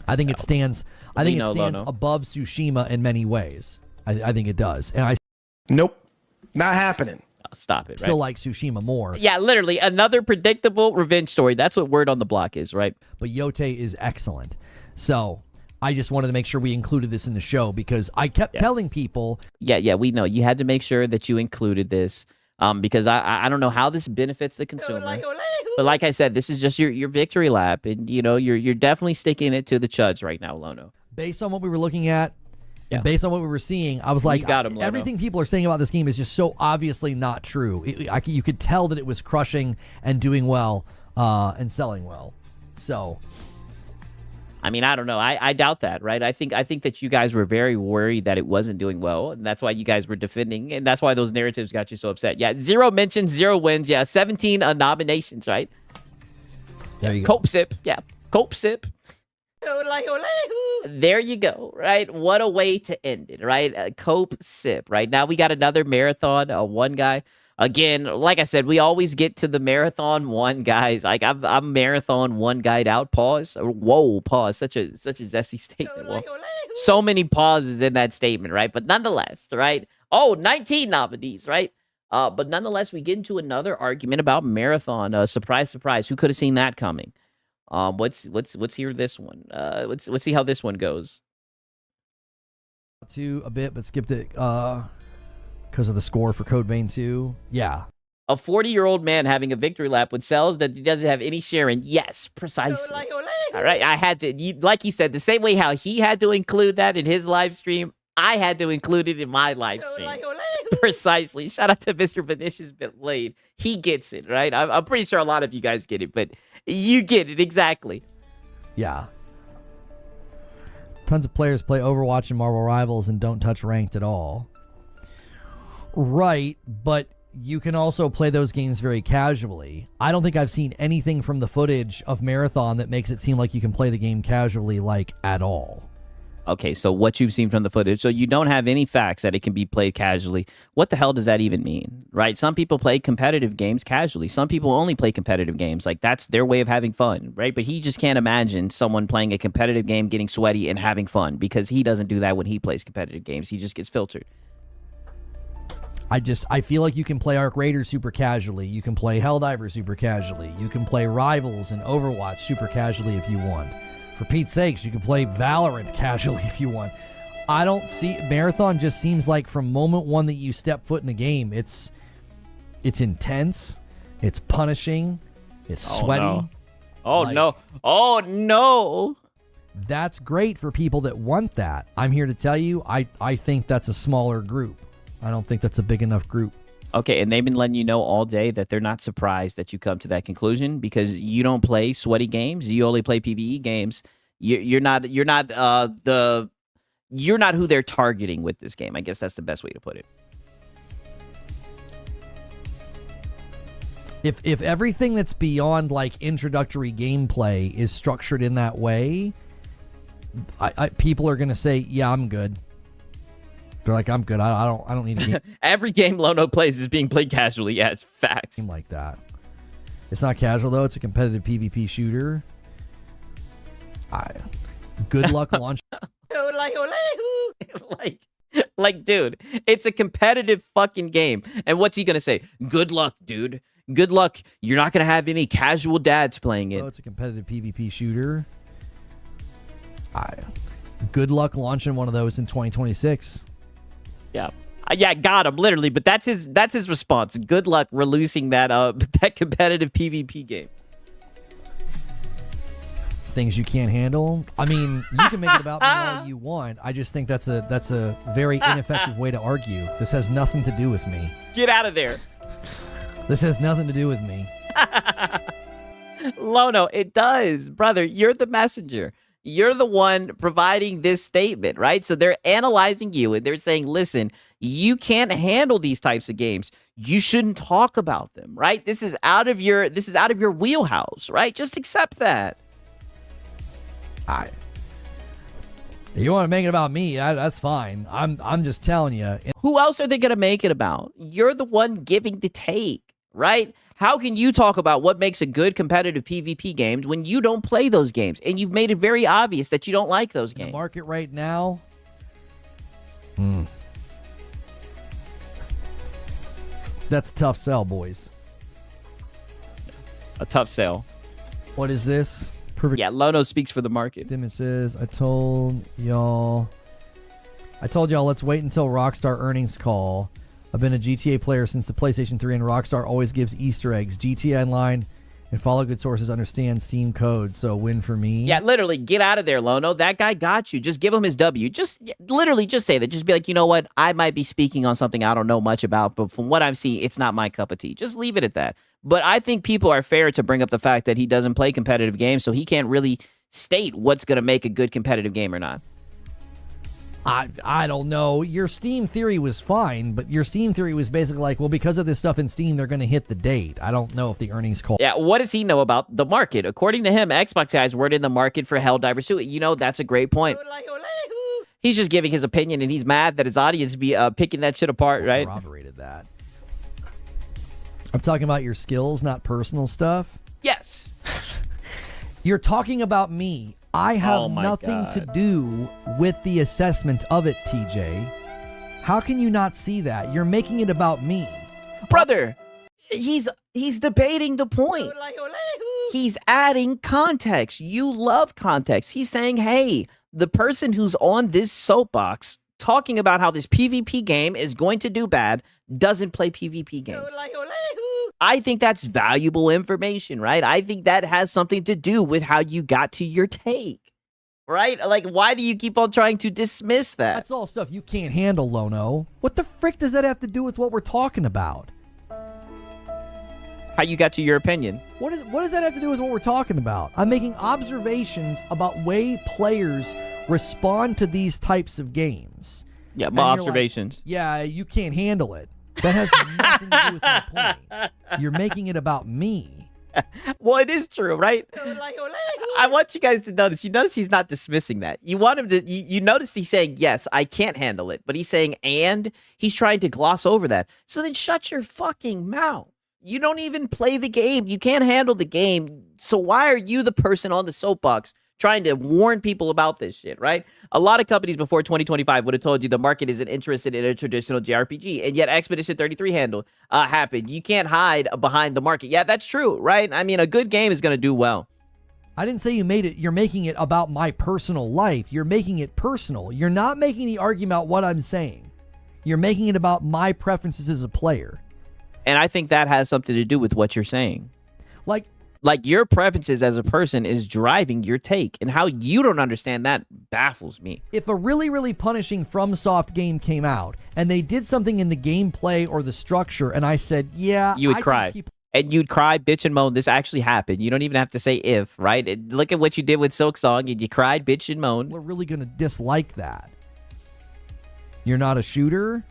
I think it stands... I think it stands above Tsushima in many ways. I think it does. And
Nope. Not happening.
Stop it, right?
Still like Tsushima more.
Yeah, literally. Another predictable revenge story. That's what Word on the Block is, right?
But Yote is excellent. So I just wanted to make sure we included this in the show because I kept telling people.
Yeah, we know. You had to make sure that you included this because I don't know how this benefits the consumer. But like I said, this is just your victory lap. And, you know, you're definitely sticking it to the chuds right now, Lono.
Based on what we were looking at, and based on what we were seeing, I was like, everything people are saying about this game is just so obviously not true. You could tell that it was crushing and doing well and selling well. So,
I mean, I don't know. I doubt that, right? I think that you guys were very worried that it wasn't doing well, and that's why you guys were defending, and that's why those narratives got you so upset. Yeah, 0 mentions, 0 wins. Yeah, 17 nominations, right?
There you go.
Cope sip. Yeah, cope sip. There you go, right? What a way to end it, right? Cope sip, right? Now we got another marathon, one guy. Again, like I said, we always get to the marathon one guys. Like I'm marathon one guide out. Pause. Whoa, pause. Such a zesty statement. Well, so many pauses in that statement, right? But nonetheless, right? Oh, 19 nominees, right? But nonetheless, we get into another argument about marathon. Surprise, surprise. Who could have seen that coming? Let's hear this one. Let's see how this one goes.
To a bit, but skipped it because of the score for Code Vein 2. Yeah.
A 40-year-old man having a victory lap with cells that he doesn't have any share in. Yes, precisely. All right, I had to, like he said, the same way how he had to include that in his live stream, I had to include it in my live stream. Precisely. Shout out to Mr. Vinicius Blade. He gets it, right? I'm pretty sure a lot of you guys get it, but you get it, exactly.
Yeah. Tons of players play Overwatch and Marvel Rivals and don't touch ranked at all. Right, but you can also play those games very casually. I don't think I've seen anything from the footage of Marathon that makes it seem like you can play the game casually, like, at all.
Okay, so what you've seen from the footage, so you don't have any facts that it can be played casually. What the hell does that even mean, right? Some people play competitive games casually. Some people only play competitive games. Like, that's their way of having fun, right? But he just can't imagine someone playing a competitive game, getting sweaty, and having fun, because he doesn't do that when he plays competitive games. He just gets filtered.
I feel like you can play Arc Raiders super casually. You can play Helldivers super casually. You can play Rivals and Overwatch super casually if you want. For Pete's sakes, you can play Valorant casually if you want. I don't see... Marathon just seems like from moment one that you step foot in the game, it's intense, it's punishing, it's sweaty.
No. Oh, no. Oh, no.
That's great for people that want that. I'm here to tell you, I think that's a smaller group. I don't think that's a big enough group.
Okay, and they've been letting you know all day that they're not surprised that you come to that conclusion because you don't play sweaty games. You only play PvE games. You're not who they're targeting with this game. I guess that's the best way to put it.
If everything that's beyond like introductory gameplay is structured in that way, people are gonna say, "Yeah, I'm good." They're like, I'm good. I don't need a game.
Every game Lono plays is being played casually. Yeah, it's facts.
Game like that. It's not casual though. It's a competitive PvP shooter. Good luck launch.
like, dude, it's a competitive fucking game. And what's he gonna say? Good luck, dude. Good luck. You're not gonna have any casual dads playing it.
It's a competitive PvP shooter. Good luck launching one of those in 2026.
Yeah, got him literally. But that's his response. Good luck releasing that that competitive PvP game.
Things you can't handle. I mean, you can make it about me all you want. I just think that's a very ineffective way to argue. This has nothing to do with me.
Get out of there.
This has nothing to do with me.
Lono, it does, brother. You're the messenger. You're the one providing this statement, right? So they're analyzing you and they're saying, listen, you can't handle these types of games. You shouldn't talk about them, right? This is out of your wheelhouse, right? Just accept that.
You want to make it about me? That's fine. I'm just telling you.
Who else are they going to make it about? You're the one giving the take, right? How can you talk about what makes a good competitive PvP game when you don't play those games? And you've made it very obvious that you don't like those games.
The market right now. That's a tough sell, boys.
A tough sell.
What is this? Perfect.
Yeah, Lono speaks for the market.
Dimon says, I told y'all, let's wait until Rockstar earnings call. I've been a GTA player since the PlayStation 3, and Rockstar always gives Easter eggs. GTA Online and follow good sources understand Steam code, so win for me.
Yeah, literally, get out of there, Lono. That guy got you. Just give him his W. Just literally just say that. Just be like, you know what? I might be speaking on something I don't know much about, but from what I've seen, it's not my cup of tea. Just leave it at that. But I think people are fair to bring up the fact that he doesn't play competitive games, so he can't really state what's going to make a good competitive game or not.
I don't know. Your Steam theory was fine, but your Steam theory was basically like, well, because of this stuff in Steam, they're going to hit the date. I don't know if the earnings call.
Yeah, what does he know about the market? According to him, Xbox guys weren't in the market for Helldivers 2. You know, that's a great point. He's just giving his opinion, and he's mad that his audience be picking that shit apart, right?
Corroborated that. I'm talking about your skills, not personal stuff.
Yes.
You're talking about me. I have nothing to do with the assessment of it, TJ. How can you not see that? You're making it about me.
Brother, he's debating the point. He's adding context. You love context. He's saying, hey, the person who's on this soapbox talking about how this PvP game is going to do bad doesn't play PvP games. I think that's valuable information, right? I think that has something to do with how you got to your take, right? Like, why do you keep on trying to dismiss that?
That's all stuff you can't handle, Lono. What the frick does that have to do with what we're talking about?
How you got to your opinion?
What does that have to do with what we're talking about? I'm making observations about way players respond to these types of games.
Yeah, my observations.
Like, yeah, you can't handle it. That has nothing to do with my point. You're making it about me.
Well, it is true, right? I want you guys to notice. You notice he's not dismissing that. You want him to. You notice he's saying, yes, I can't handle it. But he's saying, and he's trying to gloss over that. So then shut your fucking mouth. You don't even play the game. You can't handle the game. So why are you the person on the soapbox trying to warn people about this shit, right? A lot of companies before 2025 would have told you the market isn't interested in a traditional JRPG, and yet Expedition 33 happened. You can't hide behind the market. Yeah, that's true, right? I mean, a good game is going to do well.
I didn't say you made it. You're making it about my personal life. You're making it personal. You're not making the argument about what I'm saying. You're making it about my preferences as a player.
And I think that has something to do with what you're saying. Like your preferences as a person is driving your take, and how you don't understand that baffles me.
If a really, really punishing FromSoft game came out and they did something in the gameplay or the structure, and I said, yeah,
you would cry. And you'd cry, bitch, and moan. This actually happened. You don't even have to say if, right? Look at what you did with Silk Song, and you cried, bitch, and moan.
We're really going to dislike that. You're not a shooter?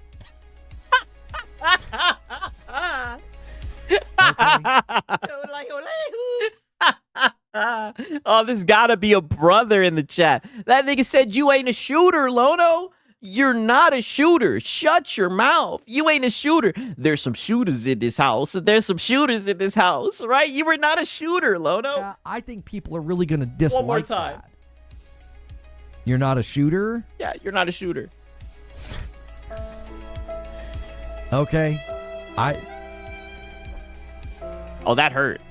Oh, there's gotta be a brother in the chat. That nigga said you ain't a shooter, Lono. You're not a shooter. Shut your mouth. You ain't a shooter. There's some shooters in this house. There's some shooters in this house, right? You were not a shooter, Lono.
Yeah, I think people are really going to dislike
One more time.
that. You're not a shooter?
Yeah, you're not a shooter.
Okay.
Oh, that hurt.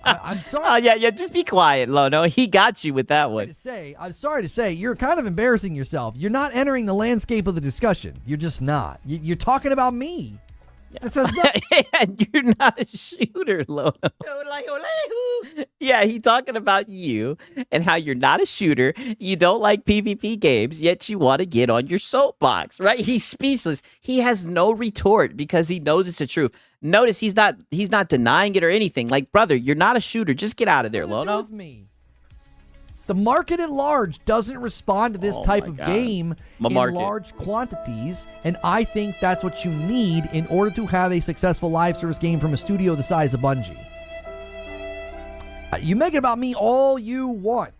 I'm sorry.
Oh, yeah, just be quiet, Lono. He got you with that one.
I'm sorry to say, you're kind of embarrassing yourself. You're not entering the landscape of the discussion. You're just not. You're talking about me.
Yeah. You're not a shooter, Lono. Yeah, he talking about you and how you're not a shooter. You don't like PvP games, yet you want to get on your soapbox, right? He's speechless. He has no retort because he knows it's the truth. Notice he's not denying it or anything. Like, brother, you're not a shooter. Just get out of there, Lono.
With me. The market at large doesn't respond to this type of game in large quantities, and I think that's what you need in order to have a successful live service game from a studio the size of Bungie. You make it about me all you want.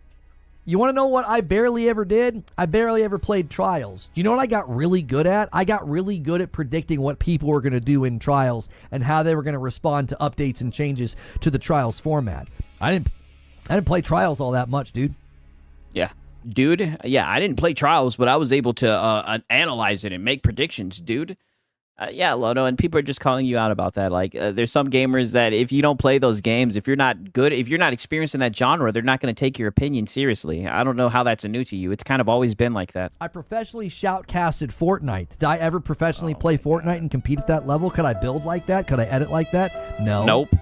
You want to know what I barely ever did? I barely ever played Trials. Do you know what I got really good at? I got really good at predicting what people were going to do in Trials and how they were going to respond to updates and changes to the Trials format. I didn't play Trials all that much, dude.
Yeah. Dude, yeah, I didn't play Trials, but I was able to analyze it and make predictions, dude. Yeah, Lono, and people are just calling you out about that. Like, there's some gamers that if you don't play those games, if you're not good, if you're not experienced in that genre, they're not going to take your opinion seriously. I don't know how that's new to you. It's kind of always been like that.
I professionally shoutcasted Fortnite. Did I ever professionally play Fortnite and compete at that level? Could I build like that? Could I edit like that? No.
Nope.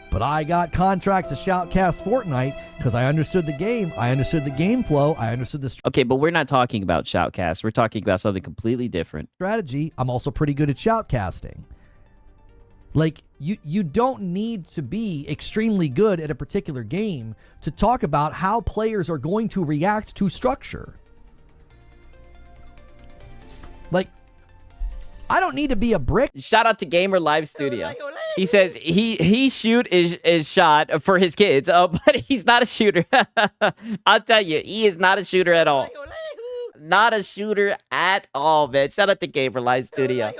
But I got contracts to shoutcast Fortnite because I understood the game. I understood the game flow. I understood the
Okay, but we're not talking about shoutcast. We're talking about something completely different.
Strategy. I'm also pretty good at shoutcasting. Like, you don't need to be extremely good at a particular game to talk about how players are going to react to structure. Like, I don't need to be a brick.
Shout out to Gamer Live Studio. He says he shoot is shot for his kids, but he's not a shooter. I'll tell you, he is not a shooter at all. Not a shooter at all, man. Shout out to Gamer Live Studio.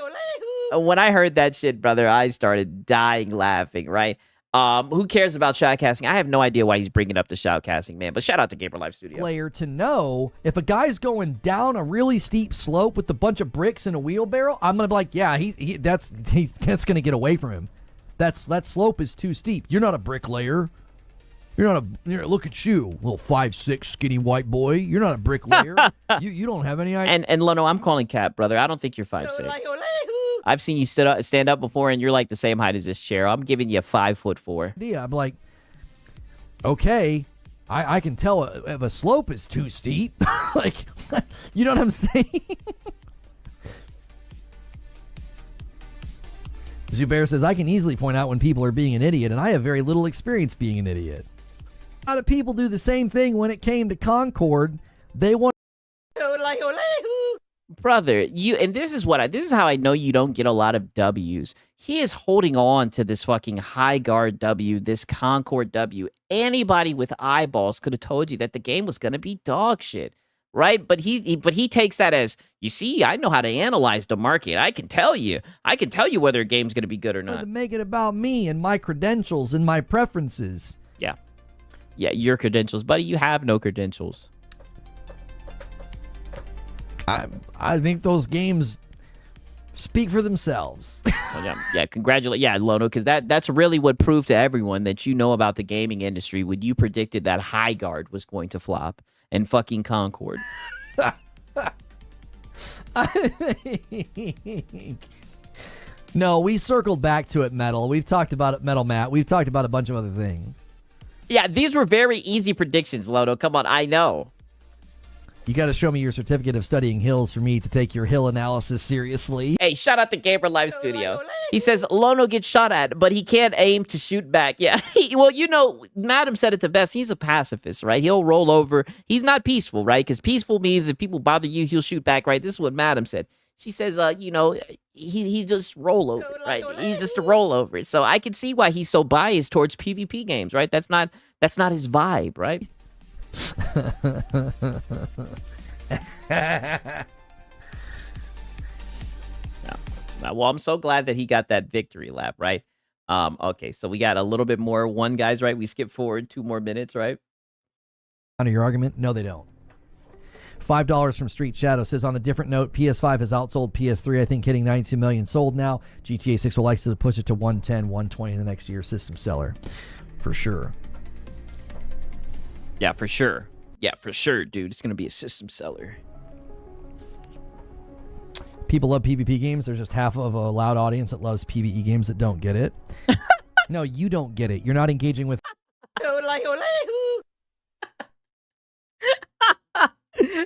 When I heard that shit, brother, I started dying laughing, right? Who cares about shoutcasting? I have no idea why he's bringing up the shoutcasting, man. But shout out to Gamer Live Studio.
Player to know if a guy's going down a really steep slope with a bunch of bricks and a wheelbarrow, I'm gonna be like, yeah, that's gonna get away from him. That slope is too steep. You're not a bricklayer. You're look at you, little 5'6" skinny white boy. You're not a bricklayer. you don't have any idea.
And Lono, I'm calling cap, brother. I don't think you're 5'6". I've seen you stand up before, and you're like the same height as this chair. I'm giving you 5'4".
Yeah, I'm like, okay, I can tell if a slope is too steep. Like, you know what I'm saying? Zubair says, I can easily point out when people are being an idiot, and I have very little experience being an idiot. A lot of people do the same thing when it came to Concord. They want...
brother, and this is how I know you don't get a lot of W's. He is holding on to this fucking high guard W, this Concord W. Anybody with eyeballs could have told you that the game was gonna be dog shit, right? But he takes that as, you see, I know how to analyze the market. I can tell you whether a game's gonna be good or not.
To make it about me and my credentials and my preferences.
Yeah, your credentials, buddy. You have no credentials.
I think those games speak for themselves.
Well, yeah, congratulate. Yeah, Lono, because that's really what proved to everyone that you know about the gaming industry when you predicted that High Guard was going to flop and fucking Concord.
No, we circled back to it, Metal. We've talked about it, Metal Matt. We've talked about a bunch of other things.
Yeah, these were very easy predictions, Lono. Come on, I know.
You got to show me your certificate of studying hills for me to take your hill analysis seriously.
Hey, shout out to Gamer Live Studio. He says Lono gets shot at, but he can't aim to shoot back. Yeah, well, you know, Madam said it the best. He's a pacifist, right? He'll roll over. He's not peaceful, right? Because peaceful means if people bother you, he'll shoot back, right? This is what Madam said. She says, he just roll over, right? He's just a rollover. So I can see why he's so biased towards PvP games, right? That's not his vibe, right? Well, I'm so glad that he got that victory lap, right? Okay, so we got a little bit more one guys, right? We skip forward 2 more minutes, right?
Under your argument? No, they don't. $5 from Street Shadow says, on a different note, PS5 has outsold PS3, I think hitting 92 million sold now. GTA 6 will likely to push it to 110, 120 in the next year. System seller. For sure.
Yeah, for sure. Yeah, for sure, dude. It's going to be a system seller.
People love PvP games. There's just half of a loud audience that loves PvE games that don't get it. No, you don't get it. You're not engaging with...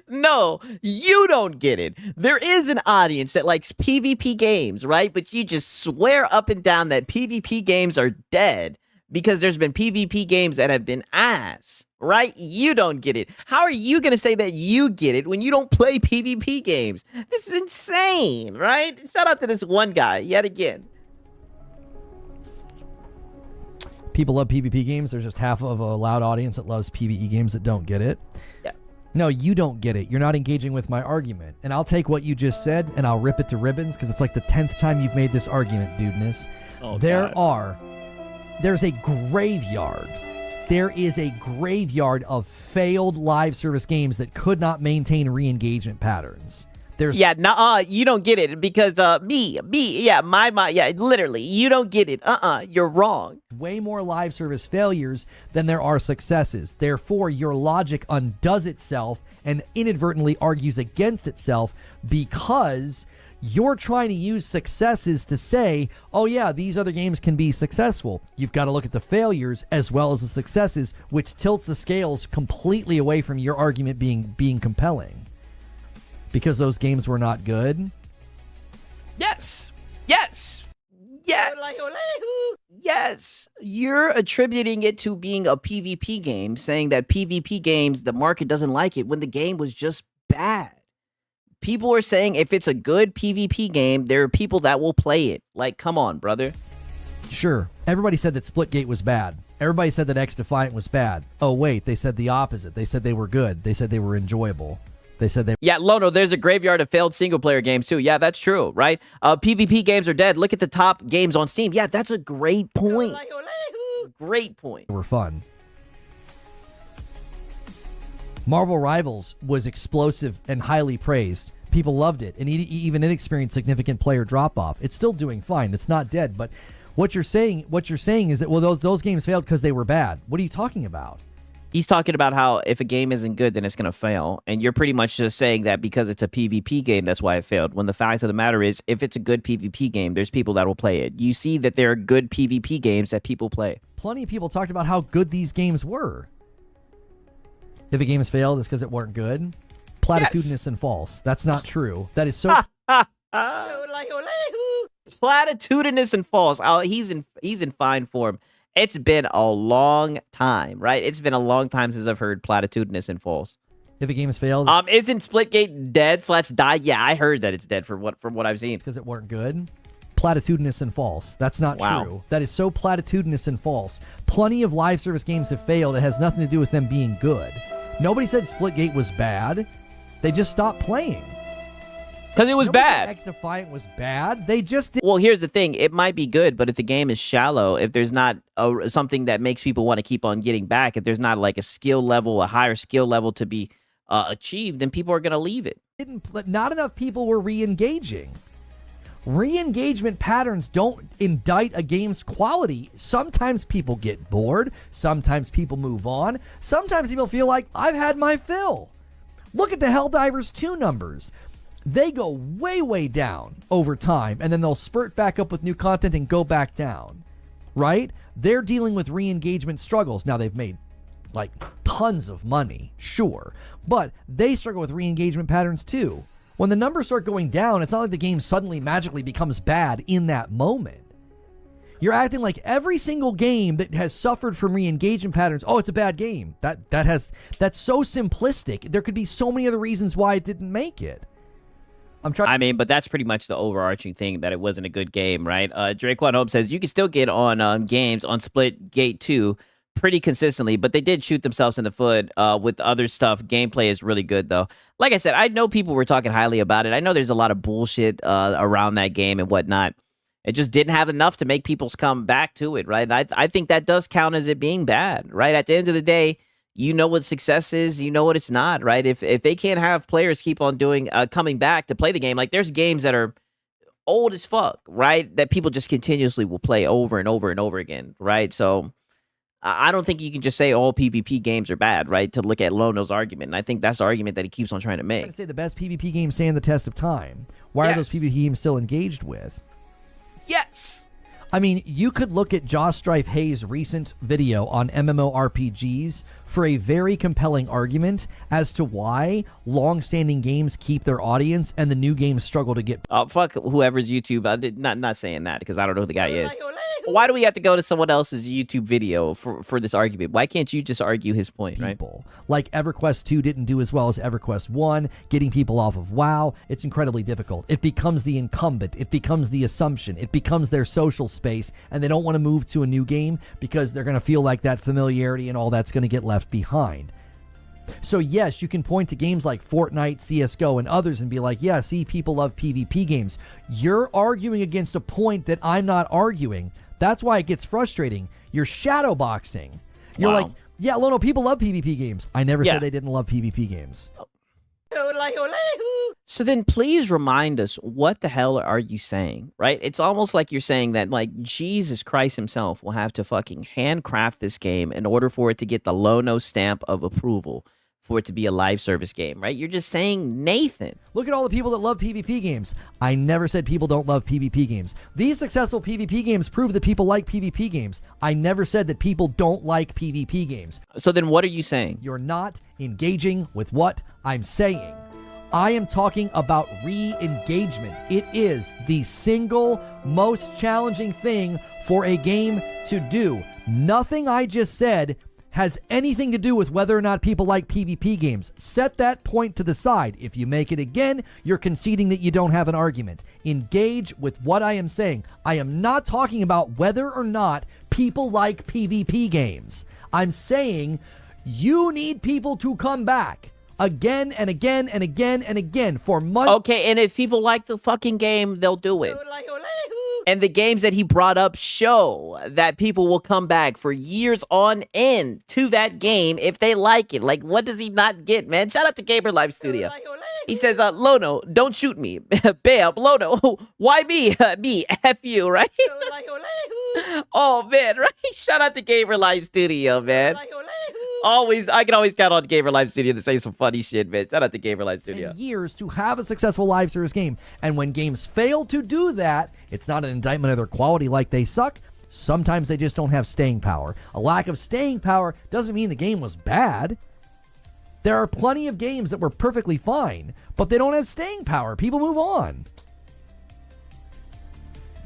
No, you don't get it. There is an audience that likes PvP games, right? But you just swear up and down that PvP games are dead because there's been PvP games that have been ass, right? You don't get it. How are you going to say that you get it when you don't play PvP games? This is insane, right? Shout out to this one guy yet again.
People love PvP games. There's just half of a loud audience that loves PvE games that don't get it.
Yeah.
No, you don't get it. You're not engaging with my argument. And I'll take what you just said and I'll rip it to ribbons because it's like the 10th time you've made this argument, dudeness.
Oh,
There's a graveyard. There is a graveyard of failed live service games that could not maintain re-engagement patterns.
You don't get it because literally, you don't get it. You're wrong.
Way more live service failures than there are successes. Therefore, your logic undoes itself and inadvertently argues against itself because you're trying to use successes to say, oh yeah, these other games can be successful. You've got to look at the failures as well as the successes, which tilts the scales completely away from your argument being compelling. Because those games were not good?
Yes. You're attributing it to being a PvP game, saying that PvP games, the market doesn't like it when the game was just bad. People are saying if it's a good PvP game, there are people that will play it. Like, come on, brother.
Sure. Everybody said that Splitgate was bad. Everybody said that X-Defiant was bad. Oh, wait, they said the opposite. They said they were good. They said they were enjoyable. They said they...
Yeah, Lono, there's a graveyard of failed single-player games, too. Yeah, that's true, right? PvP games are dead. Look at the top games on Steam. Yeah, that's a great point. Great point.
They were fun. Marvel Rivals was explosive and highly praised. People loved it, and even it experienced significant player drop-off. It's still doing fine. It's not dead, but what you're saying is that, well, those games failed because they were bad. What are you talking about?
He's talking about how if a game isn't good, then it's going to fail. And you're pretty much just saying that because it's a PvP game, that's why it failed. When the fact of the matter is, if it's a good PvP game, there's people that will play it. You see that there are good PvP games that people play.
Plenty of people talked about how good these games were. If a game has failed, it's because it weren't good. Platitudinous and false. That's not true. That is so...
Platitudinous and false. Oh, he's in fine form. It's been a long time, right? It's been a long time since I've heard platitudinous and false.
If a game's failed,
isn't Splitgate dead / die? Yeah, I heard that it's dead from what I've seen.
Because it weren't good. Platitudinous and false. That's not true. That is so platitudinous and false. Plenty of live service games have failed. It has nothing to do with them being good. Nobody said Splitgate was bad. They just stopped playing.
Because it was bad.
X-Defiant was bad. They just did.
Well, here's the thing. It might be good, but if the game is shallow, if there's not something that makes people want to keep on getting back, if there's not like a skill level, a higher skill level to be achieved, then people are going to leave it.
Not enough people were re-engaging. Re-engagement patterns don't indict a game's quality. Sometimes people get bored. Sometimes people move on. Sometimes people feel like, I've had my fill. Look at the Helldivers 2 numbers. They go way, way down over time, and then they'll spurt back up with new content and go back down, right? They're dealing with re-engagement struggles. Now, they've made, like, tons of money, sure, but they struggle with re-engagement patterns, too. When the numbers start going down, it's not like the game suddenly magically becomes bad in that moment. You're acting like every single game that has suffered from re-engagement patterns, oh, it's a bad game. That's so simplistic. There could be so many other reasons why it didn't make it.
I mean, but that's pretty much the overarching thing, that it wasn't a good game, right? Drake One Hope says you can still get on games on Splitgate 2 pretty consistently, but they did shoot themselves in the foot with other stuff. Gameplay is really good, though. Like I said, I know people were talking highly about it. I know there's a lot of bullshit around that game and whatnot. It just didn't have enough to make people come back to it, right? And I think that does count as it being bad, right? At the end of the day, you know what success is, you know what it's not, right? If they can't have players keep on coming back to play the game, like there's games that are old as fuck, right? That people just continuously will play over and over and over again, right? So I don't think you can just say all PvP games are bad, right? To look at Lono's argument. And I think that's the argument that he keeps on trying to make.
I'd say the best PvP games stand the test of time. Why are those PvP games still engaged with?
Yes.
I mean, you could look at Josh Strife Hayes' recent video on MMORPGs for a very compelling argument as to why long-standing games keep their audience and the new games struggle to get...
Fuck whoever's YouTube. Not saying that because I don't know who the guy is. Why do we have to go to someone else's YouTube video for this argument? Why can't you just argue his point, right?
Like EverQuest 2 didn't do as well as EverQuest 1, getting people off of WoW. It's incredibly difficult. It becomes the incumbent. It becomes the assumption. It becomes their social space, and they don't want to move to a new game because they're going to feel like that familiarity and all that's going to get left behind. So yes, you can point to games like Fortnite, CSGO, and others and be like, yeah, see, people love PvP games. You're arguing against a point that I'm not arguing. That's why it gets frustrating. You're shadowboxing. You're like, yeah, Lono, people love PvP games. I never said they didn't love PvP games.
So then please remind us, what the hell are you saying, right? It's almost like you're saying that, like, Jesus Christ himself will have to fucking handcraft this game in order for it to get the Lono stamp of approval for it to be a live service game, right? You're just saying Nathan.
Look at all the people that love PvP games. I never said people don't love PvP games. These successful PvP games prove that people like PvP games. I never said that people don't like PvP games.
So then what are you saying?
You're not engaging with what I'm saying. I am talking about re-engagement. It is the single most challenging thing for a game to do. Nothing I just said has anything to do with whether or not people like PvP games. Set that point to the side. If you make it again, you're conceding that you don't have an argument. Engage with what I am saying. I am not talking about whether or not people like PvP games. I'm saying you need people to come back again and again and again and again for months.
Okay, and if people like the fucking game, they'll do it. And the games that he brought up show that people will come back for years on end to that game if they like it. Like, what does he not get, man? Shout out to Gamer Live Studio. He says, Lono, don't shoot me. Bam, Lono, why me? Me, F you, right? Oh, man, right? Shout out to Gamer Live Studio, man. I can always count on Gamer Live Studio to say some funny shit, man. Shout out to Gamer Live Studio.
Years to have a successful live service game. And when games fail to do that, it's not an indictment of their quality like they suck. Sometimes they just don't have staying power. A lack of staying power doesn't mean the game was bad. There are plenty of games that were perfectly fine, but they don't have staying power. People move on.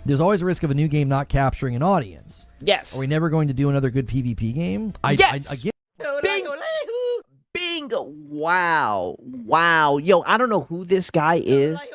There's always a risk of a new game not capturing an audience.
Yes.
Are we never going to do another good PvP game?
Yes. Bing Wow. Yo, I don't know who this guy is.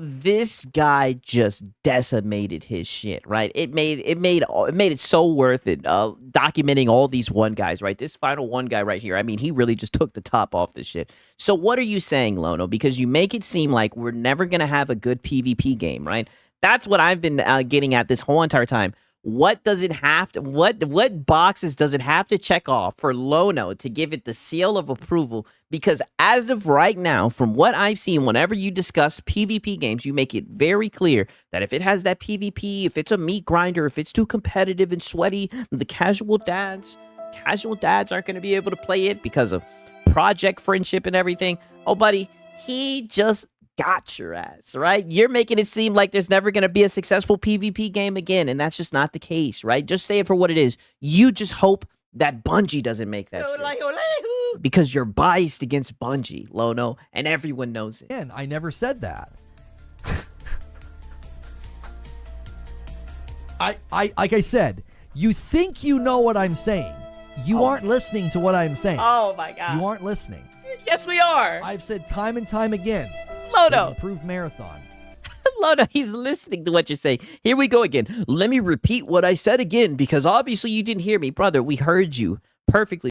This guy just decimated his shit, right? It made it so worth it. Documenting all these one guys, right? This final one guy right here. I mean, he really just took the top off this shit. So what are you saying, Lono? Because you make it seem like we're never gonna have a good PvP game, right? That's what I've been getting at this whole entire time. What does it have to? What boxes does it have to check off for Lono to give it the seal of approval? Because as of right now, from what I've seen, whenever you discuss PvP games, you make it very clear that if it has that PvP, if it's a meat grinder, if it's too competitive and sweaty, the casual dads aren't going to be able to play it because of project friendship and everything. Oh, buddy, he just got your ass, right? You're making it seem like there's never going to be a successful PvP game again, and that's just not the case, right? Just say it for what it is. You just hope that Bungie doesn't make that shit. Because you're biased against Bungie, Lono, and everyone knows it.
And I never said that. Like I said, you think you know what I'm saying. You aren't listening to what I'm saying.
Oh my God.
You aren't listening.
Yes, we are.
I've said time and time again.
Lono.
Improved marathon.
Lono, he's listening to what you're saying. Here we go again. Let me repeat what I said again, because obviously you didn't hear me. Brother, we heard you perfectly.